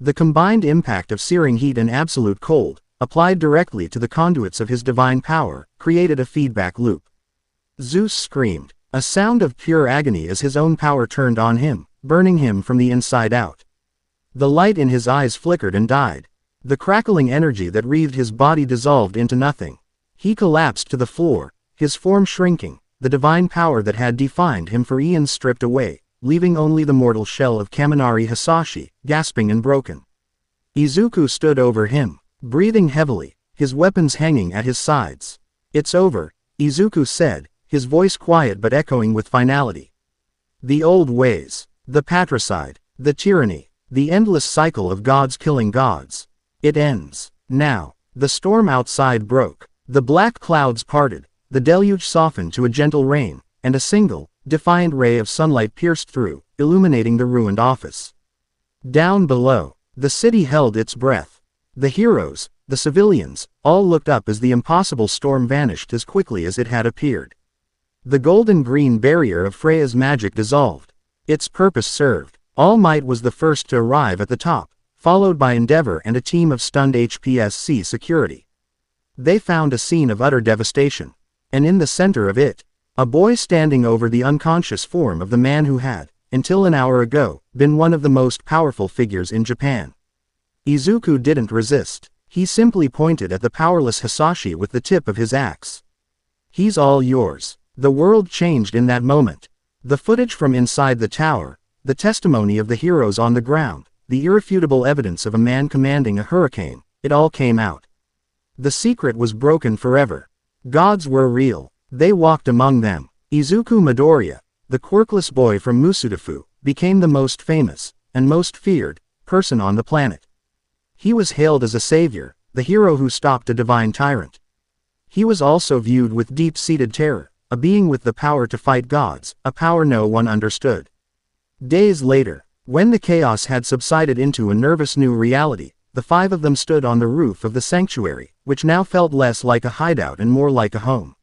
The combined impact of searing heat and absolute cold, applied directly to the conduits of his divine power, created a feedback loop. Zeus screamed, a sound of pure agony as his own power turned on him, burning him from the inside out. The light in his eyes flickered and died. The crackling energy that wreathed his body dissolved into nothing. He collapsed to the floor, his form shrinking, the divine power that had defined him for eons stripped away, leaving only the mortal shell of Kaminari Hisashi, gasping and broken. Izuku stood over him, breathing heavily, his weapons hanging at his sides. "It's over," Izuku said, his voice quiet but echoing with finality. "The old ways, the patricide, the tyranny, the endless cycle of gods killing gods. It ends. Now." The storm outside broke. The black clouds parted, the deluge softened to a gentle rain, and a single, defiant ray of sunlight pierced through, illuminating the ruined office. Down below, the city held its breath. The heroes, the civilians, all looked up as the impossible storm vanished as quickly as it had appeared. The golden-green barrier of Freya's magic dissolved. Its purpose served. All Might was the first to arrive at the top, followed by Endeavor and a team of stunned HPSC security. They found a scene of utter devastation. And in the center of it, a boy standing over the unconscious form of the man who had, until an hour ago, been one of the most powerful figures in Japan. Izuku didn't resist. He simply pointed at the powerless Hisashi with the tip of his axe. "He's all yours." The world changed in that moment. The footage from inside the tower, the testimony of the heroes on the ground, the irrefutable evidence of a man commanding a hurricane, it all came out. The secret was broken forever. Gods were real. They walked among them. Izuku Midoriya, the quirkless boy from Musudafu, became the most famous, and most feared, person on the planet. He was hailed as a savior, the hero who stopped a divine tyrant. He was also viewed with deep-seated terror, a being with the power to fight gods, a power no one understood. Days later, when the chaos had subsided into a nervous new reality, the five of them stood on the roof of the sanctuary, which now felt less like a hideout and more like a home.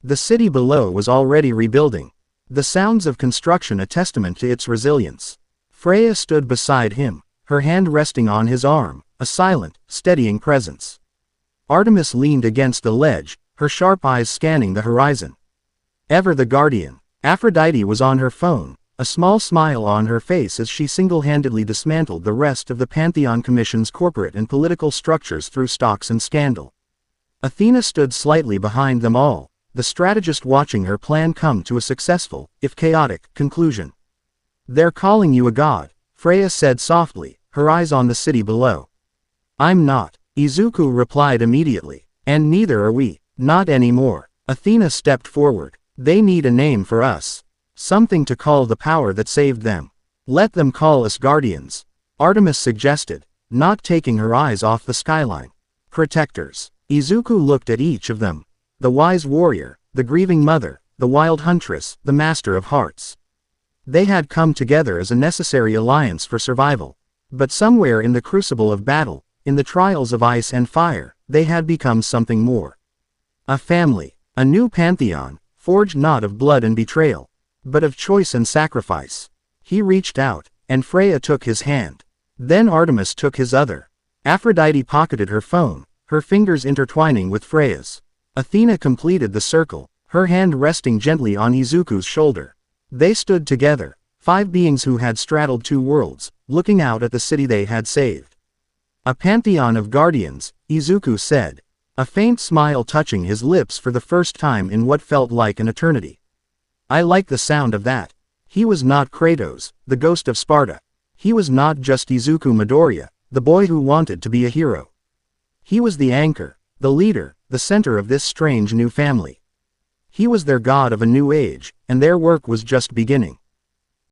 The city below was already rebuilding, the sounds of construction a testament to its resilience. Freya stood beside him, her hand resting on his arm, a silent, steadying presence. Artemis leaned against the ledge, her sharp eyes scanning the horizon. Ever the guardian, Aphrodite was on her phone, a small smile on her face as she single-handedly dismantled the rest of the Pantheon Commission's corporate and political structures through stocks and scandal. Athena stood slightly behind them all, the strategist watching her plan come to a successful, if chaotic, conclusion. "They're calling you a god," Freya said softly, her eyes on the city below. "I'm not," Izuku replied immediately. "And neither are we. Not anymore." Athena stepped forward. "They need a name for us. Something to call the power that saved them. Let them call us guardians," Artemis suggested, not taking her eyes off the skyline. "Protectors." Izuku looked at each of them. The wise warrior, the grieving mother, the wild huntress, the master of hearts. They had come together as a necessary alliance for survival. But somewhere in the crucible of battle, in the trials of ice and fire, they had become something more. A family, a new pantheon, forged not of blood and betrayal, but of choice and sacrifice. He reached out, and Freya took his hand. Then Artemis took his other. Aphrodite pocketed her phone, her fingers intertwining with Freya's. Athena completed the circle, her hand resting gently on Izuku's shoulder. They stood together, five beings who had straddled two worlds, looking out at the city they had saved. "A pantheon of guardians," Izuku said, a faint smile touching his lips for the first time in what felt like an eternity. "I like the sound of that." He was not Kratos, the ghost of Sparta. He was not just Izuku Midoriya, the boy who wanted to be a hero. He was the anchor, the leader, the center of this strange new family. He was their god of a new age, and their work was just beginning.